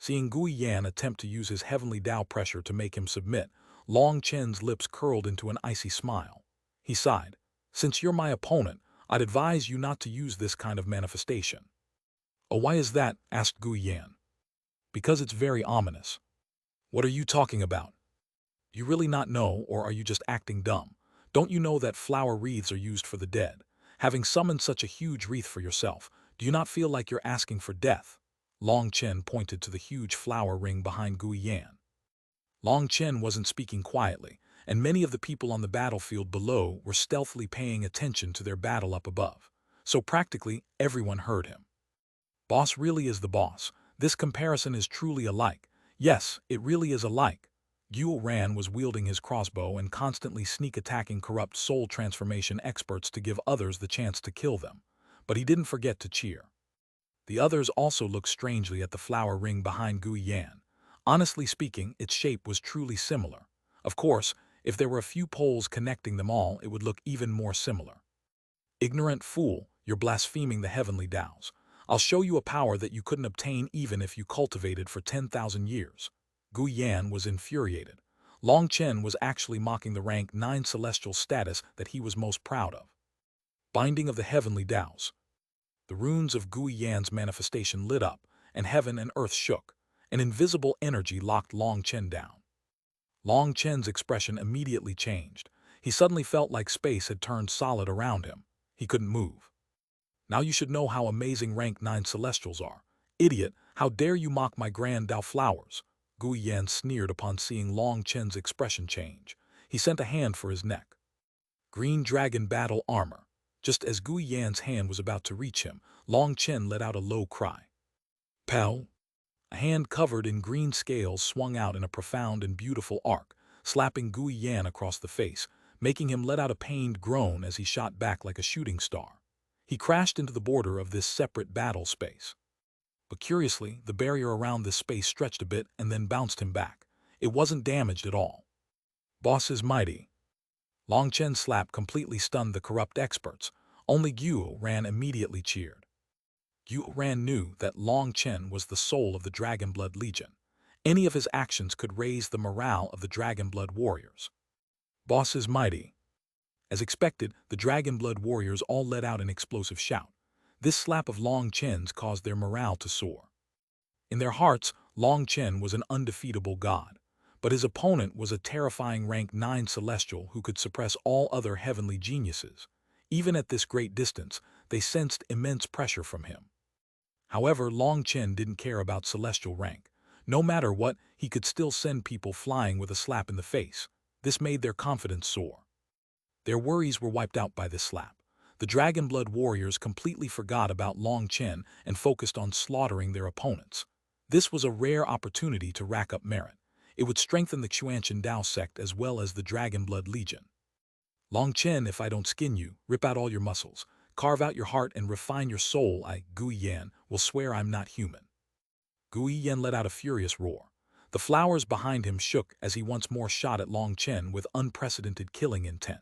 Seeing Gui Yan attempt to use his heavenly Tao pressure to make him submit, Long Chen's lips curled into an icy smile. He sighed. Since you're my opponent, I'd advise you not to use this kind of manifestation. Oh, why is that? Asked Gui Yan. Because it's very ominous. What are you talking about? You really not know, or are you just acting dumb? Don't you know that flower wreaths are used for the dead? Having summoned such a huge wreath for yourself, do you not feel like you're asking for death? Long Chen pointed to the huge flower ring behind Gui Yan. Long Chen wasn't speaking quietly, and many of the people on the battlefield below were stealthily paying attention to their battle up above. So practically everyone heard him. Boss really is the boss. This comparison is truly alike. Yes, it really is alike. Xuanhuan was wielding his crossbow and constantly sneak-attacking corrupt soul transformation experts to give others the chance to kill them. But he didn't forget to cheer. The others also looked strangely at the flower ring behind Gui Yan. Honestly speaking, its shape was truly similar. Of course, if there were a few poles connecting them all, it would look even more similar. Ignorant fool, you're blaspheming the heavenly Taos. I'll show you a power that you couldn't obtain even if you cultivated for 10,000 years. Gui Yan was infuriated. Long Chen was actually mocking the rank 9 celestial status that he was most proud of. Binding of the heavenly Taos. The runes of Gui Yan's manifestation lit up, and heaven and earth shook. An invisible energy locked Long Chen down. Long Chen's expression immediately changed. He suddenly felt like space had turned solid around him. He couldn't move. Now you should know how amazing rank 9 celestials are. Idiot, how dare you mock my grand Tao flowers? Gui Yan sneered upon seeing Long Chen's expression change. He sent a hand for his neck. Green dragon battle armor. Just as Gui Yan's hand was about to reach him, Long Chen let out a low cry. Pow! A hand covered in green scales swung out in a profound and beautiful arc, slapping Gui Yan across the face, making him let out a pained groan as he shot back like a shooting star. He crashed into the border of this separate battle space. But curiously, the barrier around this space stretched a bit and then bounced him back. It wasn't damaged at all. Boss is mighty. Long Chen's slap completely stunned the corrupt experts. Only Xuanhuan immediately cheered. Xuanhuan knew that Long Chen was the soul of the Dragonblood Legion. Any of his actions could raise the morale of the Dragonblood warriors. Boss is mighty. As expected, the Dragonblood warriors all let out an explosive shout. This slap of Long Chen's caused their morale to soar. In their hearts, Long Chen was an undefeatable god. But his opponent was a terrifying rank 9 celestial who could suppress all other heavenly geniuses. Even at this great distance, they sensed immense pressure from him. However, Long Chen didn't care about celestial rank. No matter what, he could still send people flying with a slap in the face. This made their confidence soar. Their worries were wiped out by this slap. The Dragonblood warriors completely forgot about Long Chen and focused on slaughtering their opponents. This was a rare opportunity to rack up merit. It would strengthen the Xuanhuan Dao sect as well as the Dragonblood Legion. Long Chen, if I don't skin you, rip out all your muscles, carve out your heart and refine your soul, I, Gui Yan, will swear I'm not human. Guiyen let out a furious roar. The flowers behind him shook as he once more shot at Long Chen with unprecedented killing intent.